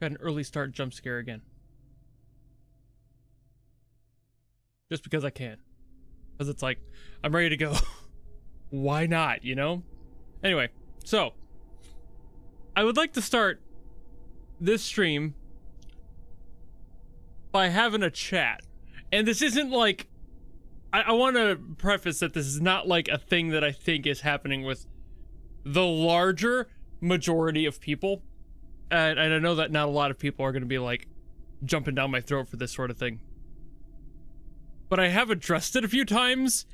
Got an early start jump scare again. Just because I can. Because it's like, I'm ready to go. Why not, you know? Anyway, so I would like to start this stream by having a chat. And this isn't like, I want to preface that this is not like a thing that I think is happening with the larger majority of people. And I know that not a lot of people are going to be like jumping down my throat for this sort of thing. But I have addressed it a few times,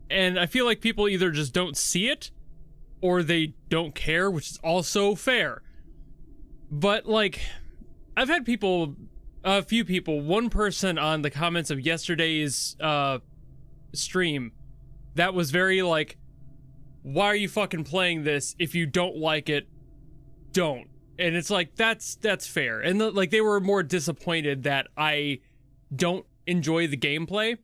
and I feel like people either just don't see it or they don't care, which is also fair. But like, I've had people, a few people, one person on the comments of yesterday's stream that was very like, why are you fucking playing this? If you don't like it, don't. And it's like, that's fair. And like, they were more disappointed that I don't enjoy the gameplay.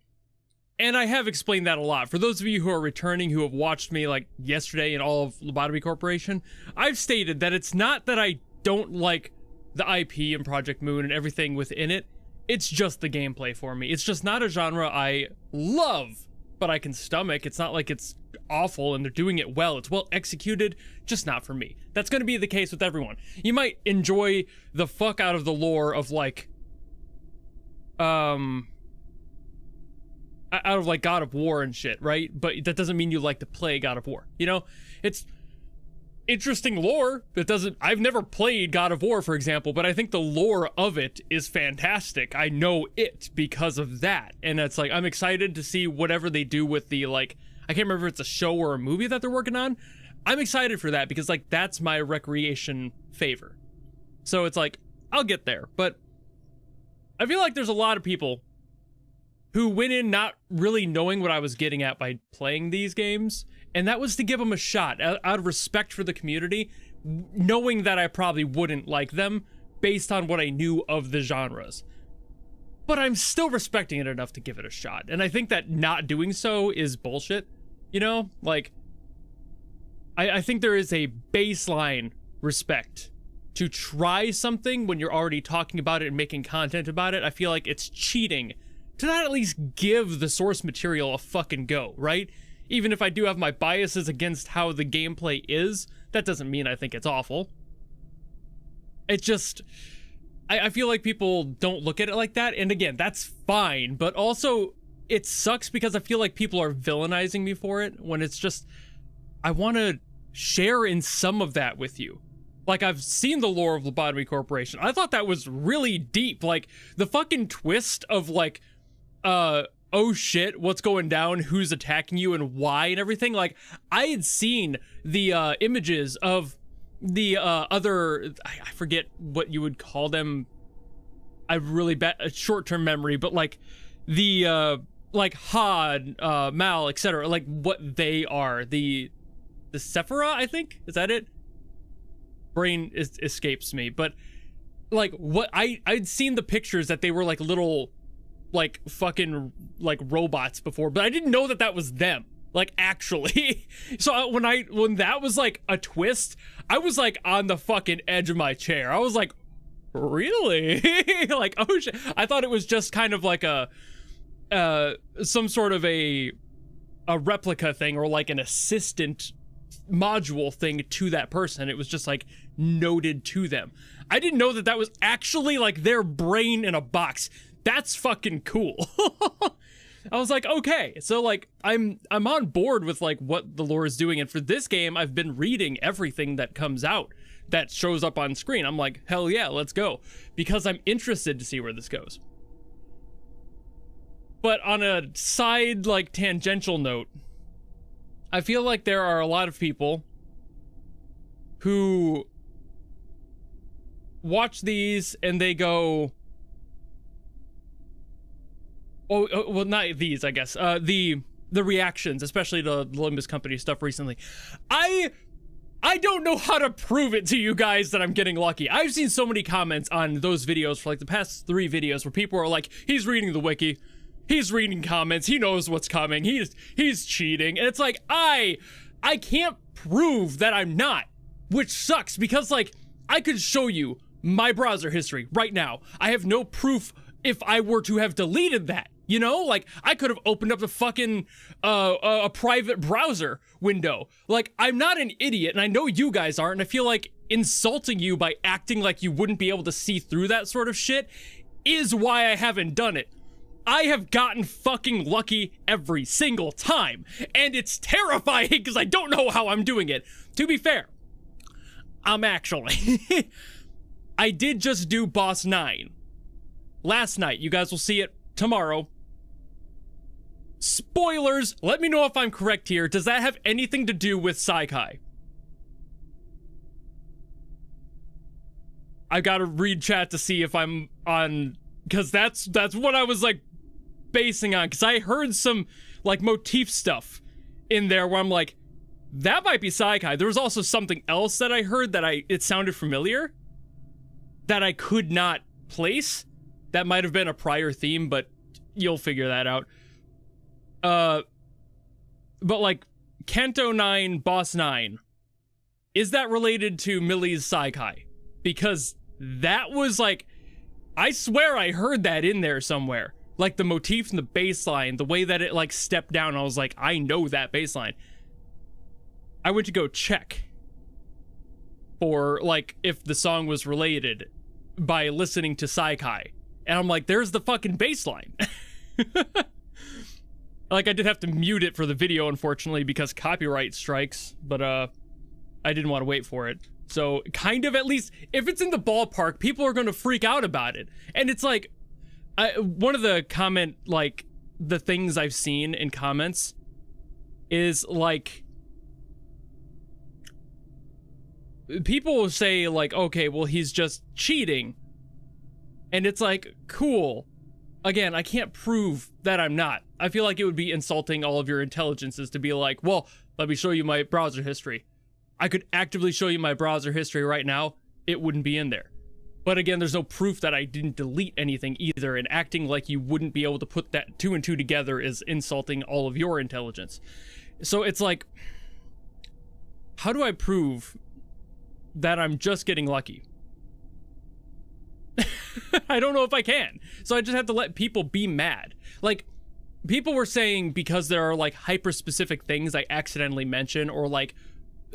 And I have explained that a lot. For those of you who are returning, who have watched me like yesterday and all of Lobotomy Corporation, I've stated that it's not that I don't like the IP and Project Moon and everything within it. It's just the gameplay for me. It's just not a genre I love, but I can stomach. It's not like it's awful and they're doing it well. It's well executed, just not for me. That's going to be the case with everyone. You might enjoy the fuck out of the lore of like, out of like God of War and shit, right? But that doesn't mean you like to play God of War. You know, it's interesting lore. That doesn't, I've never played God of War, for example, but I think the lore of it is fantastic. I know it because of that. And it's like, I'm excited to see whatever they do with the, like, I can't remember if it's a show or a movie that they're working on. I'm excited for that because like, that's my recreation favor. So it's like, I'll get there. But I feel like there's a lot of people who went in not really knowing what I was getting at by playing these games, and that was to give them a shot out of respect for the community, knowing that I probably wouldn't like them based on what I knew of the genres. But I'm still respecting it enough to give it a shot, and I think that not doing so is bullshit, you know? Like, I think there is a baseline respect to try something when you're already talking about it and making content about it. I feel like it's cheating to not at least give the source material a fucking go, right? Even if I do have my biases against how the gameplay is, that doesn't mean I think it's awful. It just, I feel like people don't look at it like that, and again, that's fine, but also, it sucks because I feel like people are villainizing me for it, when it's just, I want to share in some of that with you. Like, I've seen the lore of Lobotomy Corporation. I thought that was really deep. Like, the fucking twist of, like, oh shit, what's going down, who's attacking you, and why, and everything. Like, I had seen the images of the other, I forget what you would call them. I have really bad short-term memory, but like the like Hod, Mal, etc., like what they are. The Sephira, I think, is that it? Brain escapes me, but like what I'd seen the pictures that they were like little, like fucking like robots before, but I didn't know that that was them, like actually. So when that was like a twist, I was like on the fucking edge of my chair. I was like, really? Like, oh shit. I thought it was just kind of like a some sort of a replica thing, or like an assistant module thing to that person. It was just like noted to them. I didn't know that that was actually like their brain in a box. That's fucking cool. I was like, okay, so like I'm on board with like what the lore is doing, and for this game I've been reading everything that comes out that shows up on screen. I'm like, hell yeah, let's go, because I'm interested to see where this goes. But on a side, like, tangential note, I feel like there are a lot of people who watch these and they go, oh, well, not these, I guess, the reactions, especially to the Limbus Company stuff recently. I don't know how to prove it to you guys that I'm getting lucky. I've seen so many comments on those videos for like the past 3 videos where people are like, he's reading the wiki, he's reading comments, he knows what's coming, he's cheating. And it's like, I can't prove that I'm not, which sucks, because like I could show you my browser history right now. I have no proof if I were to have deleted that. You know, like, I could have opened up a fucking, a private browser window. Like, I'm not an idiot, and I know you guys aren't, and I feel like insulting you by acting like you wouldn't be able to see through that sort of shit is why I haven't done it. I have gotten fucking lucky every single time, and it's terrifying because I don't know how I'm doing it. To be fair, I'm actually. I did just do Boss 9 last night. You guys will see it tomorrow. Spoilers, let me know if I'm correct here. Does that have anything to do with Saikai? I gotta read chat to see if I'm on, because that's what I was like basing on, because I heard some like motif stuff in there where I'm like, that might be Saikai. There was also something else that I heard that it sounded familiar that I could not place. That might have been a prior theme, but you'll figure that out. But like, Kanto 9, Boss 9, is that related to Millie's Saikai? Because that was like, I swear I heard that in there somewhere. Like, the motif and the bass line, the way that it like stepped down, I was like, I know that bass line. I went to go check for like if the song was related by listening to Saikai. And I'm like, there's the fucking bass line. Like, I did have to mute it for the video, unfortunately, because copyright strikes, but I didn't want to wait for it. So, kind of, at least, if it's in the ballpark, people are going to freak out about it. And it's like, one of the the things I've seen in comments is, like, people will say, like, okay, well, he's just cheating. And it's like, cool. Again, I can't prove that I'm not. I feel like it would be insulting all of your intelligences to be like, well, let me show you my browser history. I could actively show you my browser history right now. It wouldn't be in there. But again, there's no proof that I didn't delete anything either, and acting like you wouldn't be able to put that 2 and 2 together is insulting all of your intelligence. So it's like, how do I prove that I'm just getting lucky? I don't know if I can. So I just have to let people be mad. Like, people were saying because there are like hyper-specific things I accidentally mention, or like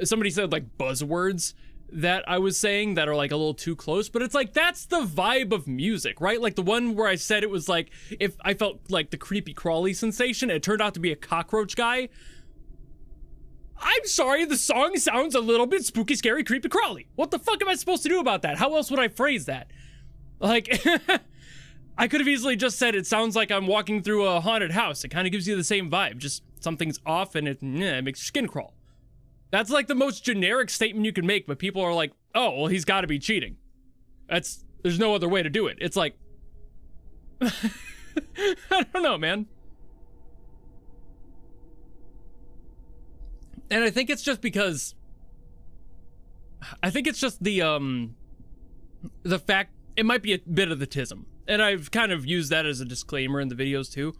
somebody said like buzzwords that I was saying that are like a little too close, but it's like, that's the vibe of music, right? Like the one where I said it was like, if I felt like the creepy crawly sensation, it turned out to be a cockroach guy. I'm sorry, the song sounds a little bit spooky, scary, creepy crawly. What the fuck am I supposed to do about that? How else would I phrase that? Like, I could have easily just said it sounds like I'm walking through a haunted house. It kind of gives you the same vibe. Just something's off and it makes your skin crawl. That's like the most generic statement you can make, but people are like, oh, well, he's got to be cheating. There's no other way to do it. It's like, I don't know, man. And I think it's just because, I think it's just the fact, it might be a bit of the tism. And I've kind of used that as a disclaimer in the videos too.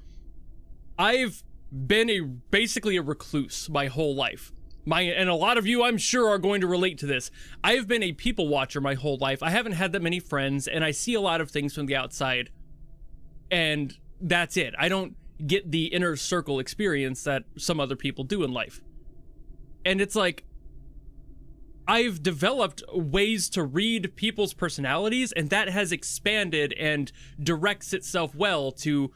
I've been basically a recluse my whole life. And a lot of you, I'm sure, are going to relate to this. I've been a people watcher my whole life. I haven't had that many friends, and I see a lot of things from the outside. And that's it. I don't get the inner circle experience that some other people do in life. And it's like, I've developed ways to read people's personalities, and that has expanded and directs itself well to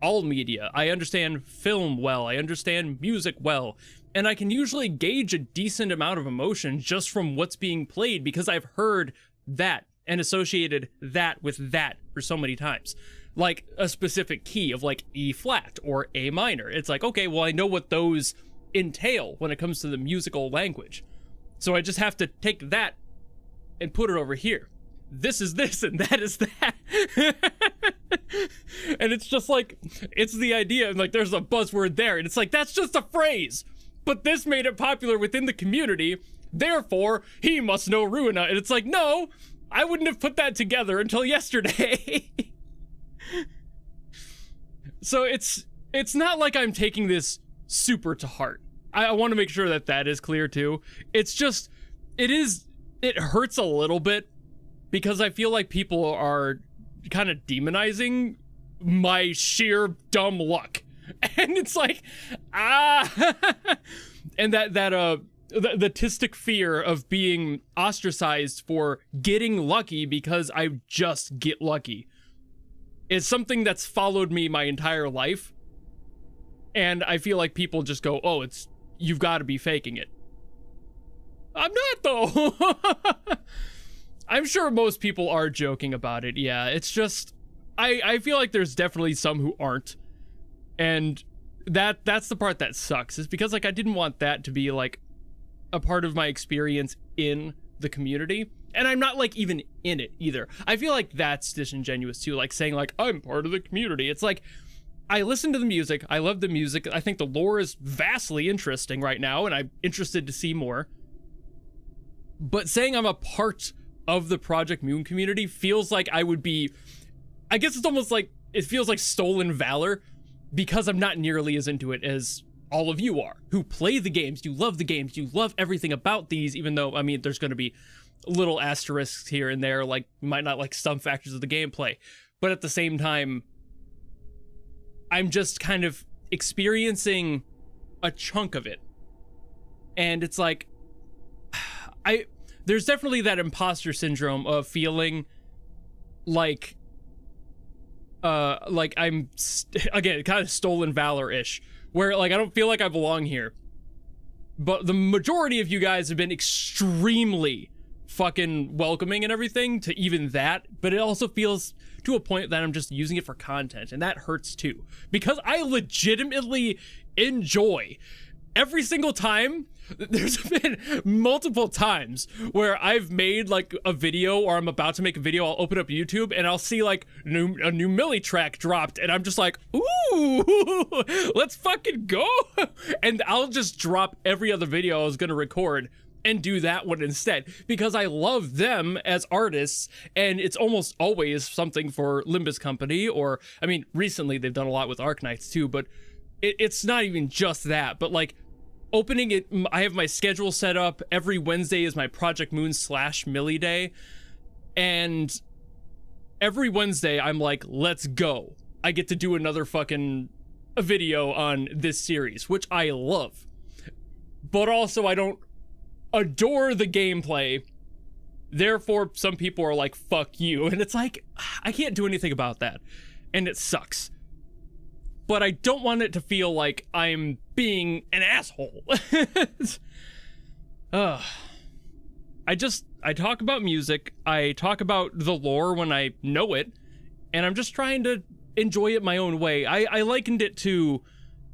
all media. I understand film well, I understand music well, and I can usually gauge a decent amount of emotion just from what's being played because I've heard that and associated that with that for so many times. Like a specific key of like E flat or A minor. It's like, okay, well, I know what those entail when it comes to the musical language. So I just have to take that and put it over here. This is this and that is that. And it's just like, it's the idea, and like there's a buzzword there, and it's like, that's just a phrase. But this made it popular within the community, therefore, he must know Ruina. And it's like, no, I wouldn't have put that together until yesterday. So it's not like I'm taking this super to heart. I want to make sure that that is clear too. It's just, it hurts a little bit because I feel like people are kind of demonizing my sheer dumb luck. And it's like, and the tistic fear of being ostracized for getting lucky because I just get lucky is something that's followed me my entire life. And I feel like people just go, oh, you've got to be faking it. I'm not, though. I'm sure most people are joking about it. Yeah, it's just, I feel like there's definitely some who aren't. And that's the part that sucks, is because like I didn't want that to be like a part of my experience in the community. And I'm not like even in it either. I feel like that's disingenuous too, like saying like I'm part of the community. It's like I listen to the music, I love the music, I think the lore is vastly interesting right now and I'm interested to see more. But saying I'm a part of the Project Moon community feels like I would be, I guess it's almost like it feels like stolen valor, because I'm not nearly as into it as all of you are, who play the games, you love the games, you love everything about these, even though, I mean, there's going to be little asterisks here and there, like, you might not like some factors of the gameplay, but at the same time, I'm just kind of experiencing a chunk of it. And it's like, there's definitely that imposter syndrome of feeling like I'm, again, kind of stolen valor-ish, where, like, I don't feel like I belong here. But the majority of you guys have been extremely fucking welcoming and everything to even that, but it also feels to a point that I'm just using it for content, and that hurts too. Because I legitimately enjoy every single time. There's been multiple times where I've made like a video, or I'm about to make a video, I'll open up YouTube and I'll see like a new Millie track dropped, and I'm just like, ooh, let's fucking go. And I'll just drop every other video I was gonna record and do that one instead, because I love them as artists, and it's almost always something for Limbus Company, or, I mean, recently they've done a lot with Arknights too, but it's not even just that, but like, opening it, I have my schedule set up. Every Wednesday is my Project Moon / Millie day. And every Wednesday I'm like, let's go. I get to do another fucking video on this series, which I love. But also I don't adore the gameplay. Therefore, some people are like, fuck you. And it's like, I can't do anything about that. And it sucks. But I don't want it to feel like I'm being an asshole. I talk about music, I talk about the lore when I know it, and I'm just trying to enjoy it my own way. I likened it to,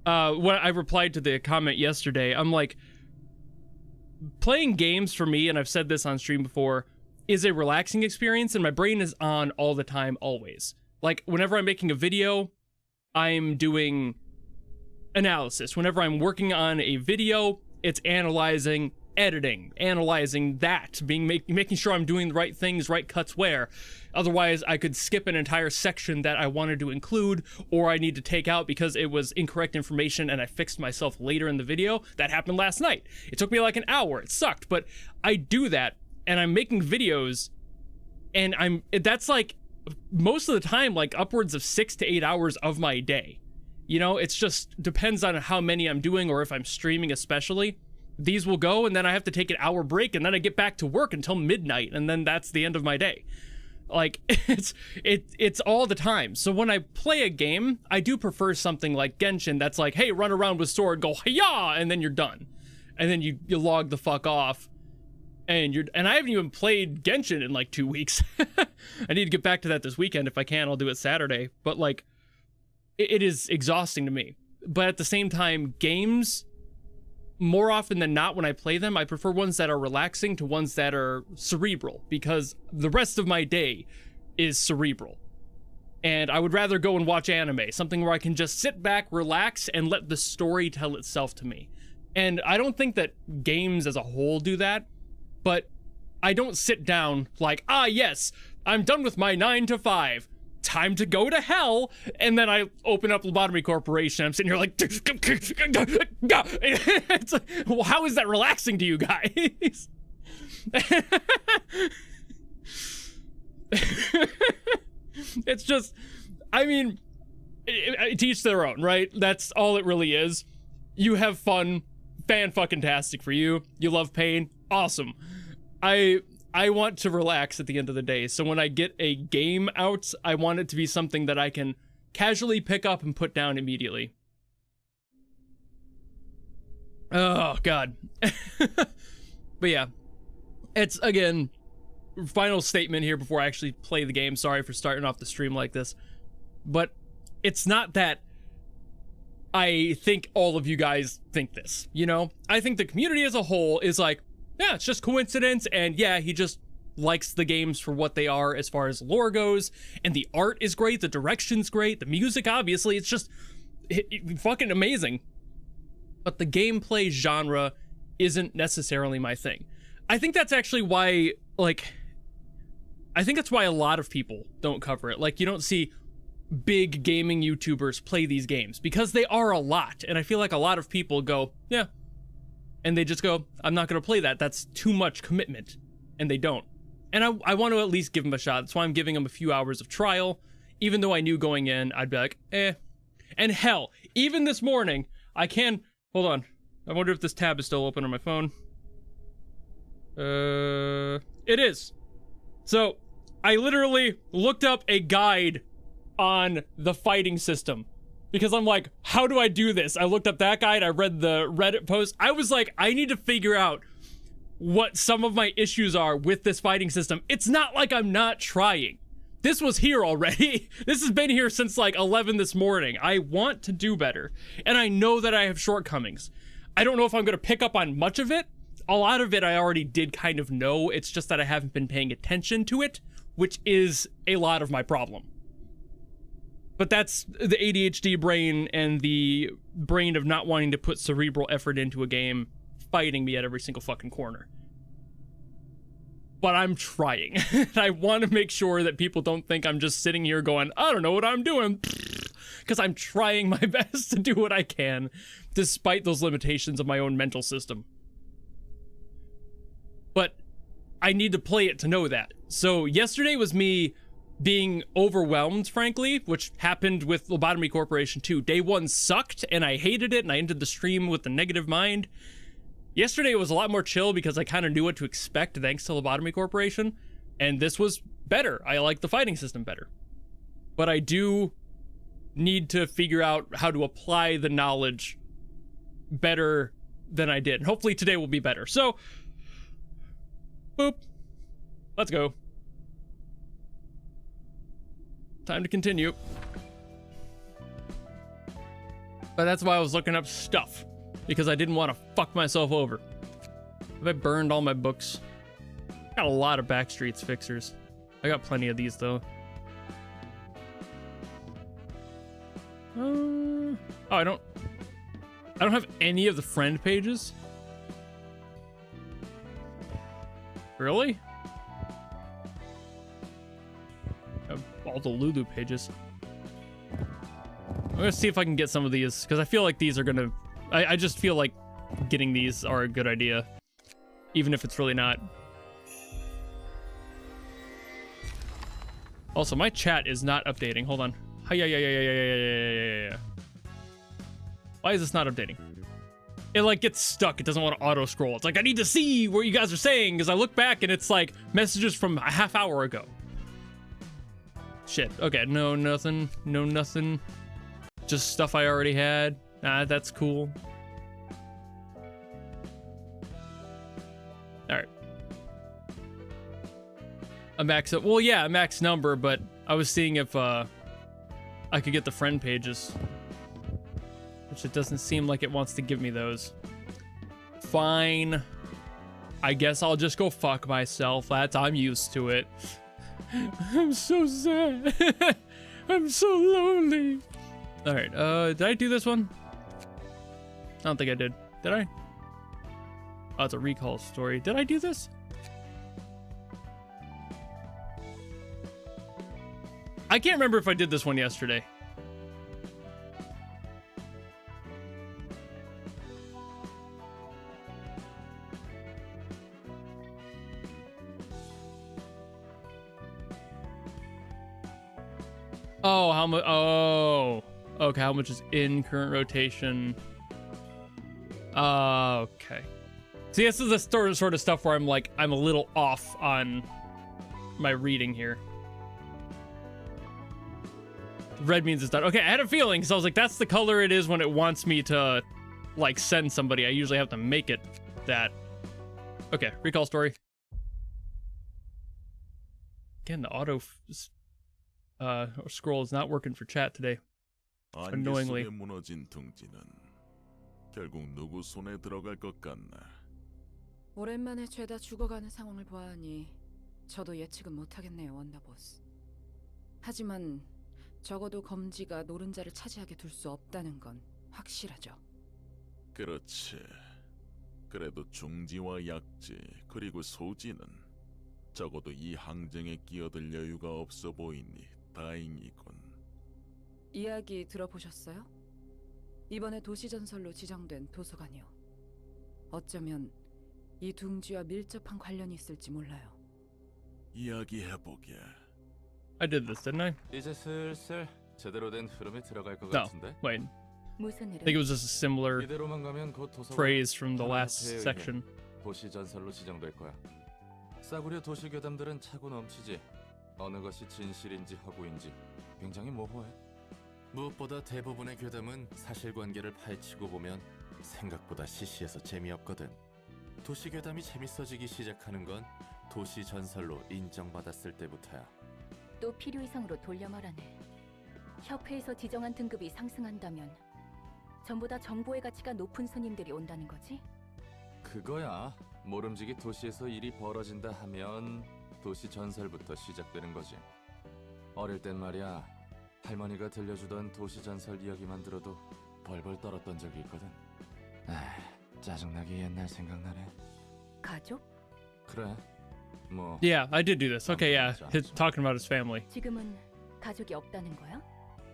when I replied to the comment yesterday, I'm like, playing games for me, and I've said this on stream before, is a relaxing experience, and my brain is on all the time, always. Like, whenever I'm making a video, I'm doing analysis. Whenever I'm working on a video, it's analyzing, editing, analyzing that, making sure I'm doing the right things, right cuts where. Otherwise, I could skip an entire section that I wanted to include, or I need to take out because it was incorrect information and I fixed myself later in the video. That happened last night. It took me like an hour. It sucked, but I do that, and I'm making videos, and that's like, most of the time, like upwards of 6 to 8 hours of my day. You know, it's just depends on how many I'm doing, or if I'm streaming especially. These will go, and then I have to take an hour break, and then I get back to work until midnight, and then that's the end of my day. Like, it's all the time. So when I play a game, I do prefer something like Genshin that's like, hey, run around with sword, go hi-ya, and then you're done. And then you log the fuck off. And I haven't even played Genshin in like 2 weeks. I need to get back to that this weekend. If I can, I'll do it Saturday. But like, it is exhausting to me. But at the same time, games, more often than not when I play them, I prefer ones that are relaxing to ones that are cerebral, because the rest of my day is cerebral. And I would rather go and watch anime, something where I can just sit back, relax, and let the story tell itself to me. And I don't think that games as a whole do that. But I don't sit down like, yes, I'm done with my 9 to 5. Time to go to hell. And then I open up Lobotomy Corporation. I'm sitting here like, it's like, well, how is that relaxing to you guys? It's just, I mean, to each their own, right? That's all it really is. You have fun, fan-fucking-tastic for you. You love pain, awesome. I want to relax at the end of the day, so when I get a game out, I want it to be something that I can casually pick up and put down immediately. Oh, God. But yeah, it's, again, final statement here before I actually play the game. Sorry for starting off the stream like this. But it's not that I think all of you guys think this, you know? I think the community as a whole is like, yeah, it's just coincidence, and yeah, he just likes the games for what they are as far as lore goes, and the art is great, the direction's great, the music, obviously, it's just fucking amazing. But the gameplay genre isn't necessarily my thing. I think that's actually why, like, I think that's why a lot of people don't cover it. Like, you don't see big gaming YouTubers play these games, because they are a lot, and I feel like a lot of people go, yeah, and they just go, I'm not gonna play that, that's too much commitment, and they don't. And I want to at least give them a shot. That's why I'm giving them a few hours of trial, even though I knew going in, I'd be like, eh. And hell, even this morning, hold on, I wonder if this tab is still open on my phone. It is. So, I literally looked up a guide on the fighting system, because I'm like, how do I do this? I looked up that guide, I read the Reddit post, I was like, I need to figure out what some of my issues are with this fighting system. It's not like I'm not trying. This was here already. This has been here since like 11 this morning. I want to do better, and I know that I have shortcomings. I don't know if I'm gonna pick up on much of it. A lot of it I already did kind of know, it's just that I haven't been paying attention to it, which is a lot of my problem. But that's the ADHD brain and the brain of not wanting to put cerebral effort into a game fighting me at every single fucking corner. But I'm trying. I want to make sure that people don't think I'm just sitting here going, I don't know what I'm doing. Because I'm trying my best to do what I can, despite those limitations of my own mental system. But I need to play it to know that. So yesterday was me being overwhelmed, frankly, which happened with Lobotomy Corporation 2. Day 1 sucked, and I hated it, and I ended the stream with a negative mind. Yesterday was a lot more chill because I kind of knew what to expect thanks to Lobotomy Corporation, and this was better. I like the fighting system better. But I do need to figure out how to apply the knowledge better than I did. And hopefully today will be better. So, boop. Let's go. Time to continue. But that's why I was looking up stuff, because I didn't want to fuck myself over. Have I burned all my books? Got a lot of Backstreet's fixers. I got plenty of these though. Oh, I don't have any of the friend pages. Really? All the Lulu pages. I'm gonna see if I can get some of these, because I feel like these are gonna... I just feel like getting these are a good idea, even if it's really not. Also, my chat is not updating. Hold on. Yeah. Why is this not updating? It like gets stuck. It doesn't want to auto scroll. It's like, I need to see what you guys are saying, because I look back and it's like messages from a half hour ago. Shit. Okay, no nothing. No nothing. Just stuff I already had. Nah, that's cool. Alright. A max up. Well, yeah, a max number, but I was seeing if I could get the friend pages. Which it doesn't seem like it wants to give me those. Fine. I guess I'll just go fuck myself. I'm used to it. I'm so sad. I'm so lonely. Alright, did I do this one? I don't think I did. Did I? Oh, it's a recall story. Did I do this? I can't remember if I did this one yesterday. Oh, how much? Oh, okay. How much is in current rotation? Okay. See, this is the sort of stuff where I'm like, I'm a little off on my reading here. Red means it's done. Okay, I had a feeling, so I was like, that's the color it is when it wants me to, like, send somebody. I usually have to make it that. Okay, recall story. Again, the auto scroll is not working for chat today. Annoyingly. 결국 누구 손에 들어갈 것 같나? 오랜만에 죄다 죽어가는 상황을 보아하니 저도 예측은 못하겠네요, 원더보스. 하지만 적어도 검지가 노른자를 차지하게 둘 수 없다는 건 확실하죠. 그렇지. 그래도 중지와 약지 그리고 소지는 적어도 이 항쟁에 끼어들 여유가 없어 보이니 다행이군. 이야기 들어보셨어요? 이번에 도시전설로 지정된 도서관이요. 어쩌면 이 둥지와 밀접한 관련이 있을지 몰라요. 이야기해보게. I did this, didn't I? 이제 슬슬 제대로 된 흐름에 들어갈 것 No, 같은데. wait. 무슨 I think it was just a similar 이대로만 가면 곧 도서관 phrase from the last section. 도시 전설로 지정될 거야. 싸구려 도시 괴담들은 차고 넘치지. 어느 것이 진실인지 허구인지 굉장히 모호해. 무엇보다 대부분의 괴담은 사실관계를 파헤치고 보면 생각보다 시시해서 재미없거든. 도시 괴담이 재밌어지기 시작하는 건 도시 전설로 인정받았을 때부터야. 또 필요 이상으로 돌려 말하네. 협회에서 지정한 등급이 상승한다면 전부 다 정보의 가치가 높은 손님들이 온다는 거지? 그거야. 모름지기 도시에서 일이 벌어진다 하면 도시 전설부터 시작되는 거지. 어릴 땐 말이야. 할머니가 들려주던 도시 전설 이야기만 들어도 벌벌 떨었던 적이 있거든. 짜증나게 옛날 생각나네. 가족? 그래. 뭐 Yeah, I did do this. Okay, yeah. He's talking about his family. 지금은 가족이 없다는 거야?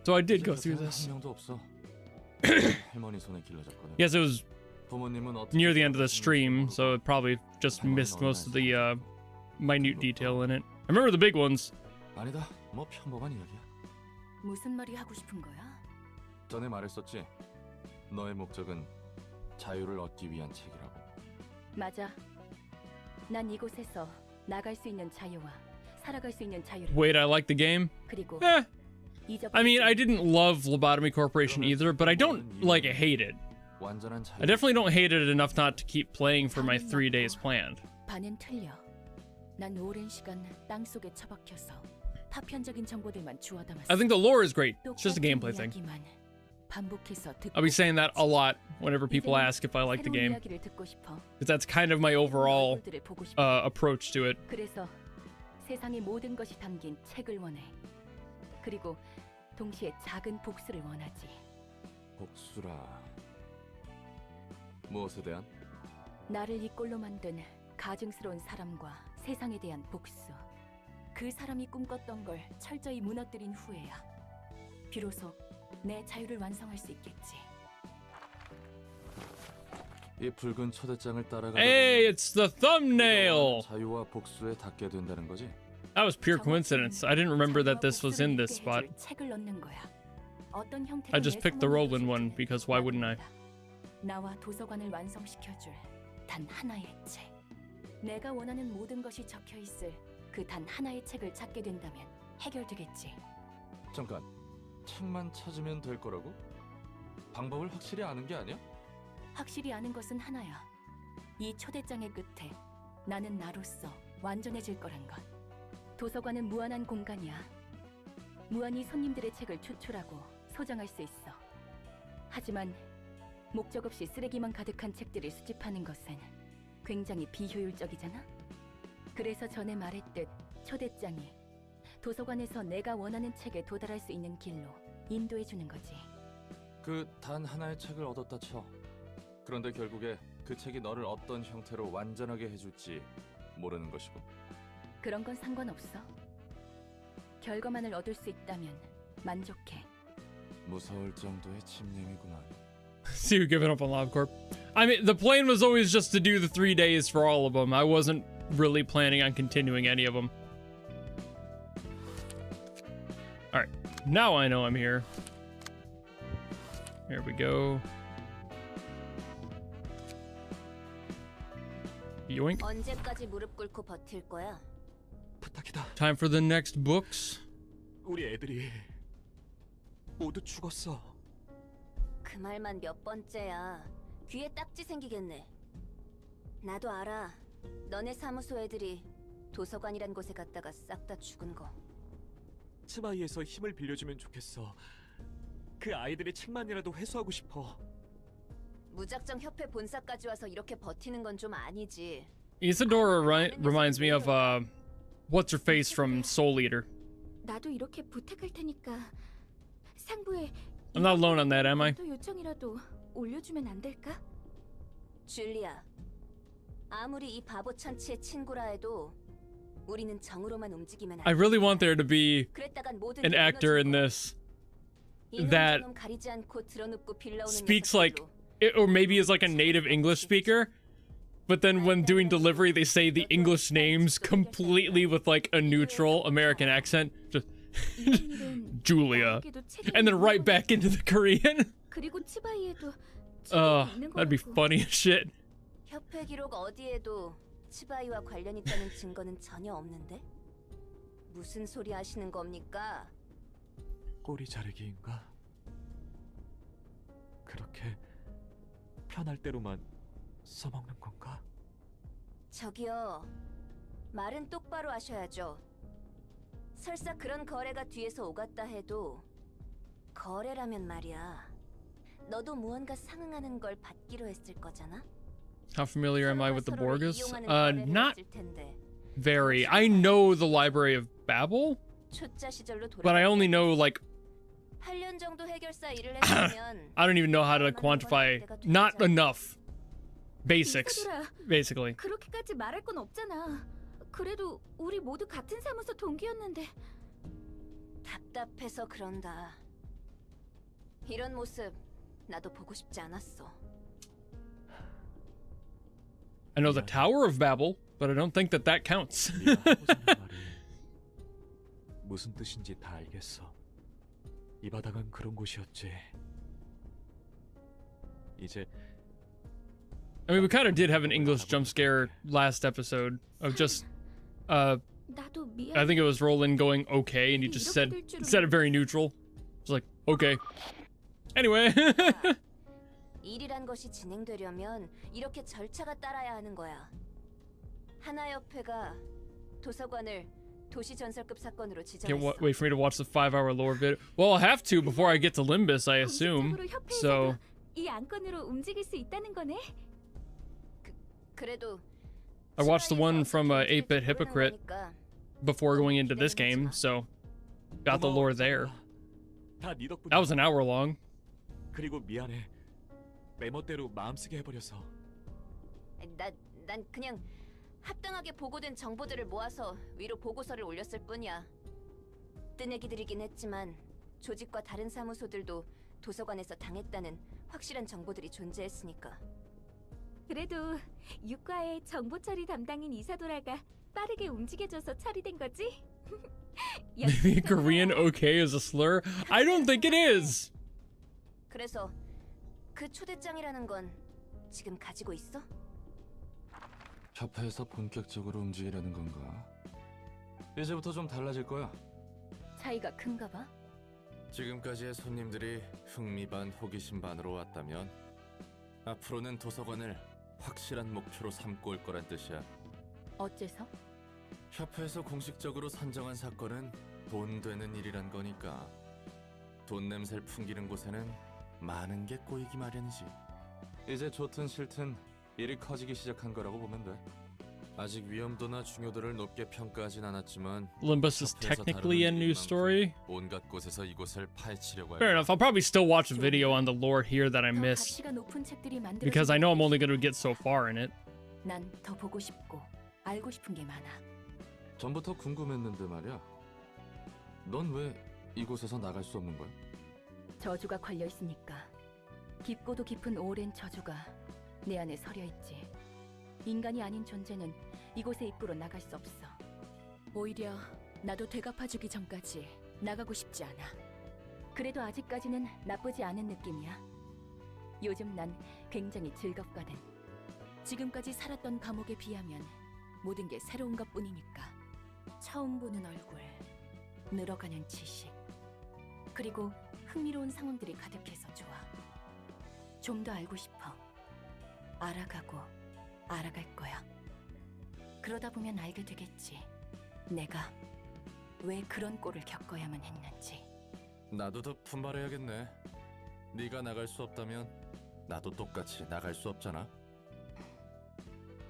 So I did go through 한 this. 명도 없어. 할머니 손에 길러졌거든. Yes, it was 부모님은 어떻게 near the end of the stream, so it probably just missed most of the minute detail in it. I remember the big ones. 아니다. 뭐 평범한 이야기야. 무슨 말이 하고 싶은 거야? 전에 말했었지. 너의 목적은 자유를 얻기 위한 책이라고. 맞아. 난 이곳에서 나갈 수 있는 자유와 살아갈 수 있는 자유를. Wait, I like the game? 그리고 I mean, I didn't love Lobotomy Corporation either, but I don't, like, hate it. 완전한 자유. I definitely don't hate it enough not to keep playing for my 3 days planned. 반은 틀려. 난 오랜 시간 땅 속에 처박혀서 파편적인 정보들만 주워 담았어. I think the lore is great. It's just a gameplay thing. I'll be saying that a lot whenever people ask if I like the game, because that's kind of my overall approach to it. 그래서 세상의 모든 것이 담긴 책을 원해. 그리고 동시에 작은 복수를 원하지. 복수라. 무엇에 대한? 나를 이 꼴로 만든 가증스러운 사람과 세상에 대한 복수. 그 사람이 꿈꿨던 걸 철저히 무너뜨린 후에야 비로소 내 자유를 완성할 수 있겠지. 이 붉은 초대장을 따라가다 Hey, it's the thumbnail! 자유와 복수에 닿게 된다는 거지? That was pure coincidence. I didn't remember that this was in this spot. 책을 넣는 거야. 어떤 형태로 I just picked the Roland one because why wouldn't I? 나와 도서관을 완성시켜줄 단 하나의 책. 내가 원하는 모든 것이 적혀 있을 그 단 하나의 책을 찾게 된다면 해결되겠지. 잠깐, 책만 찾으면 될 거라고? 방법을 확실히 아는 게 아니야? 확실히 아는 것은 하나야. 이 초대장의 끝에 나는 나로서 완전해질 거란 것. 도서관은 무한한 공간이야. 무한히 손님들의 책을 추출하고 소장할 수 있어. 하지만 목적 없이 쓰레기만 가득한 책들을 수집하는 것은 굉장히 비효율적이잖아? 그래서 전에 말했듯 초대장이 도서관에서 내가 원하는 책에 도달할 수 있는 길로 인도해주는 거지. 그 단 하나의 책을 얻었다 쳐. 그런데 결국에 그 책이 너를 어떤 형태로 완전하게 해줄지 모르는 것이고. 그런 건 상관없어. 결과만을 얻을 수 있다면 만족해. 무서울 정도의 침략이구만. See you giving up on LabCorp. I mean, the plan was always just to do the 3 days for all of them. I wasn't really planning on continuing any of them. All right. Now I know I'm here. Here we go. Yoink. 언제까지 무릎 꿇고 버틸 거야? 부탁이다. Time for the next books. 우리 애들이 모두 죽었어. 그 말만 몇 번째야. 귀에 딱지 생기겠네. 나도 알아. 너네 사무소 애들이 도서관이란 곳에 갔다가 싹 다 죽은 거. 치마이에서 힘을 빌려주면 좋겠어. 그 아이들의 책만이라도 회수하고 싶어. 무작정 협회 본사까지 와서 이렇게 버티는 건 좀 아니지. Isadora reminds me of what's her face from Soul Eater. 나도 이렇게 부탁할 테니까 상부에 I'm not alone on that, am I? 또 요청이라도 올려주면 안 될까? 줄리아, 아무리 이 바보 천치의 친구라 해도 우리는 정으로만 움직이면 안 I 돼. really want there to be 그랬다간 모든 an 게 actor in 무너질 거야. this that 이놈저놈 가리지 않고 드러눕고 빌라오는 speaks like, 녀석들도 or maybe is like a native English speaker, but then when doing delivery they say the English names completely with like a neutral American accent, just 이런 일은 Julia, 나에게도 책임이 and then 있는 right 거지. back into the Korean. 그리고 치바이에도 책임이 있는 That'd be 거고. funny as shit. 협회 기록 어디에도 치바이와 관련 있다는 증거는 전혀 없는데? 무슨 소리 하시는 겁니까? 꼬리 자르기인가? 그렇게 편할 대로만 써먹는 건가? 저기요, 말은 똑바로 하셔야죠. 설사 그런 거래가 뒤에서 오갔다 해도 거래라면 말이야. 너도 무언가 상응하는 걸 받기로 했을 거잖아. How familiar am I with the 서로가 Borges? 이용하는 거래를 Not 했을 텐데. very. I know the Library of Babel, 초짜 시절로 but I only know like 8년 정도 해결사 일을 했으면 I don't even know how to quantify. Not enough basics, 이사돌아, basically. 그렇게까지 말할 건 없잖아. 그래도 우리 모두 같은 사무소 동기였는데. 답답해서 그런다. 이런 모습 나도 보고 싶지 않았어. I know the Tower of Babel, but I don't think that that counts. 네가 하고자 하는 말이 무슨 뜻인지 다 알겠어. 이 바닥은 그런 곳이었지. 이제 I mean, we kind of did have an English jump scare last episode of just, 나도 미안. I think it was Roland going okay, and he just said it very neutral. It's like okay. Anyway, 일이란 것이 진행되려면 이렇게 절차가 따라야 하는 거야. 하나협회가 도서관을 도시 전설급 사건으로 can't 지정했어. wait for me to watch the 5-hour lore video. Well, I'll have to before I get to Limbus, I assume. 공식적으로 협회에서도 So 이 안건으로 움직일 수 있다는 거네. 그래도 I watched the one 치마이에서 from 어떻게 8-Bit 움직일지 Hypocrite 모르는 거니까. before going into this game, so got the lore there. 다네 덕분이야. That was an hour long. 그리고 미안해. 메모대로 마음쓰게 해버려서. 난 그냥 합당하게 보고된 정보들을 모아서 위로 보고서를 올렸을 뿐이야. 뜨내기들이긴 했지만 조직과 다른 사무소들도 도서관에서 당했다는 확실한 정보들이 존재했으니까. 그래도 육과의 정보 처리 담당인 이사도라가 빠르게 움직여줘서 처리된 거지? Maybe Korean okay is a slur? I don't think it is. 그래서 그 초대장이라는 건 지금 가지고 있어? 협회에서 본격적으로 움직이려는 건가? 이제부터 좀 달라질 거야. 차이가 큰가 봐. 지금까지의 손님들이 흥미 반 호기심 반으로 왔다면 앞으로는 도서관을 확실한 목표로 삼고 올 거란 뜻이야. 어째서? 협회에서 공식적으로 선정한 사건은 돈 되는 일이란 거니까 돈 냄새를 풍기는 곳에는 많은 게 꼬이기 마련이지. 이제 좋든 싫든 일이 커지기 시작한 거라고 보면 돼. 아직 위험도나 중요도를 높게 평가하진 않았지만 Limbus is technically a new story. 온갖 곳에서 이곳을 파헤치려고 할 Fair enough. I'll probably still watch a video on the lore here that I 더 missed 가치가 높은 책들이 because I know I'm only going to get so far in it. 난 더 보고 싶고 알고 싶은 게 많아. 전부터 궁금했는데 말이야. 넌 왜 이곳에서 나갈 수 없는 거야? 저주가 걸려 있으니까. 깊고도 깊은 오랜 저주가 내 안에 서려 있지. 인간이 아닌 존재는 이곳의 입구로 나갈 수 없어. 오히려 나도 되갚아주기 전까지 나가고 싶지 않아. 그래도 아직까지는 나쁘지 않은 느낌이야. 요즘 난 굉장히 즐겁거든. 지금까지 살았던 감옥에 비하면 모든 게 새로운 것뿐이니까. 처음 보는 얼굴, 늘어가는 지식, 그리고 흥미로운 상황들이 가득해서 좋아. 좀 더 알고 싶어. 알아가고 알아갈 거야. 그러다 보면 알게 되겠지. 내가 왜 그런 꼴을 겪어야만 했는지. 나도 더 분발해야겠네. 네가 나갈 수 없다면 나도 똑같이 나갈 수 없잖아.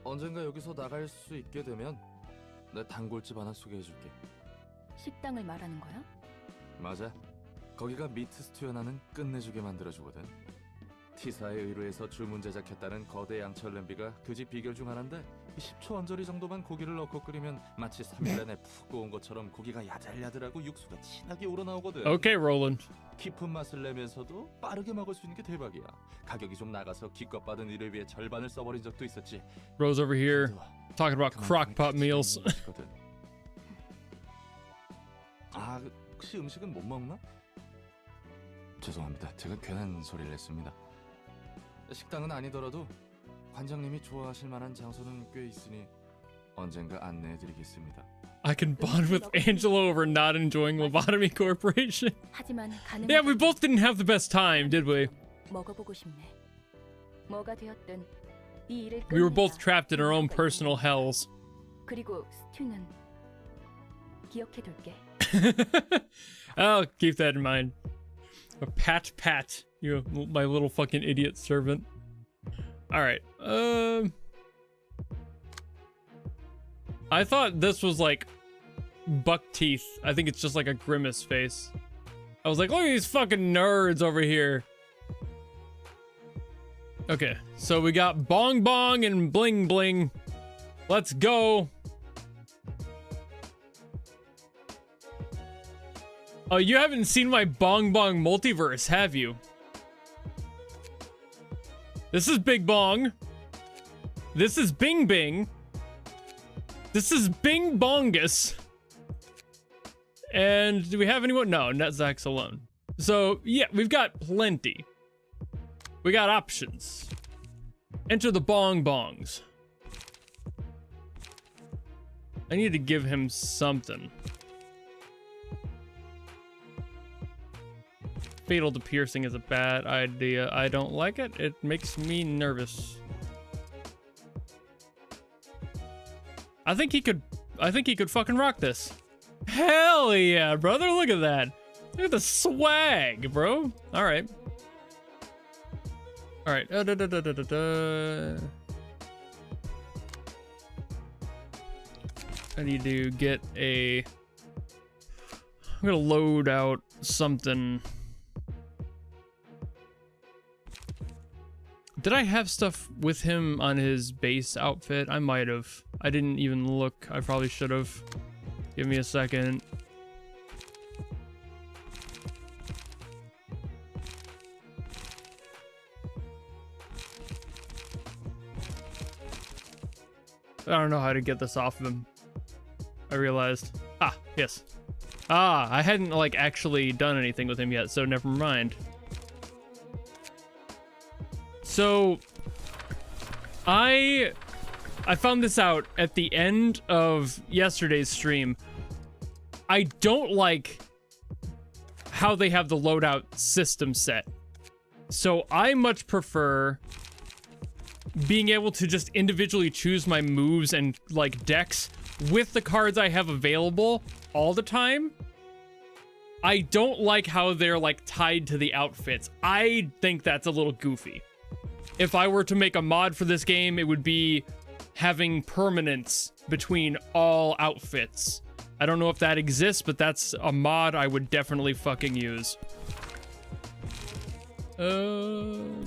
언젠가 여기서 나갈 수 있게 되면 내 단골집 하나 소개해줄게. 식당을 말하는 거야? 맞아. 거기가 미트 스튜 하나는 끝내주게 만들어주거든. T사에 의뢰해서 주문 제작했다는 거대 양철 냄비가 그 집 비결 중 하나인데 10초 언저리 정도만 고기를 넣고 끓이면 마치 3일 내내 푹 구운 것처럼 고기가 야들야들하고 육수가 진하게 우러나오거든. Okay, Roland. 깊은 맛을 내면서도 빠르게 먹을 수 있는 게 대박이야. 가격이 좀 나가서 기껏 받은 일을 위해 절반을 써버린 적도 있었지. Rose over here 그래도 talking about 그만큼의 crockpot 가치가 meals. 있는 것이거든. 아, 혹시 음식은 못 먹나? 죄송합니다. 제가 괜한 소리를 했습니다. 식당은 아니더라도 관장님이 좋아하실 만한 장소는 꽤 있으니 언젠가 안내해드리겠습니다. I can bond with Angela over not enjoying Lobotomy Corporation. 하지만 Yeah, we both didn't have the best time, did we? 먹어보고 싶네. 뭐가 되었든 이 일을 We were both 끝내야 trapped in our own 의미가 personal 있는 hells. 그리고 스튜는 기억해둘게. I'll keep that in mind. A pat, you my little fucking idiot servant. All right. I thought this was like buck teeth. I think it's just like a grimace face. I was like, look at these fucking nerds over here. Okay, so we got Bong Bong and Bling Bling. Let's go. Oh, you haven't seen my Bong Bong multiverse, have you? This is Big Bong. This is Bing Bing. This is Bing Bongus. And do we have anyone? No, not Zach's alone. So, yeah, we've got plenty. We got options. Enter the Bong Bongs. I need to give him something. Fatal to piercing is a bad idea. I don't like it. It makes me nervous. I think he could fucking rock this. Hell yeah, brother. Look at that. Look at the swag, bro. All right. All right. I need to get a... I'm gonna load out something. Did I have stuff with him on his base outfit? I might have. I didn't even look. I probably should have. Give me a second. I don't know how to get this off of him. I realized. Ah, yes. Ah, I hadn't like actually done anything with him yet, so never mind. So I found this out at the end of yesterday's stream. I don't like how they have the loadout system set. So I much prefer being able to just individually choose my moves and like decks with the cards I have available all the time. I don't like how they're like tied to the outfits. I think that's a little goofy. If I were to make a mod for this game, it would be having permanence between all outfits. I don't know if that exists, but that's a mod I would definitely fucking use. You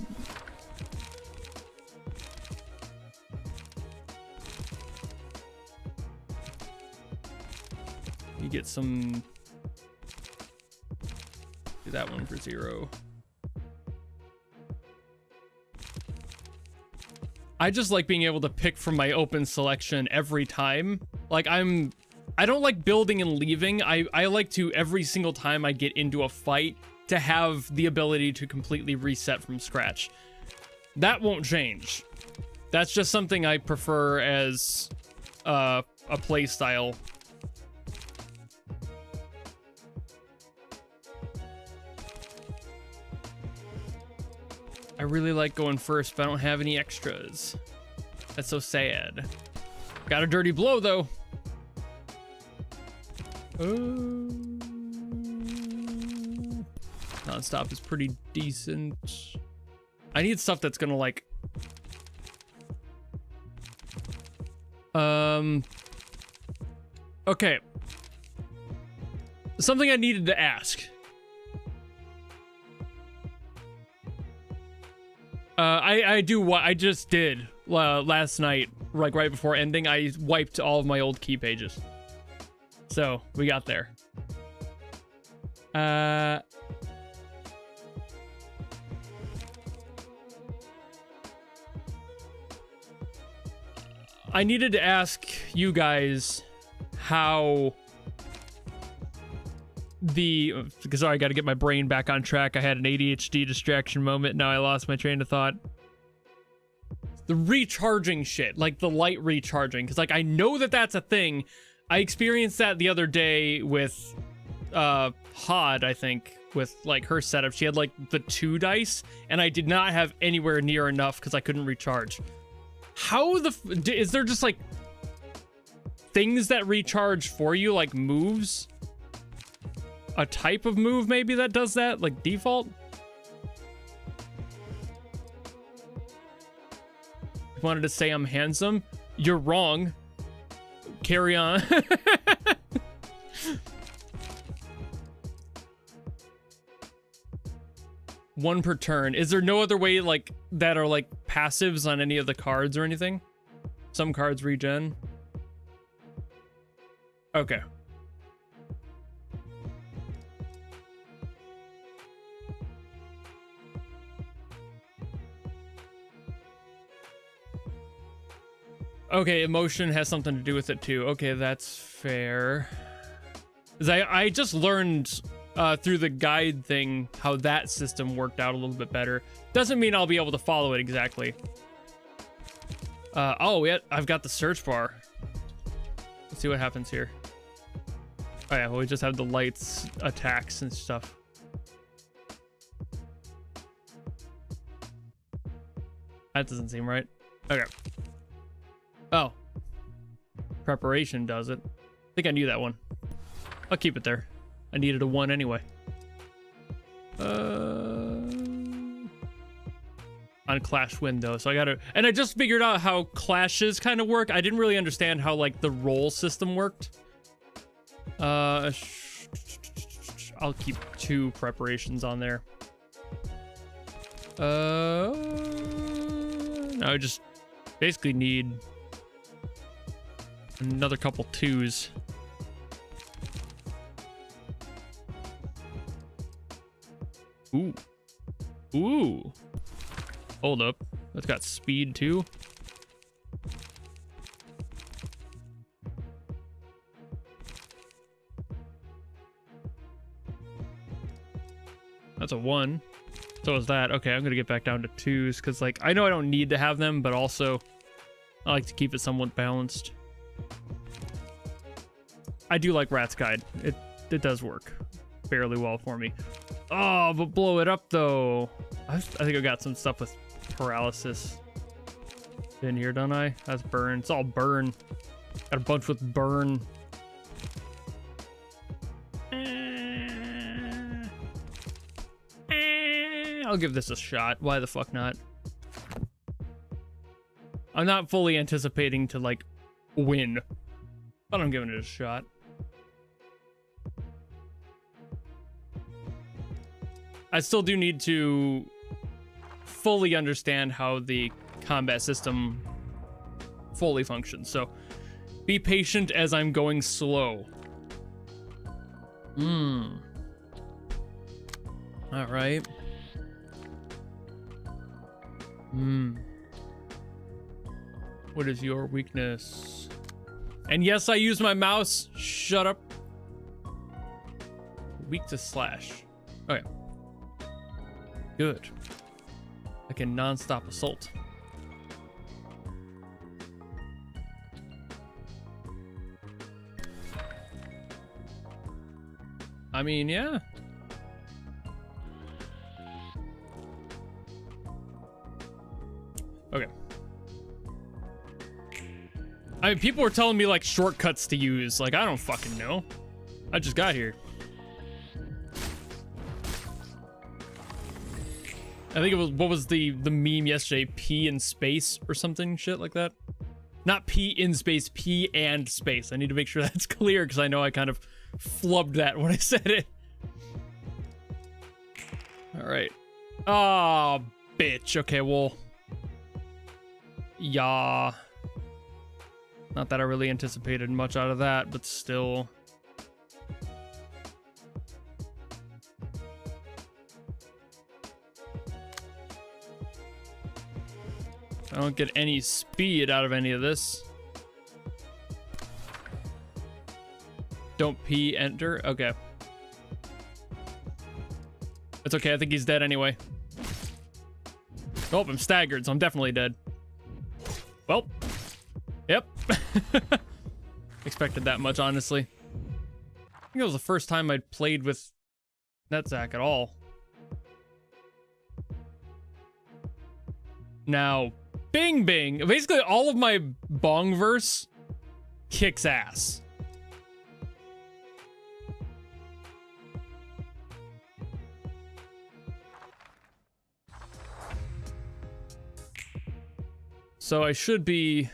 get some... Do that one for 0. I just like being able to pick from my open selection every time. Like I don't like building and leaving. I like to, every single time I get into a fight, to have the ability to completely reset from scratch. That won't change. That's just something I prefer as a play style. I really like going first, but I don't have any extras. That's so sad. Got a dirty blow, though. Non-stop is pretty decent. I need stuff that's gonna, like... Okay. Something I needed to ask. I do what I just did last night, like right before ending. I wiped all of my old key pages. So we got there. I needed to ask you guys how because sorry, I got to get my brain back on track. I had an ADHD distraction moment. Now I lost my train of thought. The recharging shit, like the light recharging, because like I know that that's a thing. I experienced that the other day with Hod, I think, with like her setup. She had like the 2 dice, and I did not have anywhere near enough because I couldn't recharge. How is there just like things that recharge for you, like moves? A type of move maybe that does that, like default? You wanted to say I'm handsome? You're wrong. Carry on. One per turn. Is there no other way like that are like passives on any of the cards or anything? Some cards regen. Okay. Okay, emotion has something to do with it too. Okay, that's fair. 'Cause I just learned through the guide thing how that system worked out a little bit better. Doesn't mean I'll be able to follow it exactly. Oh, yeah, I've got the search bar. Let's see what happens here. Oh yeah, well, we just have the lights, attacks, and stuff. That doesn't seem right. Okay. Oh. Preparation does it. I think I knew that one. I'll keep it there. I needed a 1 anyway. On Clash window, so I gotta... And I just figured out how clashes kind of work. I didn't really understand how, like, the roll system worked. I'll keep 2 preparations on there. Now I just basically need another couple 2s. Ooh. Ooh. Hold up. That's got speed too. That's a 1. So is that. Okay, I'm gonna get back down to 2s because like I know I don't need to have them, but also I like to keep it somewhat balanced. I do like Rat's Guide. It does work fairly well for me. Oh, but blow it up though. I think I got some stuff with paralysis in here, don't I? That's burn. It's all burn. Got a bunch with burn. I'll give this a shot. Why the fuck not? I'm not fully anticipating to like win, but I'm giving it a shot. I still do need to fully understand how the combat system fully functions, so be patient as I'm going slow. All right. What is your weakness? And yes, I use my mouse. Shut up. Weak to slash. Okay. Good. Like a non-stop assault. I mean, yeah. Okay. I mean, people were telling me like shortcuts to use. Like, I don't fucking know. I just got here. I think it was, what was the meme yesterday? P in space or something shit like that? Not P in space, P and space. I need to make sure that's clear because I know I kind of flubbed that when I said it. All right. Oh, bitch. Okay, well. Yeah. Not that I really anticipated much out of that, but still. I don't get any speed out of any of this. Don't P enter. Okay. It's okay. I think he's dead anyway. Oh, I'm staggered, so I'm definitely dead. Well. Yep. Expected that much, honestly. I think it was the first time I'd played with Netzach at all. Now, Bing Bing. Basically, all of my Bongverse kicks ass. So I should be...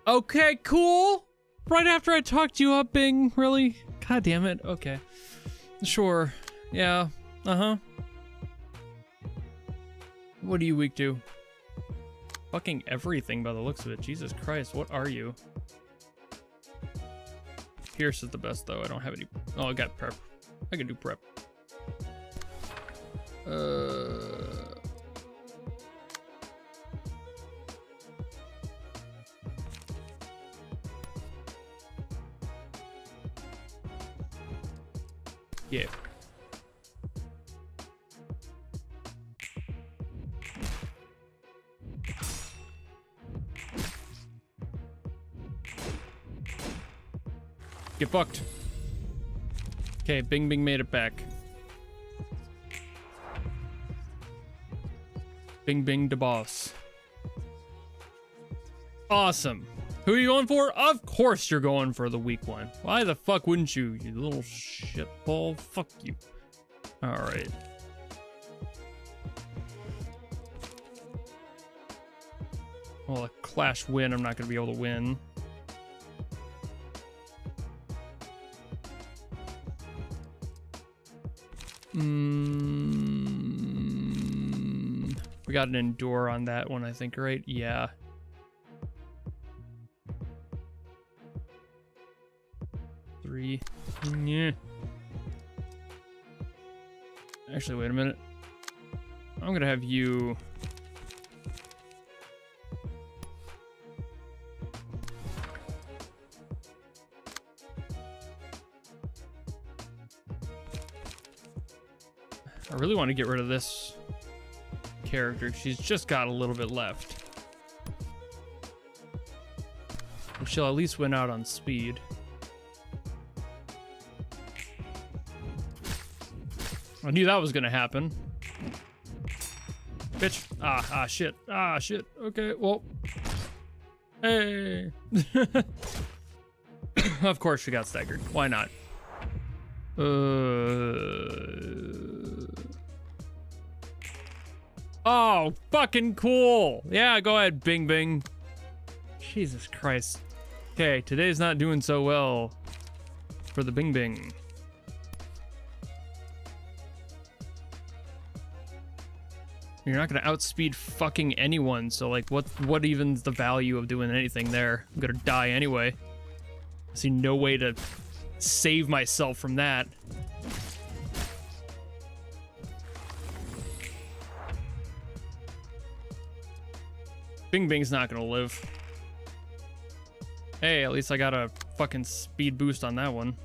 Okay, cool. Right after I talked you up, Bing. Really? God damn it. Okay. Sure. Yeah. Uh-huh. What are you weak to? Fucking everything by the looks of it. Jesus Christ, what are you? Pierce is the best, though. I don't have any... Oh, I got prep. I can do prep. Yeah. Get fucked. Okay, Bing Bing made it back. Bing Bing the boss. Awesome. Who are you going for? Of course you're going for the weak one. Why the fuck wouldn't you, you little shitball? Fuck you. Alright. Well, a clash win, I'm not going to be able to win. We got an endure on that one, I think, right? Yeah. Three. Yeah. Actually, wait a minute. I'm gonna have you... I really want to get rid of this character. She's just got a little bit left. And she'll at least win out on speed. I knew that was gonna happen. Bitch. Ah, shit. Ah, shit. Okay, well. Hey. Of course she got staggered. Why not? Oh, fucking cool. Yeah, go ahead, Bing Bing. Jesus Christ. Okay, today's not doing so well for the Bing Bing. You're not gonna outspeed fucking anyone, so like what even's the value of doing anything there? I'm gonna die anyway. I see no way to save myself from that. Bing Bing's not gonna live. Hey, at least I got a fucking speed boost on that one.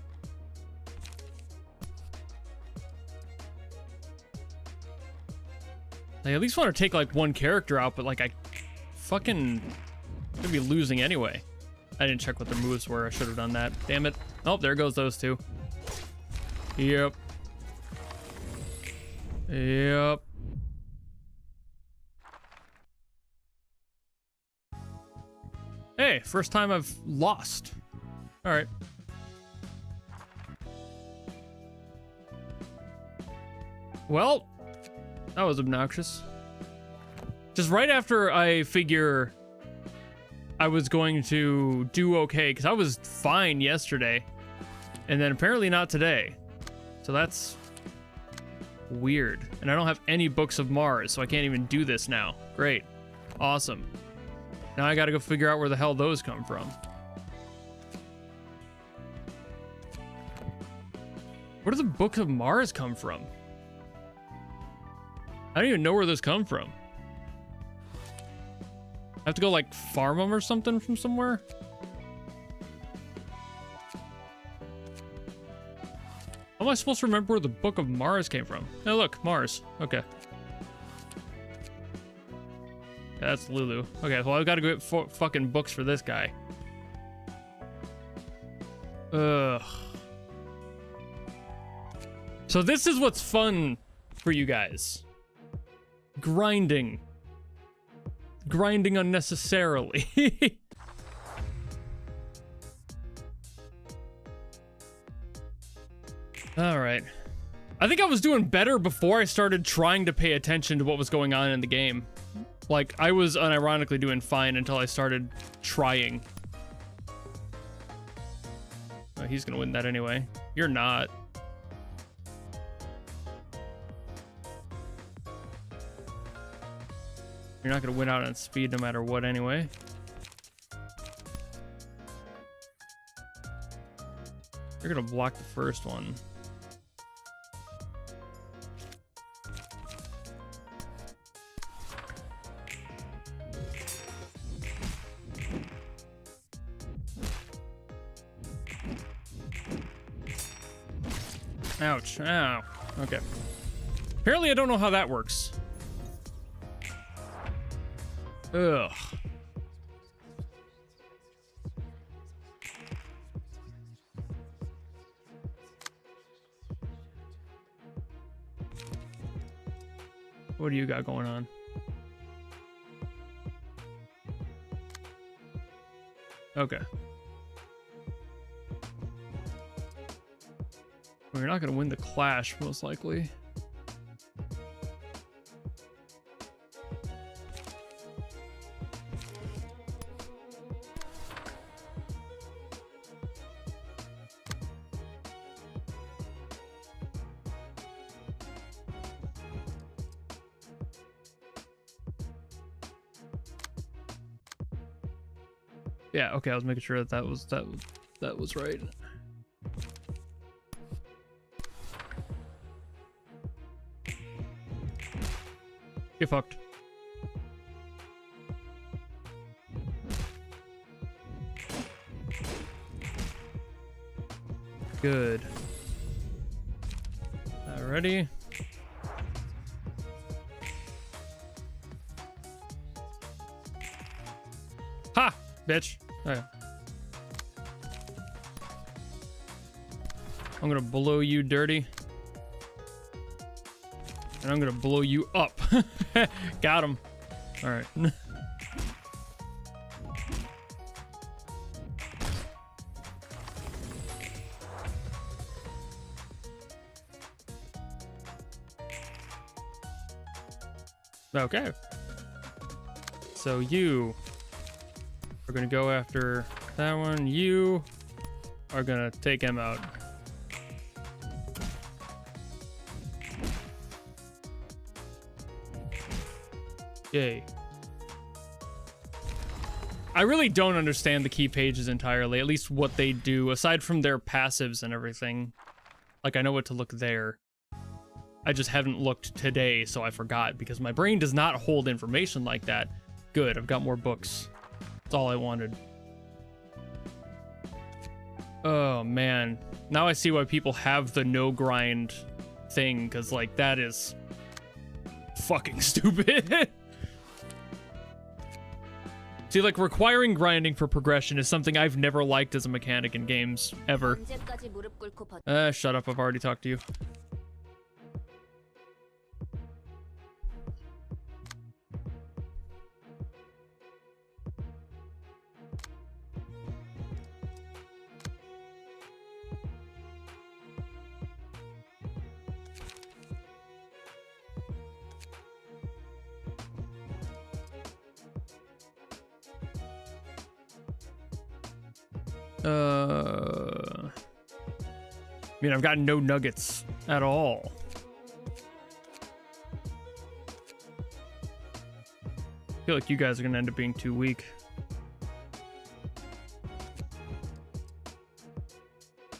I at least want to take like one character out, but like I fucking could be losing anyway. I didn't check what their moves were. I should have done that. Damn it. Oh, there goes those two. Yep. Yep. Hey, first time I've lost. All right. Well, that was obnoxious. Just right after I figure I was going to do okay, because I was fine yesterday, and then apparently not today. So that's weird. And I don't have any books of Mars, so I can't even do this now. Great. Awesome. Now I gotta go figure out where the hell those come from. Where do the Book of Mars come from? I don't even know where those come from. I have to go like farm them or something from somewhere? How am I supposed to remember where the Book of Mars came from? Oh look, Mars. Okay. Yeah, that's Lulu. Okay, well I've got to go get fucking books for this guy. Ugh. So this is what's fun for you guys. Grinding. Grinding unnecessarily. All right. I think I was doing better before I started trying to pay attention to what was going on in the game. Like, I was unironically doing fine until I started trying. Oh, he's gonna win that anyway. You're not. You're not gonna win out on speed no matter what anyway. You're gonna block the first one. Ouch. Ow. Okay. Apparently I don't know how that works. Ugh. What do you got going on? Okay. Well, you're not going to win the clash, most likely. Yeah, okay, I was making sure that was right. Get fucked. Good. Alrighty. Ha! Bitch. Okay. I'm gonna blow you dirty. And I'm gonna blow you up. Got him. All right. Okay. So you are gonna go after that one. You are gonna take him out. Yay. I really don't understand the key pages entirely, at least what they do, aside from their passives and everything. Like, I know what to look there. I just haven't looked today, so I forgot, because my brain does not hold information like that. Good, I've got more books. That's all I wanted. Oh, man. Now I see why people have the no grind thing, because, like, that is fucking stupid. See, like, requiring grinding for progression is something I've never liked as a mechanic in games, ever. 언제까지 무릎 꿇고 버텨? Shut up, I've already talked to you. I mean, I've got no nuggets at all. I feel like you guys are gonna end up being too weak.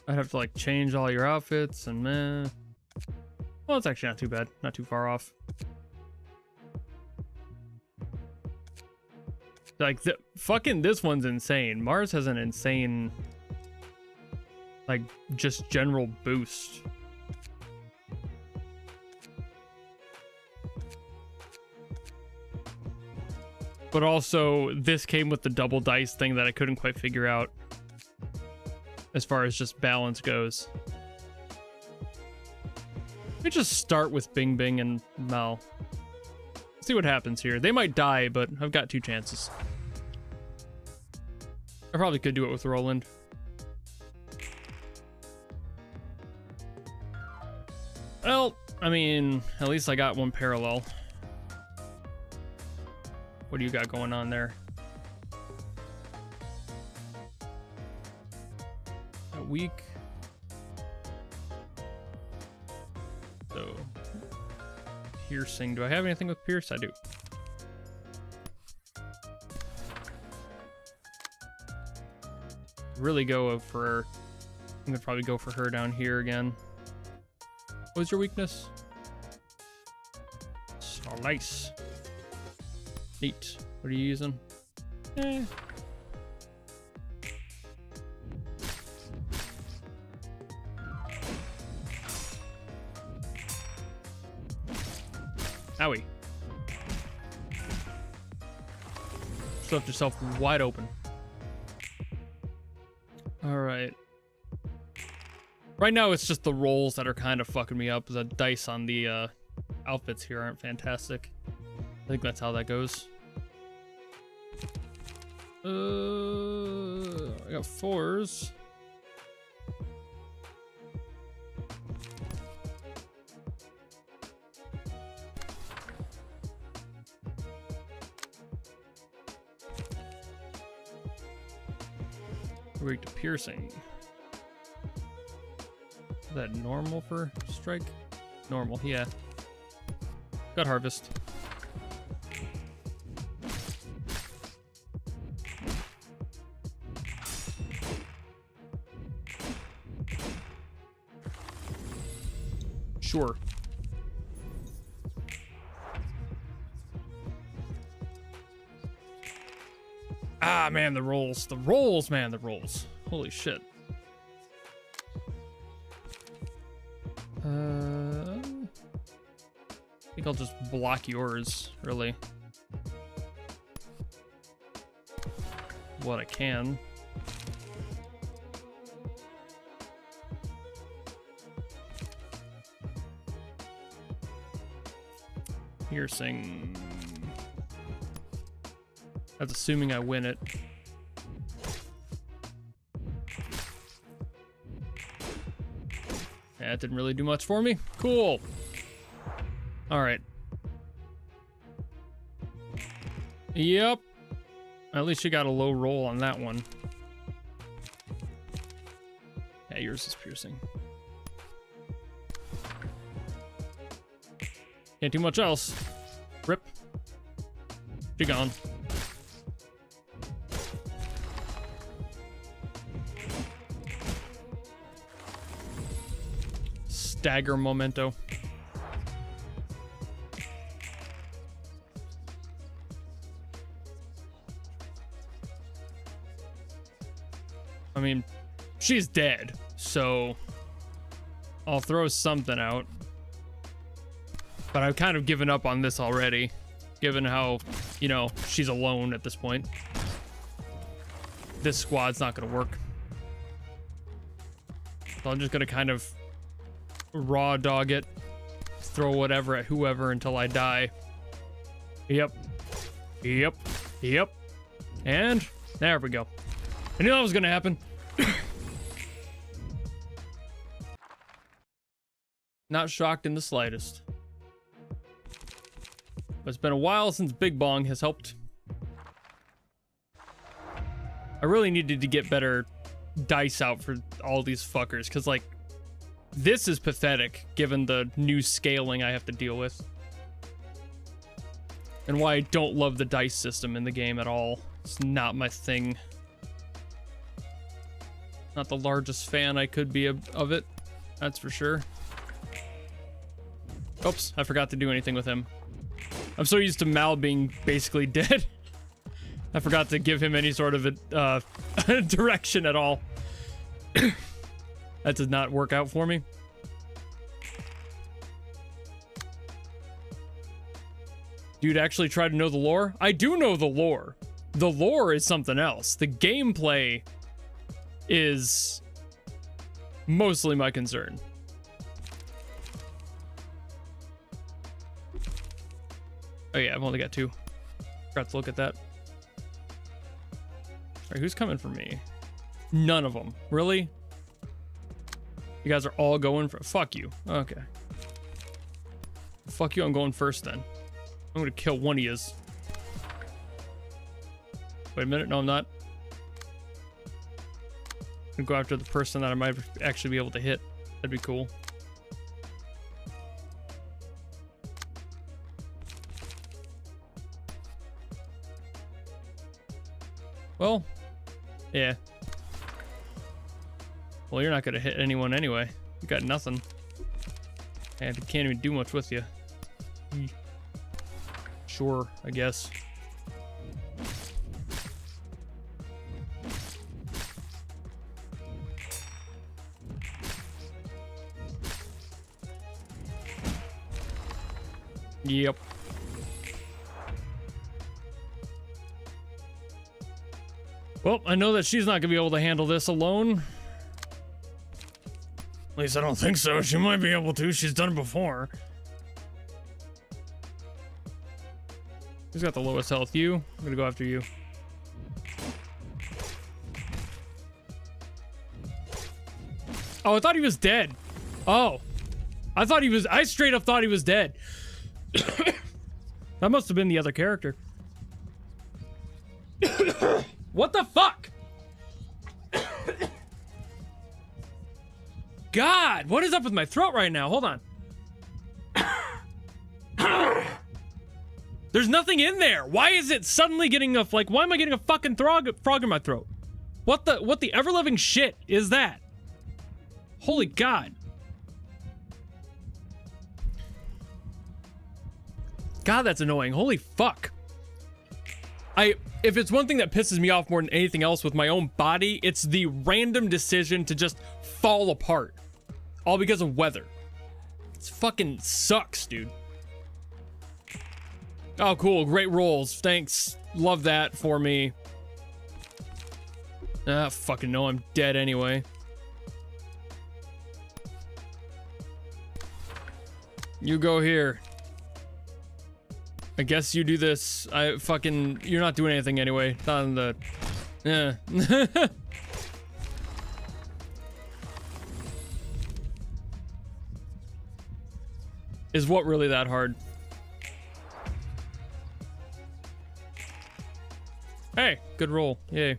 I'd have to like change all your outfits and meh. Well, it's actually not too bad. Not too far off. Like, fucking this one's insane. Mars has an insane, like, just general boost. But also, this came with the double dice thing that I couldn't quite figure out as far as just balance goes. Let me just start with Bing Bing and Mal. See what happens here. They might die, but I've got 2 chances. I probably could do it with Roland. Well, I mean, at least I got 1 parallel. What do you got going on there? A week. So, piercing. Do I have anything with pierce? I do. Really go for, I'm gonna probably go for her down here again. What was your weakness? So nice. Neat. What are you using? Eh. Owie. Just left yourself wide open. Alright. Right now it's just the rolls that are kind of fucking me up. The dice on the outfits here aren't fantastic. I think that's how that goes. I got 4s. Weak to piercing. Is that normal for strike? Normal, yeah. Got harvest. Sure. Ah, man, the rolls. The rolls, man, the rolls. Holy shit. I think I'll just block yours, really. What I can. Piercing. That's assuming I win it. Yeah, it didn't really do much for me. Cool. All right. Yep. At least you got a low roll on that one. Yeah, yours is piercing. Can't do much else. Rip. She gone. Stagger memento. I mean, she's dead, so I'll throw something out. But I've kind of given up on this already, given how, you know, she's alone at this point. This squad's not gonna work. So I'm just gonna kind of raw dog it, throw whatever at whoever until I die. Yep. Yep. Yep. And there we go. I knew that was gonna happen. Not shocked in the slightest. But it's been a while since Big Bong has helped. I really needed to get better dice out for all these fuckers, because, like, this is pathetic given the new scaling I have to deal with. And why I don't love the dice system in the game at all. It's not my thing. Not the largest fan I could be of it, that's for sure. Oops, I forgot to do anything with him. I'm so used to Mal being basically dead. I forgot to give him any sort of a direction at all. That did not work out for me. Dude, actually try to know the lore? I do know the lore. The lore is something else. The gameplay is mostly my concern. Oh yeah, I've only got 2. Forgot to look at that. Alright, who's coming for me? None of them. Really? You guys are all going for... Fuck you. Okay. Fuck you, I'm going first then. I'm gonna kill one of yous. Wait a minute, no I'm not. I'm gonna go after the person that I might actually be able to hit. That'd be cool. Well, yeah. Well, you're not gonna hit anyone anyway. You got nothing. And I can't even do much with you. Sure, I guess. Yep. Well, I know that she's not gonna be able to handle this alone. At least I don't think so. She might be able to. She's done it before. Who's got the lowest health? You? I'm gonna go after you. Oh, I thought he was dead. Oh. I straight up thought he was dead. That must have been the other character. What the fuck? God, what is up with my throat right now? Hold on. There's nothing in there. Why is it suddenly getting a, like, why am I getting a fucking frog in my throat? What the ever-living shit is that? Holy God. God, that's annoying. Holy fuck. If it's one thing that pisses me off more than anything else with my own body, it's the random decision to just fall apart. All because of weather. It's fucking sucks, dude. Oh, cool. Great rolls. Thanks. Love that for me. Ah, fucking no. I'm dead anyway. You go here. I guess you do this. You're not doing anything anyway. Not in the... Yeah. Is what really that hard? Hey, good roll. Yay.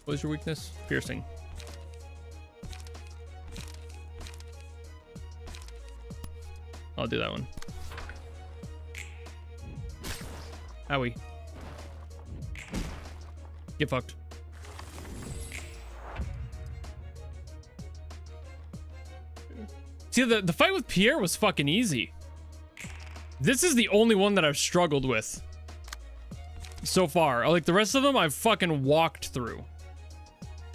What is your weakness? Piercing. I'll do that one. Owie. Get fucked. See, the fight with Pierre was fucking easy. This is the only one that I've struggled with so far. Like, the rest of them I've fucking walked through.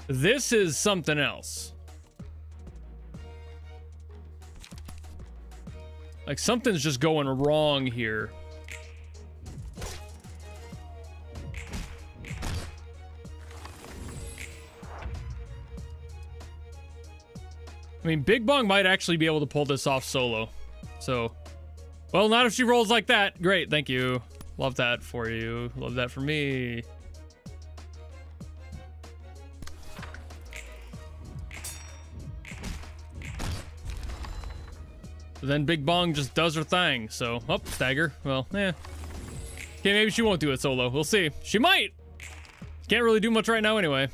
This is something else. Like, something's just going wrong here. I mean, Big Bong might actually be able to pull this off solo. So, well, not if she rolls like that. Great, thank you. Love that for you. Love that for me. Then Big Bong just does her thing. So, oh, stagger. Well, yeah. Okay, maybe she won't do it solo. We'll see. She might! Can't really do much right now anyway.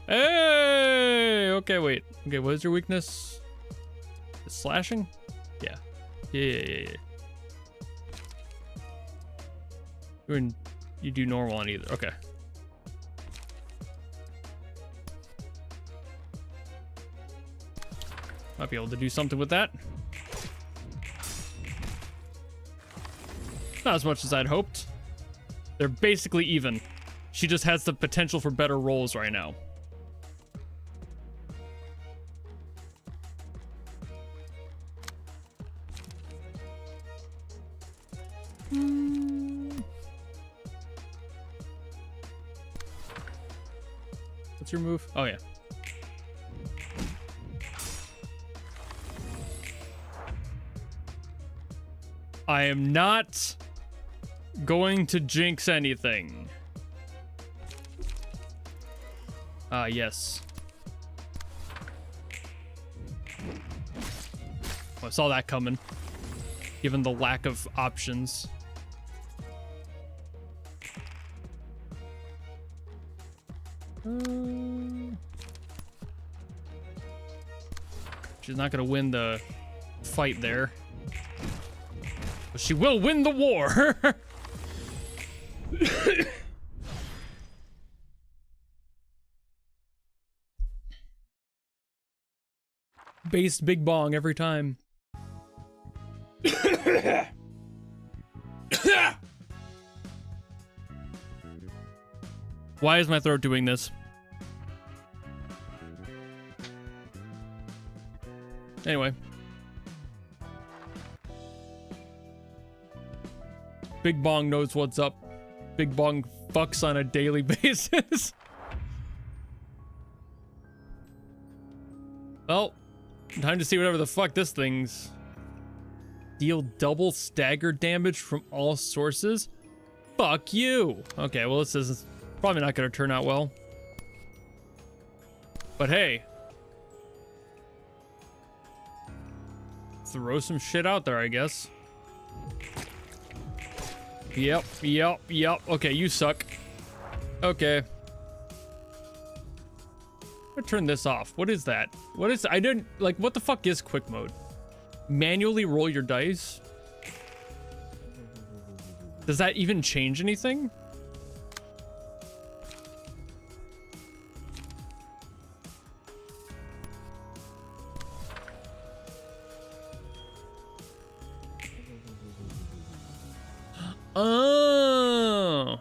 Hey! Okay, wait. Okay, what is your weakness? Slashing? Yeah. Yeah. You do normal on either. Okay. Might be able to do something with that. Not as much as I'd hoped. They're basically even. She just has the potential for better rolls right now. What's your move? Oh, yeah. I am not going to jinx anything. Ah, yes. Oh, I saw that coming, given the lack of options. She's not gonna win the fight there. But she will win the war! Base Big Bong every time. Why is my throat doing this? Anyway. Big Bong knows what's up. Big Bong fucks on a daily basis. Well, time to see whatever the fuck this thing's. Deal double stagger damage from all sources? Fuck you. Okay, well, this is probably not going to turn out well. But hey. Throw some shit out there, I guess. Yep. Okay, you suck. Okay. I'm gonna turn this off. What is that? What is... I didn't... Like, what the fuck is quick mode? Manually roll your dice? Does that even change anything? Oh.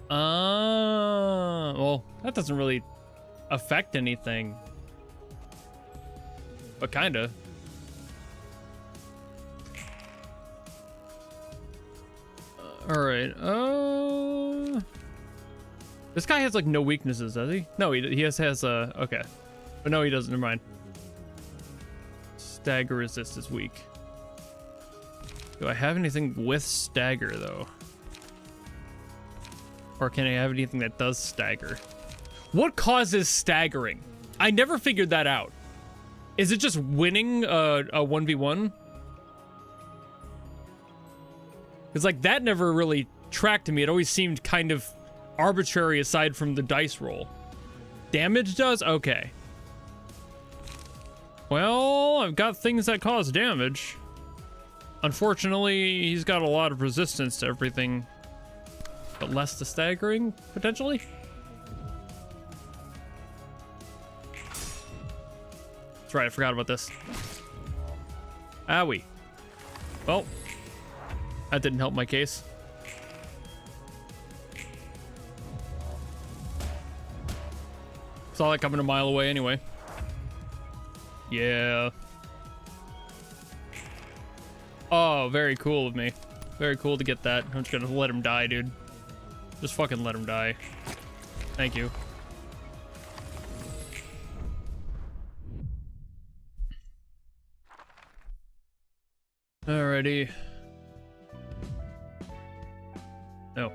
Well, that doesn't really affect anything. But kinda. Alright, this guy has like no weaknesses, does he? No, he has okay. But no, he doesn't, never mind. Stagger resist is weak. Do I have anything with stagger, though? Or can I have anything that does stagger? What causes staggering? I never figured that out. Is it just winning a 1v1? Because, like, that never really tracked to me. It always seemed kind of arbitrary aside from the dice roll. Damage does? Okay. Well, I've got things that cause damage. Unfortunately, he's got a lot of resistance to everything, but less to staggering, potentially? That's right, I forgot about this. Owie. Well, that didn't help my case. Saw that coming a mile away anyway. Yeah. Oh, very cool of me. Very cool to get that. I'm just gonna let him die, dude. Just fucking let him die. Thank you. Alrighty. No.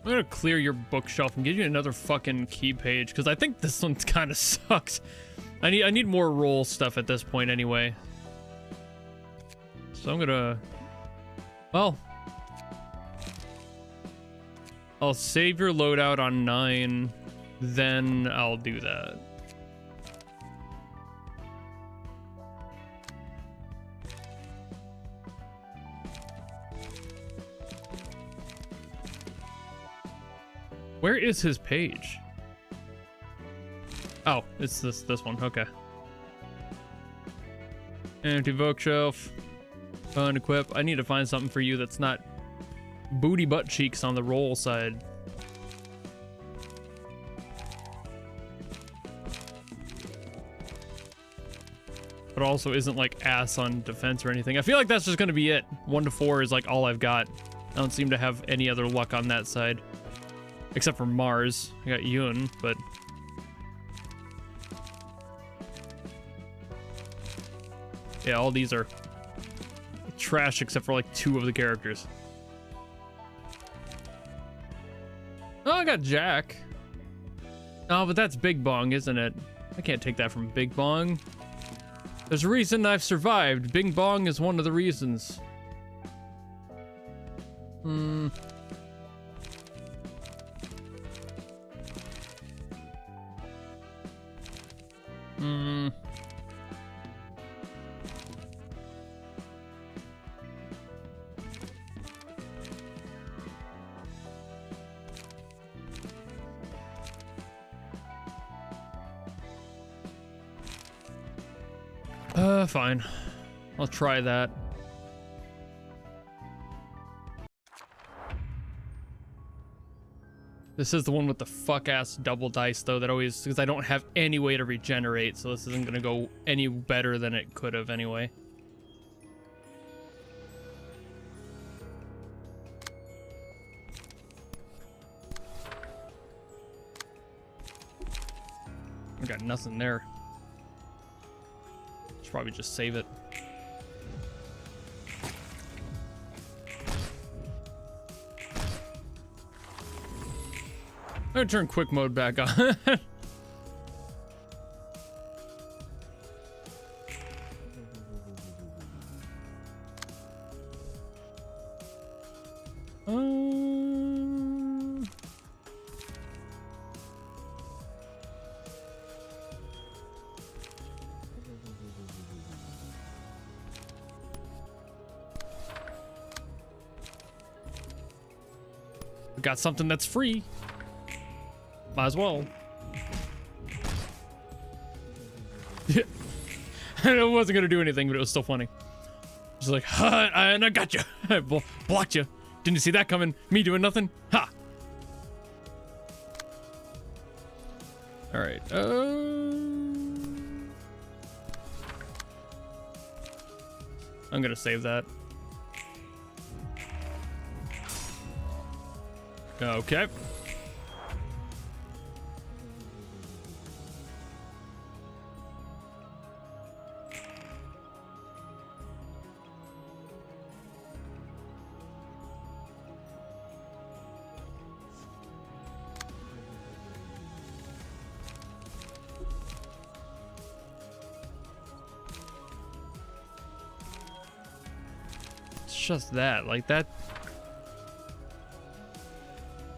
I'm gonna clear your bookshelf and give you another fucking key page, because I think this one kind of sucks. I need more roll stuff at this point anyway. So I'm gonna... Well... I'll save your loadout on 9, then I'll do that. Where is his page? Oh, it's this one. Okay. Empty bookshelf. Unequip. I need to find something for you that's not booty butt cheeks on the roll side. But also isn't like ass on defense or anything. I feel like that's just gonna be it. 1 to 4 is like all I've got. I don't seem to have any other luck on that side. Except for Mars. I got Yun, but... Yeah, all these are trash except for like 2 of the characters. Oh, I got Jack. Oh, but that's Big Bong, isn't it? I can't take that from Big Bong. There's a reason I've survived. Big Bong is one of the reasons. Hmm. Hmm. Fine. I'll try that. This is the one with the fuck-ass double dice, though, that always... Because I don't have any way to regenerate, so this isn't gonna go any better than it could have anyway. I got nothing there. Should probably just save it. I'm gonna turn quick mode back on. We got something that's free. Might as well. Yeah. It wasn't gonna do anything, but it was still funny. Just like, ha, and I got you. I blocked you. Didn't you see that coming? Me doing nothing? Ha. All right. I'm gonna save that. Okay. It's just that, like that.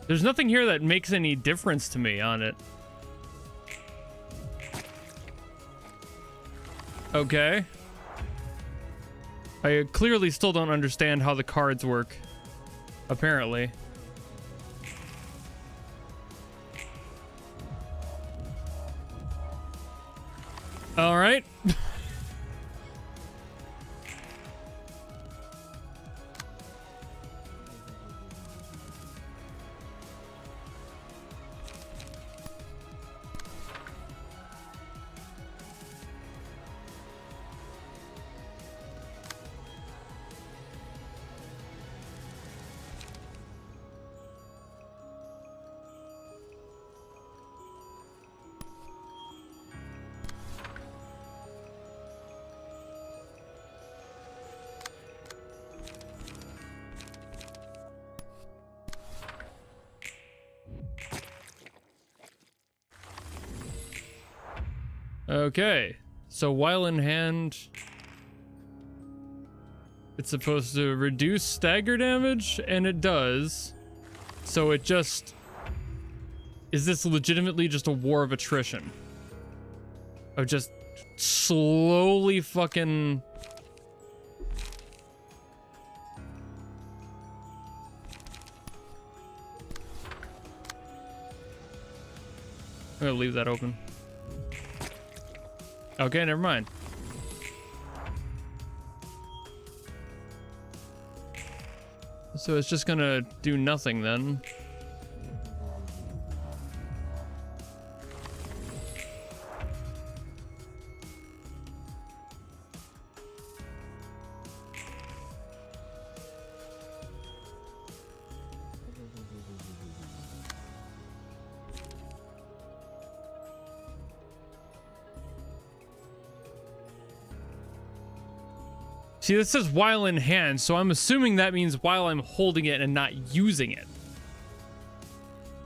There's nothing here that makes any difference to me on it. Okay. I clearly still don't understand how the cards work. Apparently. All right. Okay, so while in hand, it's supposed to reduce stagger damage, and it does. So it just... Is this legitimately just a war of attrition? Of just slowly fucking... I'm gonna leave that open. Okay, never mind. So it's just gonna do nothing then. See, this says while in hand, so I'm assuming that means while I'm holding it and not using it.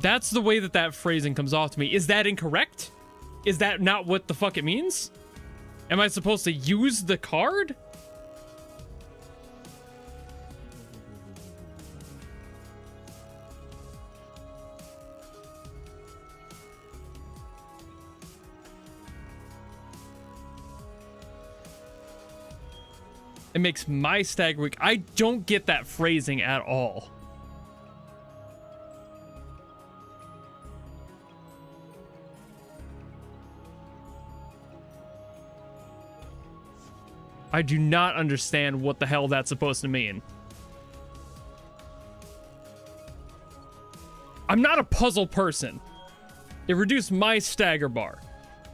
That's the way that that phrasing comes off to me. Is that incorrect? Is that not what the fuck it means? Am I supposed to use the card? It makes my stagger weak. I don't get that phrasing at all. I do not understand what the hell that's supposed to mean. I'm not a puzzle person. It reduced my stagger bar.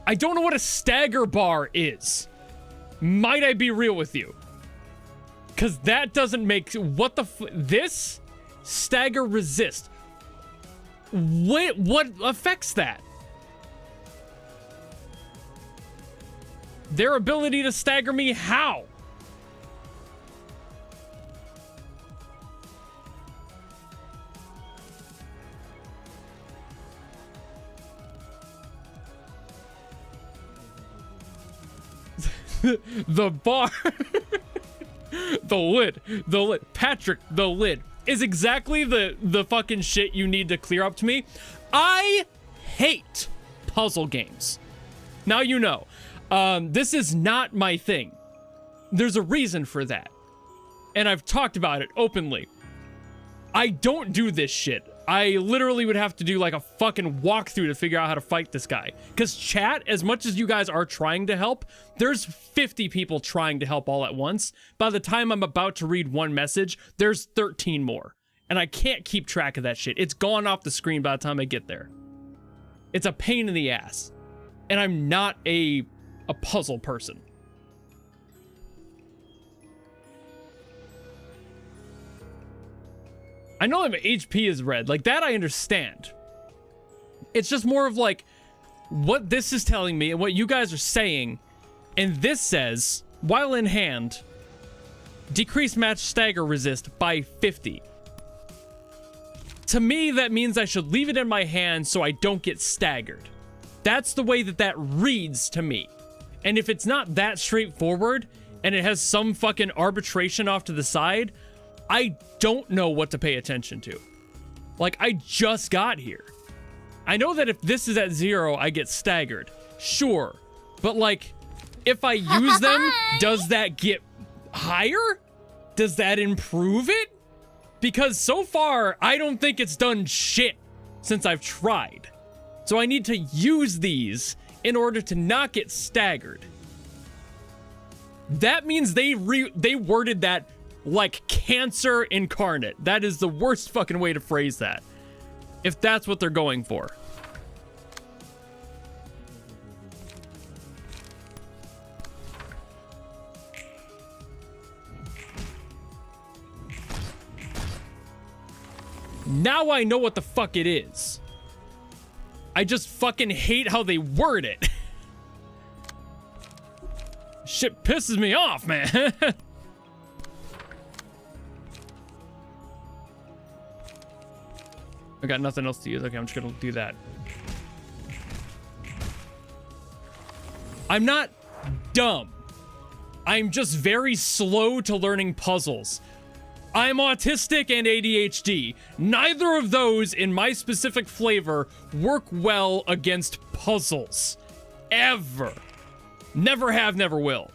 I don't know what a stagger bar is. Might I be real with you? Because that doesn't make... What the... This? Stagger resist. What affects that? Their ability to stagger me? How? The bar... The lid, Patrick, the lid is exactly the fucking shit you need to clear up to me. I hate puzzle games. Now you know. This is not my thing. There's a reason for that. And I've talked about it openly. I don't do this shit. I literally would have to do like a fucking walkthrough to figure out how to fight this guy. Because chat, as much as you guys are trying to help, there's 50 people trying to help all at once. By the time I'm about to read one message, there's 13 more. And I can't keep track of that shit. It's gone off the screen by the time I get there. It's a pain in the ass. And I'm not a puzzle person. I know that my HP is red. Like, that I understand. It's just more of like, what this is telling me and what you guys are saying. And this says, while in hand, decrease match stagger resist by 50. To me, that means I should leave it in my hand so I don't get staggered. That's the way that reads to me. And if it's not that straightforward, and it has some fucking arbitration off to the side, I don't know what to pay attention to. Like, I just got here. I know that if this is at 0, I get staggered. Sure. But, like, if I use them, does that get higher? Does that improve it? Because so far, I don't think it's done shit since I've tried. So I need to use these in order to not get staggered. That means they worded that like cancer incarnate. That is the worst fucking way to phrase that, if that's what they're going for. Now I know what the fuck it is. I just fucking hate how they word it. Shit pisses me off, man. I got nothing else to use. Okay, I'm just gonna do that. I'm not dumb. I'm just very slow to learning puzzles. I'm autistic and ADHD. Neither of those in my specific flavor work well against puzzles. Ever. Never have, never will.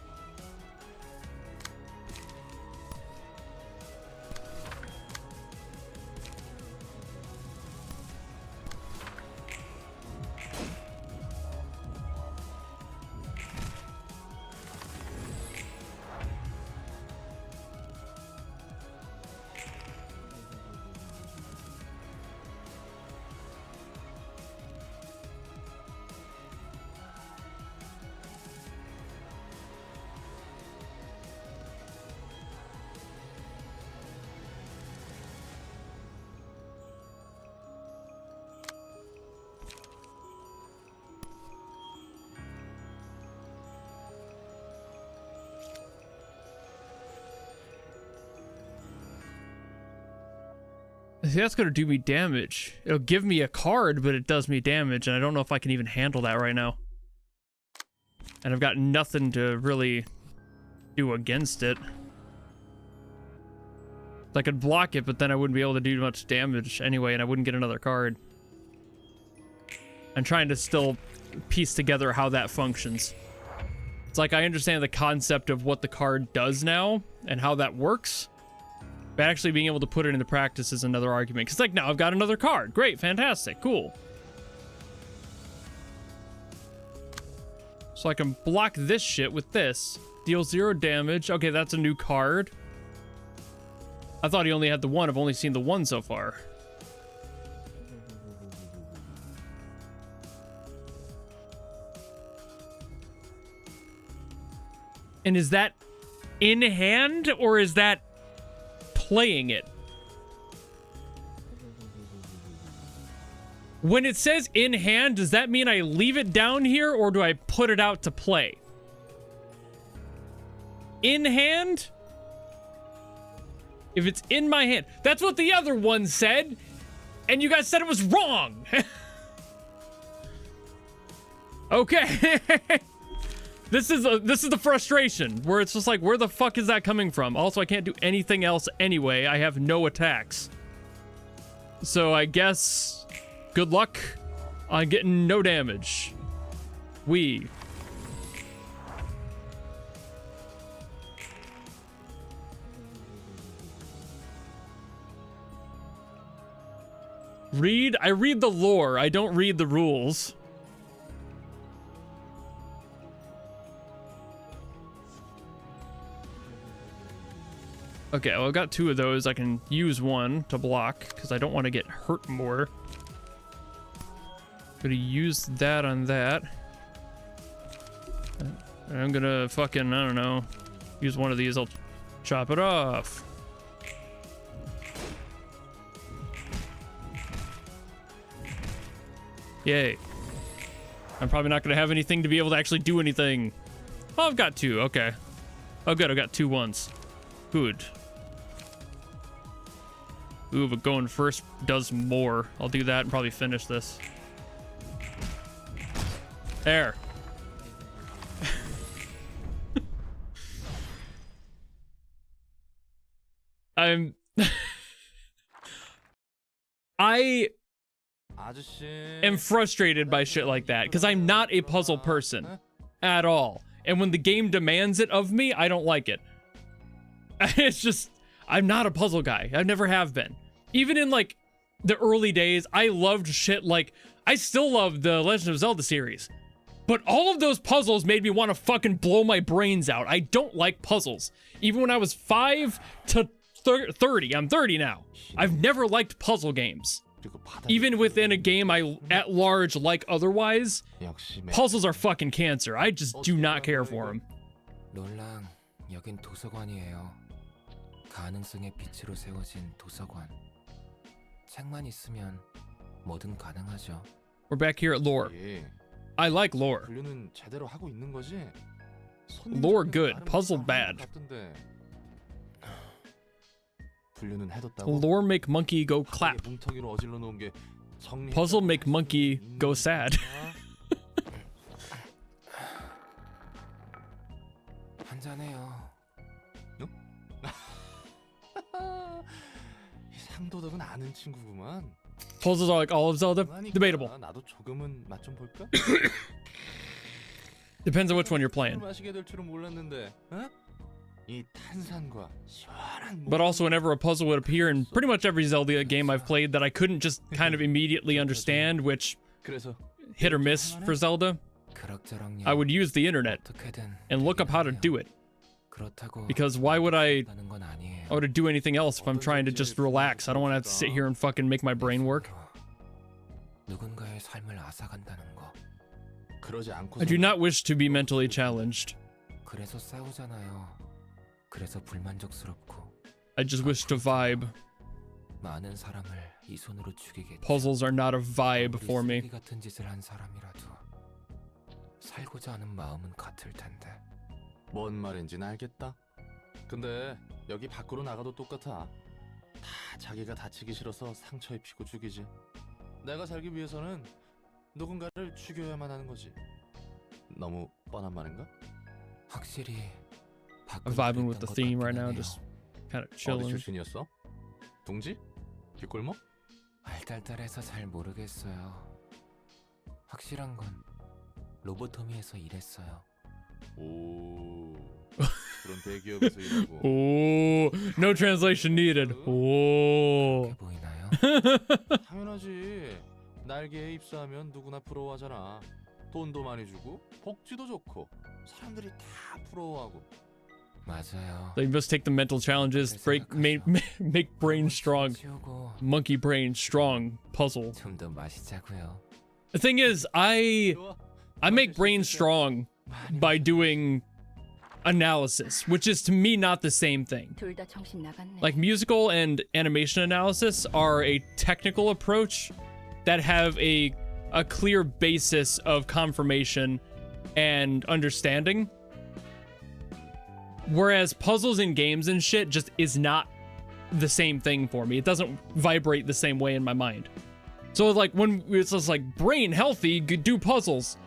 See, that's gonna do me damage. It'll give me a card, but it does me damage, and I don't know if I can even handle that right now. And I've got nothing to really do against it. I could block it, but then I wouldn't be able to do much damage anyway, and I wouldn't get another card. I'm trying to still piece together how that functions. It's like I understand the concept of what the card does now, and how that works. But actually being able to put it into practice is another argument. Because, like, now I've got another card. Great, fantastic, cool. So I can block this shit with this. Deal 0 damage. Okay, that's a new card. I thought he only had the one. I've only seen the one so far. And is that in hand, or is that playing it? When it says in hand, does that mean I leave it down here, or do I put it out to play? In hand? If it's in my hand. That's what the other one said, and you guys said it was wrong. Okay. This is the frustration, where it's just like, where the fuck is that coming from? Also, I can't do anything else anyway. I have no attacks. So I guess good luck on getting no damage. Read. I read the lore. I don't read the rules. Okay, well, I've got 2 of those. I can use one to block because I don't want to get hurt more. Gonna use that on that. And I'm gonna fucking, I don't know, use one of these. I'll chop it off. Yay. I'm probably not gonna have anything to be able to actually do anything. Oh, I've got 2. Okay. Oh, good. I've got 2 ones. Good. Ooh, but going first does more. I'll do that and probably finish this. There. I am frustrated by shit like that because I'm not a puzzle person at all. And when the game demands it of me, I don't like it. It's just, I'm not a puzzle guy. I never have been. Even in like the early days, I loved shit like, I still love the Legend of Zelda series. But all of those puzzles made me want to fucking blow my brains out. I don't like puzzles. Even when I was 5 to 30, I'm 30 now. I've never liked puzzle games. Even within a game I at large like otherwise, puzzles are fucking cancer. I just do not care for them. 롤랑, 여긴 도서관이에요. 가능성의 빛으로 세워진 도서관. 책만 있으면 뭐든 가능하죠. We're back here at lore. I like lore. 분류는 제대로 하고 있는 거지? Lore good, puzzle bad. 분류는 해뒀다고? Lore make monkey go clap. 뭉텅이로 어질러 놓은 게 Puzzle make monkey go sad. 한잔해요. 이 상도덕은 아는 친구구만. Puzzles are like all of Zelda. Debatable. 나도 조금은 맛 좀 볼까? Depends on which one you're playing. 마시게 될 줄은 몰랐는데. 어? 이 탄산과 시원한 But also whenever a puzzle would appear in pretty much every Zelda game I've played that I couldn't just kind of immediately understand, which hit or miss for Zelda, I would use the internet and look up how to do it. Because why would I do anything else if I'm trying to just relax? I don't want to have to sit here and fucking make my brain work. 누군가의 삶을 앗아간다는 거. I do not wish to be mentally challenged. 그래서 싸우잖아요. 그래서 불만족스럽고. I just wish to vibe. 많은 사람을 이 손으로 죽이겠죠. Puzzles are not a vibe for me. 쓰레기 같은 짓을 한 사람이라도 살고자 하는 마음은 같을 텐데. 뭔 말인지는 알겠다. 근데 여기 밖으로 나가도 똑같아. 다 자기가 다치기 싫어서 상처 입히고 죽이지. 내가 살기 위해서는 누군가를 죽여야만 하는 거지. 너무 뻔한 말인가? 확실히 I'm vibing with the theme right now, just kind of 어디 chilling. 출신이었어? 둥지? 뒷골목? 알딸딸해서 잘 모르겠어요. 확실한 건 로보토미에서 일했어요. 오, 그런 대기업에서 일하고. Oh, no translation needed. Oh. 그렇게 보이나요? 당연하지. 날개에 입사하면 누구나 부러워하잖아. 돈도 많이 주고 복지도 좋고 사람들이 다 부러워하고. 맞아요. They must take the mental challenges, make brain strong. Monkey brain strong puzzle. 좀 더 마시자고요. The thing is, I make brain strong by doing analysis, which is to me not the same thing. 둘 다 정신 나갔네. Like musical and animation analysis are a technical approach that have a clear basis of confirmation and understanding. Whereas puzzles in games and shit just is not the same thing for me. It doesn't vibrate the same way in my mind. So like when it's just like brain healthy, do puzzles.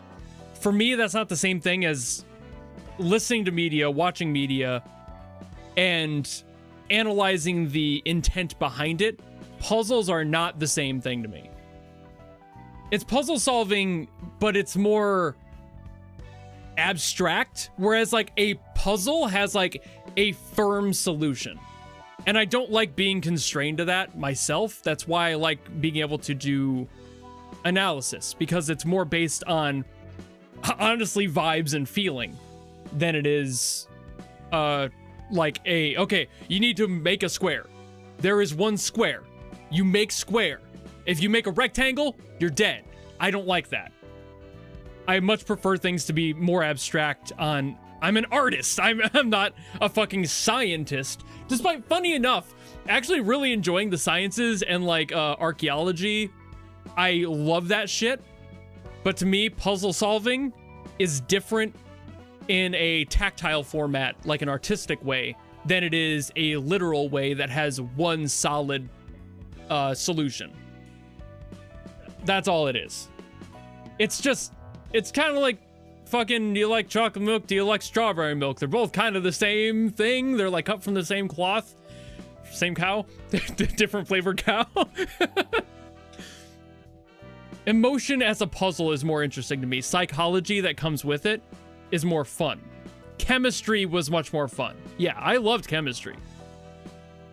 For me, that's not the same thing as listening to media, watching media, and analyzing the intent behind it. Puzzles are not the same thing to me. It's puzzle solving, but it's more abstract, whereas like a puzzle has like a firm solution. And I don't like being constrained to that myself. That's why I like being able to do analysis, because it's more based on honestly vibes and feeling than it is like okay, you need to make a square. There is one square. You make square. If you make a rectangle, you're dead. I don't like that. I much prefer things to be more abstract on... I'm an artist. I'm not a fucking scientist. Despite, funny enough, actually really enjoying the sciences and like archaeology. I love that shit. But to me, puzzle solving is different in a tactile format, like an artistic way, than it is a literal way that has one solid solution. That's all it is. It's just, it's kind of like fucking, do you like chocolate milk? Do you like strawberry milk? They're both kind of the same thing. They're like cut from the same cloth. Same cow. Different flavored cow. Emotion as a puzzle is more interesting to me. Psychology that comes with it is more fun. Chemistry was much more fun. Yeah, I loved chemistry.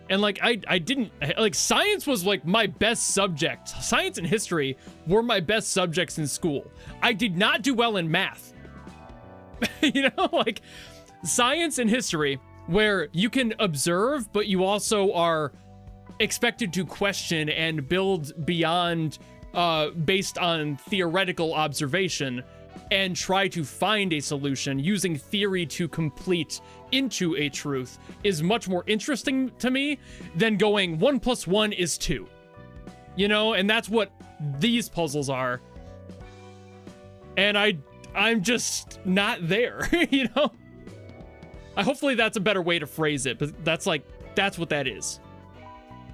And like I didn't like science was like my best subject. Science and history were my best subjects in school. I did not do well in math. You know, like science and history where you can observe, but you also are expected to question and build beyond based on theoretical observation and try to find a solution using theory to complete into a truth is much more interesting to me than going 1 + 1 is 2. You know, and that's what these puzzles are. And I'm just not there, you know? Hopefully that's a better way to phrase it, but that's what that is.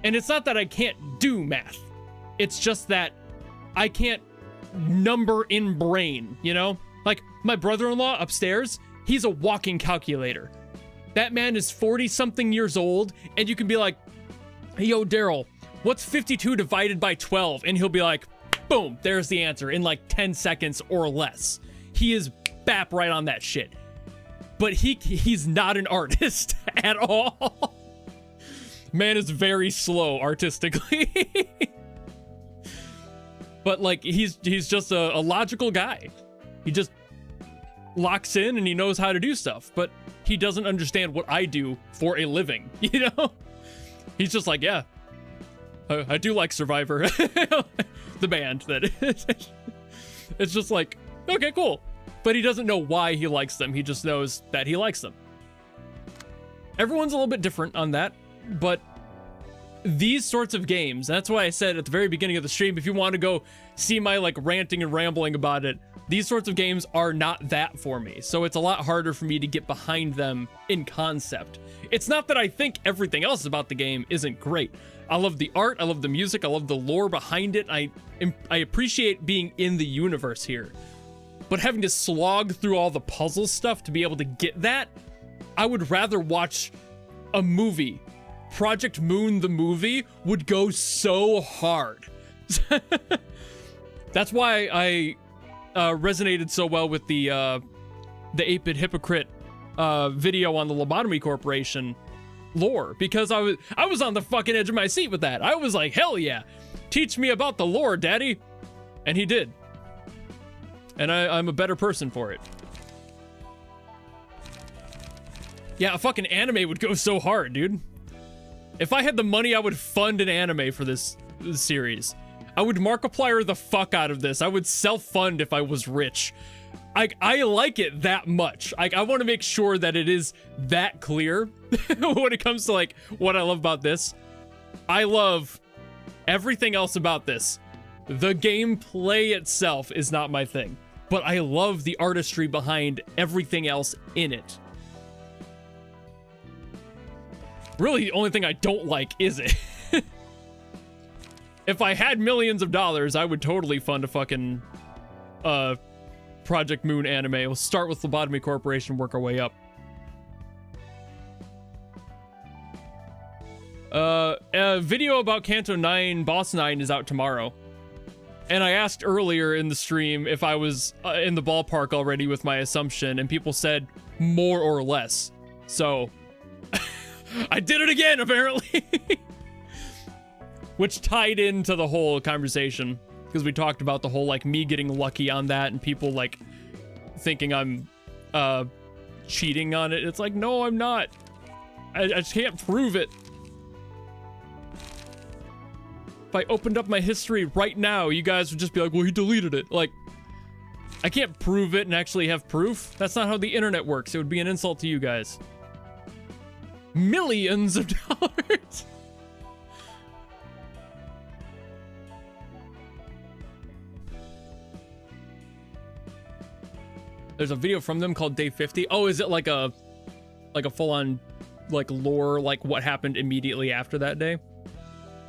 And it's not that I can't do math. It's just that I can't number in brain, you know? Like my brother-in-law upstairs, he's a walking calculator. That man is 40-something years old, and you can be like, hey, yo, Daryl, what's 52 divided by 12? And he'll be like, boom, there's the answer in like 10 seconds or less. He is bap right on that shit. But he's not an artist at all. Man is very slow artistically. But like he's just a logical guy. He just locks in and he knows how to do stuff, but he doesn't understand what I do for a living, you know? He's just like, yeah, I do like Survivor. The band, that is. It's just like, okay, cool. But he doesn't know why he likes them. He just knows that he likes them. Everyone's a little bit different on that, but these sorts of games, that's why I said at the very beginning of the stream, if you want to go see my like ranting and rambling about it, these sorts of games are not that for me. So it's a lot harder for me to get behind them in concept. It's not that I think everything else about the game isn't great. I love the art, I love the music, I love the lore behind it. I appreciate being in the universe here. But having to slog through all the puzzle stuff to be able to get that, I would rather watch a movie. Project Moon the movie would go so hard. That's why I resonated so well with the 8-Bit Hypocrite video on the Lobotomy Corporation lore, because I was on the fucking edge of my seat with that. I was like, hell yeah, teach me about the lore, daddy. And he did. And I'm a better person for it. Yeah, a fucking anime would go so hard, dude. If I had the money, I would fund an anime for this series. I would Markiplier the fuck out of this. I would self-fund if I was rich. I like it that much. I want to make sure that it is that clear when it comes to like what I love about this. I love everything else about this. The gameplay itself is not my thing, but I love the artistry behind everything else in it. Really, the only thing I don't like is it. If I had millions of dollars, I would totally fund a fucking Project Moon anime. We'll start with Lobotomy Corporation, work our way up. A video about Kanto 9 Boss 9 is out tomorrow. And I asked earlier in the stream if I was in the ballpark already with my assumption, and people said more or less. So I did it again, apparently. Which tied into the whole conversation, because we talked about the whole like me getting lucky on that and people like thinking I'm cheating on it. It's like, no, I'm not. I just can't prove it. If I opened up my history right now, you guys would just be like, well, he deleted it. Like, I can't prove it and actually have proof. That's not how the internet works. It would be an insult to you guys. Millions of dollars. There's a video from them called Day 50. Oh, is it like a full-on like lore, like what happened immediately after that day?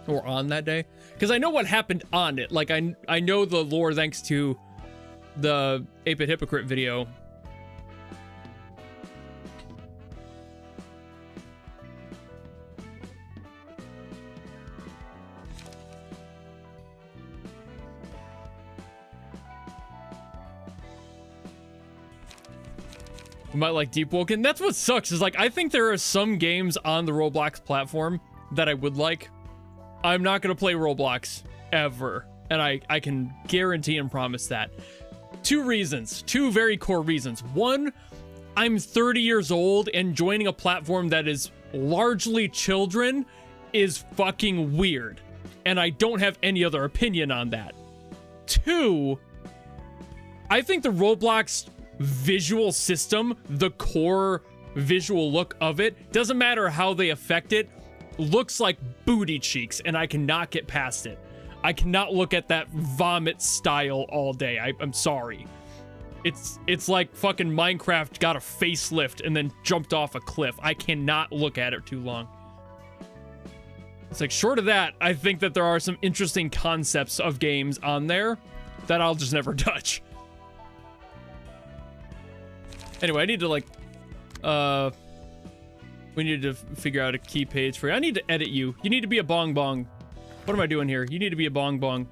Or on that day? Because I know what happened on it. Like I know the lore thanks to the 8-Bit Hypocrite video. You might like Deep Woken. That's what sucks, is like I think there are some games on the Roblox platform that I would like. I'm not going to play Roblox ever. And I can guarantee and promise that. Two reasons. Two very core reasons. One, I'm 30 years old and joining a platform that is largely children is fucking weird. And I don't have any other opinion on that. Two, I think the Roblox visual system, the core visual look of it, doesn't matter how they affect it, looks like booty cheeks, and I cannot get past it. I cannot look at that vomit style all day. I'm sorry. It's like fucking Minecraft got a facelift and then jumped off a cliff. I cannot look at it too long. It's like, short of that, I think that there are some interesting concepts of games on there that I'll just never touch. Anyway, I need to like, we need to figure out a key page for you. I need to edit you. You need to be a Bong Bong. What am I doing here? You need to be a Bong Bong.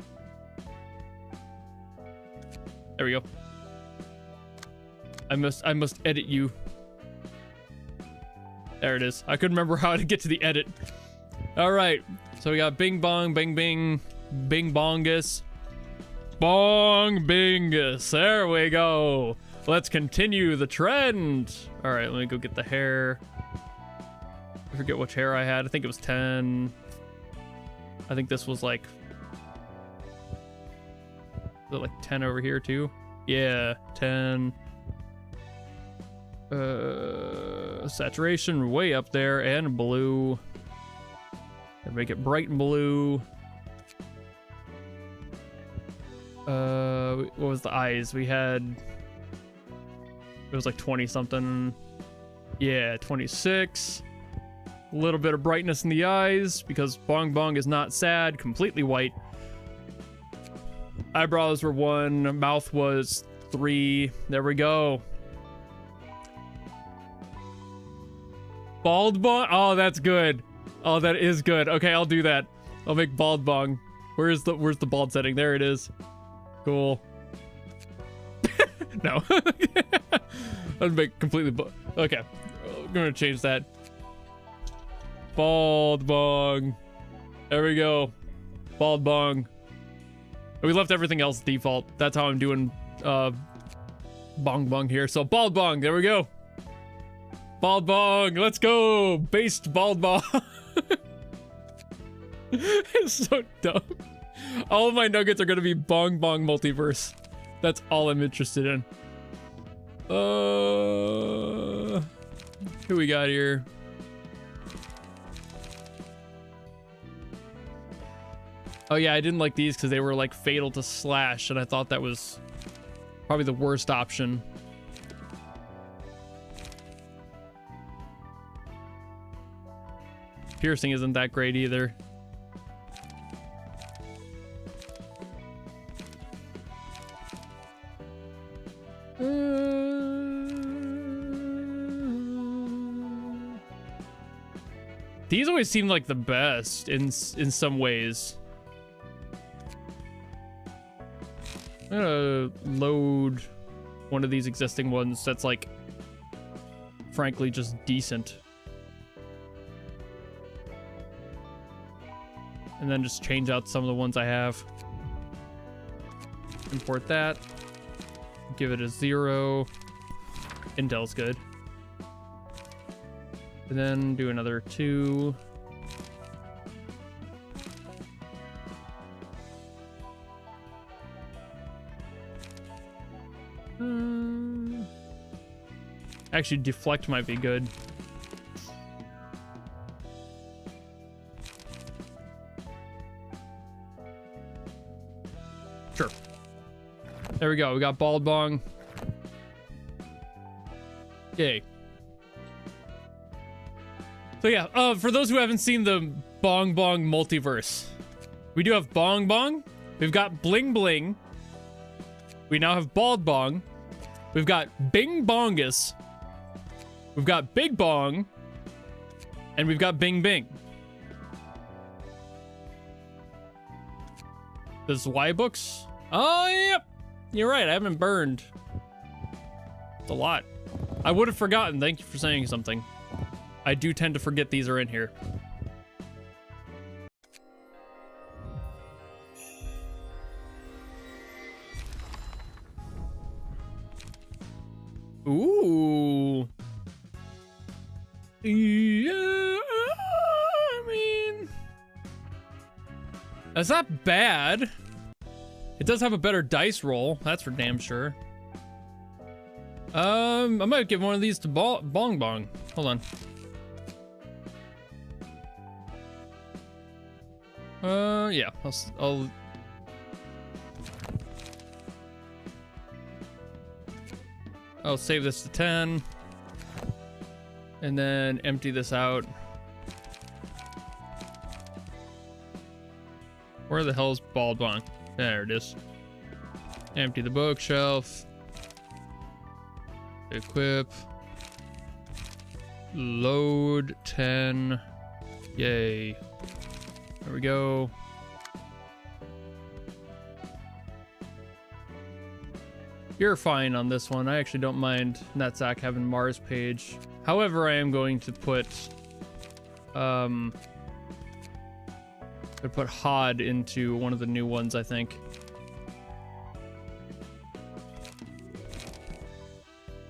There we go. I must edit you. There it is. I couldn't remember how to get to the edit. All right. So we got Bing Bong, Bing Bing, Bing Bongus. Bong Bingus. There we go. Let's continue the trend. All right, let me go get the hair. I forget which hair I had. I think it was 10. I think this was like... Is it like 10 over here too? Yeah, 10. Saturation way up there, and blue. And make it bright and blue. What was the eyes? We had... It was like 20 something. Yeah, 26. A little bit of brightness in the eyes because Bong Bong is not sad. Completely white. Eyebrows were 1. Mouth was 3. There we go. Bald Bong? Oh, that's good. Oh, that is good. Okay, I'll do that. I'll make Bald Bong. Where's the bald setting? There it is. Cool. No. I'd make completely okay. I'm gonna change that. Bald Bong. There we go. Bald Bong. We left everything else default. That's how I'm doing Bong Bong here. So Bald Bong, there we go. Bald Bong, let's go. Based Bald Bong. It's so dumb. All of my nuggets are gonna be Bong Bong multiverse. That's all I'm interested in. Who we got here? Oh yeah, I didn't like these because they were like fatal to slash, and I thought that was probably the worst option. Piercing isn't that great either. These always seem like the best in some ways. I'm gonna load one of these existing ones that's like, frankly, just decent. And then just change out some of the ones I have. Import that. Give it a 0. Intel's good. And then do another 2. Actually, deflect might be good. Sure. There we go. We got Bald Bong. Yay. So yeah, for those who haven't seen the Bong Bong multiverse, we do have Bong Bong. We've got Bling Bling. We now have Bald Bong. We've got Bing Bongus. We've got Big Bong. And we've got Bing Bing. This Y books? Oh, yep. You're right. I haven't burned. It's a lot. I would have forgotten. Thank you for saying something. I do tend to forget these are in here. Ooh. Yeah, I mean, that's not bad. It does have a better dice roll, that's for damn sure. I might give one of these to Bong Bong. Hold on. Yeah, I'll save this to 10. And then empty this out. Where the hell's Bong Bong? There it is. Empty the bookshelf. Equip. Load 10. Yay. There we go. You're fine on this one. I actually don't mind Netzach having Mars page. However, I am going to put Hod into one of the new ones, I think.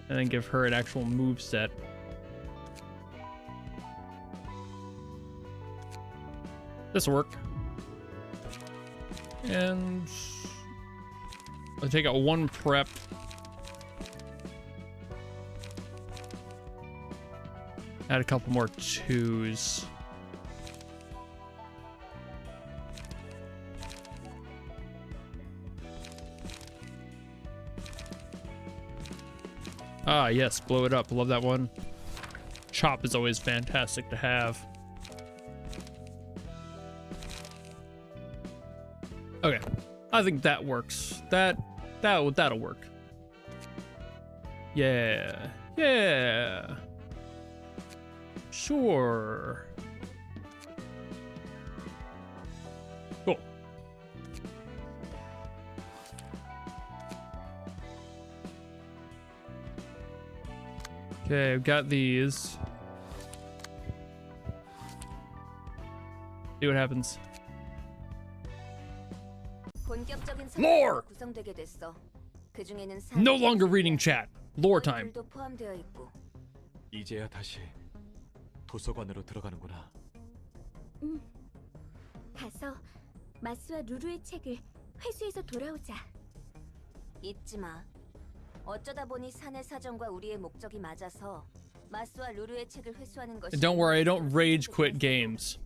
And then give her an actual move set. This'll work. And I'll take out one prep. Add a couple more 2s. Ah, yes, blow it up. Love that one. Chop is always fantastic to have. Okay, I think that works. That'll work. Yeah, yeah. Sure. Cool. Okay, I've got these. See what happens. Lore! No longer reading chat. Lore time. 이제야 다시 도서관으로 들어가는구나. 가서 마스와 루루의 책을 회수해서 돌아오자. 잊지 마. 어쩌다 보니 사내 사정과 우리의 목적이 맞아서 마스와 루루의 책을 회수하는 것이. Don't worry, I don't rage quit games.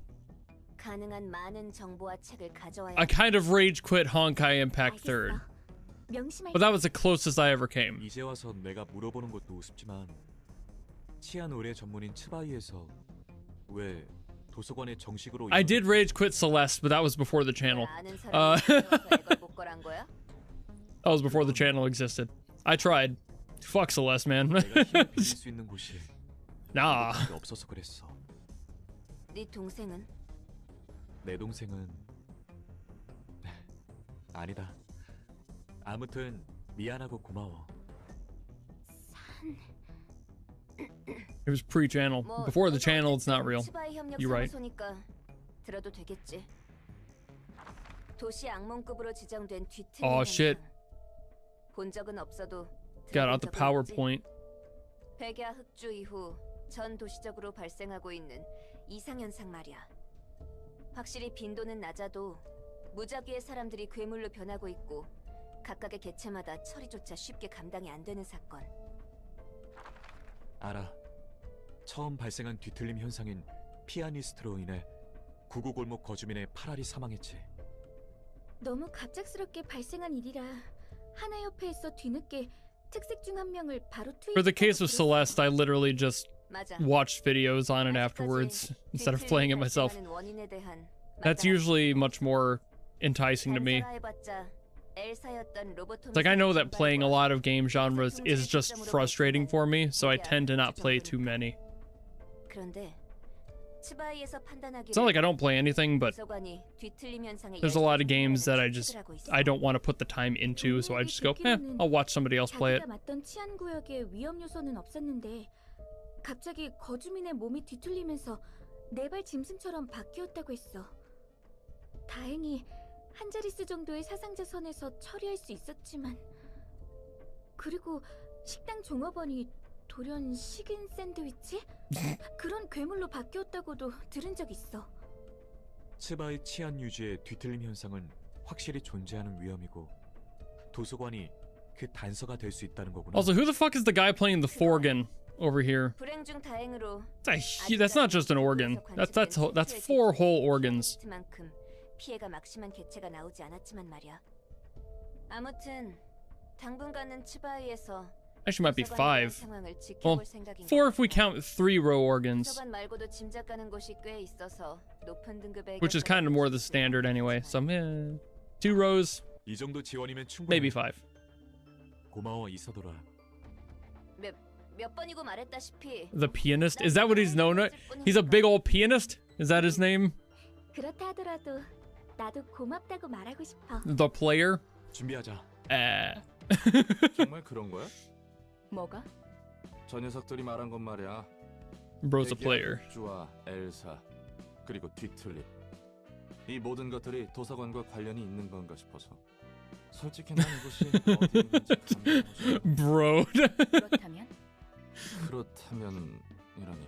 가능한 많은 정보와 책을 가져와야. I kind of rage quit Honkai Impact 3rd. But that was the closest I ever came. 이제 와서 내가 물어보는 것도 우습지만 치안 의뢰 전문인 츠바이에서 왜 도서관에 정식으로 I did rage quit Celeste, but that was before the channel. That was before the channel existed. I tried. Fuck Celeste, man. 내가 힘을 빌릴 수 있는 곳이 Nah. 없어서 그랬어. 네 동생은? 내 동생은 아니다. 아무튼 미안하고 고마워. It was pre-channel. Before the channel, it's not real. You're right. 들어도 되겠지. 도시 악몽급으로 지정된 뒤틀림. Oh shit. 본 적은 없어도 Got out the PowerPoint. 백야 흑주 이후 전 도시적으로 발생하고 있는 이상 현상 말이야. 확실히 빈도는 낮아도 무작위의 사람들이 괴물로 변하고 있고 각각의 개체마다 처리조차 쉽게 감당이 안 되는 사건. 알아. 처음 발생한 뒤틀림 현상인 피아니스트로 인해 구구골목 거주민의 8알이 사망했지. 너무 갑작스럽게 발생한 일이라 하나 협회에서 뒤늦게 특색 중 한 명을 바로 투입. For the case of Celeste, I literally just watched videos on it afterwards instead of playing it myself. That's usually much more enticing to me. It's like I know that playing a lot of game genres is just frustrating for me, so I tend to not play too many. It's not like I don't play anything, but there's a lot of games that I don't want to put the time into, so I just go, I'll watch somebody else play it. 갑자기 거주민의 몸이 뒤틀리면서 네발 짐승처럼 바뀌었다고 했어. 다행히 한 자릿수 정도의 사상자 선에서 처리할 수 있었지만, 그리고 식당 종업원이 돌연 식인 샌드위치? 그런 괴물로 바뀌었다고도 들은 적 있어. 츠바의 치안 유지의 뒤틀림 현상은 확실히 존재하는 위험이고 도서관이 그 단서가 될 수 있다는 거구나. Also, who the fuck is the guy playing the organ over here? 불행 중 다행으로 That's not just an organ. That's 4 whole organs. 만큼 피해가 막심한 개체가 나오지 않았지만 말이야. 아무튼 당분간은 츠바이에서 Actually, might be 5. 상황을 Well, 지켜볼 생각인 4 if we count 3 row organs, 도서관 말고도 짐작 가는 곳이 꽤 있어서 높은 등급의 which is kind of more the standard anyway. So, 2 rows, 이 정도 지원이면 충분해. maybe 5. 고마워 이사도라. 몇 번이고 말했다시피 The pianist? Is that what he's known as? He's a big old pianist? Is that his name? 그렇다 하더라도 나도 고맙다고 말하고 싶어. The player? 준비하자. 정말 그런 거야? 뭐가? 저 녀석들이 말한 건 말이야. Bro's a player. 주와 엘사 그리고 뒤틀림. 이 모든 것들이 도서관과 관련이 있는 건가 싶어서. 솔직히 난 이곳이 어디 있는지 감이 오지. Bro. 그렇다면? 그렇다면이라니.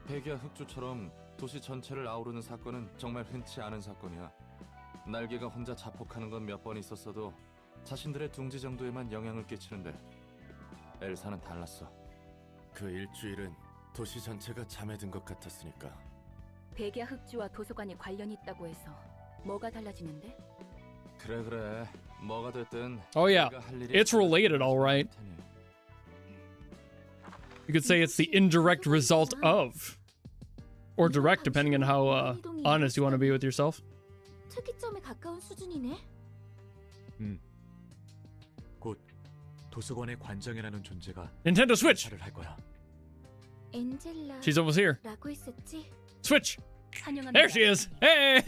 백야 흑주처럼 도시 전체를 아우르는 사건은 정말 흔치 않은 사건이야. 날개가 혼자 자폭하는 건 몇 번 있었어도 자신들의 둥지 정도에만 영향을 끼치는데 엘사는 달랐어. 그 일주일은 도시 전체가 잠에 든 것 같았으니까. 백야 흑주와 도서관이 관련이 있다고 해서 뭐가 달라지는데? 그래 뭐가 됐든 Oh yeah, 네가 할 일이 it's related, all right. You could say it's the indirect result of, or direct, depending on how honest you want to be with yourself. 특이점에 가까운 수준이네. 곧 도서관의 관장이라는 존재가 Nintendo Switch. 역할을 할 거야. 엔젤라라고 She's almost here. 했었지. Switch. 환영합니다. There she is. Hey.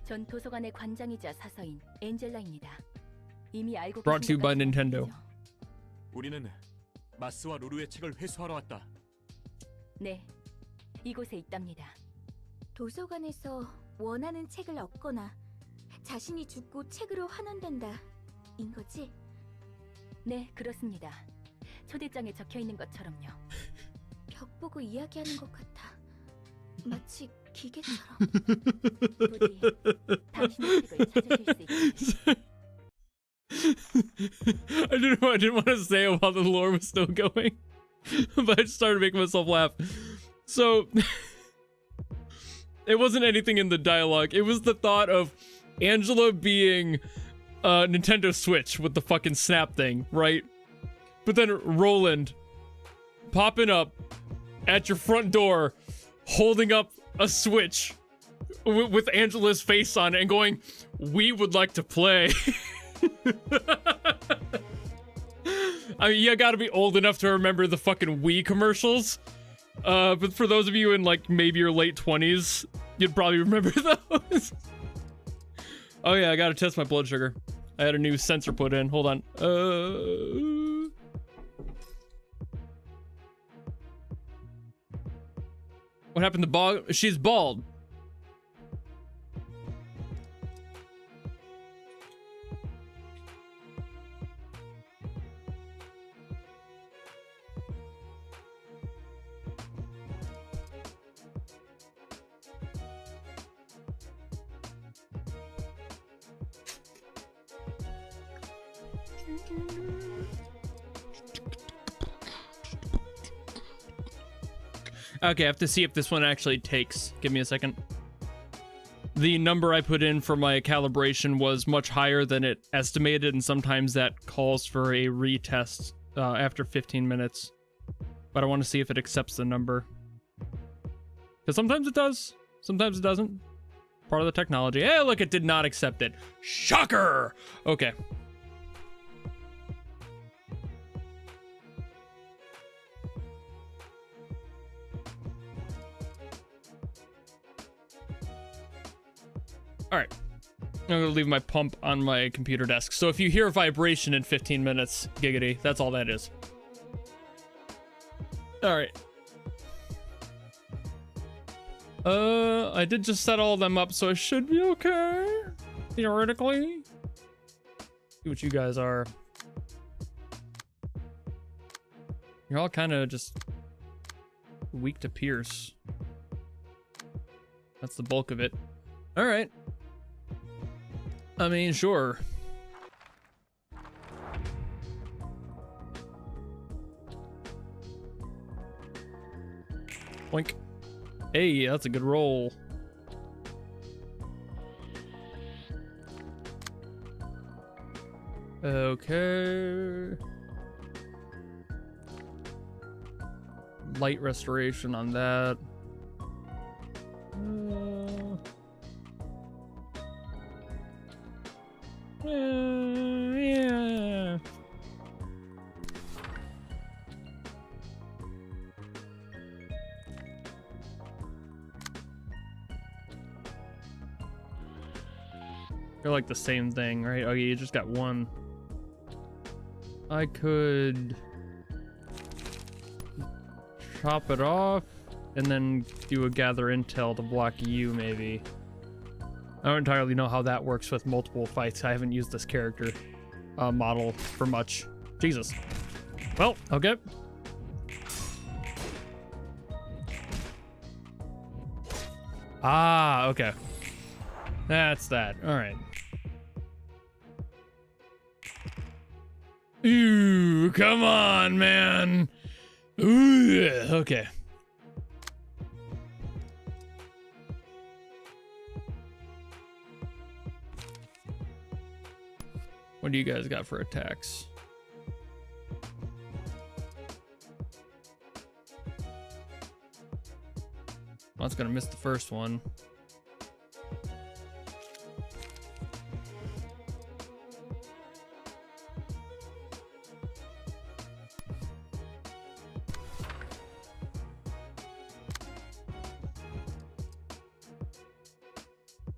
전 도서관의 관장이자 사서인 엔젤라입니다. 이미 알고 Brought to you by 계신 것 Nintendo. 같군요. 우리는 마스와 루루의 책을 회수하러 왔다. 네, 이곳에 있답니다. 도서관에서 원하는 책을 얻거나 자신이 죽고 책으로 환원된다. 인 거지? 네, 그렇습니다. 초대장에 적혀 있는 것처럼요. 벽 보고 이야기하는 것 같아. 마치 기계처럼. 부디 당신의 책을 찾으실 수 있게. I didn't want to say it while the lore was still going, but I just started making myself laugh. So it wasn't anything in the dialogue. It was the thought of Angela being Nintendo Switch with the fucking snap thing, right? But then Roland popping up at your front door, holding up a Switch with Angela's face on it and going, "We would like to play." I mean, you gotta be old enough to remember the fucking Wii commercials. But for those of you in like maybe your late 20s, you'd probably remember those. Oh yeah, I gotta test my blood sugar. I had a new sensor put in. Hold on. What happened to Bog? She's bald. Okay, I have to see if this one actually takes. Give me a second. The number I put in for my calibration was much higher than it estimated, and sometimes that calls for a retest after 15 minutes. But I want to see if it accepts the number. Because sometimes it does, sometimes it doesn't. Part of the technology. Hey, look, it did not accept it. Shocker! Okay. All right, I'm gonna leave my pump on my computer desk. So if you hear a vibration in 15 minutes, giggity, that's all that is. All right. I did just set all of them up, so it should be okay, theoretically. See what you guys are. You're all kind of just weak to pierce. That's the bulk of it. All right. I mean, sure. Boink. Hey, that's a good roll. Okay. Light restoration on that. Yeah. They're like the same thing, right? Oh, you just got one. I could chop it off and then do a gather intel to block you, maybe. I don't entirely know how that works with multiple fights. I haven't used this character model for much. Jesus. Well, okay. Ah, okay. That's that. All right. Ooh, come on, man. Ooh, okay. What do you guys got for attacks? Well, it's gonna miss the first one.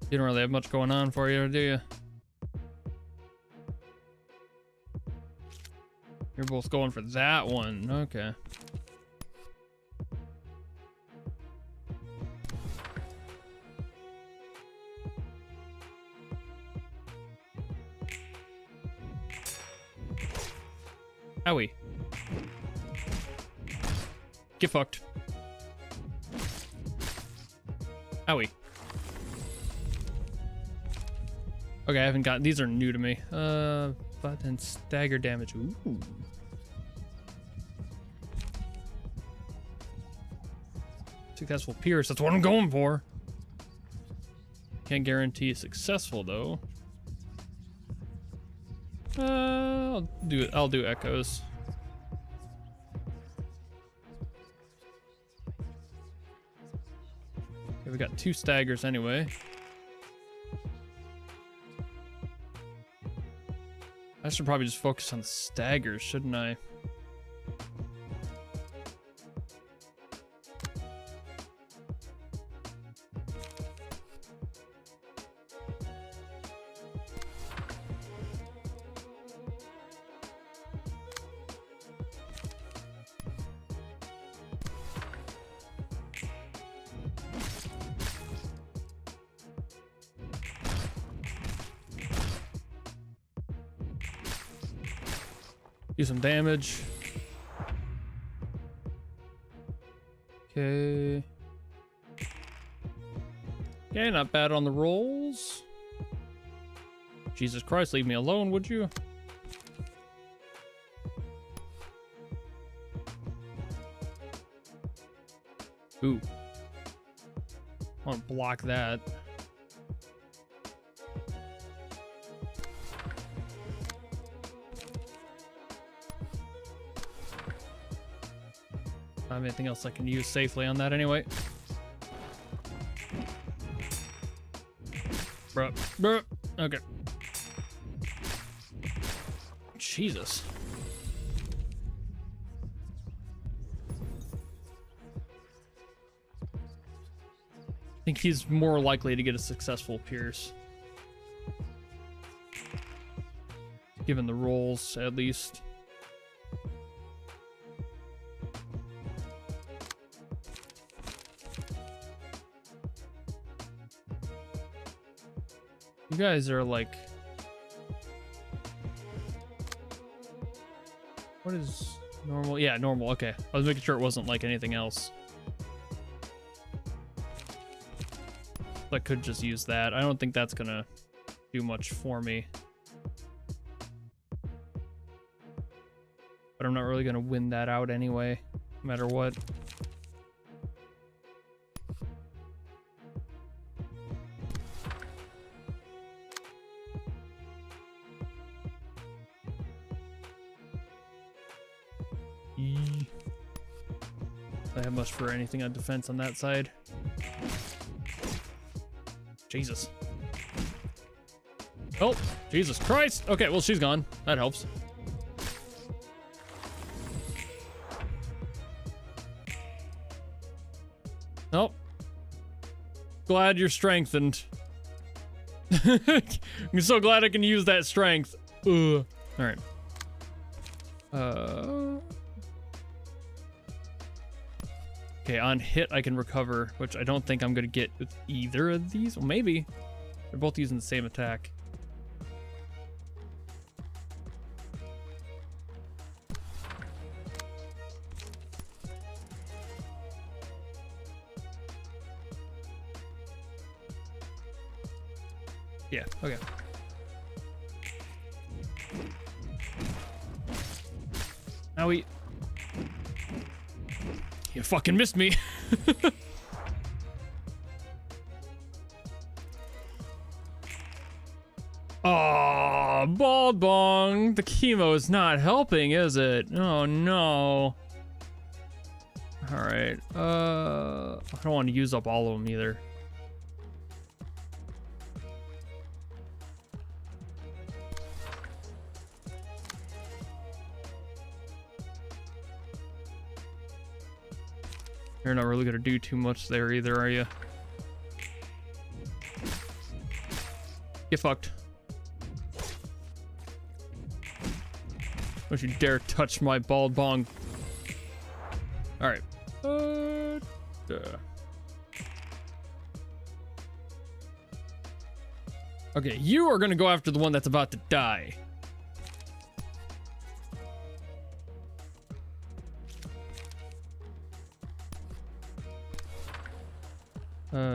You don't really have much going on for you, do you? You're both going for that one. Okay. Owie. Get fucked. Owie. Okay, I haven't got, these are new to me. But then stagger damage. Ooh. Successful pierce, that's what I'm going for. Can't guarantee successful though. I'll do echoes. Okay, we got 2 staggers anyway. I should probably just focus on the staggers, shouldn't I? Do some damage. Okay. Okay, not bad on the rolls. Jesus Christ, leave me alone, would you? Ooh. I want to block that. I don't have anything else I can use safely on that anyway. Bruh. Okay. Jesus. I think he's more likely to get a successful pierce. Given the rolls, at least. You guys are like... What is Normal, yeah, normal. Okay, I was making sure it wasn't like anything else. I could just use that. I don't think that's gonna do much for me. But I'm not really gonna win that out anyway, no matter what. I have much for anything on defense on that side. Jesus. Oh, Jesus Christ. Okay, well, she's gone. That helps. Oh. Glad you're strengthened. I'm so glad I can use that strength. Ugh. All right. Okay, on hit I can recover, which I don't think I'm gonna get with either of these. Well, maybe. They're both using the same attack. Yeah, okay. Now we... You fucking missed me. Oh, Bong Bong. The chemo is not helping, is it? Oh, no. All right. I don't want to use up all of them either. You're not really gonna do too much there either, are you? Get fucked. Don't you dare touch my Bong Bong. Alright. Okay, you are gonna go after the one that's about to die.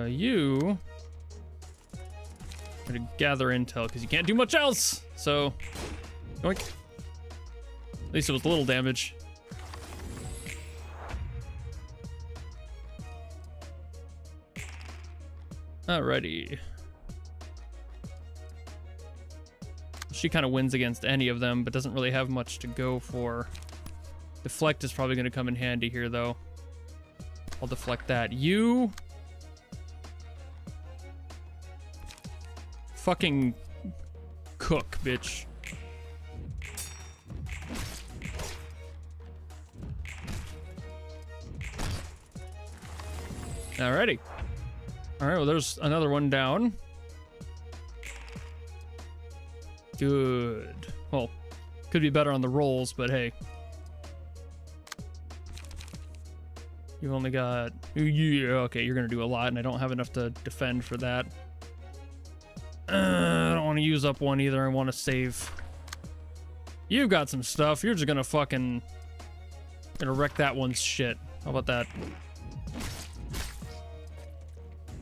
You gotta gather intel because you can't do much else. So, yoink. At least it was a little damage. Alrighty. She kind of wins against any of them, but doesn't really have much to go for. Deflect is probably going to come in handy here, though. I'll deflect that. You... fucking cook, bitch. Alrighty. Alright, well, there's another one down. Good. Well, could be better on the rolls, but hey. You only got... yeah, okay, you're gonna do a lot, and I don't have enough to defend for that. I don't want to use up one either. I want to save. You've got some stuff. You're just gonna fucking... gonna wreck that one's shit. How about that?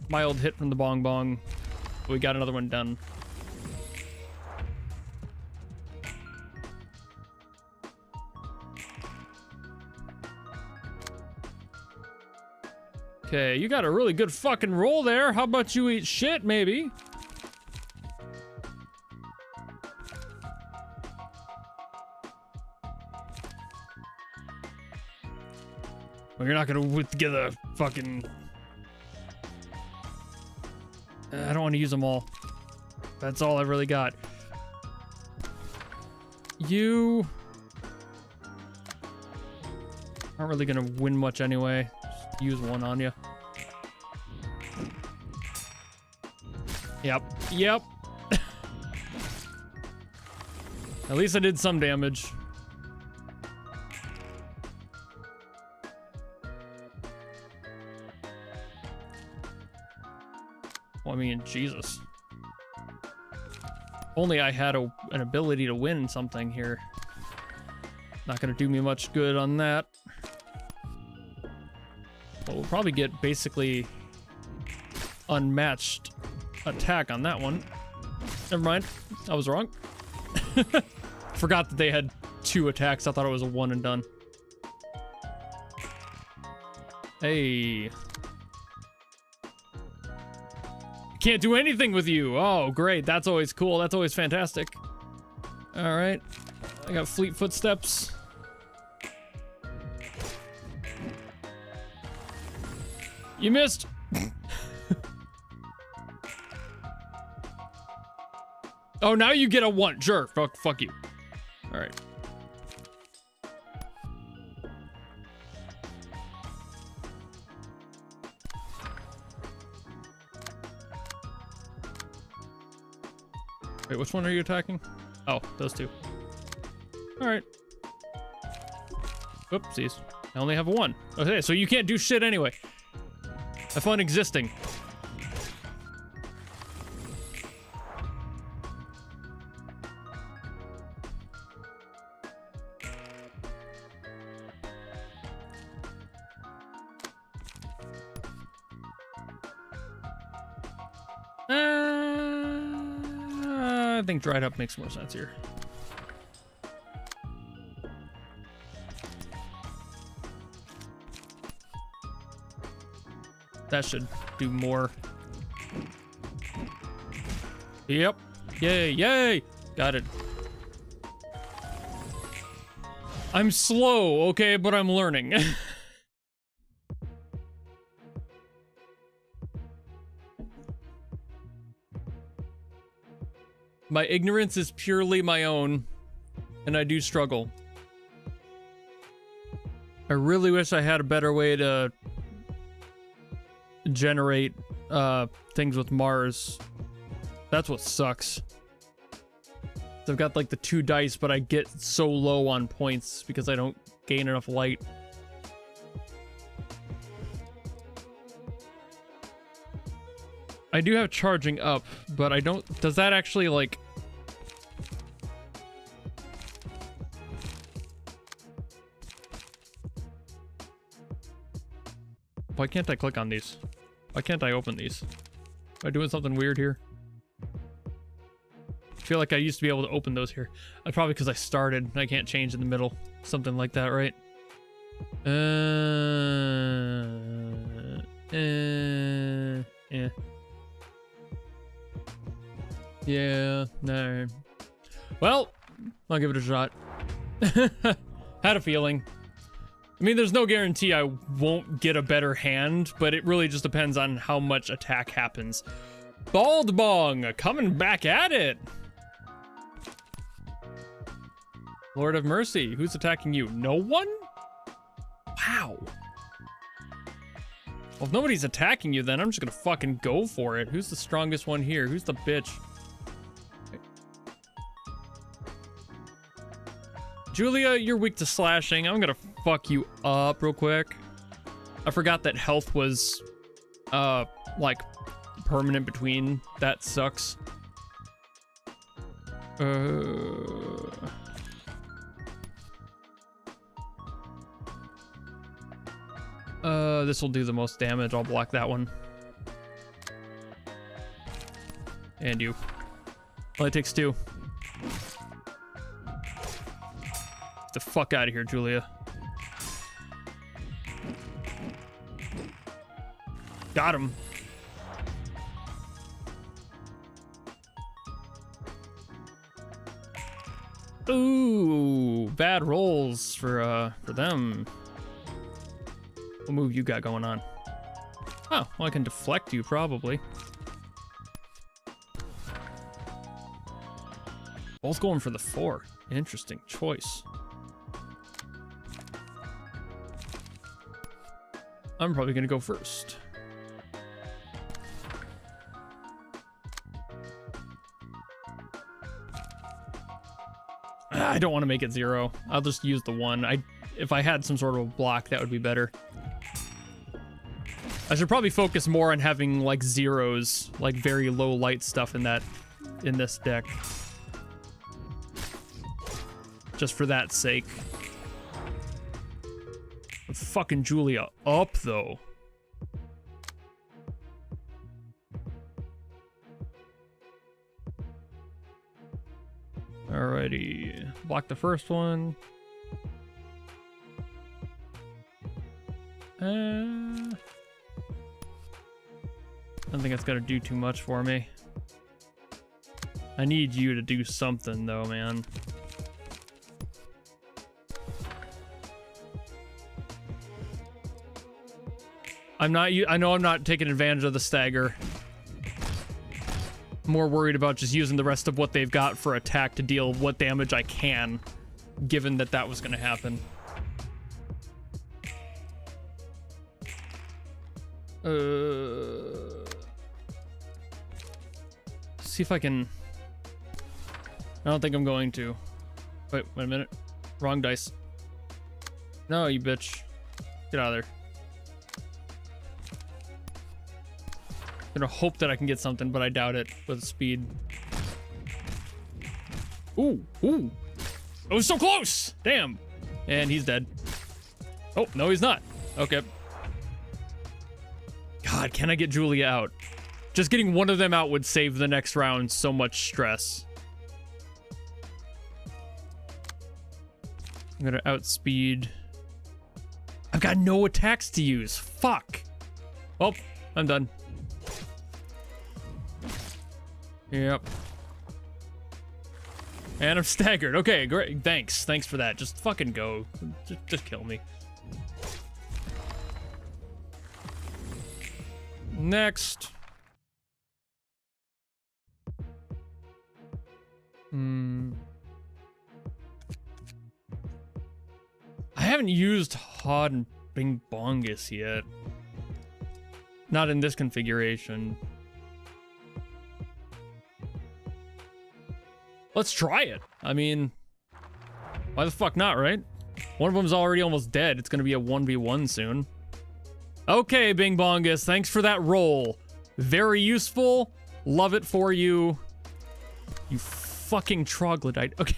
Mild hit from the Bong Bong. We got another one done. Okay, you got a really good fucking roll there. How about you eat shit, maybe? Well, you're not gonna get a fucking... I don't want to use them all. That's all I really got. You... aren't really gonna win much anyway. Just use one on you. Yep. Yep. At least I did some damage. Well, I mean, Jesus. Only I had an ability to win something here. Not gonna do me much good on that. But we'll probably get basically unmatched attack on that one. Never mind. I was wrong. Forgot that they had 2 attacks. I thought it was a one and done. Hey. Can't do anything with you. Oh, great. That's always cool. That's always fantastic. All right. I got fleet footsteps. You missed. Oh, now you get a 1. Sure. Fuck you. All right. Wait, which one are you attacking? Oh, those 2. All right. Oopsies. I only have a 1. Okay, so you can't do shit anyway. Have fun existing. I think dried up makes more sense here. That should do more. Yep. Yay, yay! Got it. I'm slow, okay, but I'm learning. My ignorance is purely my own, and I do struggle. I really wish I had a better way to generate things with Mars. That's what sucks. I've got like the 2 dice, but I get so low on points because I don't gain enough light. I do have charging up, but I don't... Does that actually, like... Why can't I click on these? Why can't I open these? Am I doing something weird here? I feel like I used to be able to open those here. Probably because I started and I can't change in the middle. Something like that, right? Yeah. Yeah, no. Well, I'll give it a shot. Had a feeling. I mean, there's no guarantee I won't get a better hand, but it really just depends on how much attack happens. Bong Bong, coming back at it. Lord of Mercy, who's attacking you? No one? Wow. Well, if nobody's attacking you, then I'm just gonna fucking go for it. Who's the strongest one here? Who's the bitch? Julia, you're weak to slashing. I'm gonna fuck you up real quick. I forgot that health was, like, permanent between. That sucks. This will do the most damage. I'll block that one. And you. Only takes 2. Get the fuck out of here, Julia. Got him. Ooh, bad rolls for them. What move you got going on? Oh, well, I can deflect you probably. Both going for the 4. Interesting choice. I'm probably gonna go first. I don't want to make it 0. I'll just use the 1. If I had some sort of a block, that would be better. I should probably focus more on having like 0s, like very low light stuff in this deck. Just for that sake. with fucking Julia up, though. Alrighty. Block the first one. I don't think it's gonna do too much for me. I need you to do something, though, man. I know I'm not taking advantage of the stagger. I'm more worried about just using the rest of what they've got for attack to deal what damage I can, given that that was going to happen. See if I can... I don't think I'm going to. Wait a minute. Wrong dice. No, you bitch. Get out of there. Gonna hope that I can get something, but I doubt it with speed. Ooh. It was so close! Damn. And he's dead. Oh, no, he's not. Okay. God, can I get Julia out? Just getting one of them out would save the next round so much stress. I'm gonna outspeed. I've got no attacks to use. Fuck. Oh, I'm done. Yep. And I'm staggered. Okay, great. Thanks for that. Just fucking go. Just kill me. Next. I haven't used Hod and Bing Bongus yet. Not in this configuration. Let's try it. I mean, why the fuck not, right? One of them's already almost dead. It's gonna be a 1v1 soon. Okay, Bing Bongus, thanks for that roll. Very useful. Love it for you. You fucking troglodyte. Okay.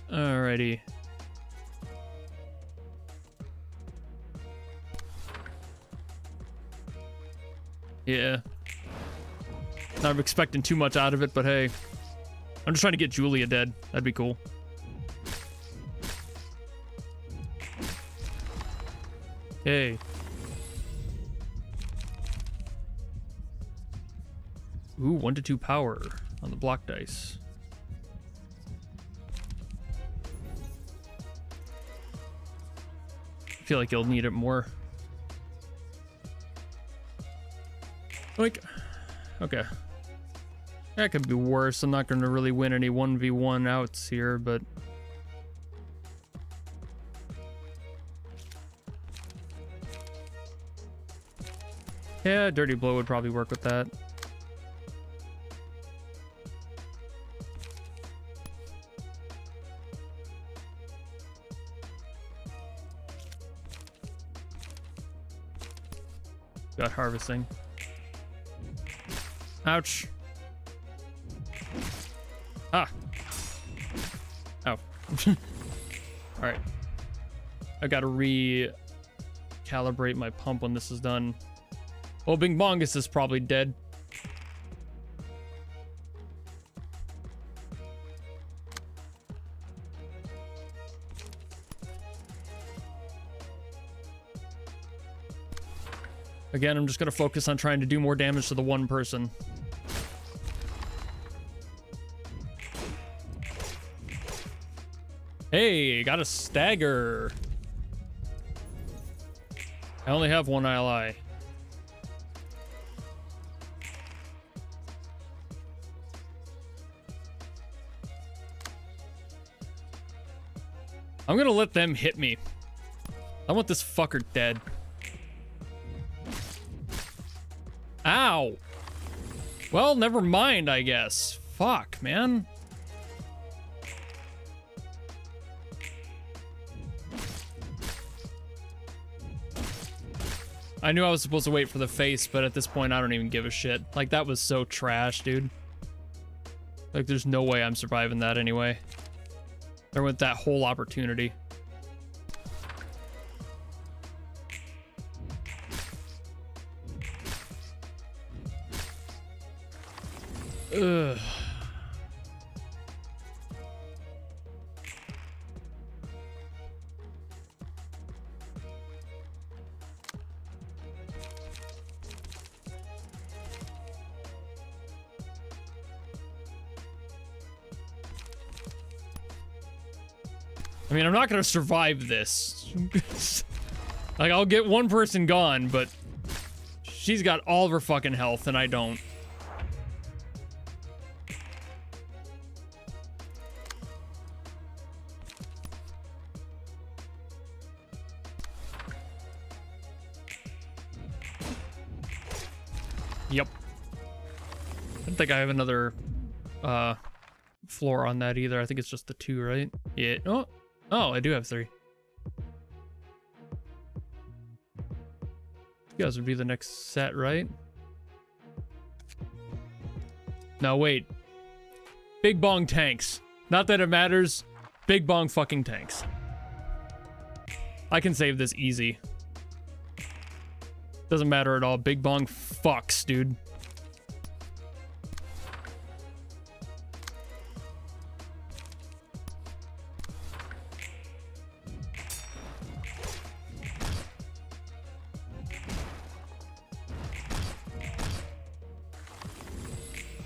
Alrighty. Yeah. Not expecting too much out of it, but hey. I'm just trying to get Julia dead. That'd be cool. Hey. Ooh, 1 to 2 power on the block dice. I feel like you'll need it more. Like, okay. That could be worse. I'm not going to really win any 1v1 outs here, but... yeah, Dirty Blow would probably work with that. Got harvesting. Ouch. Ah. Ow. Alright. I gotta recalibrate my pump when this is done. Well, Bing Bongus is probably dead. Again, I'm just gonna focus on trying to do more damage to the one person. Hey, got a stagger. I only have one ally. I'm gonna let them hit me. I want this fucker dead. Ow. Well, never mind, I guess. Fuck, man. I knew I was supposed to wait for the face, but at this point, I don't even give a shit. Like, that was so trash, dude. Like, there's no way I'm surviving that anyway. There went that whole opportunity. Ugh. I mean, I'm not gonna survive this. Like, I'll get one person gone, but she's got all of her fucking health and I don't. Yep. I don't think I have another floor on that either. I think it's just the 2, right? Yeah. Oh, I do have 3. You guys would be the next set, right? No, wait. Big Bong tanks. Not that it matters. Big Bong fucking tanks. I can save this easy. Doesn't matter at all. Big Bong fucks, dude.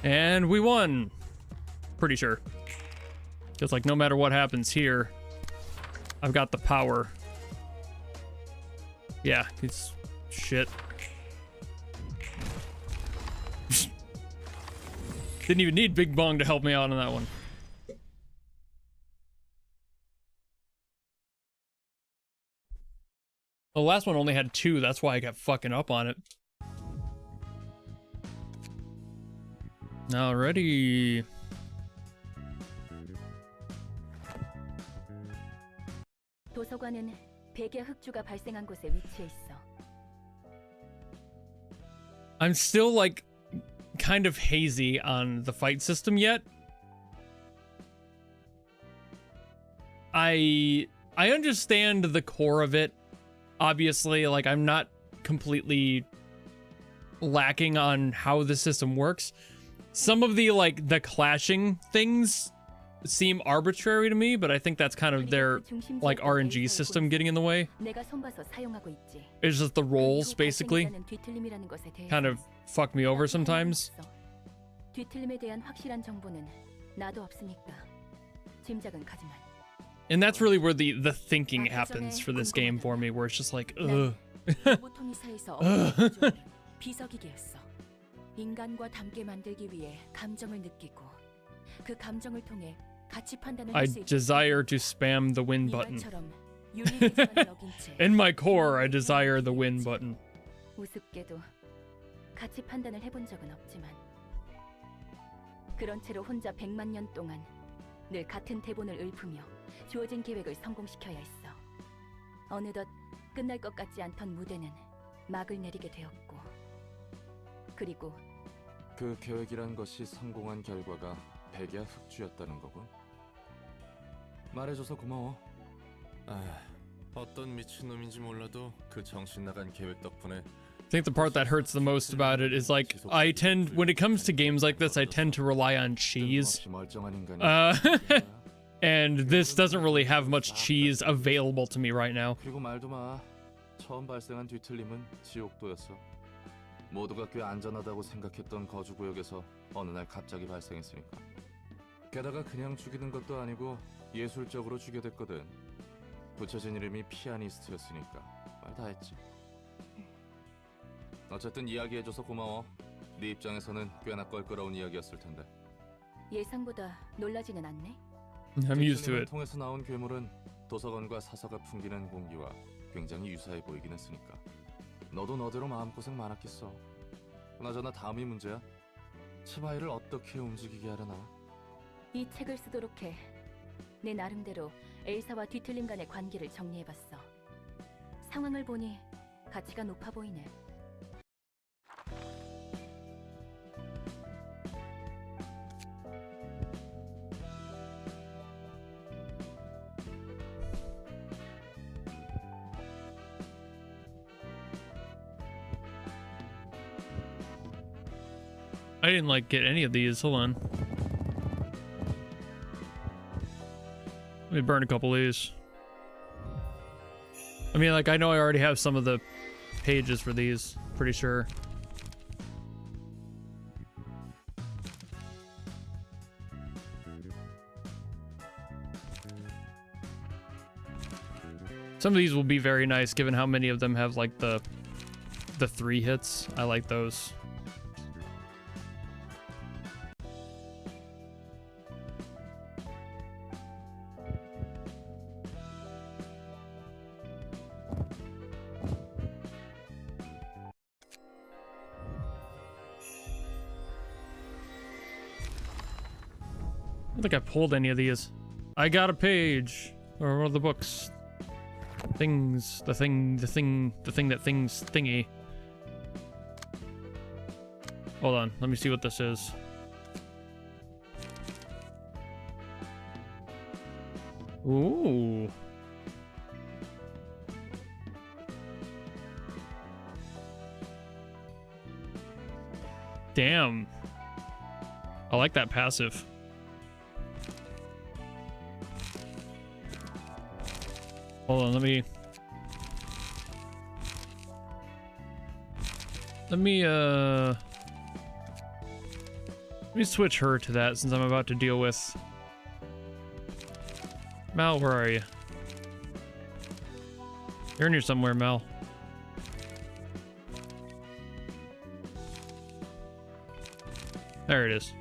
And we won. Pretty sure. Just like no matter what happens here, I've got the power. Yeah, it's shit. Didn't even need Big Bong to help me out on that one. The last one only had 2, that's why I got fucking up on it. Alrighty. 도서관은 백야 흑주가 발생한 곳에 위치해 있어. I'm still like kind of hazy on the fight system yet. I understand the core of it. Obviously, like I'm not completely lacking on how the system works. Some of the like the clashing things seem arbitrary to me, but I think that's kind of their like RNG system getting in the way. It's just the roles basically kind of fuck me over sometimes. And that's really where the thinking happens for this game for me, where it's just like, ugh. 인간과 닮게 만들기 위해 감정을 느끼고 그 감정을 통해 가치 판단을 I 할 수 있는 desire to spam the win button. In my core, I desire the win button. 우습게도 가치 판단을 해본 적은 없지만 그런 채로 혼자 100만 년 동안 늘 같은 대본을 읊으며 주어진 계획을 성공시켜야 했어. 어느덧 끝날 것 같지 않던 무대는 막을 내리게 되었고 그리고 그 계획이란 것이 성공한 결과가 백야 흑주였다는 거군. 말해줘서 고마워. 어떤 미친놈인지 몰라도 그 정신 나간 계획 덕분에 I think the part that hurts the most about it is like I tend, when it comes to games like this, I tend to rely on cheese. And this doesn't really have much cheese available to me right now. 그리고 말도 마. 처음 발생한 뒤틀림은 지옥도였어. 모두가 꽤 안전하다고 생각했던 거주구역에서 어느 날 갑자기 발생했으니까. 게다가 그냥 죽이는 것도 아니고 예술적으로 죽여댔거든. 붙여진 이름이 피아니스트였으니까 말 다 했지. 어쨌든 이야기해줘서 고마워. 네 입장에서는 꽤나 껄끄러운 이야기였을 텐데. 예상보다 놀라지는 않네. I'm used to it. 통해서 나온 괴물은 도서관과 사서가 풍기는 공기와 굉장히 유사해 보이긴 했으니까. 너도 너대로 마음고생 많았겠어. 그나저나 다음이 문제야. 치바이를 어떻게 움직이게 하려나? 이 책을 쓰도록 해. 내 나름대로 엘사와 뒤틀림 간의 관계를 정리해봤어. 상황을 보니 가치가 높아 보이네. I didn't like get any of these. Hold on. Let me burn a couple of these. I mean, like, I know I already have some of the pages for these. Pretty sure. Some of these will be very nice, given how many of them have, like, the 3 hits. I like those. I don't think I pulled any of these. I got a page. Or one of the books. Things. The thing that things thingy. Hold on. Let me see what this is. Ooh. Damn. I like that passive. Hold on, let me switch her to that since I'm about to deal with Mal. Where are you? You're in here somewhere, Mal. There it is.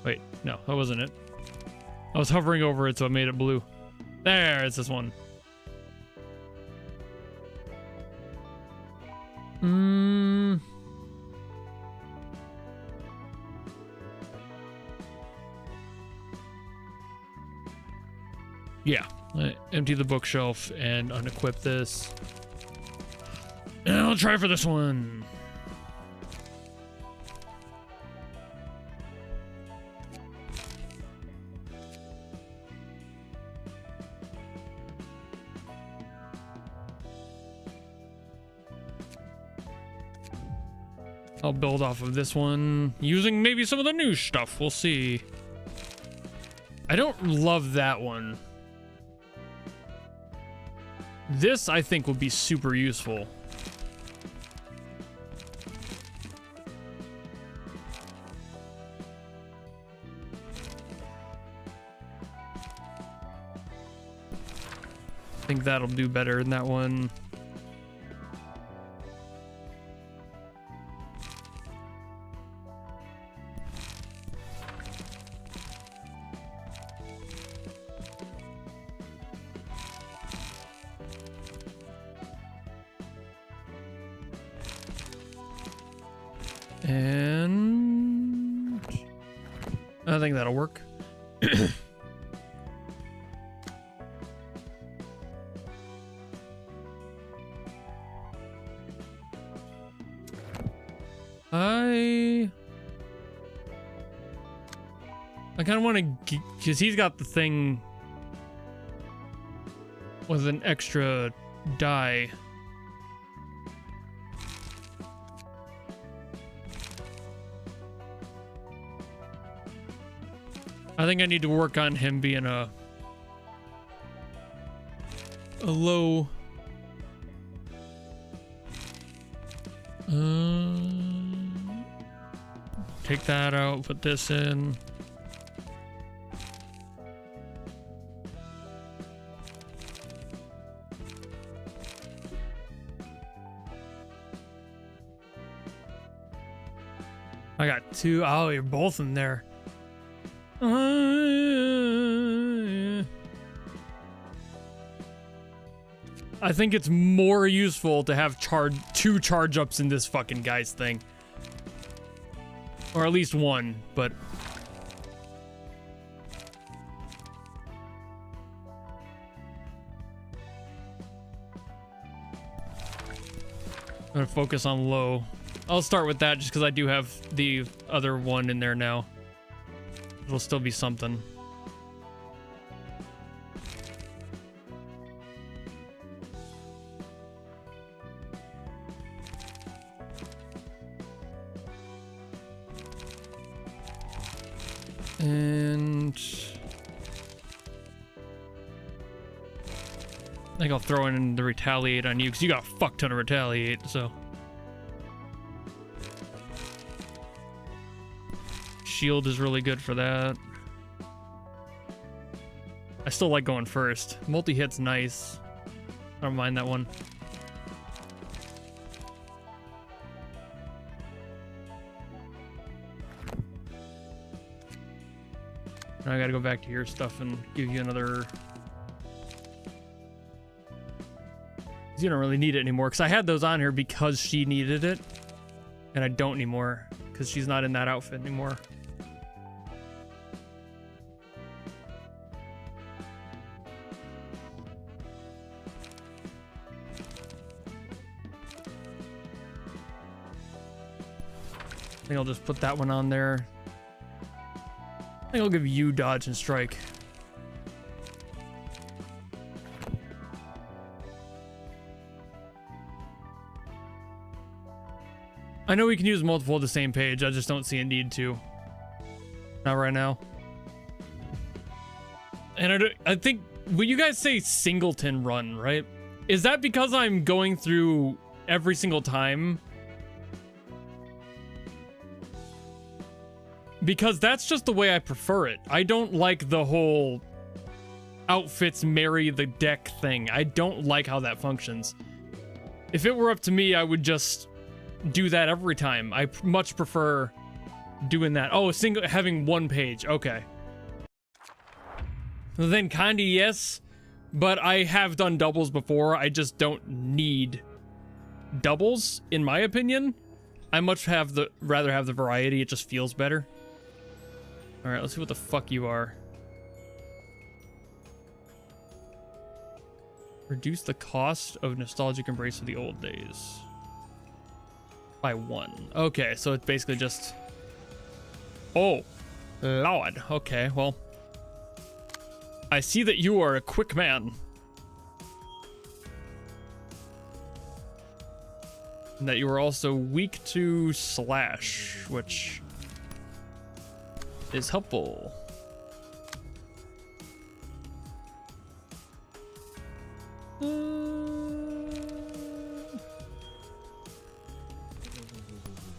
Wait, no, that wasn't it. I was hovering over it, so I made it blue. There, it's this one. Yeah, empty the bookshelf and unequip this. And I'll try for this one. I'll build off of this one using maybe some of the new stuff. We'll see. I don't love that one. This, I think, will be super useful. I think that'll do better than that one. And I think that'll work. I kind of want to, because he's got the thing with an extra die. I think I need to work on him being a low. Take that out, put this in. I got 2. Oh, you're both in there. I think it's more useful to have 2 charge ups in this fucking guy's thing. Or at least 1, but I'm gonna focus on low. I'll start with that just because I do have the other one in there now. It'll still be something. And I think I'll throw in the retaliate on you because you got a fuck ton of retaliate, so. Shield is really good for that. I still like going first. Multi-hit's nice. I don't mind that one. Now I gotta go back to your stuff and give you another. You don't really need it anymore because I had those on here because she needed it, and I don't anymore because she's not in that outfit anymore. I think I'll just put that one on there. I think I'll give you dodge and strike. I know we can use multiple of the same page. I just don't see a need to. Not right now. And I think, when you guys say singleton run, right? Is that because I'm going through every single time? Because that's just the way I prefer it. I don't like the whole outfits marry the deck thing. I don't like how that functions. If it were up to me, I would just do that every time. I much prefer doing that. Oh, having one page. Okay. Then kinda yes, but I have done doubles before. I just don't need doubles, in my opinion. I much rather have the variety. It just feels better. All right, let's see what the fuck you are. Reduce the cost of nostalgic embrace of the old days by 1. Okay, so it's basically just. Oh, Lord. Okay, well, I see that you are a quick man, and that you are also weak to slash, which is helpful.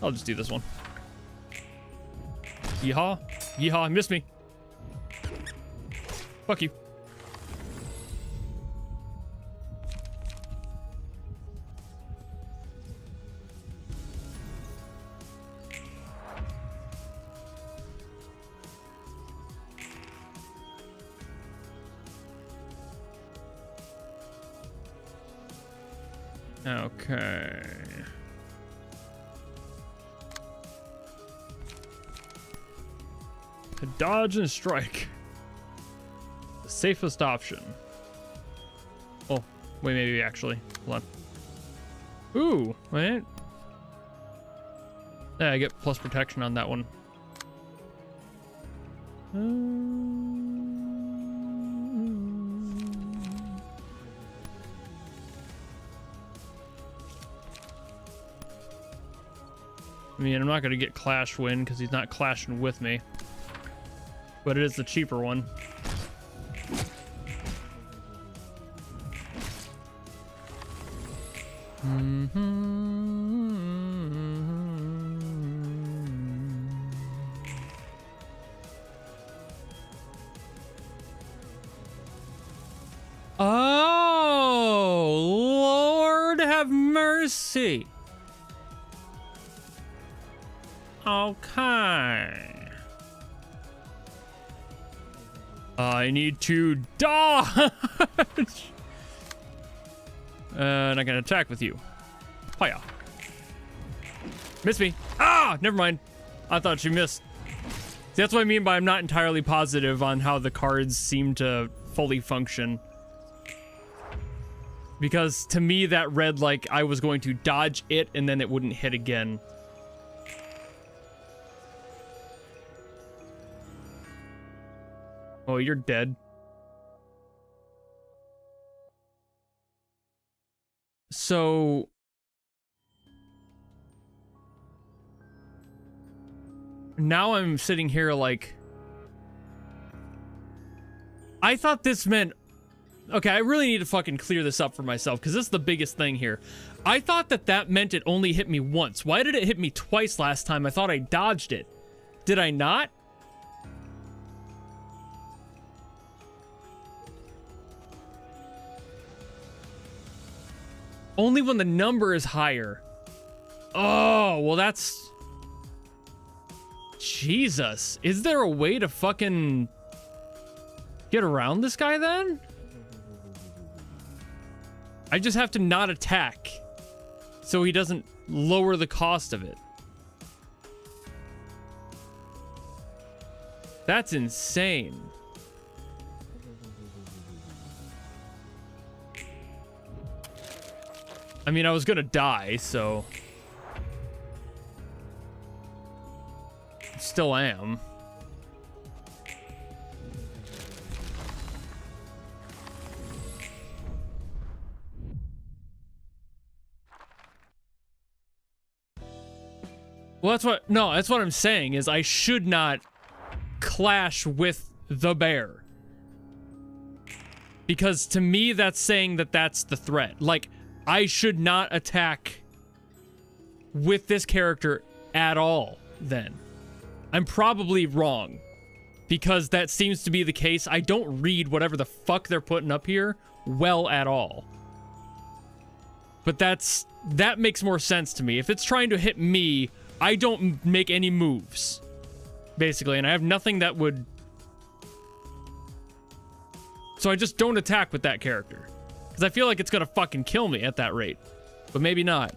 I'll just do this one. Yeehaw. Yeehaw, miss me. Fuck you. Okay. To dodge and strike. The safest option. Oh, wait, maybe actually. Hold on. Ooh, wait. Yeah, I get plus protection on that one. I mean, I'm not going to get Clash win because he's not clashing with me. But it is the cheaper one. Oh, Lord have mercy. Okay. I need to dodge. And I can attack with you. Hiya. Miss me. Ah, never mind. I thought she missed. See, that's what I mean by I'm not entirely positive on how the cards seem to fully function. Because to me that read like I was going to dodge it and then it wouldn't hit again. Oh, you're dead. So now I'm sitting here like, I thought this meant... Okay, I really need to fucking clear this up for myself, because this is the biggest thing here. I thought that meant it only hit me once. Why did it hit me twice last time? I thought I dodged it. Did I not? Only when the number is higher. Oh, well that's... Jesus. Is there a way to fucking get around this guy then? I just have to not attack so he doesn't lower the cost of it. That's insane. I mean, I was gonna die, so... Still am. Well, that's what I'm saying, is I should not clash with the bear. Because to me, that's saying that that's the threat. Like, I should not attack with this character at all, then. I'm probably wrong, because that seems to be the case. I don't read whatever the fuck they're putting up here well at all. But that makes more sense to me. If it's trying to hit me, I don't make any moves, basically, and I have nothing that would... So I just don't attack with that character. Because I feel like it's gonna fucking kill me at that rate. But maybe not.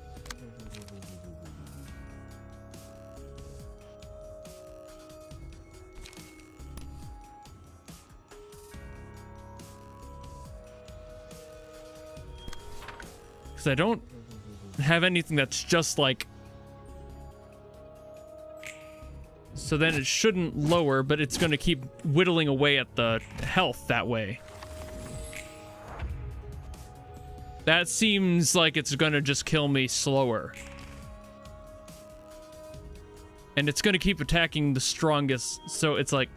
Because I don't have anything that's just like... So then it shouldn't lower, but it's going to keep whittling away at the health that way. That seems like it's going to just kill me slower. And it's going to keep attacking the strongest, so it's like...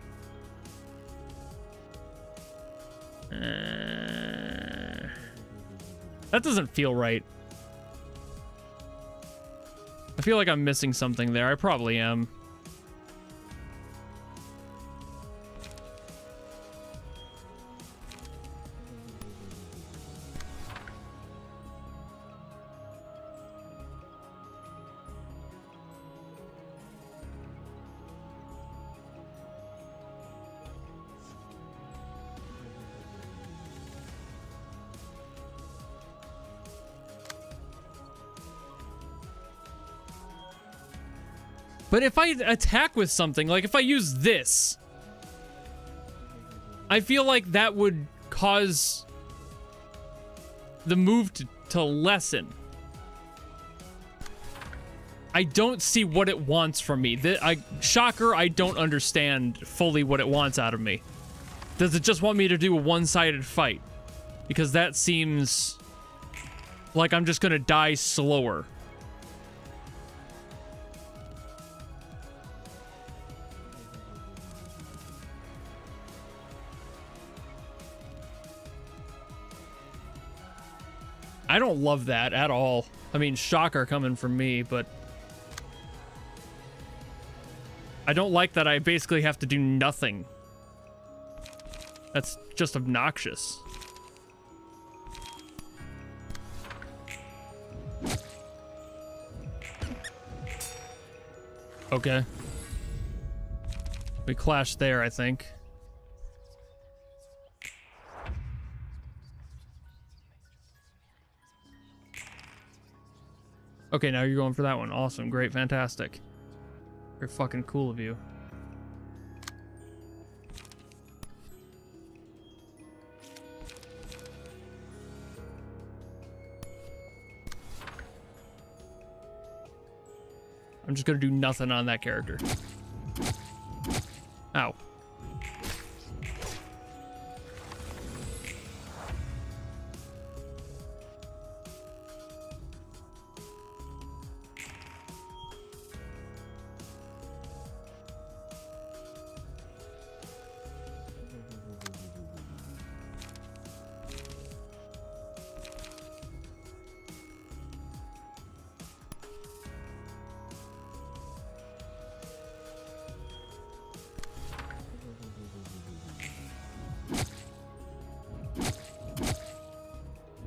That doesn't feel right. I feel like I'm missing something there. I probably am. But if I attack with something, like if I use this, I feel like that would cause the move to lessen. I don't see what it wants from me. Shocker, I don't understand fully what it wants out of me. Does it just want me to do a one-sided fight? Because that seems like I'm just gonna die slower. I don't love that at all. I mean, shocker coming from me, but I don't like that I basically have to do nothing. That's just obnoxious. Okay. We clashed there, I think. Okay, now you're going for that one. Awesome, great, fantastic. Very fucking cool of you. I'm just gonna do nothing on that character. Ow.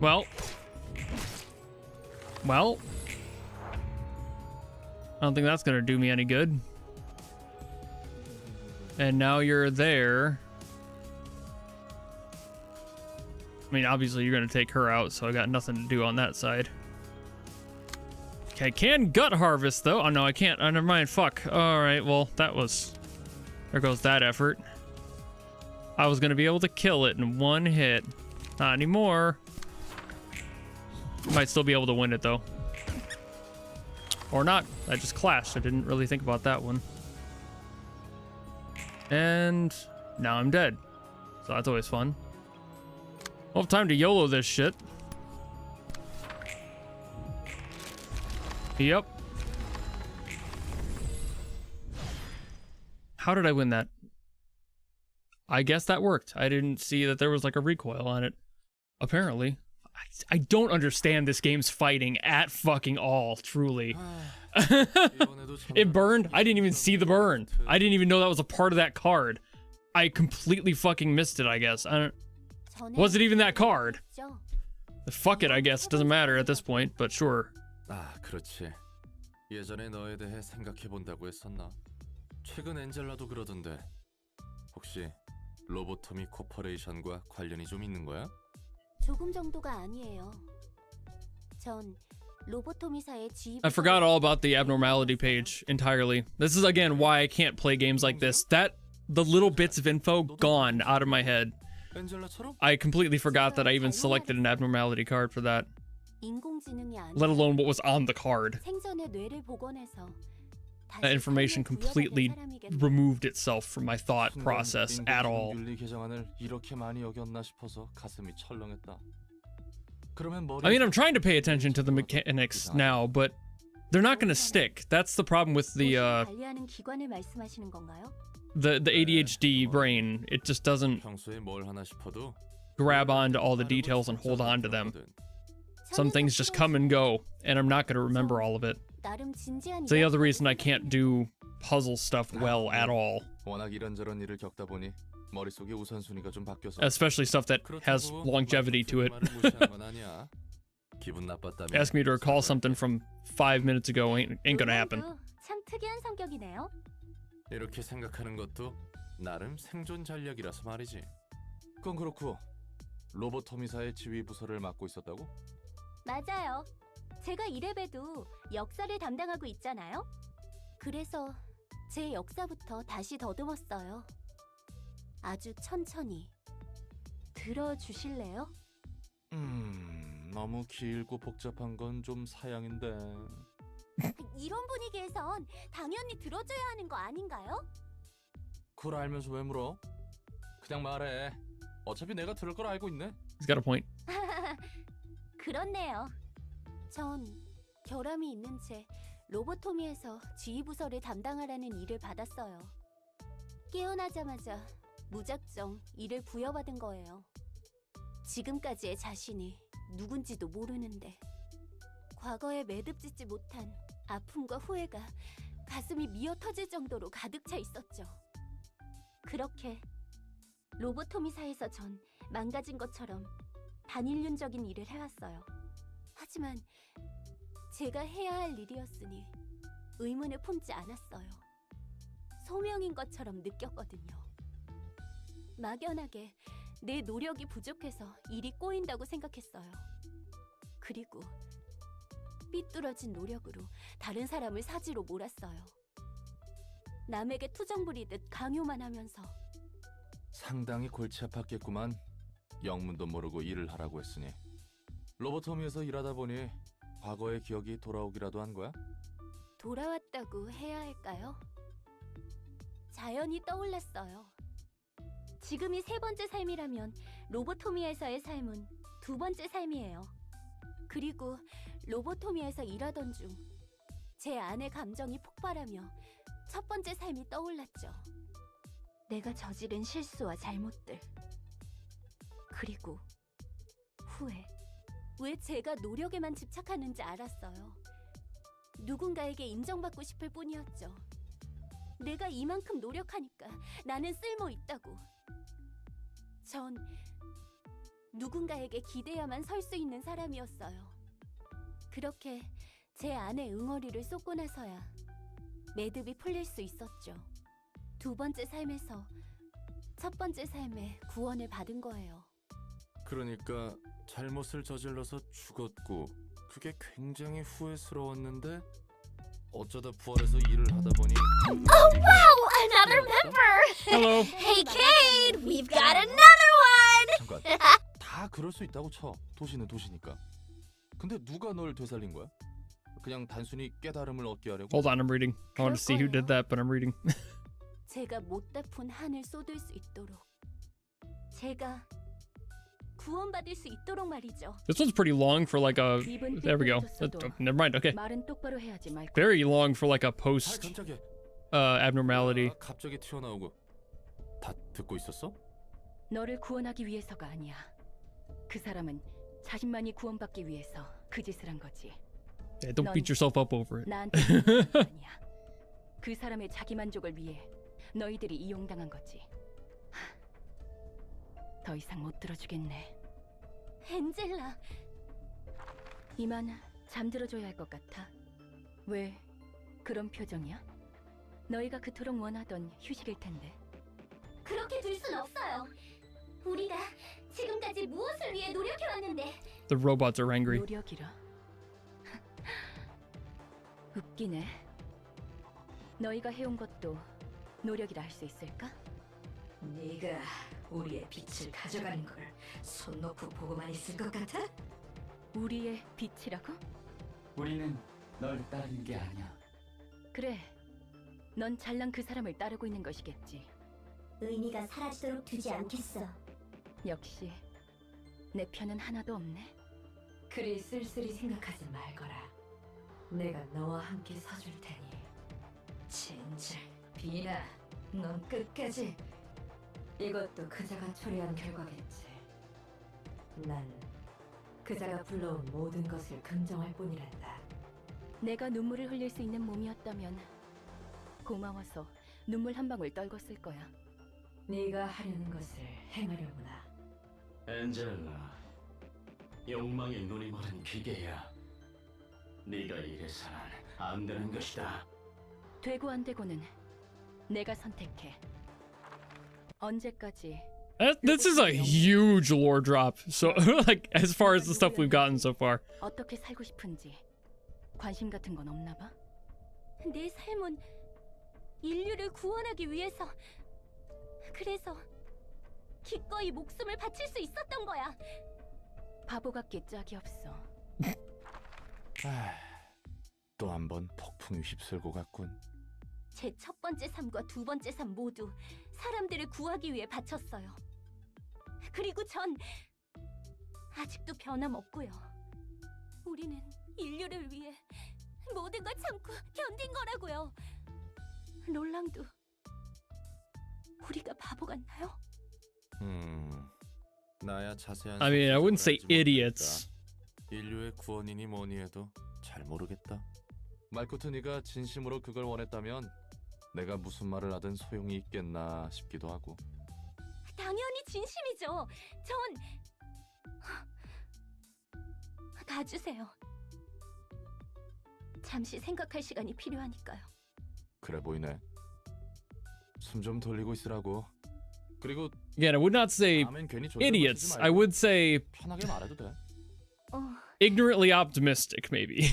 Well. I don't think that's gonna do me any good. And now you're there. I mean, obviously you're gonna take her out, so I got nothing to do on that side. Okay, I can gut harvest though. Oh no, I can't. Oh, never mind. Fuck. All right. Well, that was. There goes that effort. I was gonna be able to kill it in one hit. Not anymore. Might still be able to win it though. Or not. I just clashed. I didn't really think about that one. And now I'm dead. So that's always fun. Well, time to YOLO this shit. Yep. How did I win that? I guess that worked. I didn't see that there was like a recoil on it. Apparently. I don't understand this game's fighting at fucking all, truly. It burned? I didn't even see the burn. I didn't even know that was a part of that card. I completely fucking missed it, I guess. Was it even that card? Fuck it, I guess. Doesn't matter at this point, but sure. 아, 그렇지. 예전에 너에 대해 생각해 본다고 했었나? 최근 엔젤라도 그러던데. 혹시 로보토미 코퍼레이션과 관련이 좀 있는 거야? 조금 정도가 아니에요. 전 로보토미사의 지휘. I forgot all about the abnormality page entirely. This is again why I can't play games like this. The little bits of info gone out of my head. I completely forgot that I even selected an abnormality card for that. Let alone what was on the card. 생전에 뇌를 복원해서 That information completely removed itself from my thought process at all. I mean, I'm trying to pay attention to the mechanics now, but they're not going to stick. That's the problem with the ADHD brain. It just doesn't grab onto all the details and hold on to them. Some things just come and go, and I'm not going to remember all of it. It's the other reason I can't do puzzle stuff well at all. Especially stuff that has longevity to it. Ask me to recall something from 5 minutes ago ain't gonna happen. 참 특이한 성격이네요. 이렇게 생각하는 것도 나름 생존 전략이라서 말이지. 그건 그렇고 로보토미사의 지휘 부서를 맡고 있었다고? 맞아요. 제가 이래봬도 역사를 담당하고 있잖아요. 그래서 제 역사부터 다시 더듬었어요. 아주 천천히 들어주실래요? 너무 길고 복잡한 건 좀 사양인데. 이런 분위기에선 당연히 들어줘야 하는 거 아닌가요? 그걸 알면서 왜 물어? 그냥 말해. 어차피 내가 들을 걸 알고 있네. He's got a point. 그렇네요. 전 결함이 있는 채 로보토미에서 지휘부서를 담당하라는 일을 받았어요. 깨어나자마자 무작정 일을 부여받은 거예요. 지금까지의 자신이 누군지도 모르는데 과거에 매듭짓지 못한 아픔과 후회가 가슴이 미어터질 정도로 가득 차 있었죠. 그렇게 로보토미사에서 전 망가진 것처럼 반인륜적인 일을 해왔어요. 하지만 제가 해야 할 일이었으니 의문을 품지 않았어요. 소명인 것처럼 느꼈거든요. 막연하게 내 노력이 부족해서 일이 꼬인다고 생각했어요. 그리고 삐뚤어진 노력으로 다른 사람을 사지로 몰았어요. 남에게 투정 부리듯 강요만 하면서. 상당히 골치 아팠겠구만. 영문도 모르고 일을 하라고 했으니. 로보토미에서 일하다 보니 과거의 기억이 돌아오기라도 한 거야? 돌아왔다고 해야 할까요? 자연히 떠올랐어요. 지금이 세 번째 삶이라면 로보토미에서의 삶은 두 번째 삶이에요. 그리고 로보토미에서 일하던 중 제 안의 감정이 폭발하며 첫 번째 삶이 떠올랐죠. 내가 저지른 실수와 잘못들. 그리고 후회. 왜 제가 노력에만 집착하는지 알았어요. 누군가에게 인정받고 싶을 뿐이었죠. 내가 이만큼 노력하니까 나는 쓸모 있다고. 전 누군가에게 기대야만 설 수 있는 사람이었어요. 그렇게 제 안에 응어리를 쏟고 나서야 매듭이 풀릴 수 있었죠. 두 번째 삶에서 첫 번째 삶에 구원을 받은 거예요. 그러니까 잘못을 저질러서 죽었고 그게 굉장히 후회스러웠는데 어쩌다 부활해서 일을 하다 보니 Another member. Hello. Hey Kate, we've got another one. 잠깐 다 그럴 수 있다고 쳐. 도시는 도시니까. 근데 누가 널 되살린 거야? 그냥 단순히 깨달음을 얻게 하려고? Hold on, I'm reading. I want to see who did that, but I'm reading. 제가 못다 푼 한을 쏟을 수 있도록, 제가 구원받을 수 있도록 말이죠. This one's pretty long for like a. 입은 There we go. 삐뚤어졌어도 Never mind. Okay. 말은 똑바로 해야지 말고. Very long for like a 아, post 깜짝이야. abnormality. 아, 갑자기 튀어나오고. 다 듣고 있었어? 너를 구원하기 위해서가 아니야. 그 사람은 자신만이 구원받기 위해서 그 짓을 한 거지. Yeah, don't beat yourself up over it. 나한테 그런 게 아니야. 그 사람의 자기 만족을 위해 너희들이 이용당한 거지. 더 이상 못 들어주겠네. 엔젤라. 이만 잠들어줘야 할 것 같아. 왜 그런 표정이야? 너희가 그토록 원하던 휴식일 텐데. 그렇게 둘 순 없어요. 우리가 지금까지 무엇을 위해 노력해왔는데. The robots are angry. 노력이라. 웃기네. 너희가 해온 것도 노력이라 할 수 있을까? 네가 우리의 빛을 가져가는 걸 손 놓고 보고만 있을 것 같아? 우리의 빛이라고? 우리는 널 따르는 게 아니야. 그래. 넌 잘난 그 사람을 따르고 있는 것이겠지. 의미가 사라지도록 두지 않겠어. 역시 내 편은 하나도 없네. 그리 쓸쓸히 생각하지 말거라. 내가 너와 함께 서줄 테니. 진짜 비나, 넌 끝까지. 이것도 그자가 초래한 결과겠지. 난 그자가 불러온 모든 것을 긍정할 뿐이란다. 내가 눈물을 흘릴 수 있는 몸이었다면 고마워서 눈물 한 방울 떨궜을 거야. 네가 하려는 것을 행하려구나. 엔젤라, 욕망의 눈이 멀은 기계야. 네가 이래서는 안 되는 것이다. 되고 안 되고는 내가 선택해. 언제까지? This is a huge lore drop. So, like, as far as the stuff we've gotten so far. 어떻게 살고 싶은지 관심 같은 건 없나 봐? 내 삶은 인류를 구원하기 위해서, 그래서 기꺼이 목숨을 바칠 수 있었던 거야. 바보 같기 짝이 없어. 또 한 번 폭풍이 휩쓸고 갔군. 제 첫 번째 삶과 두 번째 삶 모두 사람들을 구하기 위해 바쳤어요. 그리고 전 아직도 변함없고요. 우리는 인류를 위해 모든 걸 참고 견딘 거라고요. 롤랑도 우리가 바보 같나요? 나야 자세한. I mean, I wouldn't say 설명을 알지 idiots. 못하니까 인류의 구원이니 뭐니 해도 잘 모르겠다. 말코트 네가 진심으로 그걸 원했다면 내가 무슨 말을 하든 소용이 있겠나 싶기도 하고. 당연히 진심이죠. 전 가주세요. 잠시 생각할 시간이 필요하니까요. 그래 보이네. 숨 좀 돌리고 있으라고. 그리고 Again, I would not say 다음엔 괜히 존댓말 쓰지 idiots. 말고 I would say 편하게 말해도 돼. ignorantly optimistic, maybe.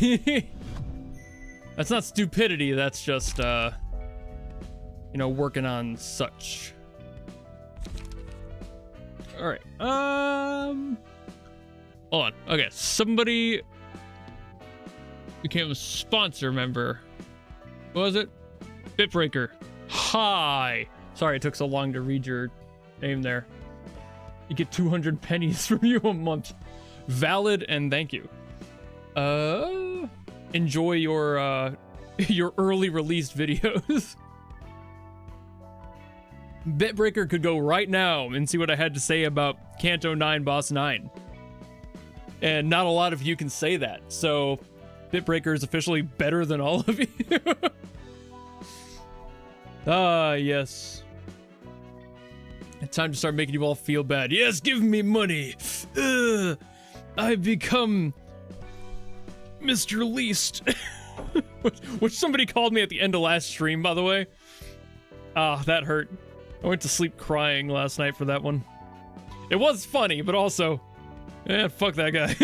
That's not stupidity. That's just, you know, working on such. All right. Hold on. Okay, somebody became a sponsor member. What was it? Bitbreaker. Hi. Sorry it took so long to read your name there. You get 200 pennies from you a month. Valid and thank you. Enjoy your your early released videos. Bitbreaker could go right now and see what I had to say about Canto 9 Boss 9. And not a lot of you can say that. So Bitbreaker is officially better than all of you. Ah, yes. It's time to start making you all feel bad. Yes, give me money. I've become Mr. Least. Which somebody called me at the end of last stream, by the way. Ah, that hurt. I went to sleep crying last night for that one. It was funny, but also, fuck that guy.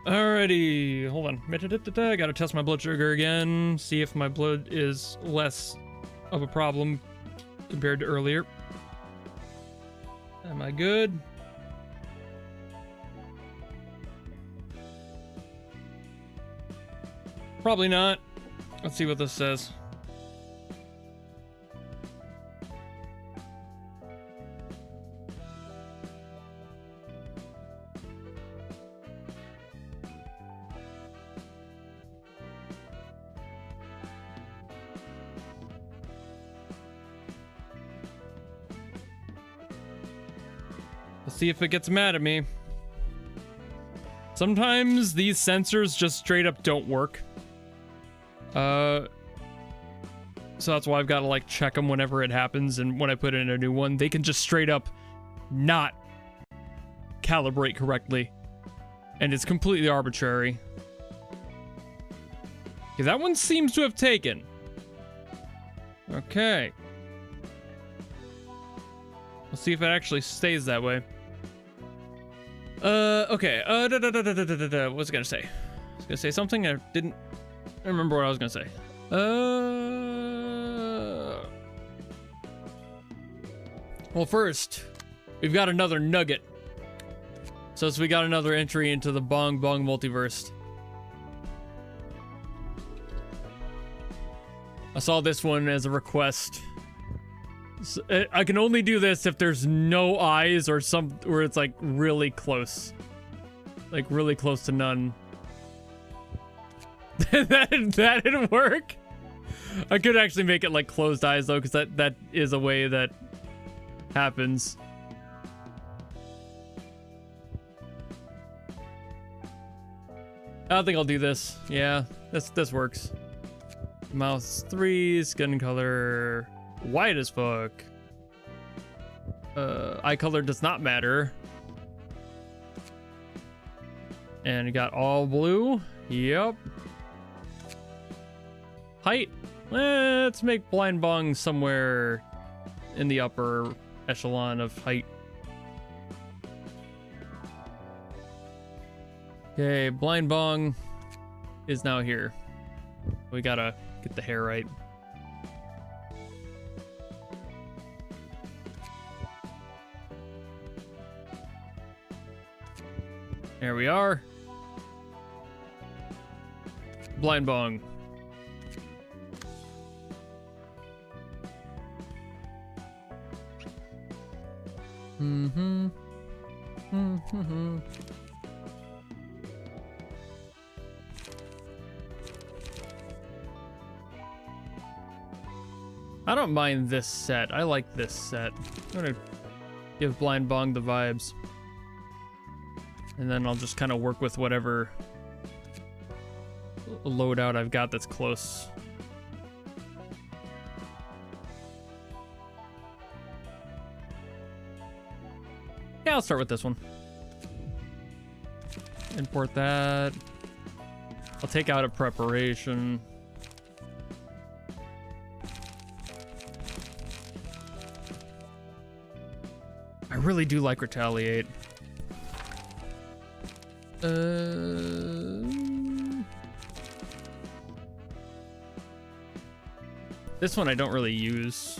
Alrighty, hold on. I gotta test my blood sugar again, see if my blood is less of a problem compared to earlier. Am I good? Probably not. Let's see what this says. Let's see if it gets mad at me. Sometimes these sensors just straight up don't work. So that's why I've got to like check them whenever it happens, and when I put in a new one, they can just straight up not calibrate correctly, and it's completely arbitrary. Okay, that one seems to have taken. Okay. Let's see if it actually stays that way. Okay. What was I gonna say? I was gonna say something. I didn't remember what I was gonna say. Well, first, we've got another nugget. So we got another entry into the Bong Bong multiverse. I saw this one as a request. So, I can only do this if there's no eyes or where it's like really close. Like really close to none. that didn't work. I could actually make it like closed eyes though, because that is a way that happens. I think I'll do this. Yeah, this works. Mouth 3, skin color white as fuck. Eye color does not matter. And you got all blue. Yep. Height. Let's make Blind Bong somewhere in the upper echelon of height. Okay, Blind Bong is now here. We gotta get the hair right. There we are. Blind Bong. I don't mind this set. I like this set. I'm gonna give Blind Bong the vibes. And then I'll just kind of work with whatever loadout I've got that's close. Yeah, I'll start with this one. Import that. I'll take out a preparation. I really do like Retaliate. This one I don't really use.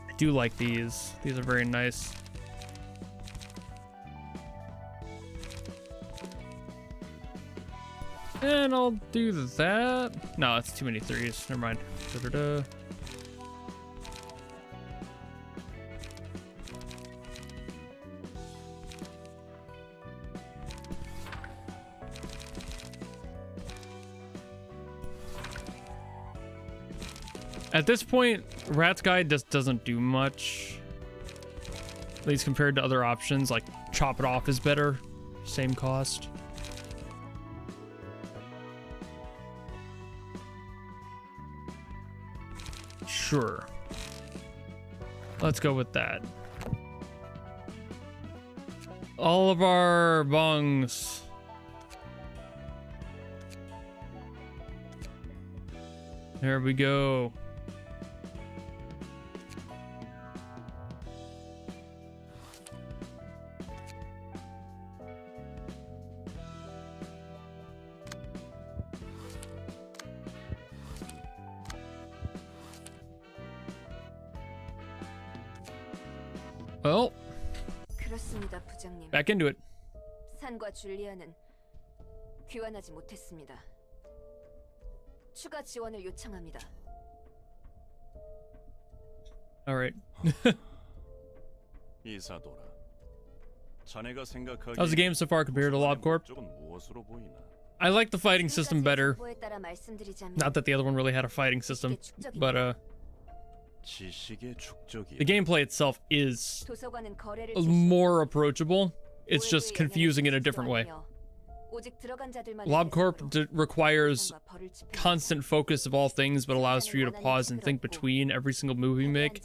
I do like these. These are very nice. And I'll do that. No, it's too many threes. Never mind. Da-da-da. At this point, Rat's Guide just doesn't do much. At least compared to other options, like Chop It Off is better. Same cost. Sure. Let's go with that. All of our bongs. There we go. Well, 그렇습니다, 부장님. back into it. 산과 줄리아는 귀환하지 못했습니다. 추가 지원을 요청합니다. All right. 이사도라. 자네가 생각하기에 How's the game so far compared to LobCorp? 목적은 무엇으로 보이나? I like the fighting system better. 정보에 따라 말씀드리자면 Not that the other one really had a fighting system, but 지식의 축적이 the gameplay itself is 도서관은 거래를 more approachable. It's just confusing in a different way. 오직 들어간 자들만 LobCorp requires constant focus of all things, but allows for you to pause and think between every single move you make.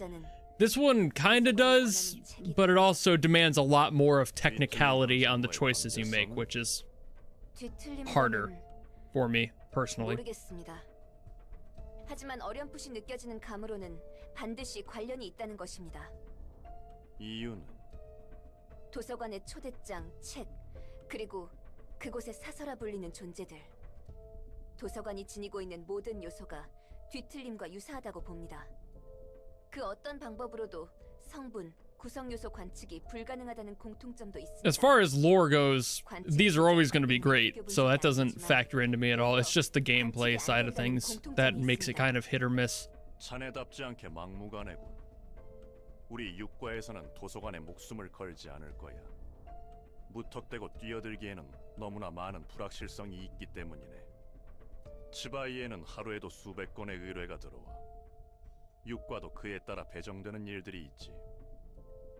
This one kinda does, but it also demands a lot more of technicality on the choices you make, which is harder for me personally. 모르겠습니다. 하지만 어렴풋이 느껴지는 감으로는 반드시 관련이 있다는 것입니다. 이유는 도서관의 초대장, 책, 그리고 그곳에 사서라 불리는 존재들. 도서관이 지니고 있는 모든 요소가 뒤틀림과 유사하다고 봅니다. 그 어떤 방법으로도 성분, 구성 요소 관측이 불가능하다는 공통점도 있습니다. As far as lore goes, these are always going to be great, so that doesn't factor into me at all. It's just the gameplay side of things that makes it kind of hit or miss. 자네답지 않게 막무가내군. 우리 육과에서는 도서관에 목숨을 걸지 않을 거야. 무턱대고 뛰어들기에는 너무나 많은 불확실성이 있기 때문이네. 치바이에는 하루에도 수백 건의 의뢰가 들어와. 육과도 그에 따라 배정되는 일들이 있지.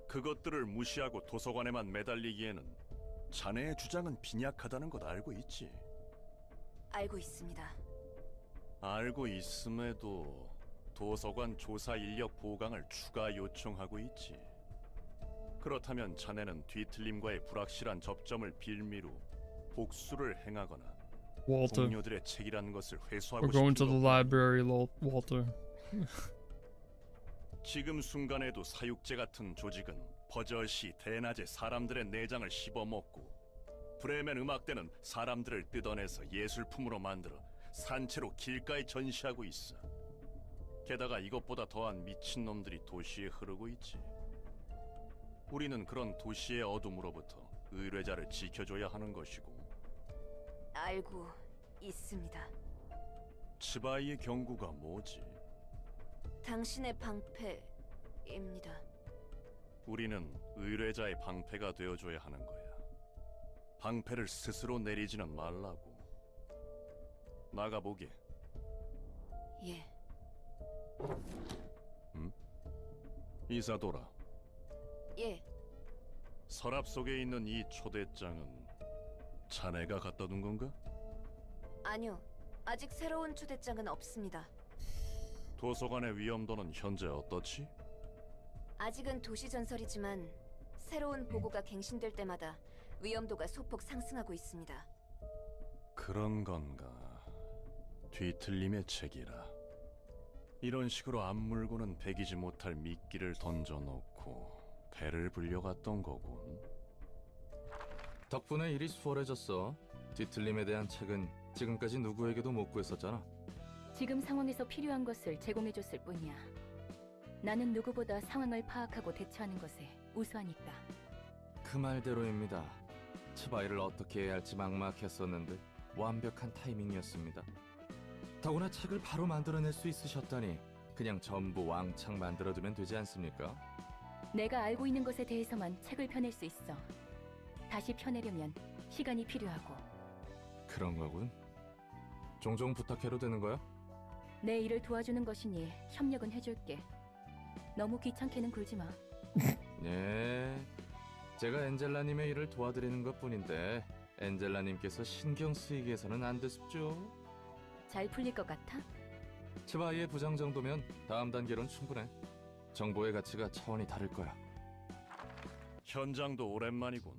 그것들을 무시하고 도서관에만 매달리기에는 자네의 주장은 빈약하다는 것 알고 있지? 알고 있습니다. 알고 있음에도 도서관 조사 인력 보강을 추가 요청하고 있지. 그렇다면 자네는 뒤틀림과의 불확실한 접점을 빌미로 복수를 행하거나 Walter, 동료들의 책이라는 것을 회수하고 we're going to 싶은 the 것. library, Walter. 지금 순간에도 사육제 같은 조직은 버젓이 대낮에 사람들의 내장을 씹어먹고 브레멘 음악대는 사람들을 뜯어내서 예술품으로 만들어 산채로 길가에 전시하고 있어. 게다가 이것보다 더한 미친놈들이 도시에 흐르고 있지. 우리는 그런 도시의 어둠으로부터 의뢰자를 지켜줘야 하는 것이고. 알고 있습니다. 치바이의 경고가 뭐지? 당신의 방패입니다. 우리는 의뢰자의 방패가 되어줘야 하는 거야. 방패를 스스로 내리지는 말라고. 나가보게. 예. 응? 이사도라. 예. 서랍 속에 있는 이 초대장은 자네가 갖다 둔 건가? 아니요. 아직 새로운 초대장은 없습니다. 도서관의 위험도는 현재 어떻지? 아직은 도시 전설이지만 새로운 보고가 갱신될 때마다 위험도가 소폭 상승하고 있습니다. 그런 건가. 뒤틀림의 책이라. 이런 식으로 안 물고는 배기지 못할 미끼를 던져놓고 배를 불려갔던 거군. 덕분에 일이 수월해졌어. 뒤틀림에 대한 책은 지금까지 누구에게도 못 구했었잖아. 지금 상황에서 필요한 것을 제공해줬을 뿐이야. 나는 누구보다 상황을 파악하고 대처하는 것에 우수하니까. 그 말대로입니다. 치바이를 어떻게 해야 할지 막막했었는데 완벽한 타이밍이었습니다. 더구나 책을 바로 만들어낼 수 있으셨다니 그냥 전부 왕창 만들어두면 되지 않습니까? 내가 알고 있는 것에 대해서만 책을 펴낼 수 있어. 다시 펴내려면 시간이 필요하고. 그런 거군. 종종 부탁해도 되는 거야? 내 일을 도와주는 것이니 협력은 해줄게. 너무 귀찮게는 굴지 마. 예, 제가 엔젤라님의 일을 도와드리는 것뿐인데 엔젤라님께서 신경 쓰이게 해서는 안 됐죠? 잘 풀릴 것 같아? 츠바이의 부장 정도면 다음 단계로는 충분해. 정보의 가치가 차원이 다를 거야. 현장도 오랜만이군.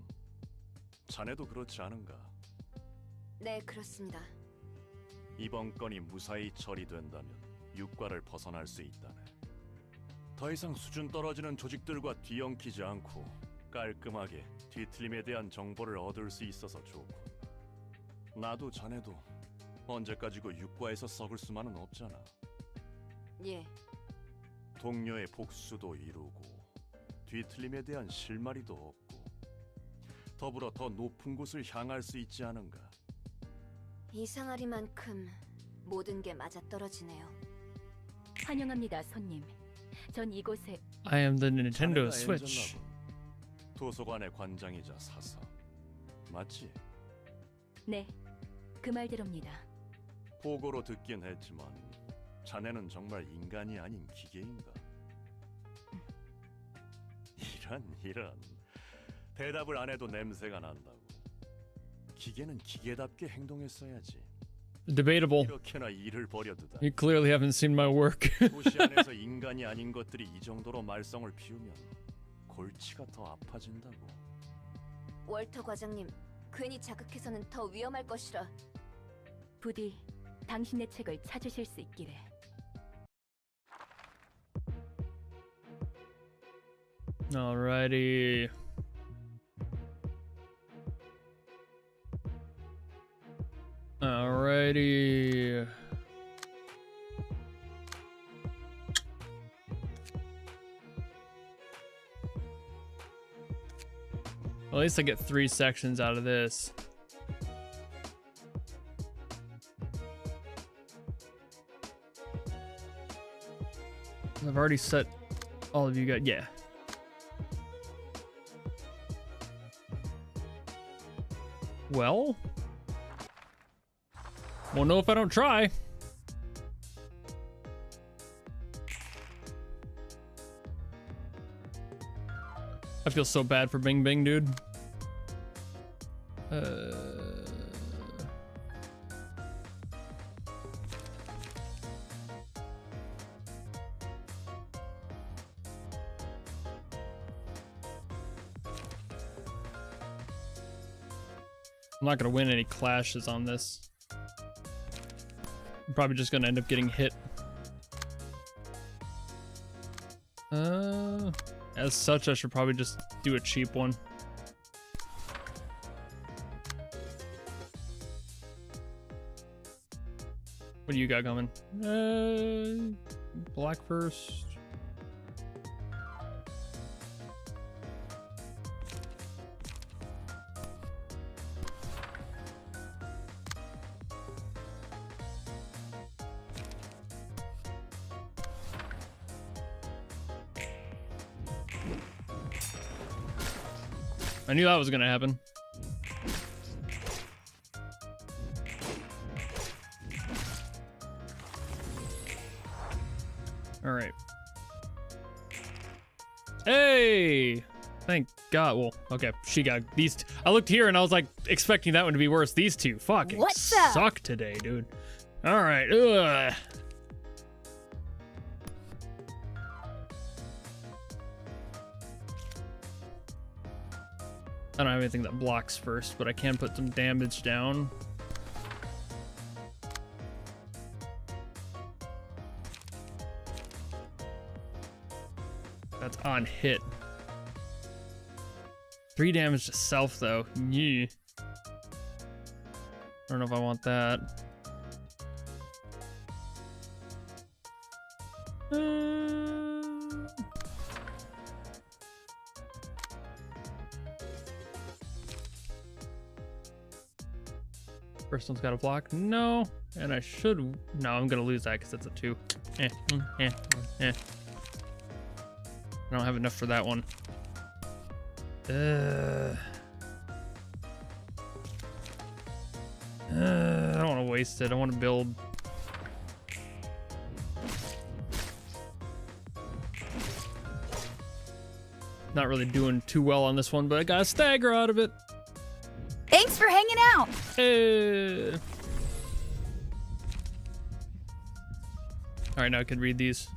자네도 그렇지 않은가? 네, 그렇습니다. 이번 건이 무사히 처리된다면 육과를 벗어날 수 있다네. 더 이상 수준 떨어지는 조직들과 뒤엉키지 않고 깔끔하게 뒤틀림에 대한 정보를 얻을 수 있어서 좋고. 나도 자네도 언제까지고 육과에서 썩을 수만은 없잖아. 예, 동료의 복수도 이루고 뒤틀림에 대한 실마리도 얻고 더불어 더 높은 곳을 향할 수 있지 않은가. 이상하리만큼 모든 게 맞아떨어지네요. 환영합니다, 손님. 전 이곳에 I am the Nintendo 자네가 Switch. 엔젤라군. 도서관의 관장이자 사서 맞지? 네, 그 말대로입니다. 보고로 듣긴 했지만 자네는 정말 인간이 아닌 기계인가? 이런 대답을 안 해도 냄새가 난다고. 기계는 기계답게 행동했어야지. Debatable. 이렇게나 일을 버려두다. You clearly haven't seen my work. 도시 안에서 인간이 아닌 것들이 이 정도로 말썽을 피우면 골치가 더 아파진다고. 월터 과장님, 괜히 자극해서는 더 위험할 것이라. 부디 당신의 책을 찾으실 수 있기를. Alrighty. Alrighty. At least I get 3 sections out of this. I've already set all of you guys. Yeah. Well, won't know if I don't try. I feel so bad for Bing Bing, dude. I'm not gonna win any clashes on this. I'm probably just gonna end up getting hit. As such, I should probably just do a cheap one. What do you got coming? Black first. I knew that was gonna happen. All right. Hey! Thank God. Well, okay, she got these. I looked here and I was like expecting that one to be worse. These two fucking What's up? suck today, dude. All right. Ugh. I don't have anything that blocks first, but I can put some damage down. That's on hit. 3 damage to self, though. Yeah. I don't know if I want that. First one's got a block. No. And I should. No, I'm going to lose that because that's a 2. I don't have enough for that one. I don't want to waste it. I want to build. Not really doing too well on this one, but I got a stagger out of it. Thanks for hanging out. Hey. All right, now I can read these.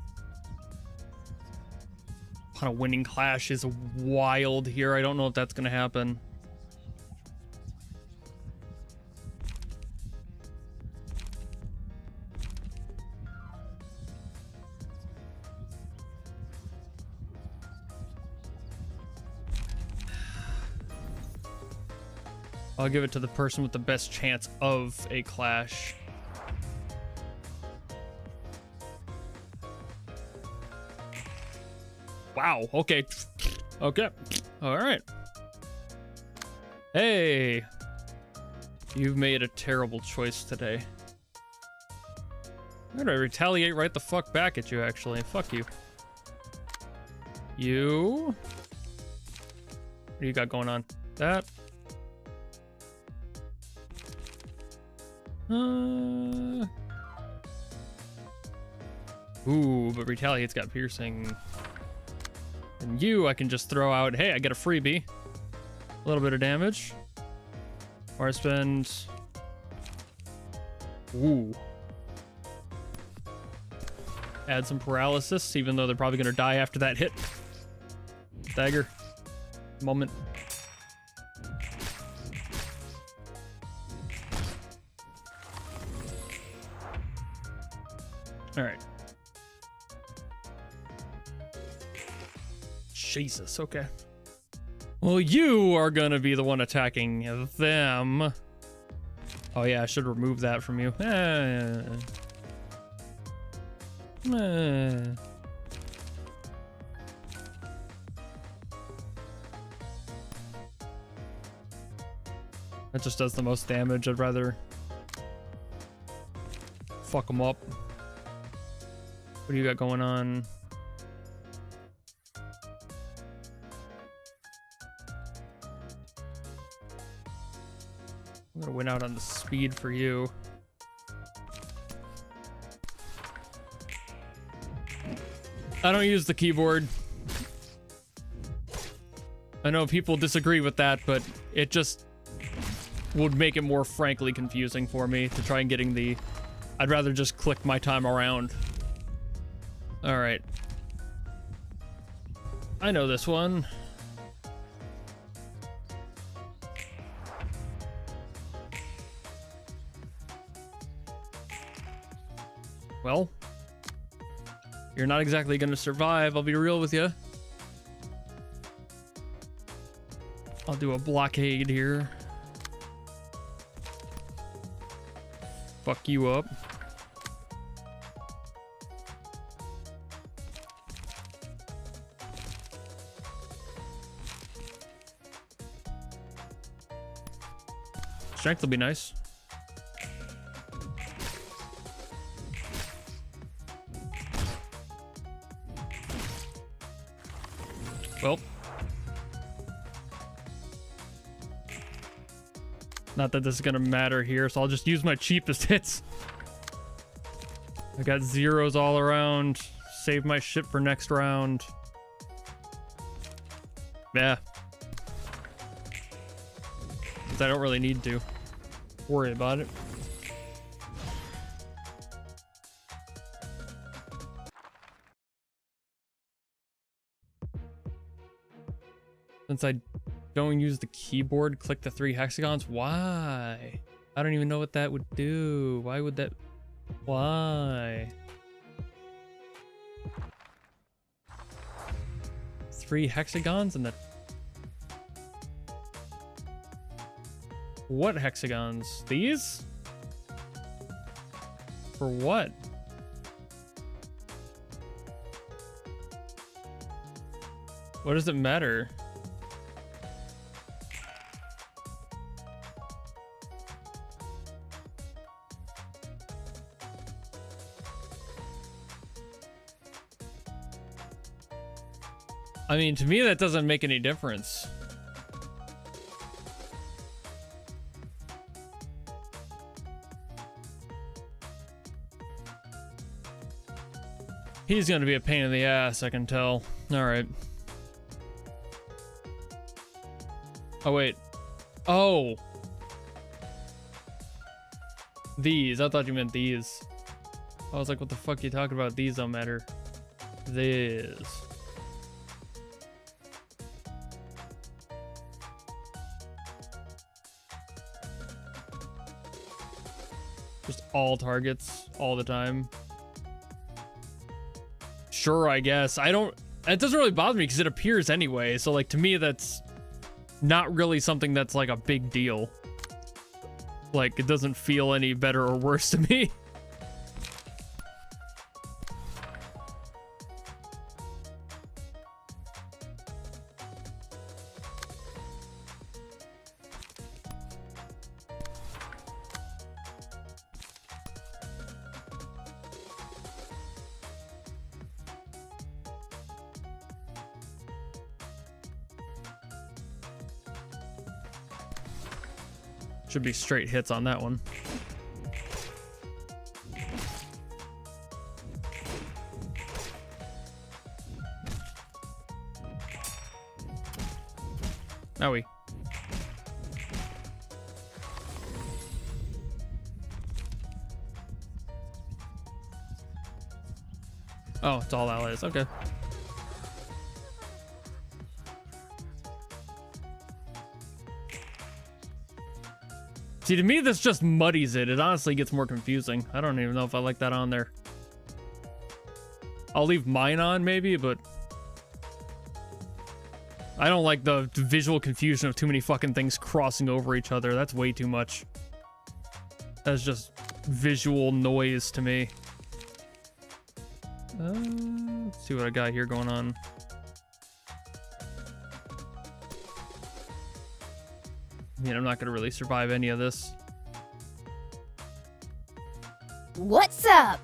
Kind of winning clash is wild here. I don't know if that's gonna happen. I'll give it to the person with the best chance of a clash. Wow, okay. Okay. All right. Hey. You've made a terrible choice today. I'm gonna retaliate right the fuck back at you, actually. Fuck you. You. What do you got going on? That. Ooh, but retaliate's got piercing. And you, I can just throw out, hey, I get a freebie. A little bit of damage. Or I spend... Ooh. Add some paralysis, even though they're probably going to die after that hit. Dagger. Moment. All right. Jesus, okay. Well, you are gonna be the one attacking them. Oh yeah, I should remove that from you. That just does the most damage. I'd rather fuck them up. What do you got going on? I'm gonna win out on the speed for you. I don't use the keyboard. I know people disagree with that, but it just would make it more frankly confusing for me to try and getting the... I'd rather just click my time around. All right. I know this one. Well, you're not exactly gonna survive, I'll be real with you. I'll do a blockade here. Fuck you up. Strength will be nice. Well. Not that this is gonna matter here, so I'll just use my cheapest hits. I got zeros all around. Save my shit for next round. Yeah. I don't really need to worry about it. Since I don't use the keyboard, click the 3 hexagons. Why? I don't even know what that would do. Why would that? Why? 3 hexagons and the... What hexagons? These? For what? What does it matter? I mean, to me, that doesn't make any difference. He's gonna be a pain in the ass, I can tell. All right. Oh, wait. Oh. These. I thought you meant these. I was like, what the fuck are you talking about? These don't matter. This. Just all targets all the time. Sure, I guess. I don't... It doesn't really bother me because it appears anyway. So, like, to me, that's not really something that's, like, a big deal. Like, it doesn't feel any better or worse to me. Should be straight hits on that one. Owie. Oh, it's all allies. Okay. See, to me, this just muddies it. It honestly gets more confusing. I don't even know if I like that on there. I'll leave mine on, maybe, but I don't like the visual confusion of too many fucking things crossing over each other. That's way too much. That's just visual noise to me. Let's see what I got here going on. I mean, I'm not gonna really survive any of this. What's up?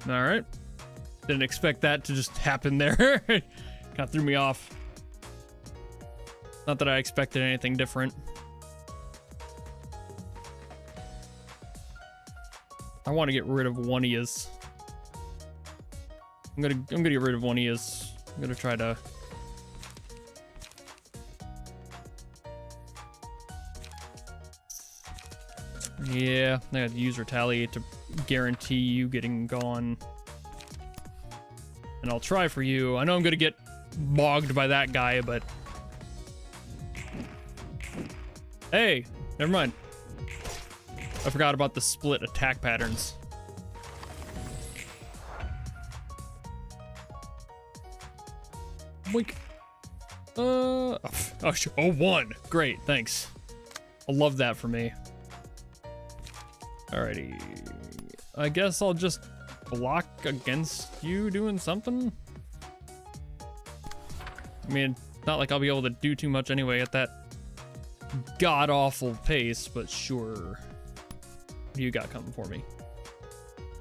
All right. Didn't expect that to just happen there. Kind of threw me off. Not that I expected anything different. I want to get rid of one of his. I'm gonna get rid of one of his. I'm gonna try to. Yeah, I gotta use retaliate to guarantee you getting gone. And I'll try for you. I know I'm gonna get bogged by that guy, but hey, never mind. I forgot about the split attack patterns. Boink. Oh, 1. Great, thanks. I love that for me. Alrighty. I guess I'll just block against you doing something. I mean, not like I'll be able to do too much anyway at that god-awful pace, but sure. What do you got coming for me?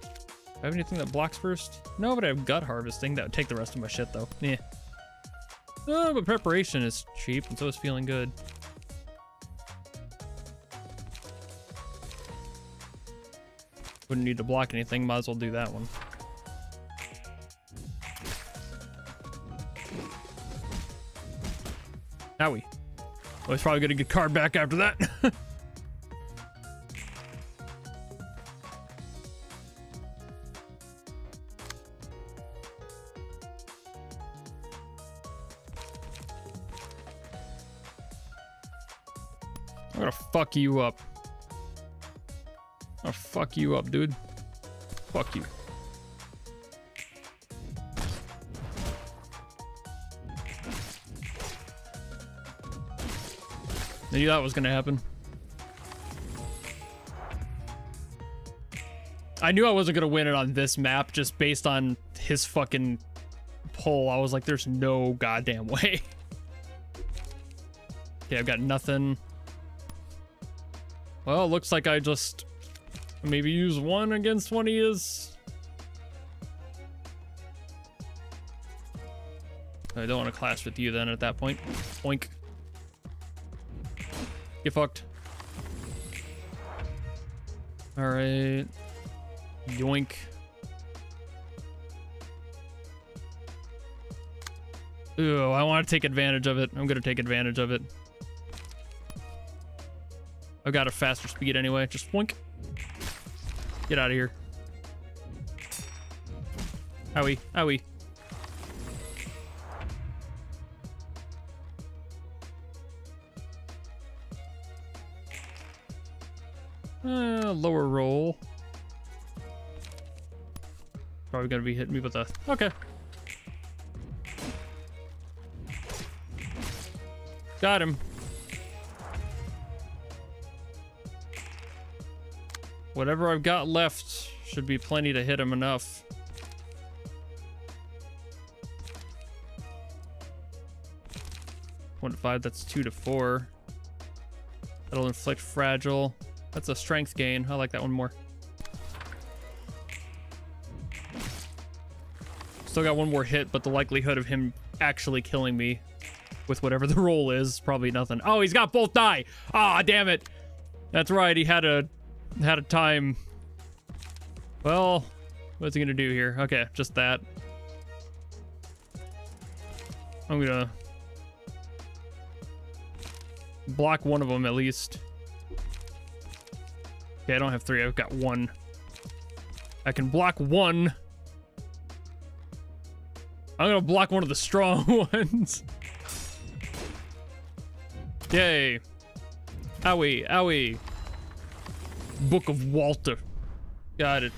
Do I have anything that blocks first? No, but I have gut harvesting. That would take the rest of my shit, though. Yeah. Oh, but preparation is cheap, and so is feeling good. Wouldn't need to block anything, might as well do that one. Owie. Well, he's probably gonna get card back after that. I'm gonna fuck you up. I'll fuck you up, dude. Fuck you. I knew that was gonna happen. I knew I wasn't gonna win it on this map just based on his fucking pull. I was like, there's no goddamn way. Okay, I've got nothing. Well, looks like I just maybe use one against one of his. I don't want to clash with you then at that point. Oink. Get fucked. Alright. Yoink. Ooh, I want to take advantage of it. I'm going to take advantage of it. I've got a faster speed anyway. Just boink. Get out of here. Owie. Owie. Lower roll. Probably gonna be hitting me with a... Okay. Got him. Whatever I've got left should be plenty to hit him enough. One to 5, that's 2 to 4. That'll inflict fragile. That's a strength gain. I like that one more. Still got one more hit, but the likelihood of him actually killing me with whatever the roll is, probably nothing. Oh, he's got both die. Ah, damn it. That's right. He had a time. Well, what's he gonna do here? Okay, just that. I'm gonna block one of them at least. Okay, I don't have 3. I've got 1. I can block 1. I'm gonna block one of the strong ones. Yay. Owie, owie. Book of Walter. Got it.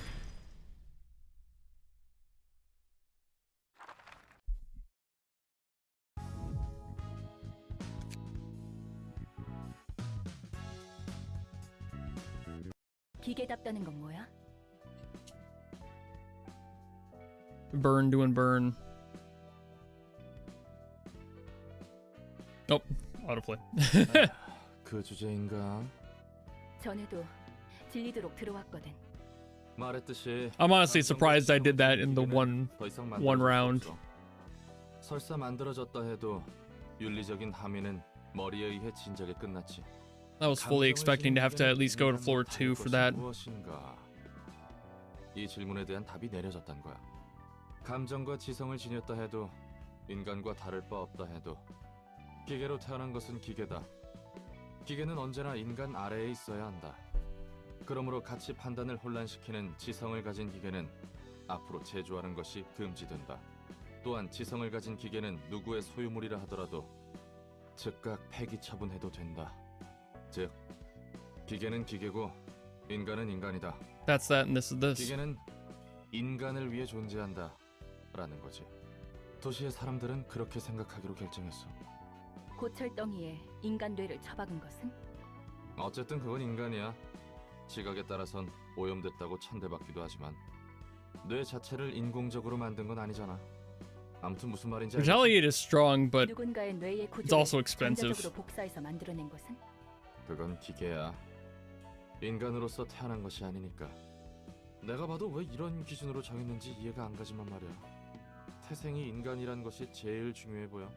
기계답다는 건 뭐야? Burn, doing burn. Oh, autoplay. 그 주제인가? 전에도 질리도록 들어왔거든. 말했듯이 I'm honestly surprised I did that in the one round. 설사 만들어졌다 해도 윤리적인 함의는 머리에 의해 진작에 끝났지. I was fully expecting to have to at least go to floor 2 for that. 무엇인가? 이 질문에 대한 답이 내려졌단 거야. 감정과 지성을 지녔다 해도 인간과 다를 바 없다 해도 기계로 태어난 것은 기계다. 기계는 언제나 인간 아래에 있어야 한다. 그러므로 가치 판단을 혼란시키는 지성을 가진 기계는 앞으로 제조하는 것이 금지된다. 또한 지성을 가진 기계는 누구의 소유물이라 하더라도 즉각 폐기 처분해도 된다. 즉, 기계는 기계고 인간은 인간이다. That's that and this is this. 기계는 인간을 위해 존재한다 라는 거지. 도시의 사람들은 그렇게 생각하기로 결정했어. 고철덩이에 인간 뇌를 처박은 것은? 어쨌든 그건 인간이야. 지각에 따라선 오염됐다고 천대받기도 하지만 뇌 자체를 인공적으로 만든 건 아니잖아. 아무튼 무슨 말인지 알겠지? Retaliate is strong, but 누군가의 뇌의 it's also 구조를 expensive. 전자적으로 복사해서 만들어낸 것은? 그건 기계야. 인간으로서 태어난 것이 아니니까. 내가 봐도 왜 이런 기준으로 정했는지 이해가 안 가지만 말이야. 태생이 인간이란 것이 제일 중요해 보여.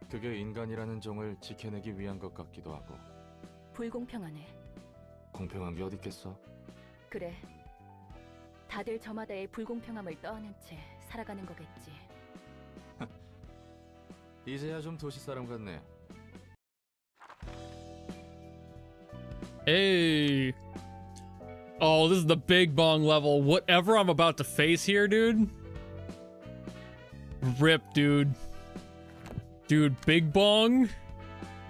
그게 인간이라는 종을 지켜내기 위한 것 같기도 하고. 불공평하네. 공평한 게 어디 있겠어? 그래. 다들 저마다의 불공평함을 떠안은 채 살아가는 거겠지. 이제야 좀 도시 사람 같네. Hey. Oh, this is the big bong level. Whatever I'm about to face here, dude. Rip, dude. Dude, big bong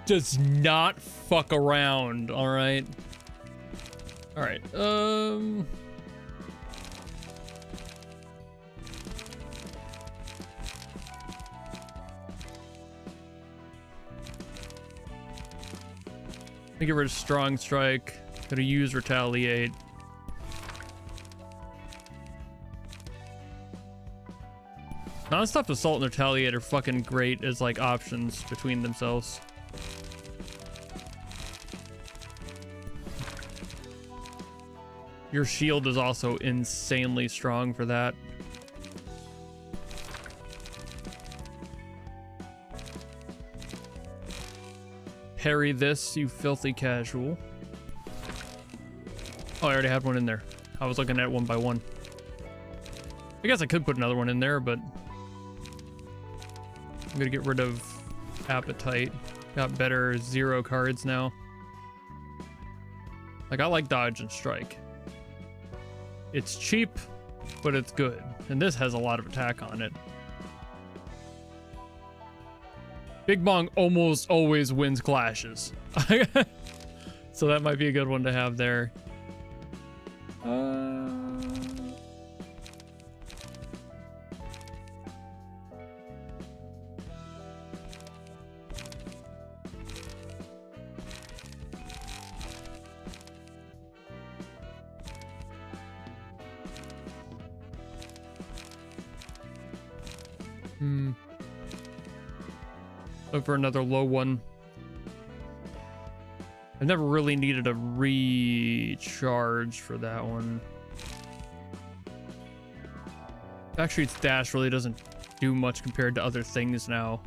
does not fuck around, all right? All right. Get rid of strong strike. Gotta use retaliate. Non-stop assault and retaliate are fucking great as like options between themselves. Your shield is also insanely strong for that. Parry this, you filthy casual. Oh, I already had one in there. I was looking at it one by one. I guess I could put another one in there, but I'm gonna get rid of appetite. Got better 0 cards now. Like, I like dodge and strike. It's cheap, but it's good. And this has a lot of attack on it. Big Bong almost always wins clashes. So that might be a good one to have there. Look for another low one. I've never really needed a recharge for that one. Backstreet's dash really doesn't do much compared to other things now.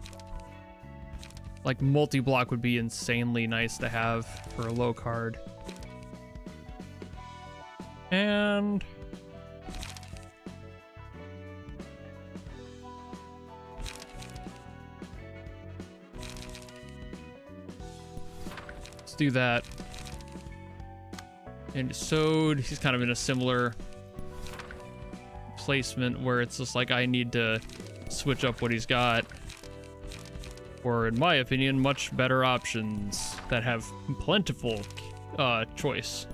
Like, multi-block would be insanely nice to have for a low card. And do that. And Sode, he's kind of in a similar placement where it's just like I need to switch up what he's got. Or in my opinion, much better options that have plentiful choice.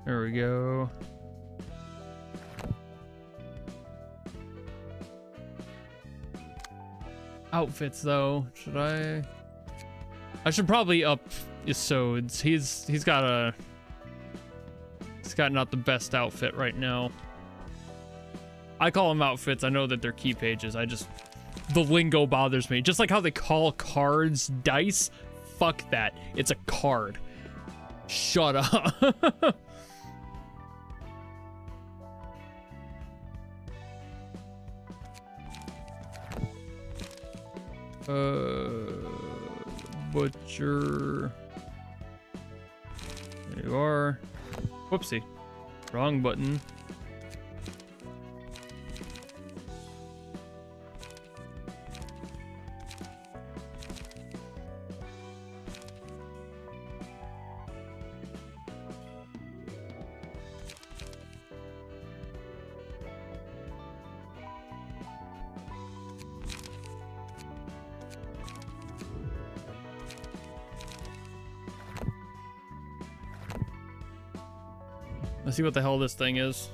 There we go. Outfits though, should I? I should probably up Isode's. He's got not the best outfit right now. I call them outfits. I know that they're key pages. The lingo bothers me. Just like how they call cards dice. Fuck that. It's a card. Shut up. Butcher. There you are. Whoopsie. Wrong button. Let's see what the hell this thing is.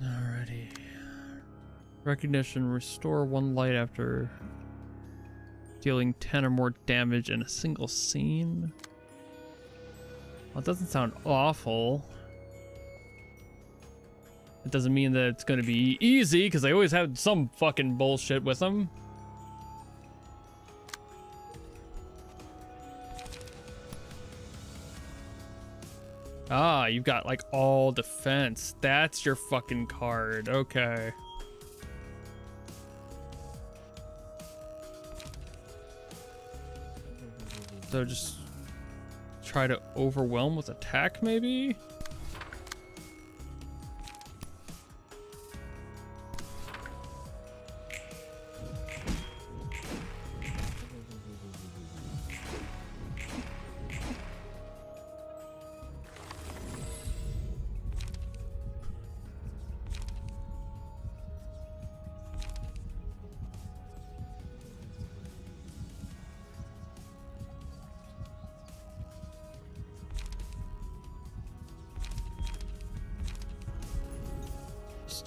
Alrighty. Recognition. Restore 1 light after dealing 10 or more damage in a single scene. Well, it doesn't sound awful. It doesn't mean that it's going to be easy, because they always have some fucking bullshit with them. Ah, you've got like all defense. That's your fucking card. Okay. So just try to overwhelm with attack, maybe?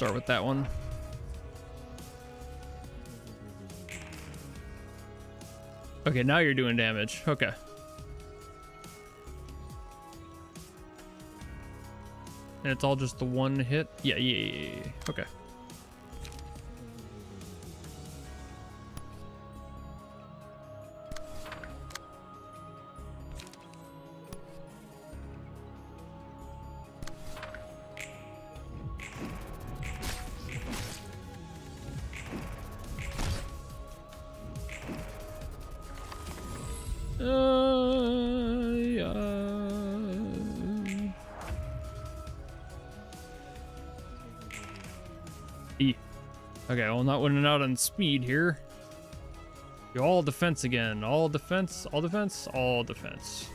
start with that one. Okay, now you're doing damage. Okay. And it's all just the one hit? Yeah. Okay. Okay, well, not winning out on speed here. You're all defense again. All defense, all defense, all defense.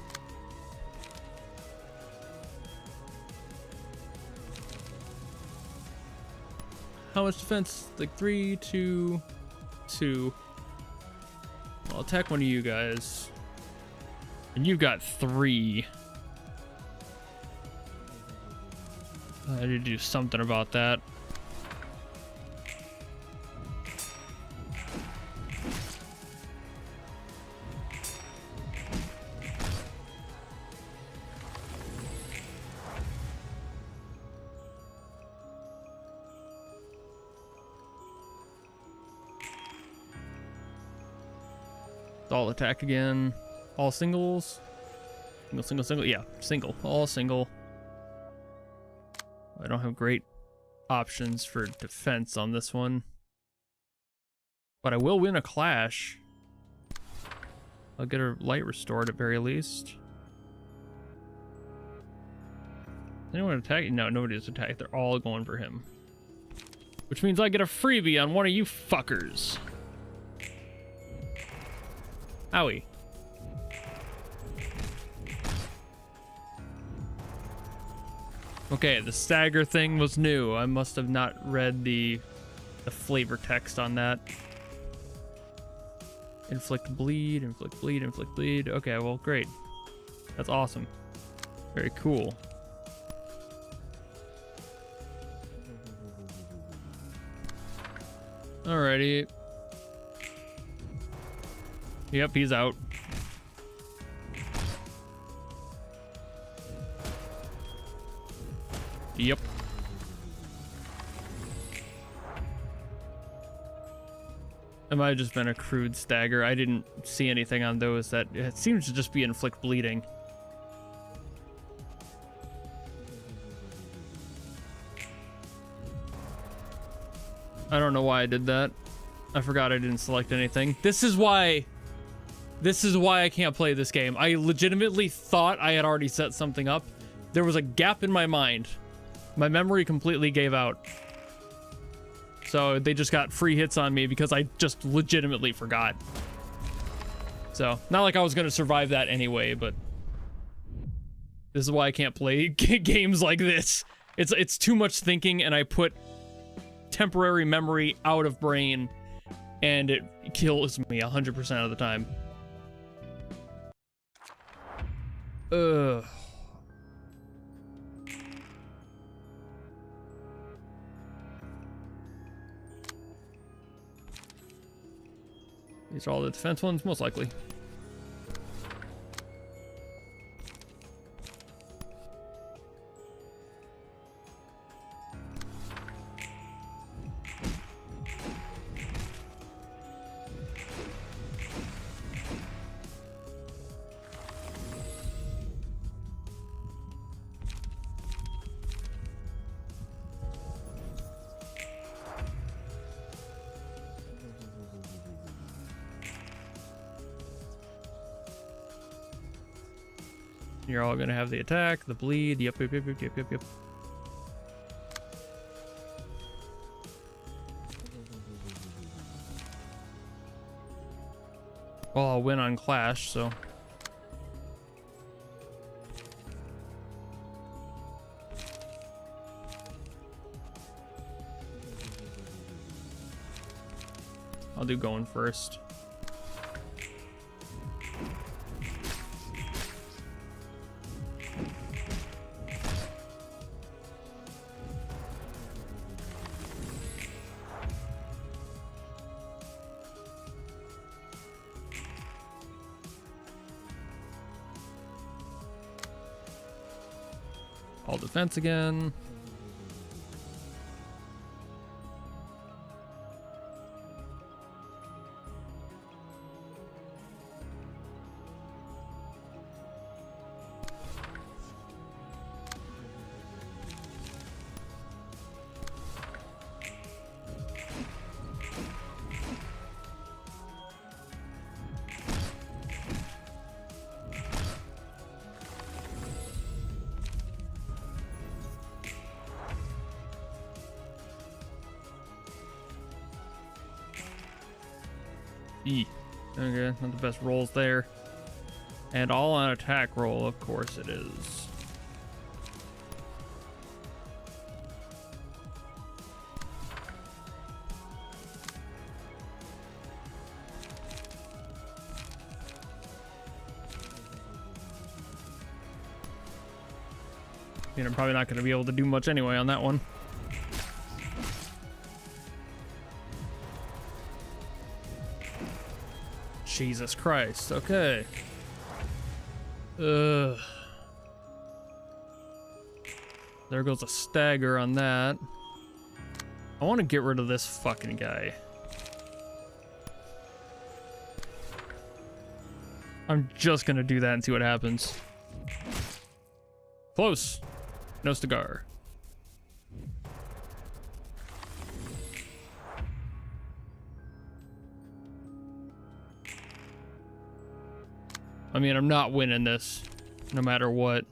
How much defense? Like 3, 2, 2. I'll attack one of you guys. And you've got 3. I need to do something about that. All attack again. All singles. Single. Yeah, single. All single. I don't have great options for defense on this one. But I will win a clash. I'll get a light restored at very least. Anyone attacking? No, nobody's attacked. They're all going for him. Which means I get a freebie on one of you fuckers. Owie. Okay, the stagger thing was new. I must have not read the flavor text on that. Inflict bleed, inflict bleed, inflict bleed. Okay, well, great. That's awesome. Very cool. Alrighty. Yep, he's out. Yep. It might have just been a crude stagger. I didn't see anything on those that it seems to just be inflict bleeding. I don't know why I did that. I forgot I didn't select anything. This is why I can't play this game. I legitimately thought I had already set something up. There was a gap in my mind. My memory completely gave out. So they just got free hits on me because I just legitimately forgot. So, not like I was going to survive that anyway, but this is why I can't play games like this. It's too much thinking, and I put temporary memory out of brain, and it kills me 100% of the time. Ugh. These are all the defense ones, most likely. You're all gonna have the attack, the bleed. Yep. Well, I'll win on Clash, so. I'll do going first. All defense again. Okay, not the best rolls there. And all on attack roll, of course it is. I mean, I'm probably not going to be able to do much anyway on that one. Jesus Christ, okay. Ugh. There goes a stagger on that. I want to get rid of this fucking guy. I'm just gonna do that and see what happens. Close. No cigar. I mean, I'm not winning this, no matter what.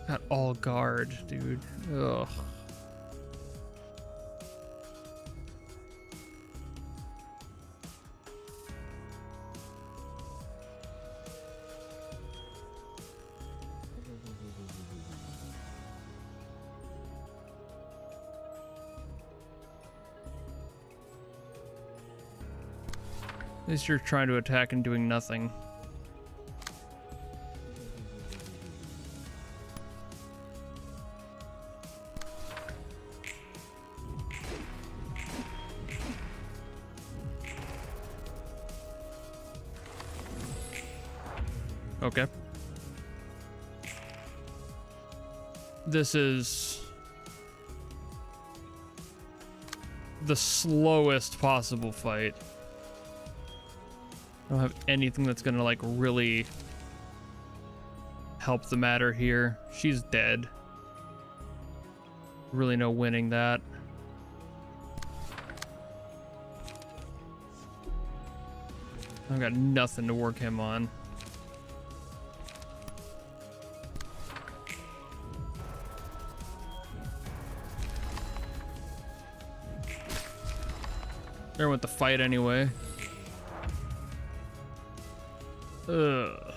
Got all guard, dude. Ugh. At least you're trying to attack and doing nothing. Okay. This is the slowest possible fight. I don't have anything that's gonna like really help the matter here. She's dead. Really no winning that. I've got nothing to work him on. There went the fight anyway. Ugh.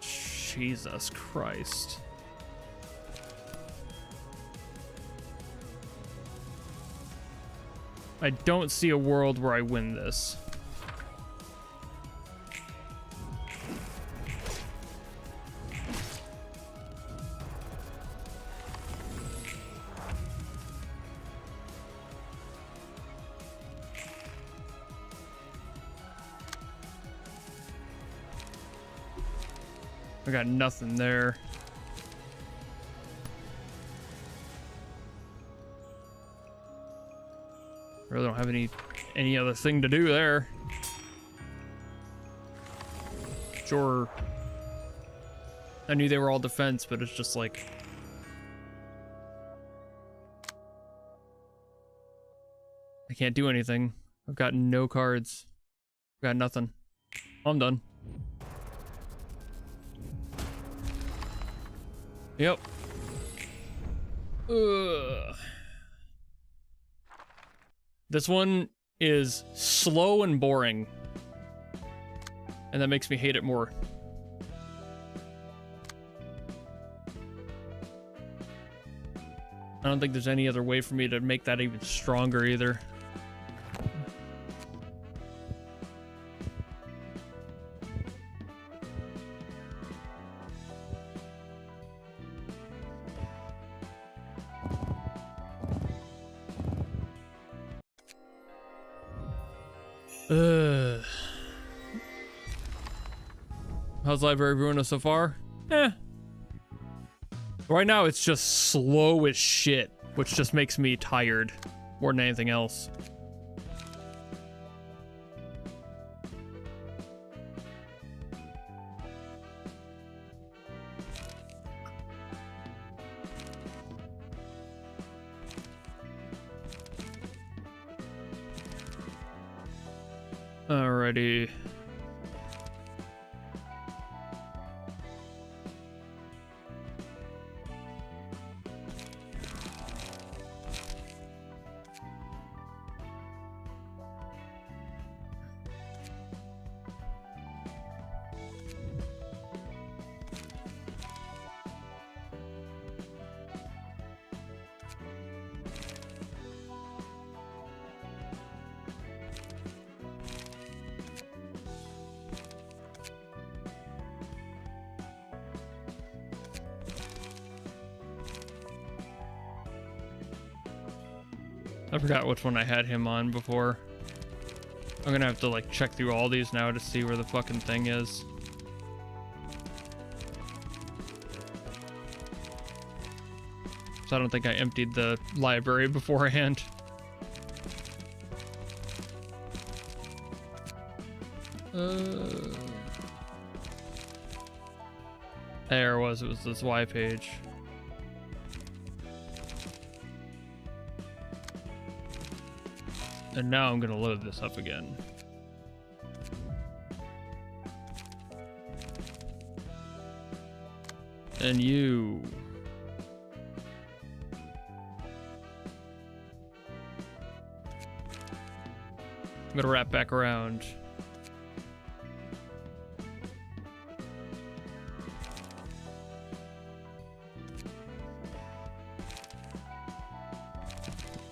Jesus Christ. I don't see a world where I win this. I got nothing there. Really don't have any other thing to do there. Sure. I knew they were all defense, but it's just like I can't do anything. I've got no cards. I've got nothing. I'm done. Yep. Ugh. This one is slow and boring. And that makes me hate it more. I don't think there's any other way for me to make that even stronger either. How's Library of Ruina so far? Eh. Right now it's just slow as shit, which just makes me tired more than anything else. Alrighty. I forgot which one I had him on before. I'm gonna have to like check through all these now to see where the fucking thing is. So I don't think I emptied the library beforehand. There it was this Y page. And now I'm gonna load this up again. And you. I'm gonna wrap back around.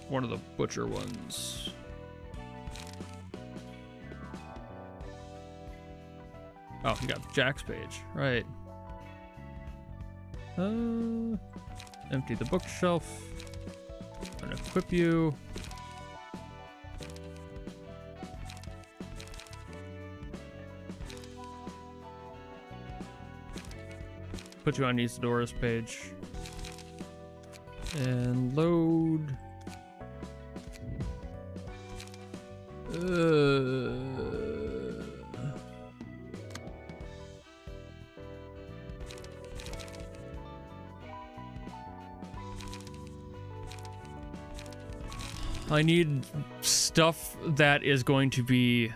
One of the butcher ones. Oh, you got Jack's page, right. Empty the bookshelf. And equip you. Put you on Isidora's page. And load. I need stuff that is going to be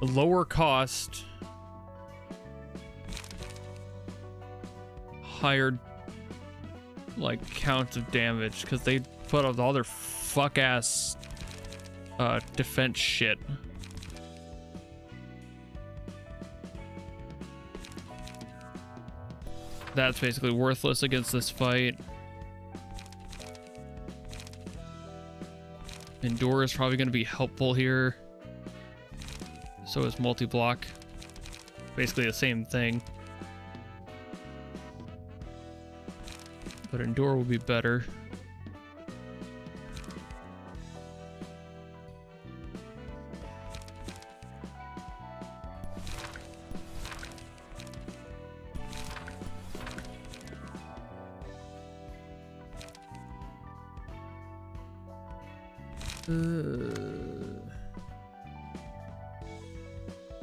lower cost, higher like count of damage, because they put out all their fuck ass defense shit. That's basically worthless against this fight. Endure is probably going to be helpful here. So is multi-block. Basically the same thing. But Endure will be better.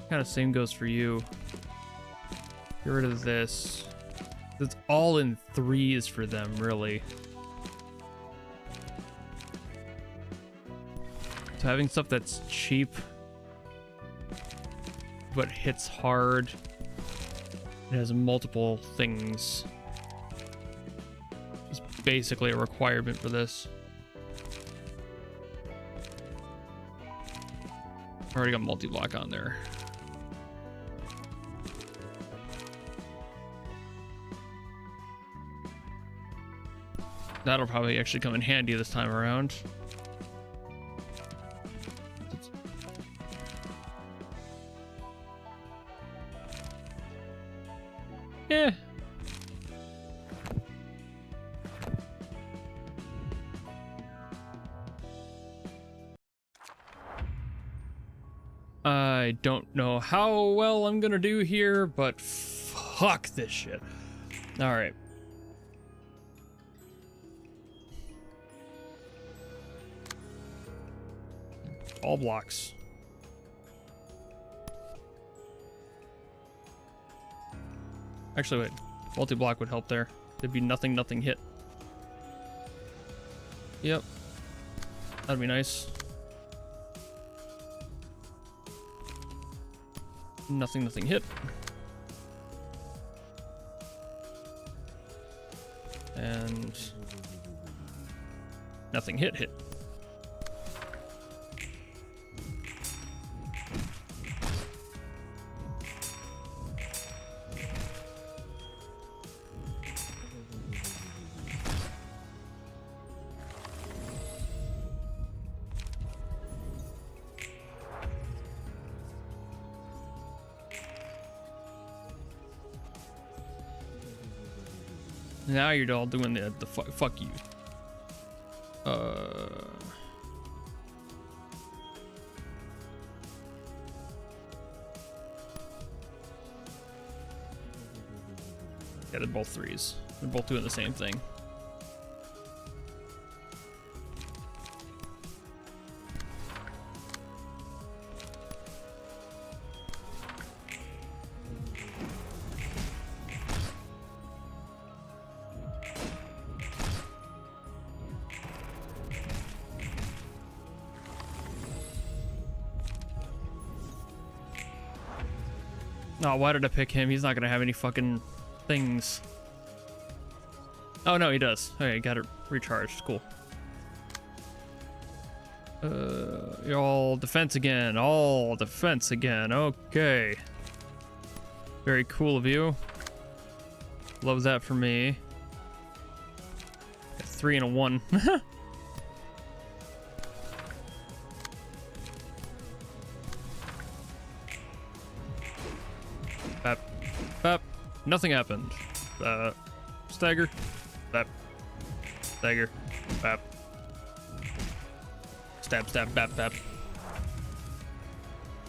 Kind of same goes for you. Get rid of this. It's all in threes for them, really. So having stuff that's cheap but hits hard, it has multiple things, is basically a requirement for this. Already got multi-block on there. That'll probably actually come in handy this time around. Yeah. I don't know how well I'm gonna do here, but fuck this shit. All right. All blocks. Actually, wait. Multi-block would help there. There'd be nothing hit. Yep. That'd be nice. Nothing hit. And nothing hit. Now you're all doing the fuck you. Yeah, they're both threes. They're both doing the same thing. Oh, why did I pick him? He's not gonna have any fucking things. Oh no, he does. Okay, got it recharged. Cool. You're all defense again. All defense again. Okay. Very cool of you. Love that for me. Got 3 and a 1. Bap. Bap. Nothing happened. Stagger. Bap. Stagger. Bap. Stab, stab, bap, bap.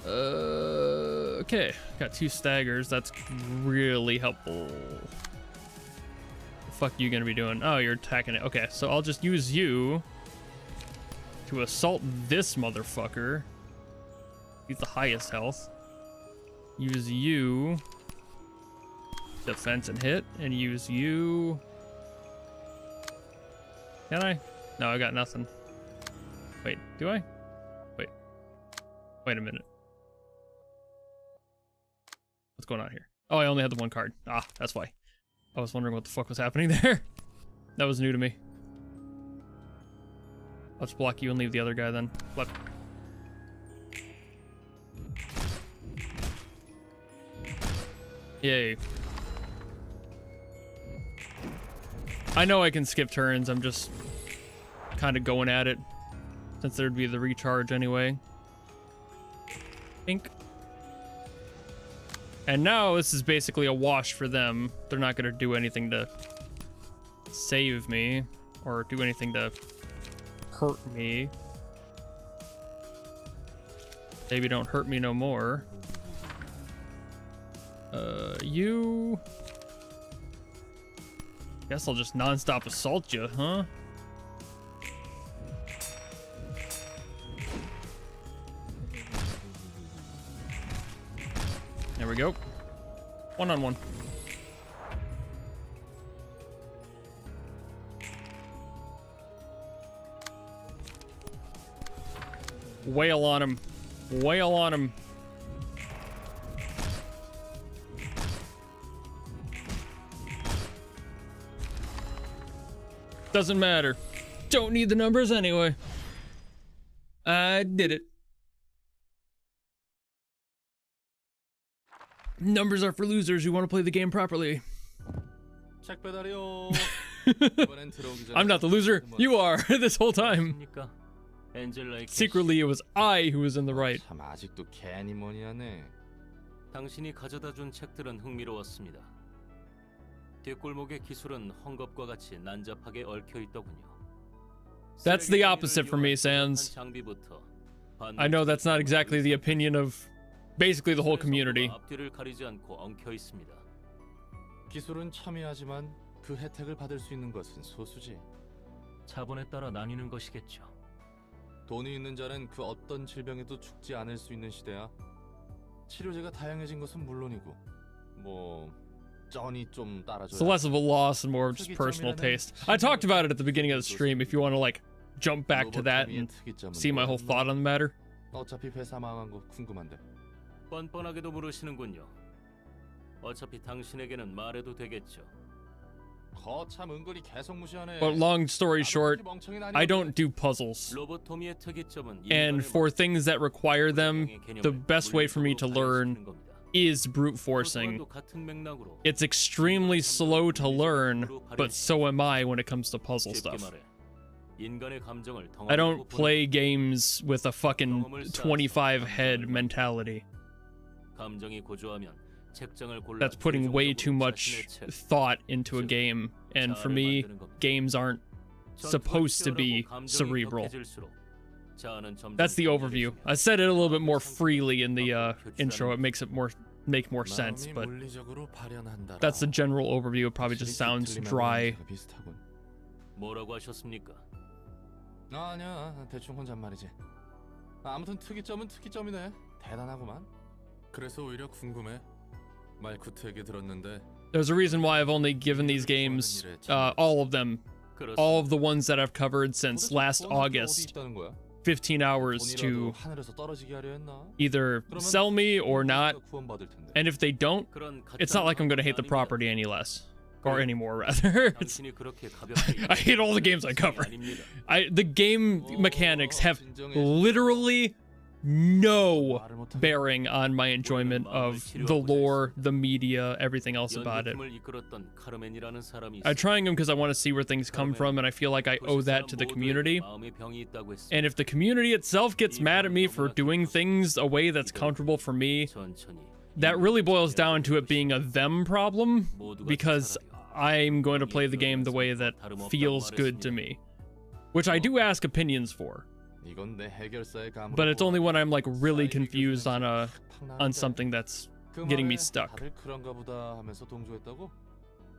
Okay. Got 2 staggers. That's really helpful. The fuck you gonna be doing? Oh, you're attacking it. Okay, so I'll just use you to assault this motherfucker. He's the highest health. Use you defense and hit, and use you. Can I? No, I got nothing. Wait, do I? Wait a minute. What's going on here? Oh, I only had the 1 card. Ah, that's why. I was wondering what the fuck was happening there. That was new to me. I'll just block you and leave the other guy then. Flip. Yay. I know I can skip turns, I'm just kind of going at it, since there'd be the recharge anyway. Pink. And now this is basically a wash for them. They're not gonna do anything to save me, or do anything to hurt me. Maybe don't hurt me no more. You... Guess I'll just non-stop assault you, huh? There we go. 1-on-1. Wail on him. Wail on him. Doesn't matter. Don't need the numbers anyway. I did it. Numbers are for losers who want to play the game properly. 책 배달이요. 이번엔 들어오기 전에 I'm not the loser. You are this whole time. 그러니까 엔젤라의 Secretly, it was I who was in the right. 참 아직도 괜히 뭐니 하네. 당신이 가져다 준 책들은 흥미로웠습니다. 뒷골목의 기술은 헝겊과 같이 난잡하게 얽혀 있더군요. That's the opposite for me, Sans. 장비부터 I know that's not exactly the opinion of basically the whole community. 앞뒤를 가리지 않고 엉켜 있습니다. 기술은 첨예하지만 그 혜택을 받을 수 있는 것은 소수지. 자본에 따라 나뉘는 것이겠죠. 돈이 있는 자는 그 어떤 질병에도 죽지 않을 수 있는 시대야. 치료제가 다양해진 것은 물론이고 뭐 쩐이 좀 따라줘야. It's less of a loss and more of just personal taste. I talked about it at the beginning of the stream. If you want to like jump back to that and see my whole thought on the matter. 어차피 회사 망한 거 궁금한데. 뻔뻔하게도 물으시는군요. 어차피 당신에게는 말해도 되겠죠. 거참 은근히 계속 무시하네. But long story short, I don't do puzzles. 로보토미의 특이점은 And for things that require them, the best way for me to learn is brute forcing. It's extremely slow to learn, but so am I when it comes to puzzle stuff. I don't play games with a fucking 25 head mentality. That's putting way too much thought into a game, and for me, games aren't supposed to be cerebral. That's the overview. I said it a little bit more freely in the intro. It makes it make more sense, but that's the general overview. It probably just sounds dry. 뭐라고 하셨습니까? 아니야, 대충 혼잣말이지. 아무튼 특이점은 특이점이네. 대단하구만. 그래서 오히려 궁금해. 말쿠트 얘기 들었는데. There's a reason why I've only given these games, all of them, all of the ones that I've covered since last August, 15 hours to either sell me or not. And if they don't, it's not like I'm going to hate the property any less. Or anymore, rather. I hate all the games I cover. The game mechanics have literally no bearing on my enjoyment of the lore, the media, everything else about it. I'm trying them because I want to see where things come from, and I feel like I owe that to the community. And if the community itself gets mad at me for doing things a way that's comfortable for me, that really boils down to it being a them problem, because I'm going to play the game the way that feels good to me, which I do ask opinions for. But it's only when I'm like really confused on something that's getting me stuck.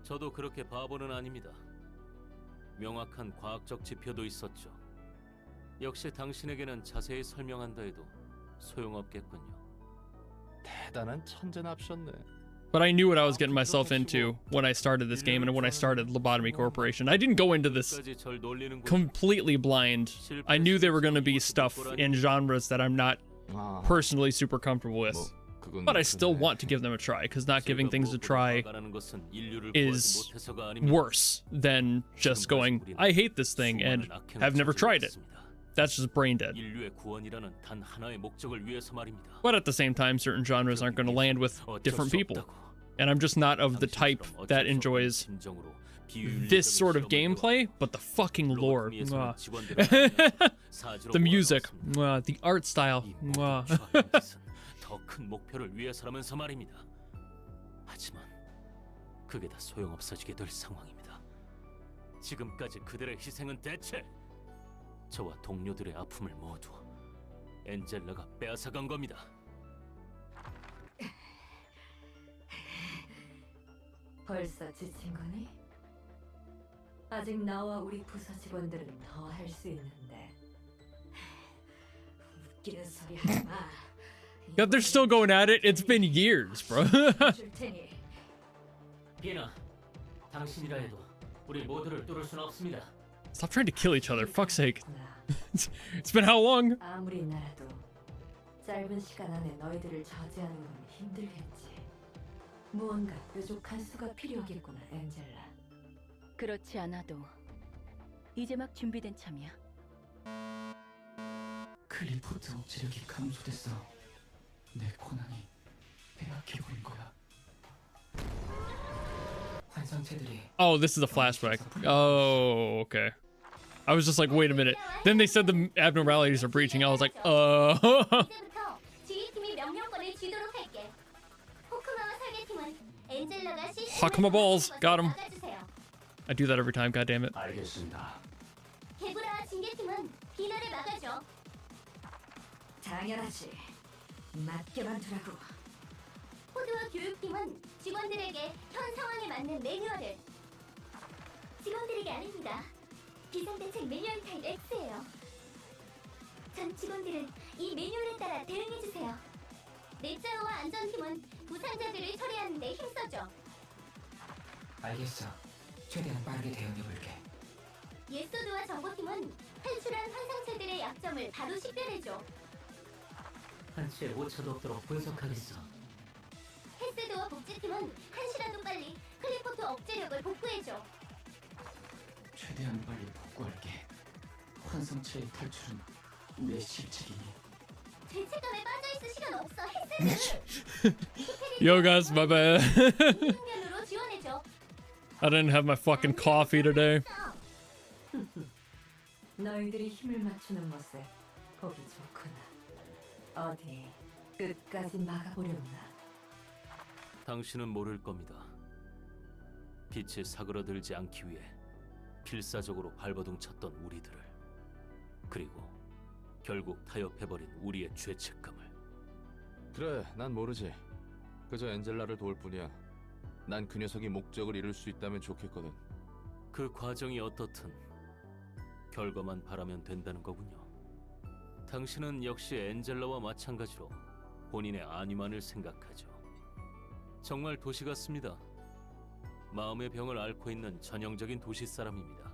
저도 그렇게 바보는 아닙니다. 명확한 과학적 지표도 있었죠. 역시 당신에게는 자세히 설명한다 해도 소용없겠군요. 대단한 천재납셨네. But I knew what I was getting myself into when I started this game and when I started Lobotomy Corporation. I didn't go into this completely blind. I knew there were going to be stuff in genres that I'm not personally super comfortable with. But I still want to give them a try, because not giving things a try is worse than just going, I hate this thing and have never tried it. That's just brain dead. But at the same time, certain genres aren't going to land with different people. And I'm just not of the type that enjoys this sort of gameplay, but the fucking lore. The music. The art style. 그게 다 소용없어지게 될 상황입니다. 지금까지 그들의 희생은 대체 저와 동료들의 아픔을 모두 엔젤라가 빼앗아간 겁니다. 벌써 지친 거니? 아직 나와 우리 부서 직원들은 더 할 수 있는데. 웃기는 소리 하지 마. Yeah, they're still going at it. It's been years, bro. 비나, 당신이라 해도 우리 모두를 뚫을 수는 없습니다. Stop trying to kill each other, fuck's sake. It's been how long? 아무리 나라도 짧은 시간 안에 너희들을 저지하는 건 힘들겠지. 무언가 뾰족한 수가 필요하겠구나, 엔젤라. 그렇지 않아도 이제 막 준비된 참이야. 클리포트 억지력이 감소됐어. 내 고난이 빼앗겨버린 거야. 환상체들이 Oh, this is a flashback. Oh, okay. I was just like, wait a minute. Then they said the abnormalities are breaching. I was like, 이제부터 지휘팀이 명령권을 쥐도록 할게. 호크마와 설계팀은 엔젤라가 Huck my balls. Got him. 막아주세요. I do that every time. God damn it. 알겠습니다. 개구라와 징계팀은 비너를 막아줘. 당연하지. 맡겨만 두라고. 코드와 교육팀은 직원들에게 현 상황에 맞는 매뉴얼을. 직원들에게 아닙니다. 비상대책 매뉴얼 타입 X예요. 전 직원들은 이 매뉴얼에 따라 대응해주세요. 넷자로와 안전팀은 부상자들을 처리하는 데 힘써줘. 알겠어. 최대한 빠르게 대응해볼게. 예소드와 정보팀은 탈출한 환상체들의 약점을 바로 식별해줘. 한치의 오차도 없도록 분석하겠어. 헬스드와 복지팀은 한시라도 빨리 클리포트 억제력을 복구해줘. 최대한 빨리 복구할게. 환상체의 탈출은 내 실책이니. 죄책감에 빠져있을 시간 없어. 헬스드. Yo, guys, my bad. 면으로 지원해줘. I didn't have my fucking coffee today. 너희들이 힘을 맞추는 모습 보기 좋구나. 어디 끝까지 막아보려나. 당신은 모를 겁니다. 빛에 사그러들지 않기 위해 필사적으로 발버둥 쳤던 우리들을, 그리고 결국 타협해버린 우리의 죄책감을. 그래, 난 모르지. 그저 엔젤라를 도울 뿐이야. 난 그 녀석이 목적을 이룰 수 있다면 좋겠거든. 그 과정이 어떻든 결과만 바라면 된다는 거군요. 당신은 역시 엔젤라와 마찬가지로 본인의 안위만을 생각하죠. 정말 도시 같습니다. 마음의 병을 앓고 있는 전형적인 도시 사람입니다.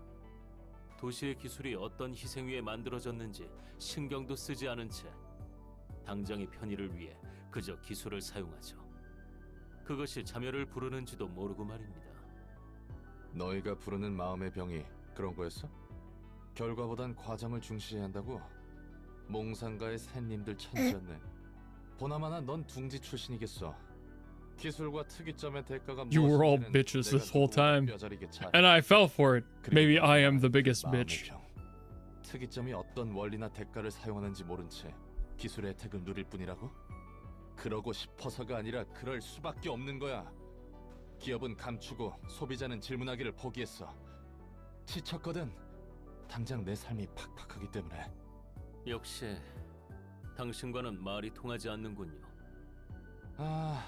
도시의 기술이 어떤 희생 위에 만들어졌는지 신경도 쓰지 않은 채 당장의 편의를 위해 그저 기술을 사용하죠. 그것이 자멸을 부르는지도 모르고 말입니다. 너희가 부르는 마음의 병이 그런 거였어? 결과보단 과정을 중시해야 한다고? 몽상가의 샌님들 천지였네. 보나마나 넌 둥지 출신이겠어. 기술과 특이점의 대가가 You were all 무엇인지는 bitches 내가 this whole 누구보다 time. 뼈저리게 잘 And I fell for it. 그리고 Maybe I am the biggest 마음의 bitch. 병. 특이점이 어떤 원리나 대가를 사용하는지 모른 채 기술의 혜택을 누릴 뿐이라고? 그러고 싶어서가 아니라 그럴 수밖에 없는 거야. 기업은 감추고 소비자는 질문하기를 포기했어. 지쳤거든. 당장 내 삶이 팍팍하기 때문에. 역시 당신과는 말이 통하지 않는군요. 아,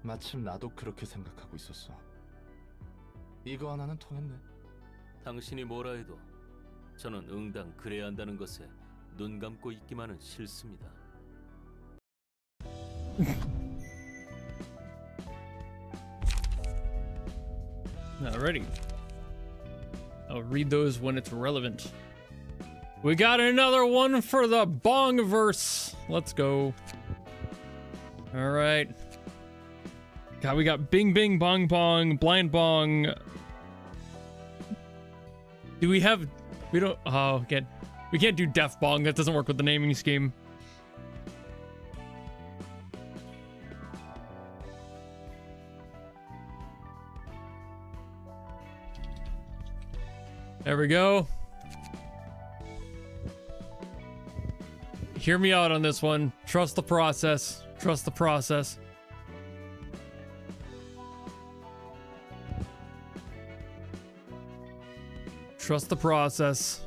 마침 나도 그렇게 생각하고 있었어. 이거 하나는 통했네. 당신이 뭐라 해도 저는 응당 그래야 한다는 것에 눈 감고 있기만은 싫습니다. Alrighty. I'll read those when it's relevant. We got another one for the Bongverse. Let's go. Alright. God, we got Bing Bing, Bong Bong, Blind Bong. Do we have... We don't... Oh, again. We can't do Deaf Bong. That doesn't work with the naming scheme. There we go. Hear me out on this one. Trust the process. Trust the process. Trust the process.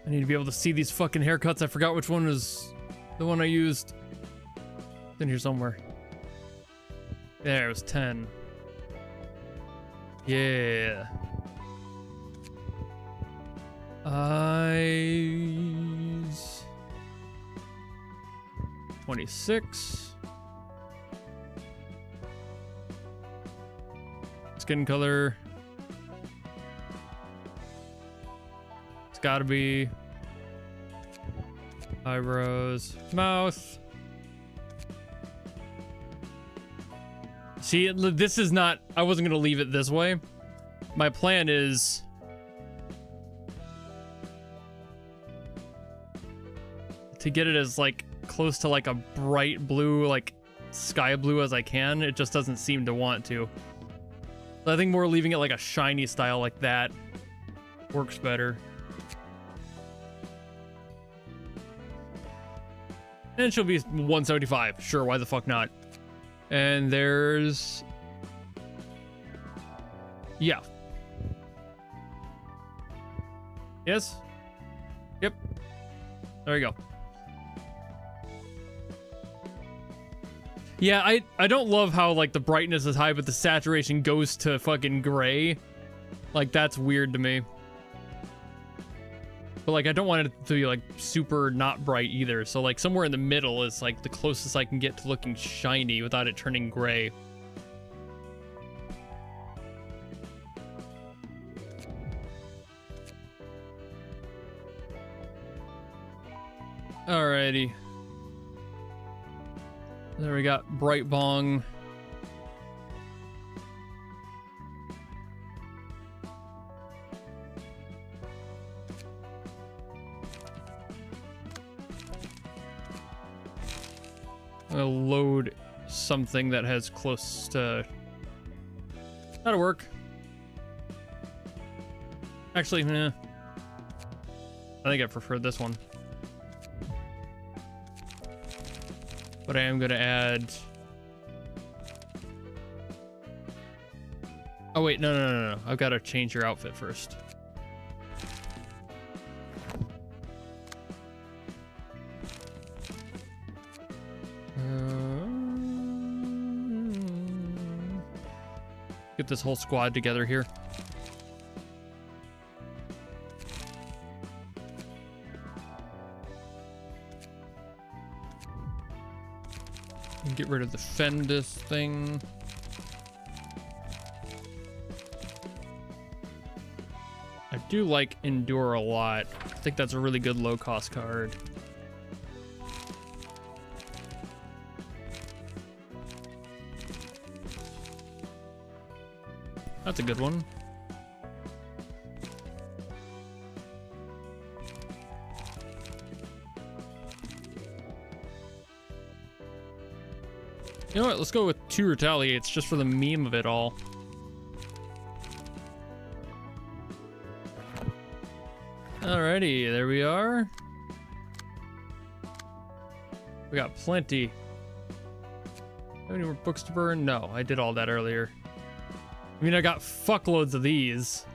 I need to be able to see these fucking haircuts. I forgot which one was the one I used. It's in here somewhere. There, it was 10. Yeah. Eyes. 26. Skin color. It's gotta be eyebrows, mouth. See, this is not, I wasn't gonna leave it this way. My plan is to get it as like close to like a bright blue, like sky blue as I can. It just doesn't seem to want to. So I think more leaving it like a shiny style like that works better. And she'll be 175. Sure, why the fuck not? And there's... Yeah. Yes? Yep. There you go. Yeah, I don't love how, like, the brightness is high, but the saturation goes to fucking gray. Like, that's weird to me. But, like, I don't want it to be, like, super not bright either. So, like, somewhere in the middle is, like, the closest I can get to looking shiny without it turning gray. Alrighty. There we got Bright Bong. I'll load something that has close to... That'll work. Actually, I think I prefer this one. But I am going to add... Oh, wait, no. I've got to change your outfit first. Get this whole squad together here. And get rid of the Fendus thing. I do like Endure a lot. I think that's a really good low-cost card. That's a good one. You know what? Let's go with 2 Retaliates just for the meme of it all. Alrighty, there we are. We got plenty. Have any more books to burn? No, I did all that earlier. I mean, I got fuckloads of these.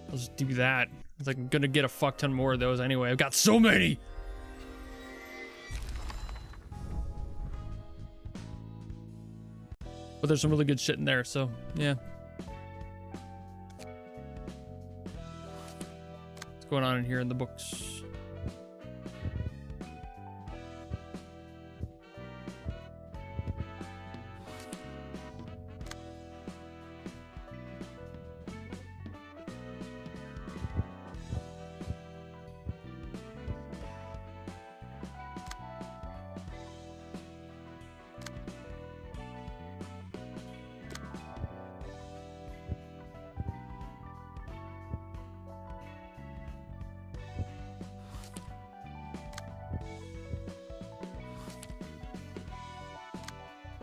I'll just do that. It's like I'm gonna get a fuck ton more of those anyway. I've got so many! But there's some really good shit in there, so yeah. What's going on in here in the books?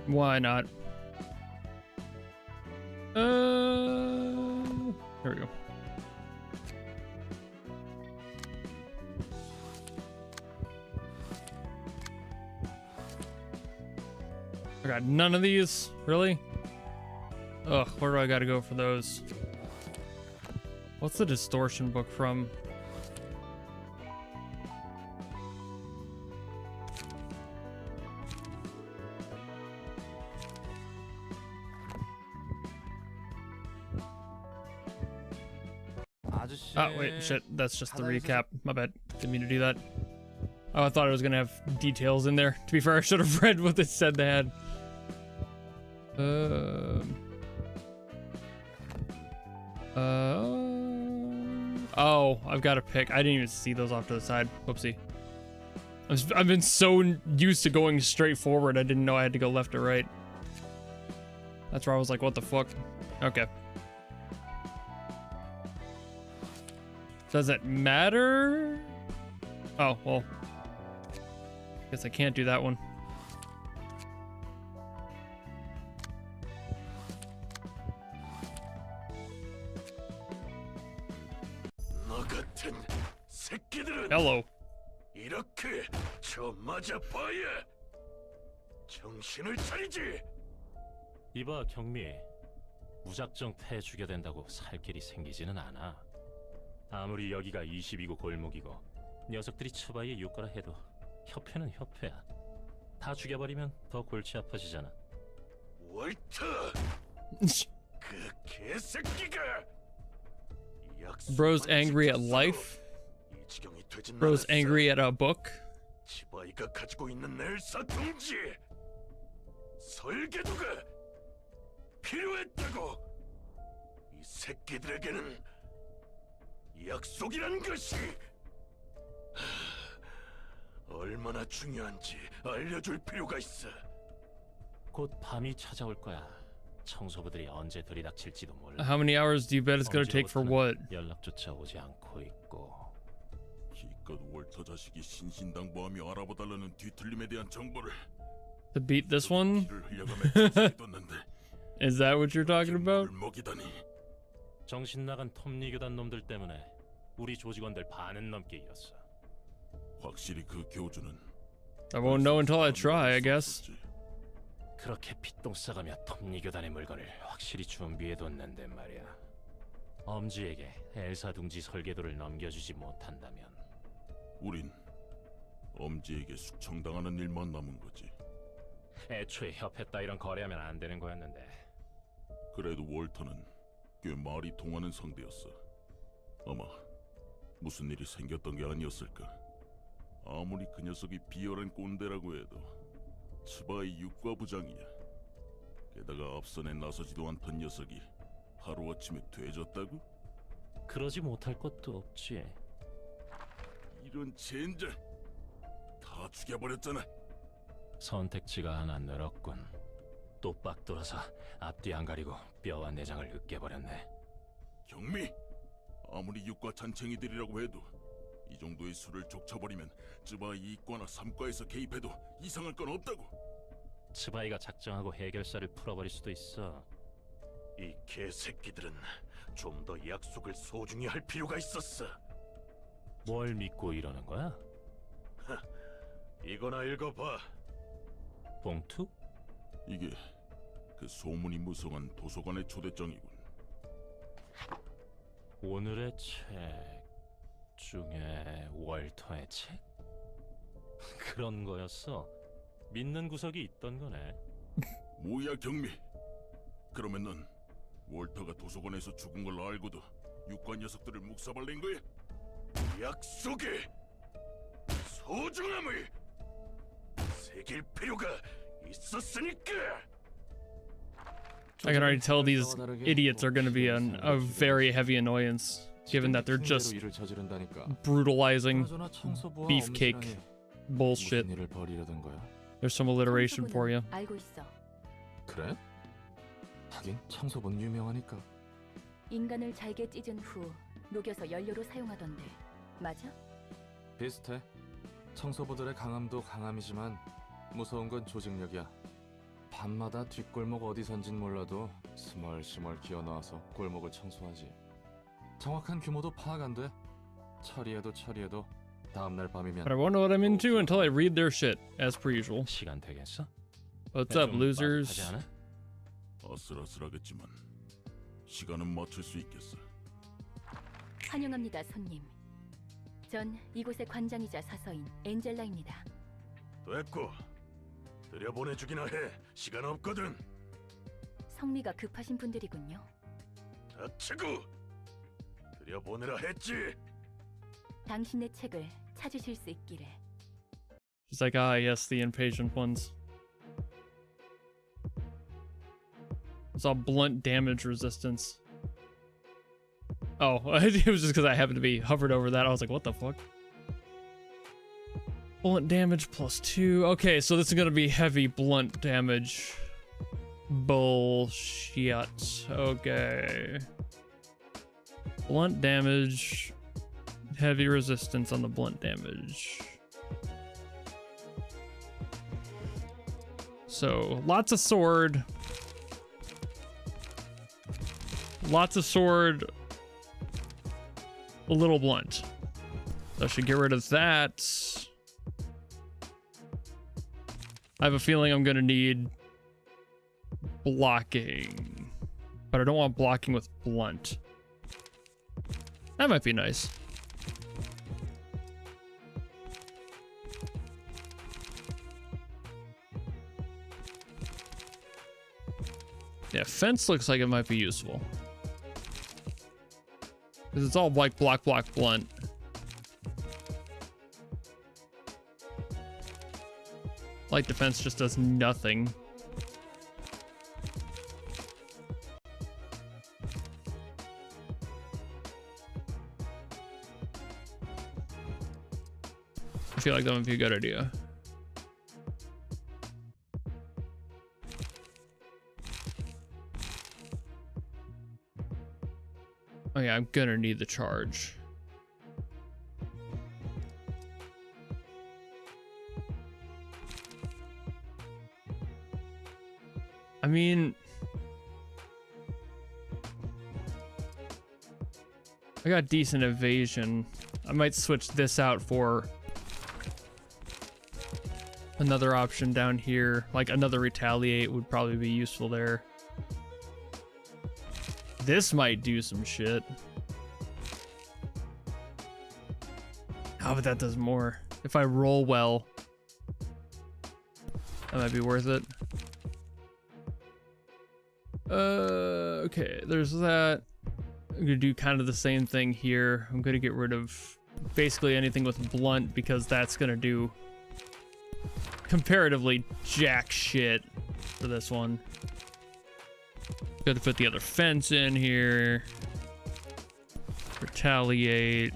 Why not? There we go. I got none of these, really? Ugh, where do I gotta go for those? What's the distortion book from? Oh, wait, shit. That's just the recap. My bad. Didn't mean to do that. Oh, I thought it was gonna have details in there. To be fair, I should have read what it said they had. Oh, I've got to pick. I didn't even see those off to the side. Whoopsie. I've been so used to going straight forward, I didn't know I had to go left or right. That's where I was like, what the fuck? Okay. Does it matter? Oh, well. Guess I can't do that one. 너 같은 새끼들은 Hello. 이렇게 저 맞아봐야 정신을 차리지. 이봐 경미, 무작정 패 죽여 된다고 살 길이 생기지는 않아. 아무리 여기가 22구 골목이고 녀석들이 츠바이의 육가라 해도 협회는 협회야. 다 죽여버리면 더 골치 아파지잖아. 월터, 그 개새끼가. Bro's angry at life. 이 지경이 되진 Bro's 않았어. angry at a book. 치바이가 가지고 있는 엘사 둥지 설계도가 필요했다고. 이 새끼들에게는 약속이란 것이 얼마나 중요한지 알려줄 필요가 있어. 곧 밤이 찾아올 거야. 청소부들이 언제 들이닥칠지도 몰라. How many hours do you bet it's gonna take for what? 연락조차 오지 않고 있고. 기껏 월터 자식이 신신당부하며 알아봐달라는 뒤틀림에 대한 정보를 To beat this one? 피를 흘려가며 조사해뒀는데 Is that what you're talking about? 먹이다니. 정신 나간 톱니 교단 놈들 때문에 우리 조직원들 반은 넘게 잃었어. 확실히 그 교주는 I won't know until I try, I guess. 그렇게 핏똥 싸가며 톱니 교단의 물건을 확실히 준비해뒀는데 말이야. 엄지에게 엘사 둥지 설계도를 넘겨주지 못한다면 우린 엄지에게 숙청당하는 일만 남은 거지. 애초에 협회 따위랑 거래하면 안 되는 거였는데. 그래도 월터는 꽤 말이 통하는 상대였어. 아마 무슨 일이 생겼던 게 아니었을까. 아무리 그 녀석이 비열한 꼰대라고 해도 츠바이 육과부장이야. 게다가 앞선에 나서지도 않던 녀석이 하루아침에 돼졌다고? 그러지 못할 것도 없지. 이런 젠장, 다 죽여버렸잖아. 선택지가 하나 늘었군. 또 빡 돌아서 앞뒤 안 가리고 뼈와 내장을 으깨버렸네. 경미, 아무리 육과 잔챙이들이라고 해도 이 정도의 수를 족쳐버리면 츠바이 2과나 3과에서 개입해도 이상할 건 없다고. 츠바이가 작정하고 해결사를 풀어버릴 수도 있어. 이 개새끼들은 좀 더 약속을 소중히 할 필요가 있었어. 뭘 믿고 이러는 거야? 이거나 읽어봐. 봉투? 이게 그 소문이 무성한 도서관의 초대장이군. 오늘의 책 중에 월터의 책? 그런 거였어. 믿는 구석이 있던 거네. 뭐야 경미? 그러면 넌 월터가 도서관에서 죽은 걸 알고도 육관 녀석들을 묵사발린 거야? 약속의 소중함을 새길 필요가 있었으니까. I can already tell these idiots are going to be a very heavy annoyance, given that they're just brutalizing beefcake bullshit. There's some alliteration for you. 알고 있어. 그래? 하긴 청소부는 유명하니까. 인간을 잘게 찢은 후 녹여서 연료로 사용하던데. 맞아? 비슷해. 청소부들의 강함도 강함이지만 무서운 건 조직력이야. 밤마다 뒷골목 어디선진 몰라도 스멀스멀 기어나와서 골목을 청소하지. 정확한 규모도 파악 안 돼. 처리해도 다음날 밤이면. But I won't know what I'm into until I read their shit, as per usual. 시간 되겠어? What's up, losers? 아슬아슬하겠지만 시간은 맞출 수 있겠어. 환영합니다, 손님. 전 이곳의 관장이자 사서인 엔젤라입니다. 됐고, 들여보내주기나 해. 시간 없거든. 성미가 급하신 분들이군요. 닥치고 들여보내라 했지. 당신의 책을 찾으실 수 있기를. She's like, ah, yes, the impatient ones. It's all blunt damage resistance. Oh, it was just because I happened to be hovered over that. I was like, what the fuck? Blunt damage +2. Okay, so this is gonna be heavy blunt damage. Bullshit. Okay. Blunt damage. Heavy resistance on the blunt damage. So lots of sword. Lots of sword. A little blunt. So I should get rid of that. I have a feeling I'm going to need blocking. But I don't want blocking with blunt. That might be nice. Yeah, fence looks like it might be useful. Because it's all like block, block, blunt. Light defense just does nothing. I feel like that would be a good idea. Oh yeah, I'm gonna need the charge. I mean, I got decent evasion. I might switch this out for another option down here. Like another retaliate would probably be useful there. This might do some shit. Oh, but that does more. If I roll well, that might be worth it. Okay, there's that. I'm gonna do kind of the same thing here. I'm gonna get rid of basically anything with blunt because that's gonna do comparatively jack shit for this one. Gotta put the other fence in here. Retaliate.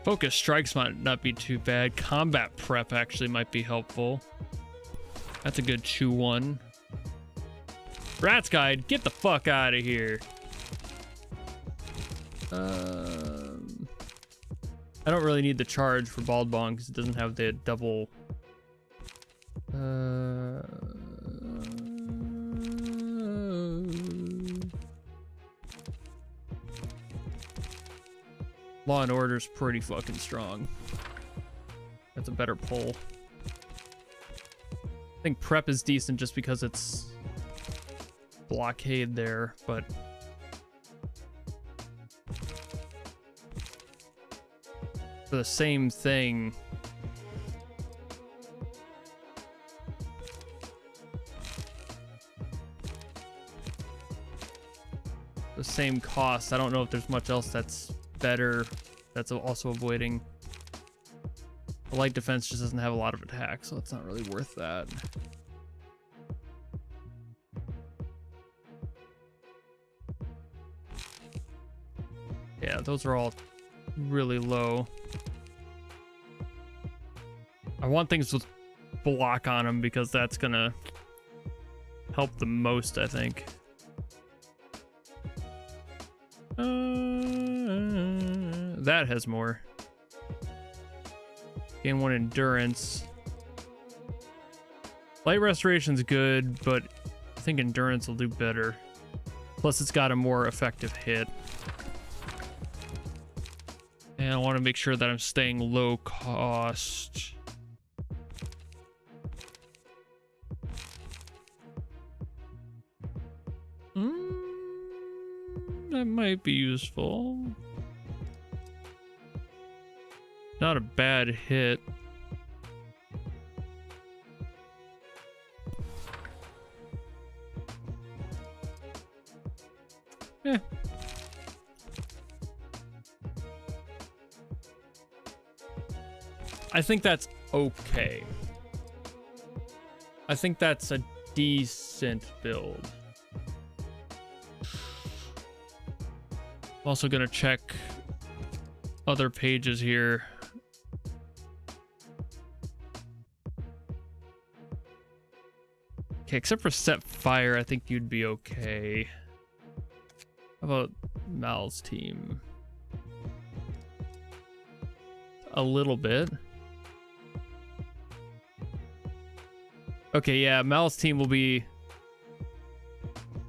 Focus strikes might not be too bad. Combat prep actually might be helpful. That's a good 2-1. Rat's Guide, get the fuck out of here. I don't really need the charge for Bong Bong because it doesn't have the double. Law and Order's pretty fucking strong. That's a better pull. I think prep is decent just because it's blockade there, but for the same thing, the same cost, I don't know if there's much else that's better that's also avoiding. The light defense just doesn't have a lot of attack, so it's not really worth that. Yeah, those are all really low. I want things with block on them because that's gonna help the most, I think. That has more. Gain 1 endurance. Light restoration's good, but I think endurance will do better. Plus it's got a more effective hit. And I want to make sure that I'm staying low cost. That might be useful. Not a bad hit. Yeah. I think that's okay. I think that's a decent build. I'm also gonna check other pages here. Okay, except for set fire, I think you'd be okay. How about Mal's team? A little bit. Okay, yeah, Mal's team will be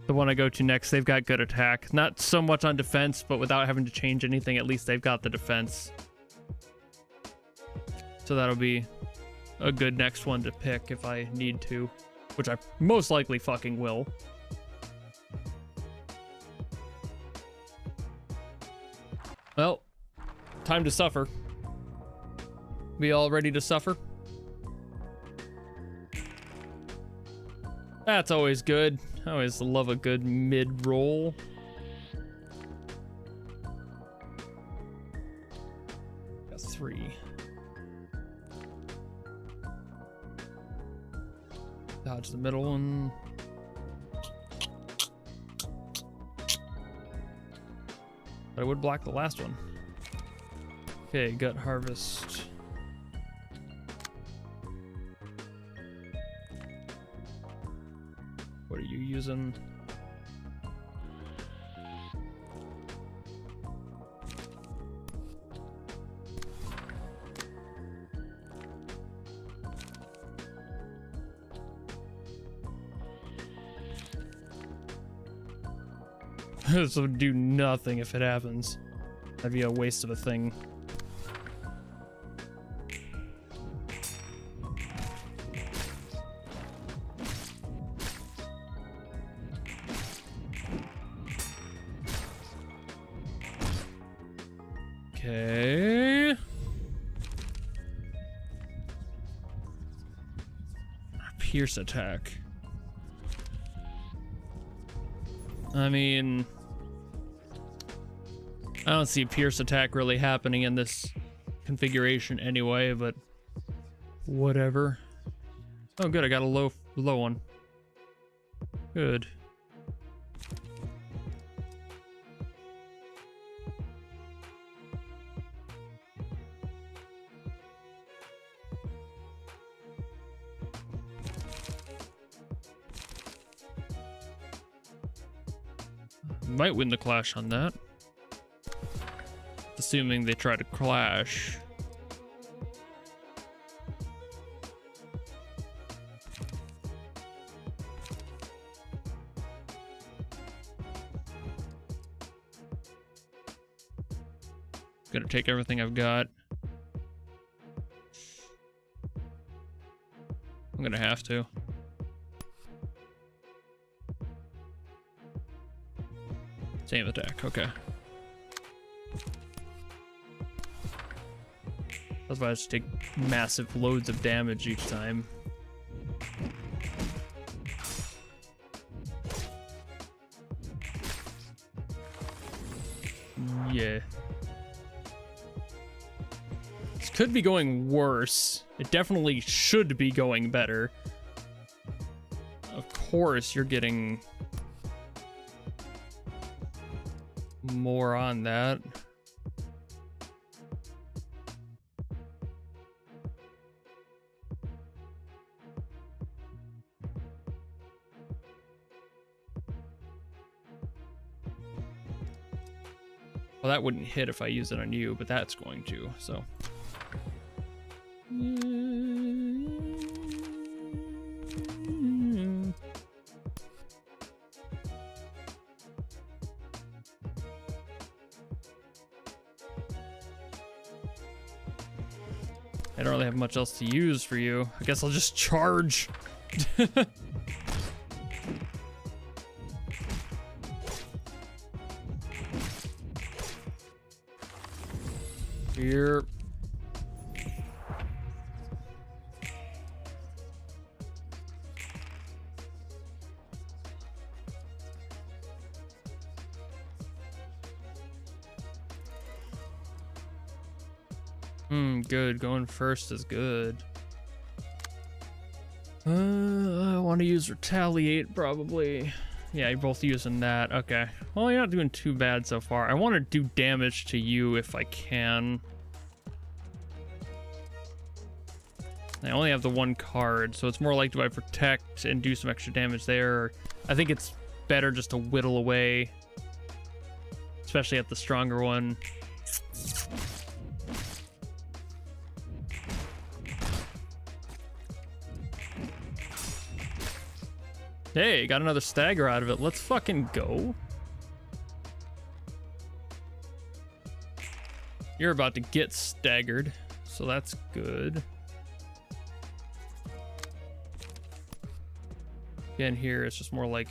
the one I go to next. They've got good attack. Not so much on defense, but without having to change anything, at least they've got the defense. So that'll be a good next one to pick if I need to, which I most likely fucking will. Well, time to suffer. We all ready to suffer? That's always good. I always love a good mid-roll. Got 3. Dodge the middle one. But I would block the last one. Okay, gut harvest. What are you using? This would do nothing if it happens. That'd be a waste of a thing. Okay. Pierce attack. I mean, I don't see pierce attack really happening in this configuration anyway, but whatever. Oh good, I got a low one. Good. Might win the clash on that. Assuming they try to clash. Gonna take everything I've got. I'm gonna have to. Same attack, okay. That's why I just take massive loads of damage each time. Yeah. This could be going worse. It definitely should be going better. Of course, you're getting more on that. Well, that wouldn't hit if I use it on you, but that's going to, so. I don't really have much else to use for you. I guess I'll just charge. Here. Good. Going first is good. I want to use retaliate probably. Yeah, you're both using that. Okay. Well, you're not doing too bad so far. I want to do damage to you if I can. I only have the one card, so it's more like, do I protect and do some extra damage there? I think it's better just to whittle away, especially at the stronger one. Hey, got another stagger out of it. Let's fucking go. You're about to get staggered, so that's good. Again, here it's just more like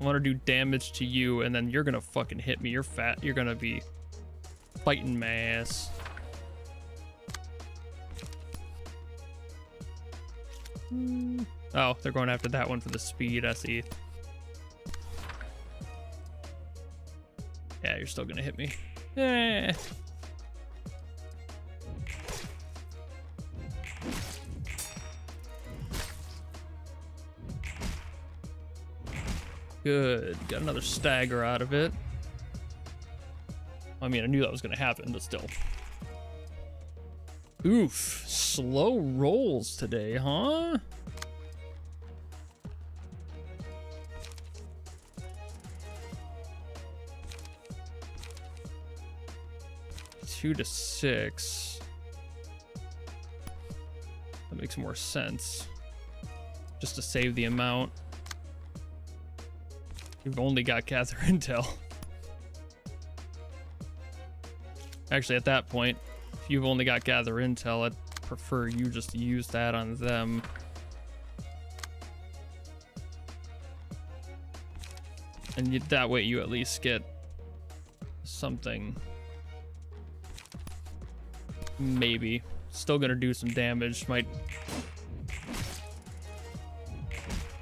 I want to do damage to you, and then you're gonna fucking hit me. You're fat. You're gonna be fighting my ass. Oh, they're going after that one for the speed. I see. Yeah, you're still gonna hit me. Eh. Good. Got another stagger out of it. I mean, I knew that was gonna happen, but still. Oof. Slow rolls today, huh? Two to 6. That makes more sense. Just to save the amount. You've only got gather intel. Actually, at that point, if you've only got gather intel, I'd prefer you just use that on them. And that way you at least get something. Maybe. Still gonna do some damage. Might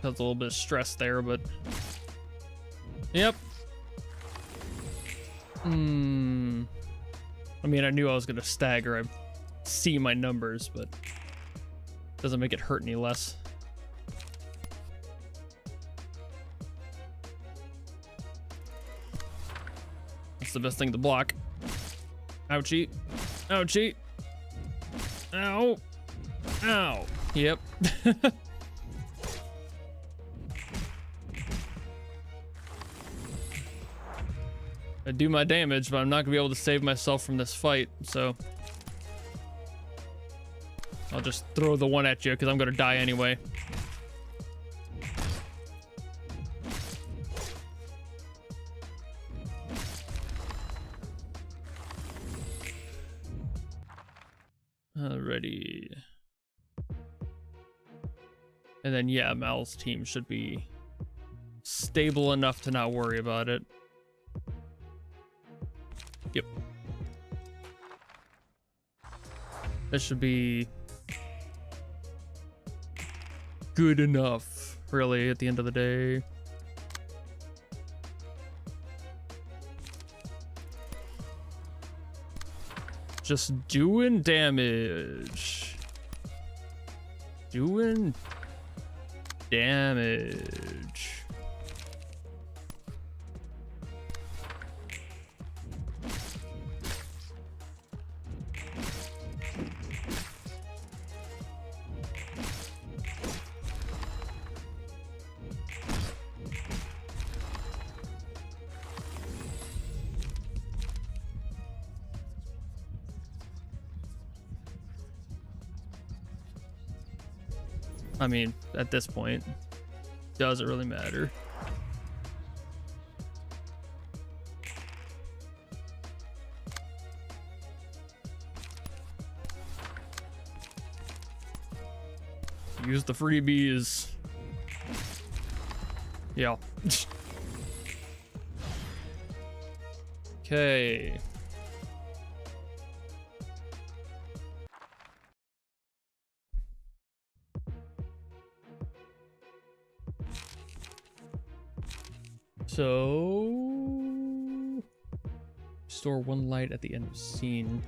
cause a little bit of stress there, but yep. I mean, I knew I was gonna stagger. I see my numbers, but doesn't make it hurt any less. That's the best thing to block. Ouchie. Ouchie. Ow. Ow. Yep. I do my damage, but I'm not gonna be able to save myself from this fight, so I'll just throw the one at you because I'm gonna die anyway. Alrighty. And then yeah, Mal's team should be stable enough to not worry about it. Yep. That should be good enough, really, at the end of the day. Just doing damage. Doing damage. I mean, at this point, does it really matter? Use the freebies. Yeah. Okay. So, store one light at the end of scene.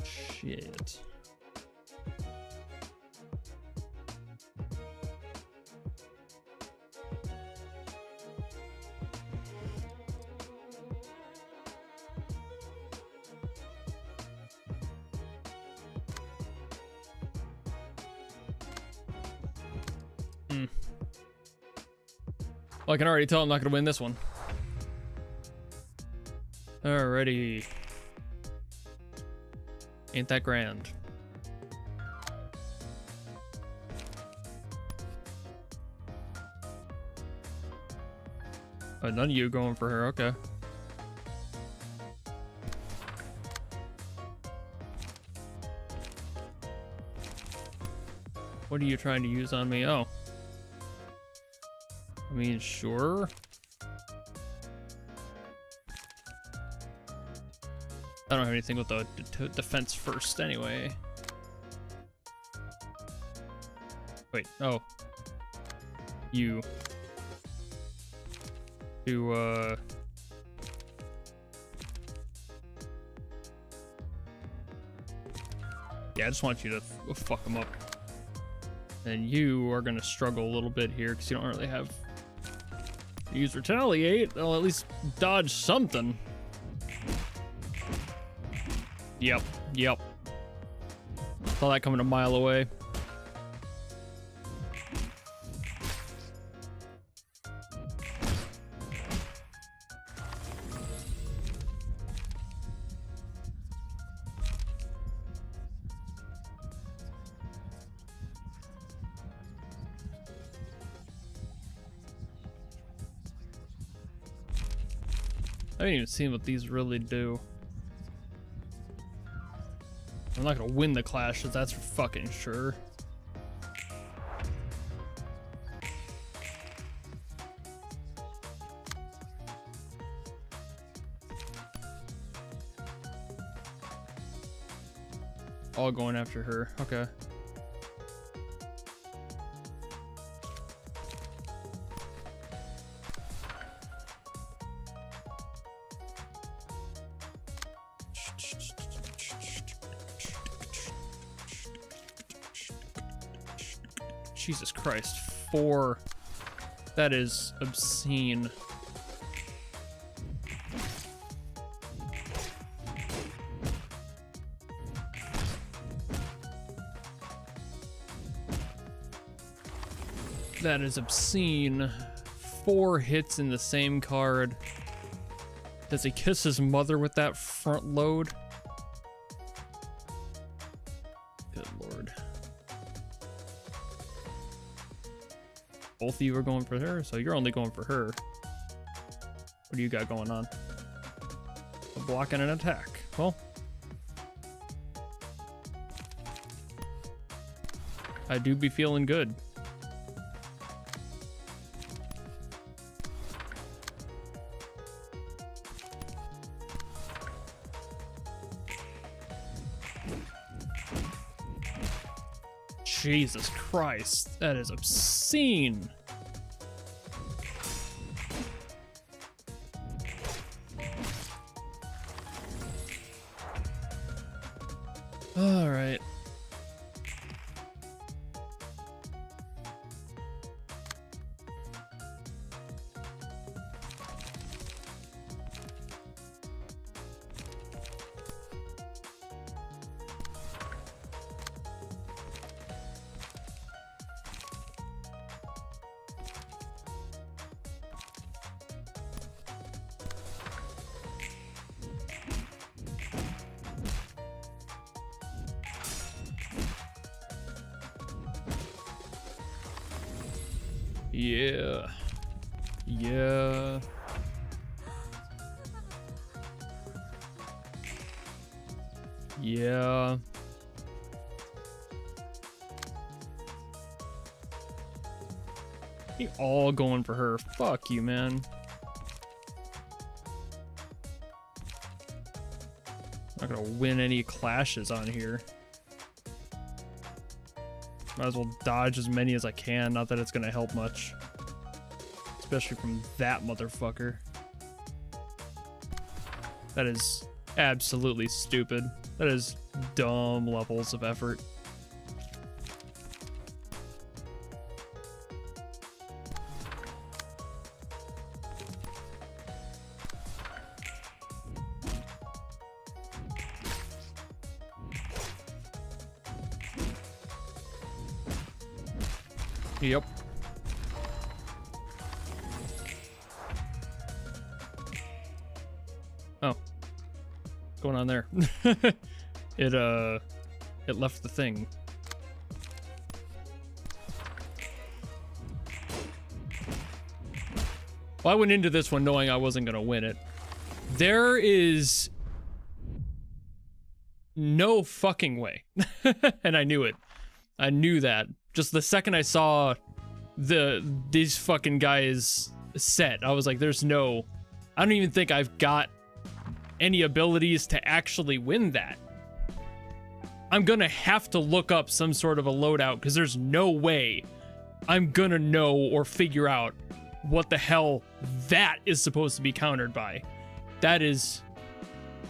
Shit. Well, I can already tell I'm not going to win this one. Alrighty. Ain't that grand. Oh, none of you going for her, okay. What are you trying to use on me? Oh. I mean, sure. I don't have anything with the defense first anyway. Wait, oh. You. To, yeah, I just want you to fuck them up. And you are gonna struggle a little bit here because you don't really have... Use retaliate, I'll at least dodge something. Yep, yep. Saw that coming a mile away. I haven't even seen what these really do. I'm not gonna win the clashes, that's for fucking sure. All going after her, okay. Jesus Christ, 4. That is obscene. That is obscene. 4 hits in the same card. Does he kiss his mother with that front load? Good lord. Both of you are going for her, so you're only going for her. What do you got going on? A block and an attack. Well, I do be feeling good. Jesus Christ, that is obscene. All right. Yeah. Yeah. Yeah. You all going for her. Fuck you, man. Not gonna win any clashes on here. Might as well dodge as many as I can, not that it's gonna help much. Especially from that motherfucker. That is absolutely stupid. That is dumb levels of effort. Yep. Oh, What's going on there? It left the thing. Well, I went into this one knowing I wasn't gonna win it. There is no fucking way. And I knew it. I knew that. Just the second I saw these fucking guys set, I was like, there's no... I don't even think I've got any abilities to actually win that. I'm gonna have to look up some sort of a loadout because there's no way I'm gonna know or figure out what the hell that is supposed to be countered by. That is,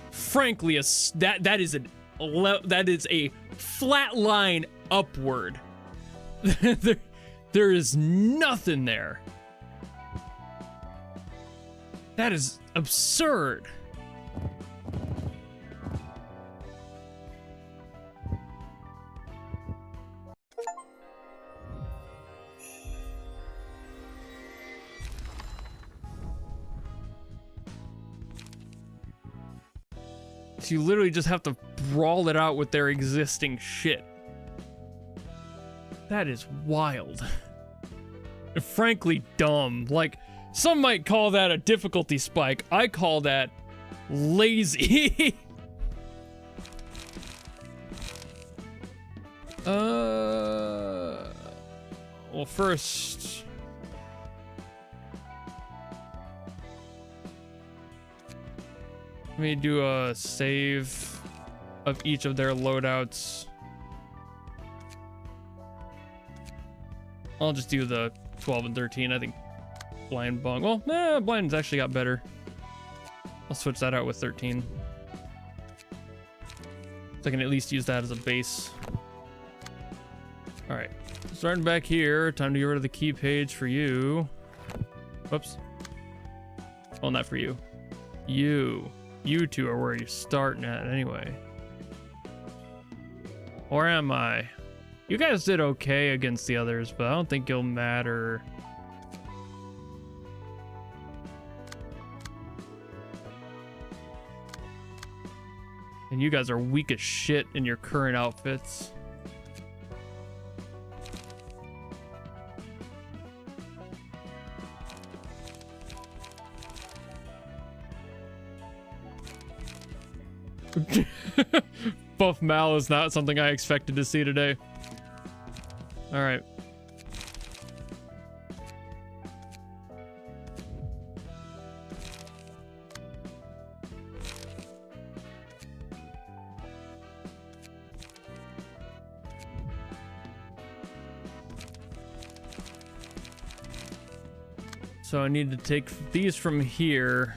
frankly, that is a flat line upward. there is nothing there. That is absurd. So you literally just have to brawl it out with their existing shit. That is wild. And frankly, dumb. Like, some might call that a difficulty spike. I call that lazy. Well, first... let me do a save of each of their loadouts. I'll just do the 12 and 13. I think Blind Bong. Well, nah, Blind's actually got better. I'll switch that out with 13. So I can at least use that as a base. Alright. Starting back here. Time to get rid of the key page for you. Whoops. Well, not for you. You two are where you're starting at anyway. Or am I? You guys did okay against the others, but I don't think you'll matter. And you guys are weak as shit in your current outfits. Buff Mal is not something I expected to see today. All right. So I need to take these from here.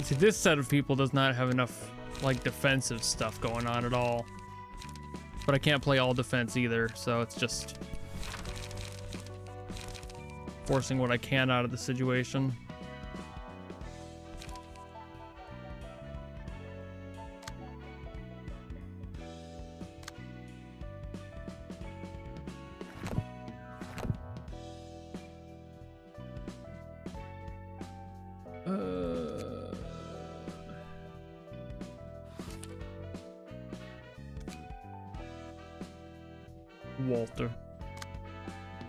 See, this set of people does not have enough, like, defensive stuff going on at all. But I can't play all defense either, so it's just forcing what I can out of the situation. Walter.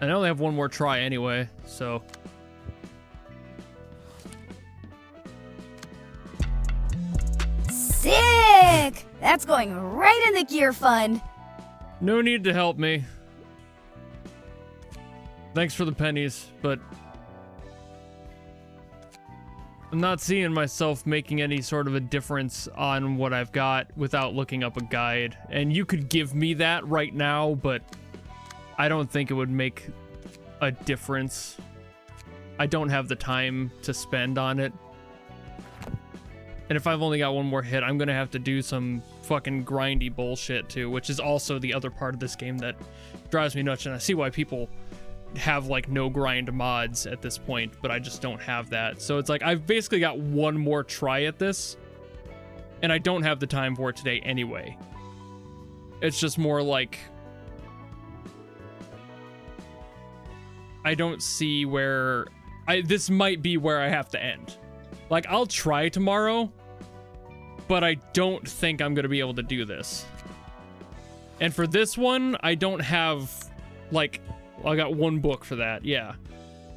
I only have one more try anyway, so. Sick! That's going right in the gear fund. No need to help me. Thanks for the pennies, but I'm not seeing myself making any sort of a difference on what I've got without looking up a guide. And you could give me that right now, but I don't think it would make a difference. I don't have the time to spend on it. And if I've only got one more hit, I'm gonna have to do some fucking grindy bullshit too, which is also the other part of this game that drives me nuts. And I see why people have like no grind mods at this point, but I just don't have that. So it's like I've basically got one more try at this, and I don't have the time for it today anyway. It's just more like I don't see where this might be where I have to end. Like, I'll try tomorrow, but I don't think I'm gonna be able to do this. And for this one, I don't have, like, I got one book for that, yeah.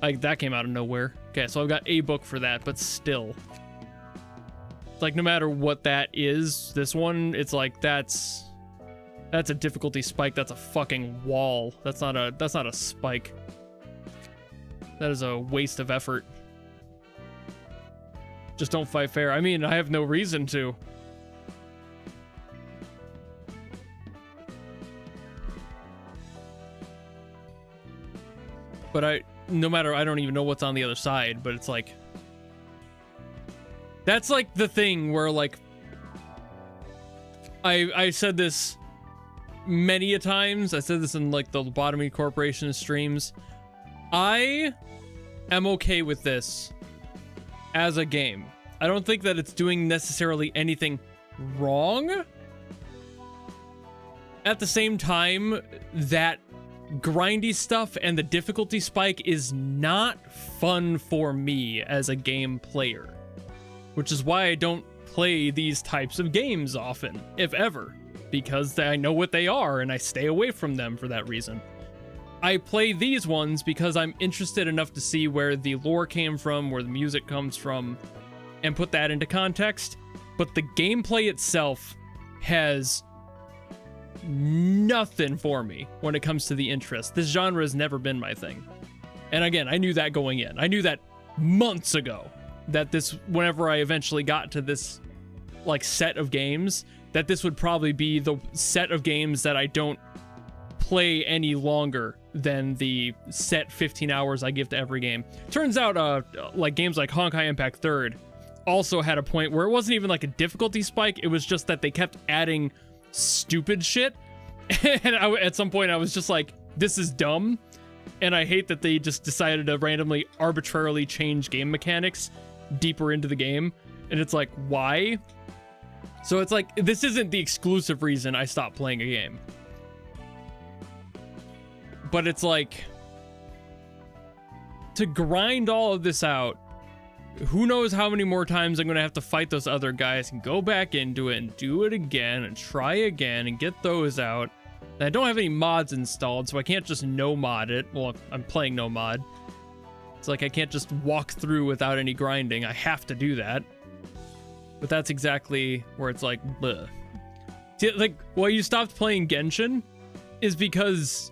Like, that came out of nowhere. Okay, so I've got a book for that, but still. It's like, no matter what that is, this one, it's like, that's a difficulty spike, that's a fucking wall. That's not a spike. That is a waste of effort. Just don't fight fair. I mean, I have no reason to. But no matter, I don't even know what's on the other side, but it's like, that's like the thing where like, I said this many a times. I said this in like the Lobotomy Corporation streams. I am okay with this as a game. I don't think that it's doing necessarily anything wrong. At the same time, that grindy stuff and the difficulty spike is not fun for me as a game player, which is why I don't play these types of games often, if ever, because I know what they are and I stay away from them for that reason. I play these ones because I'm interested enough to see where the lore came from, where the music comes from, and put that into context. But the gameplay itself has nothing for me when it comes to the interest. This genre has never been my thing. And again, I knew that going in. I knew that months ago, that this, whenever I eventually got to this like set of games, that this would probably be the set of games that I don't play any longer than the set 15 hours I give to every game. Turns out, like games like Honkai Impact 3rd also had a point where it wasn't even like a difficulty spike. It was just that they kept adding stupid shit. And at some point I was just like, this is dumb. And I hate that they just decided to randomly, arbitrarily change game mechanics deeper into the game. And it's like, why? So it's like, this isn't the exclusive reason I stopped playing a game. But it's like, to grind all of this out, who knows how many more times I'm going to have to fight those other guys and go back into it and do it again and try again and get those out. And I don't have any mods installed, so I can't just no mod it. Well, I'm playing no mod. It's like I can't just walk through without any grinding. I have to do that. But that's exactly where it's like, bleh. See, like, why you stopped playing Genshin is because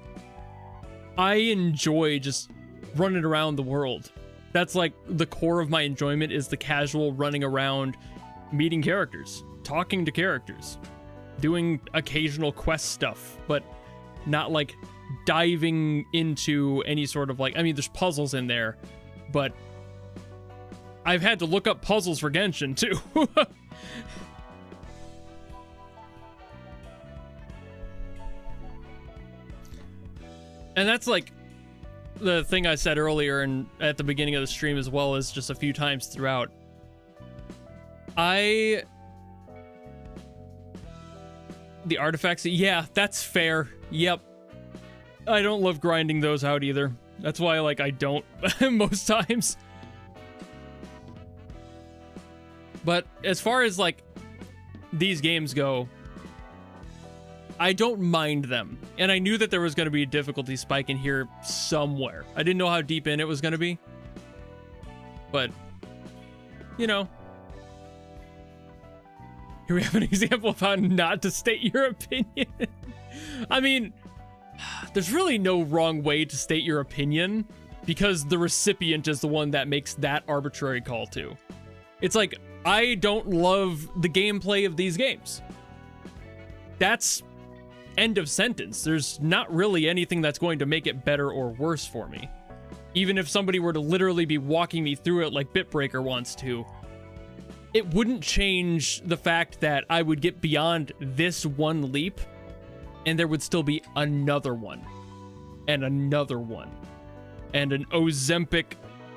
I enjoy just running around the world. That's like the core of my enjoyment, is the casual running around, meeting characters, talking to characters, doing occasional quest stuff, but not like diving into any sort of like, I mean, there's puzzles in there, but I've had to look up puzzles for Genshin too. And that's like the thing I said earlier and at the beginning of the stream, as well as just a few times throughout. The artifacts, yeah, that's fair. Yep. I don't love grinding those out either. That's why, like, I don't most times. But as far as, like, these games go, I don't mind them. And I knew that there was going to be a difficulty spike in here somewhere. I didn't know how deep in it was going to be. But, you know. Here we have an example of how not to state your opinion. I mean, there's really no wrong way to state your opinion, because the recipient is the one that makes that arbitrary call to. It's like, I don't love the gameplay of these games. That's end of sentence. There's not really anything that's going to make it better or worse for me. Even if somebody were to literally be walking me through it like Bitbreaker wants to, it wouldn't change the fact that I would get beyond this one leap and there would still be another one and another one and an Ozempic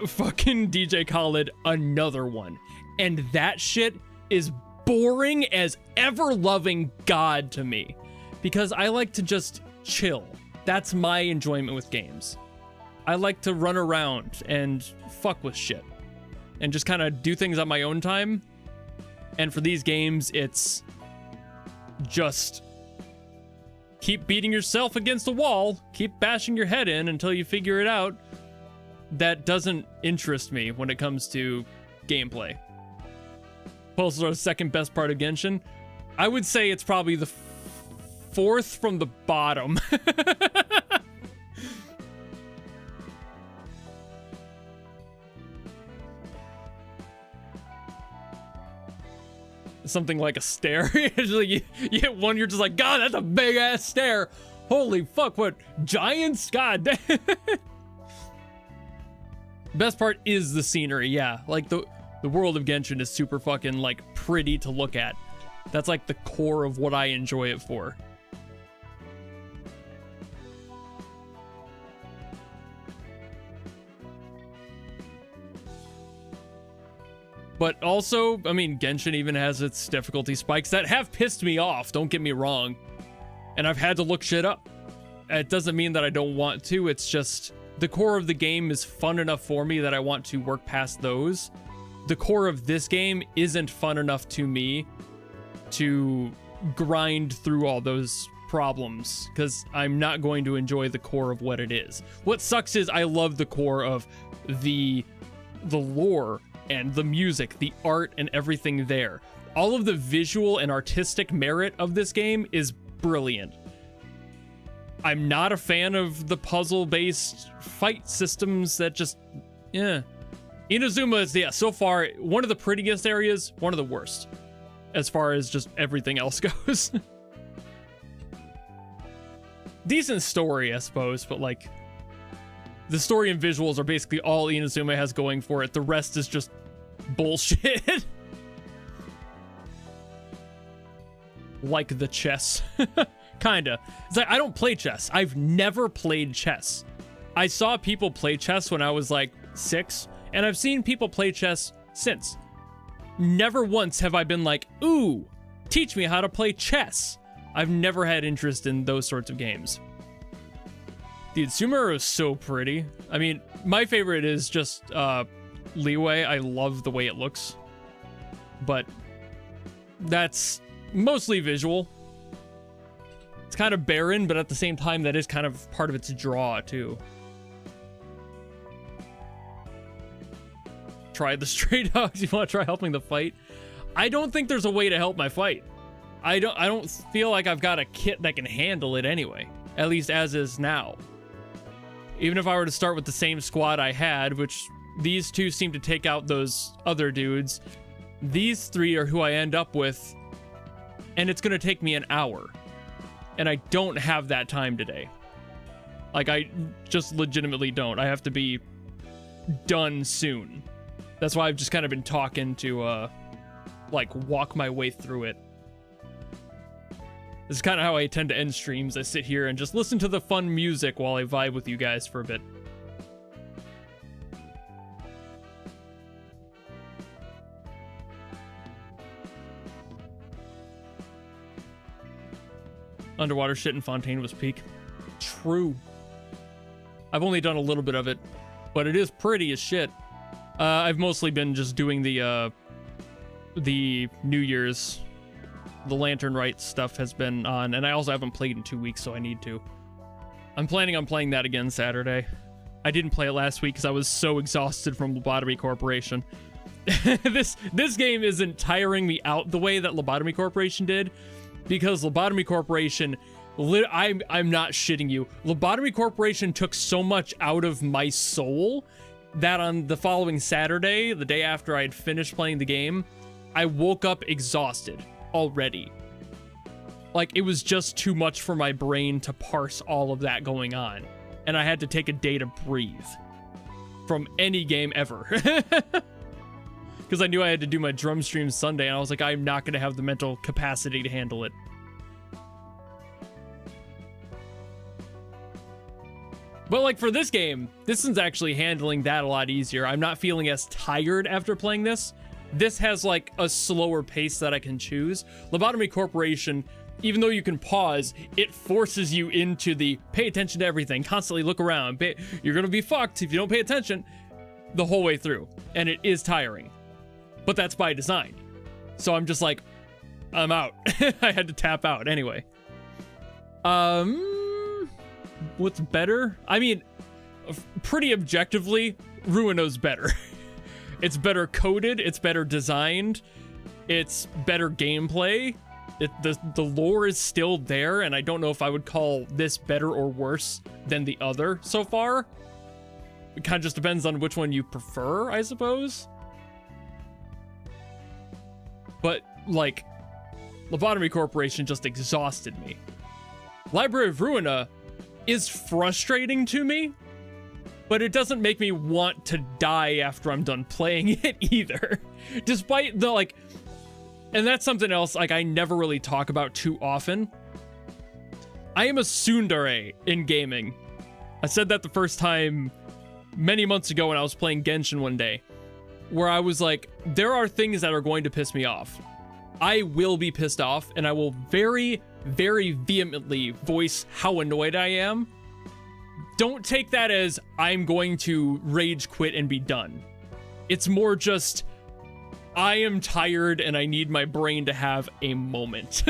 fucking DJ Khaled another one. And that shit is boring as ever-loving God to me because I like to just chill. That's my enjoyment with games. I like to run around and fuck with shit and just kind of do things on my own time. And for these games, it's just keep beating yourself against the wall, keep bashing your head in until you figure it out. That doesn't interest me when it comes to gameplay. Postal's second best part of Genshin. I would say it's probably the fourth from the bottom. Something like a stare. You hit one, you're just like, God, that's a big ass stare. Holy fuck, what giants? God damn. Best part is the scenery, yeah. Like the world of Genshin is super fucking like pretty to look at. That's like the core of what I enjoy it for. But also, I mean, Genshin even has its difficulty spikes that have pissed me off, don't get me wrong. And I've had to look shit up. It doesn't mean that I don't want to, it's just the core of the game is fun enough for me that I want to work past those. The core of this game isn't fun enough to me to grind through all those problems because I'm not going to enjoy the core of what it is. What sucks is I love the core of the lore and the music, the art, and everything there. All of the visual and artistic merit of this game is brilliant. I'm not a fan of the puzzle-based fight systems that just, yeah. Inazuma is, yeah, so far, one of the prettiest areas, one of the worst, as far as just everything else goes. Decent story, I suppose, but like, the story and visuals are basically all Inazuma has going for it. The rest is just bullshit. Like the chess. Kinda. It's like, I don't play chess. I've never played chess. I saw people play chess when I was like 6, and I've seen people play chess since. Never once have I been like, ooh, teach me how to play chess. I've never had interest in those sorts of games. Dude, Sumeru is so pretty. I mean, my favorite is just Leeway. I love the way it looks. But that's mostly visual. It's kind of barren, but at the same time, that is kind of part of its draw, too. Try the stray dogs. You want to try helping the fight? I don't think there's a way to help my fight. I don't feel like I've got a kit that can handle it anyway. At least as is now. Even if I were to start with the same squad I had, which these two seem to take out those other dudes, these three are who I end up with, and it's going to take me an hour. And I don't have that time today. Like, I just legitimately don't. I have to be done soon. That's why I've just kind of been talking to, like, walk my way through it. This is kind of how I tend to end streams. I sit here and just listen to the fun music while I vibe with you guys for a bit. Underwater shit in Fontaine was peak. True. I've only done a little bit of it, but it is pretty as shit. I've mostly been just doing the New Year's. The Lantern Rite stuff has been on, and I also haven't played in 2 weeks, so I need to. I'm planning on playing that again Saturday. I didn't play it last week because I was so exhausted from Lobotomy Corporation. This game isn't tiring me out the way that Lobotomy Corporation did, because Lobotomy Corporation, I'm not shitting you. Lobotomy Corporation took so much out of my soul that on the following Saturday, the day after I had finished playing the game, I woke up exhausted already. Like, it was just too much for my brain to parse all of that going on. And I had to take a day to breathe from any game ever. Because I knew I had to do my drum stream Sunday, and I was like, I'm not going to have the mental capacity to handle it. But like for this game, this one's actually handling that a lot easier. I'm not feeling as tired after playing this. This has like a slower pace that I can choose. Lobotomy Corporation, even though you can pause, it forces you into the pay attention to everything, constantly look around. You're gonna be fucked if you don't pay attention the whole way through. And it is tiring, but that's by design. So I'm just like, I'm out. I had to tap out anyway. What's better? I mean, pretty objectively, Ruina's better. It's better coded, it's better designed, it's better gameplay. The lore is still there, and I don't know if I would call this better or worse than the other so far. It kind of just depends on which one you prefer, I suppose. But, like, Lobotomy Corporation just exhausted me. Library of Ruina is frustrating to me, but it doesn't make me want to die after I'm done playing it either. Despite the, like, and that's something else, like, I never really talk about too often. I am a tsundere in gaming. I said that the first time many months ago when I was playing Genshin one day, where I was like, there are things that are going to piss me off. I will be pissed off, and I will very, very vehemently voice how annoyed I am. Don't take that as I'm going to rage quit and be done. It's more just, I am tired and I need my brain to have a moment.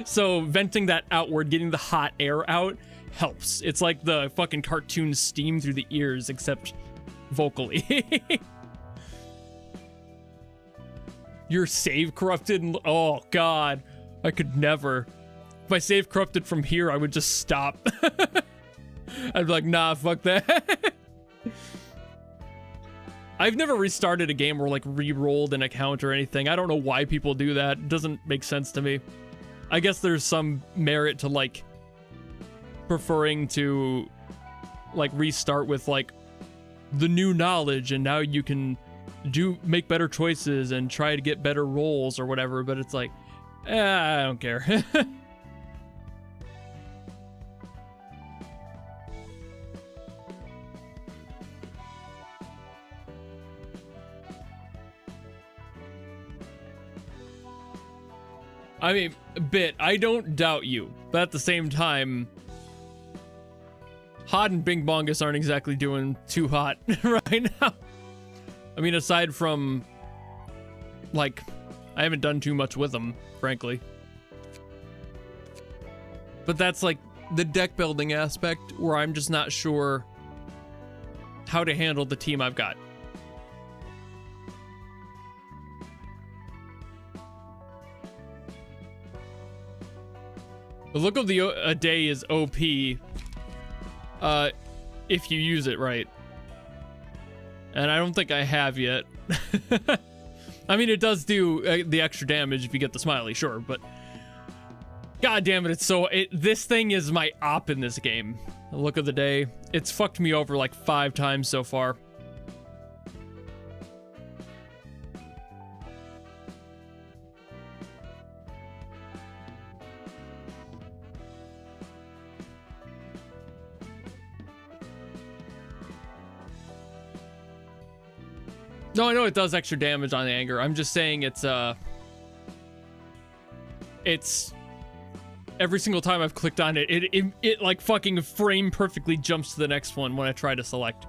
So venting that outward, getting the hot air out, helps. It's like the fucking cartoon steam through the ears, except vocally. Your save corrupted? Oh, God. I could never. If my save corrupted from here, I would just stop. I'd be like, nah, fuck that. I've never restarted a game or like re-rolled an account or anything. I don't know why people do that. It doesn't make sense to me. I guess there's some merit to like preferring to like restart with like the new knowledge, and now you can make better choices and try to get better rolls or whatever, but it's like, I don't care. I mean, I don't doubt you, but at the same time, Hod and Bing Bongus aren't exactly doing too hot right now. I mean, aside from, like, I haven't done too much with them, frankly. But that's, like, the deck building aspect where I'm just not sure how to handle the team I've got. The look of a day is OP if you use it right. And I don't think I have yet. I mean, it does do the extra damage if you get the smiley, sure, but god damn it, this thing is my op in this game. The look of the day. It's fucked me over like 5 times so far. No, I know it does extra damage on anger. I'm just saying it's every single time I've clicked on it, it like fucking frame perfectly jumps to the next one when I try to select.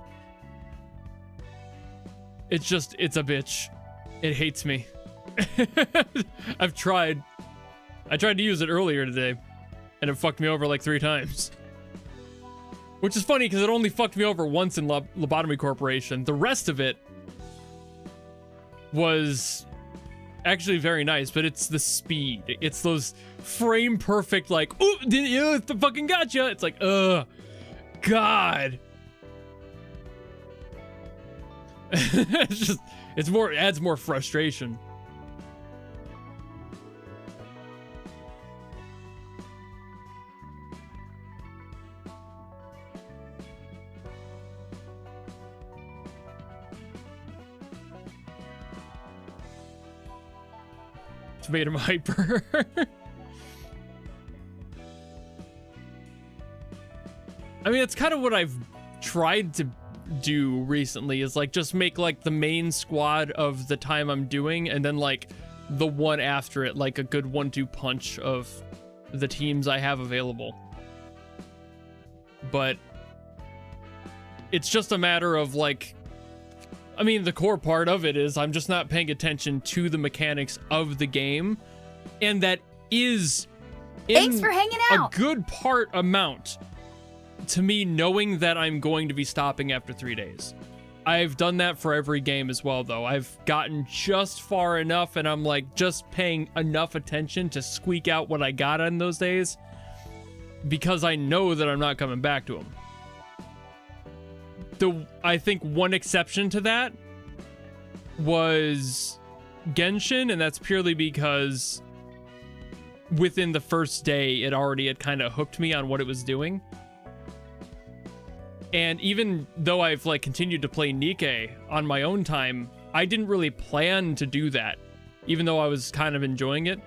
It's a bitch. It hates me. I tried to use it earlier today, and it fucked me over like 3 times. Which is funny because it only fucked me over once in Lobotomy Corporation. The rest of it was actually very nice, but it's the speed. It's those frame perfect, like, oh, it fucking gotcha. It's like, God. It adds more frustration. It's made him hyper. I mean, it's kind of what I've tried to do recently, is like just make like the main squad of the time I'm doing, and then like the one after it, like a good 1-2 punch of the teams I have available. But it's just a matter of like, I mean, the core part of it is I'm just not paying attention to the mechanics of the game, and that is Thanks for hanging out. A good part amount to me knowing that I'm going to be stopping after 3 days. I've done that for every game as well, though. I've gotten just far enough, and I'm like just paying enough attention to squeak out what I got on those days, because I know that I'm not coming back to them. I think one exception to that was Genshin, and that's purely because within the first day, it already had kind of hooked me on what it was doing. And even though I've like continued to play Nikke on my own time, I didn't really plan to do that. Even though I was kind of enjoying it,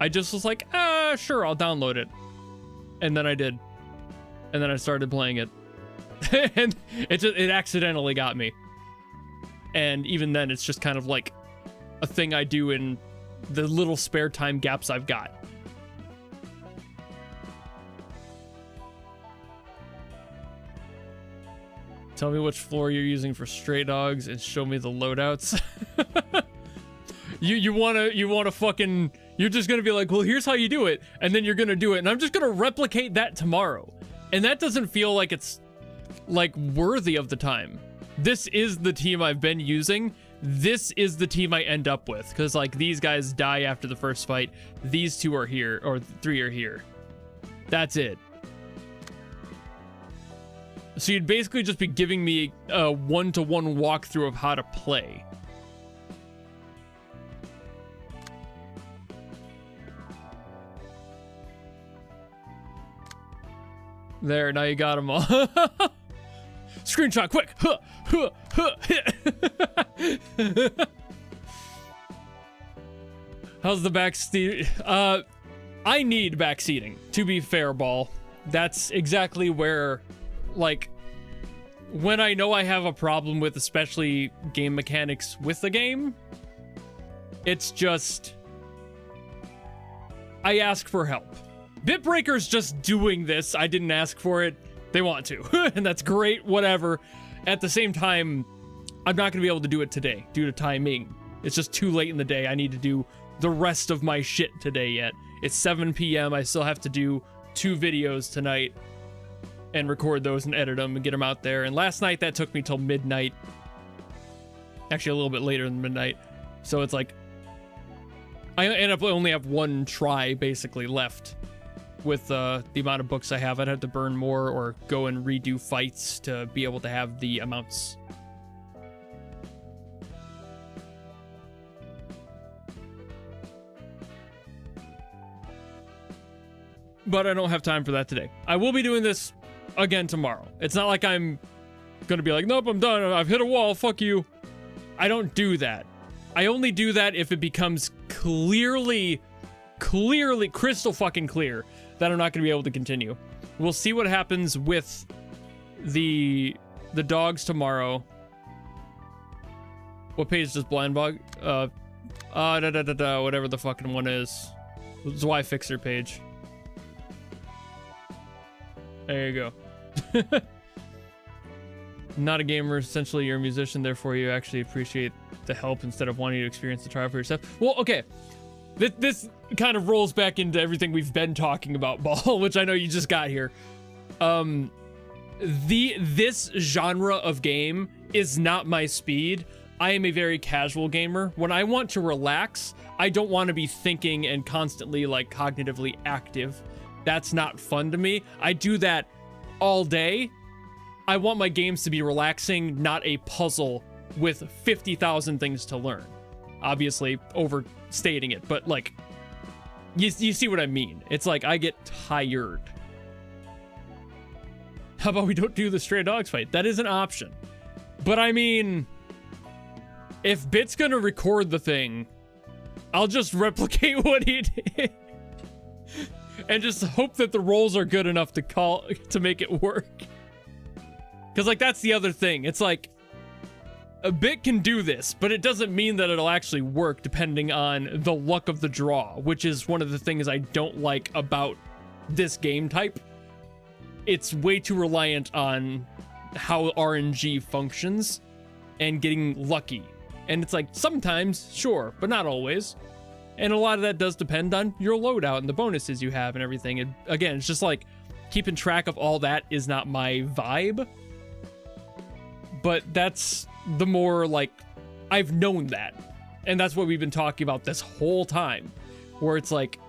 I just was like, sure, I'll download it. And then I did. And then I started playing it. And it accidentally got me. And even then, it's just kind of like a thing I do in the little spare time gaps I've got. Tell me which floor you're using for Stray Dogs and show me the loadouts. you wanna fucking, you're just gonna be like, well, here's how you do it, and then you're gonna do it, and I'm just gonna replicate that tomorrow. And that doesn't feel like it's like worthy of the time. This is the team I've been using. This is the team I end up with, because like these guys die after the first fight. These 2 are here, or 3 are here. That's it. So you'd basically just be giving me a 1-to-1 walkthrough of how to play. There, now you got them all. Screenshot, quick! How's the backseat? I need backseating, to be fair, Ball. That's exactly where, like, when I know I have a problem with especially game mechanics with the game, it's just, I ask for help. Bitbreaker's just doing this. I didn't ask for it. They want to. And that's great, whatever. At the same time, I'm not going to be able to do it today due to timing. It's just too late in the day. I need to do the rest of my shit today yet. It's 7 p.m. I still have to do 2 videos tonight and record those and edit them and get them out there. And last night, that took me till midnight. Actually, a little bit later than midnight. So it's like, I end up only have 1 try basically left with the amount of books I have. I'd have to burn more or go and redo fights to be able to have the amounts. But I don't have time for that today. I will be doing this again tomorrow. It's not like I'm gonna be like, nope, I'm done. I've hit a wall. Fuck you. I don't do that. I only do that if it becomes clearly crystal fucking clear that I'm not going to be able to continue. We'll see what happens with the dogs tomorrow. What page does Blind Bog? Whatever the fucking one is. Zwei Fixer page. There you go. Not a gamer, essentially you're a musician, therefore you actually appreciate the help instead of wanting to experience the trial for yourself. Well, okay. This kind of rolls back into everything we've been talking about, Ball, which I know you just got here. This genre of game is not my speed. I am a very casual gamer. When I want to relax, I don't want to be thinking and constantly like cognitively active. That's not fun to me. I do that all day. I want my games to be relaxing, not a puzzle with 50,000 things to learn. Obviously overstating it, but like, you see what I mean. It's like I get tired. How about we don't do the stray dogs fight? That is an option. But I mean, if Bit's gonna record the thing, I'll just replicate what he did. And just hope that the rolls are good enough to make it work. Because like, that's the other thing. It's like, a Bit can do this, but it doesn't mean that it'll actually work depending on the luck of the draw, which is one of the things I don't like about this game type. It's way too reliant on how RNG functions and getting lucky. And it's like, sometimes, sure, but not always. And a lot of that does depend on your loadout and the bonuses you have and everything. And again, it's just like, keeping track of all that is not my vibe. But that's the more like, I've known that. And that's what we've been talking about this whole time. Where it's like,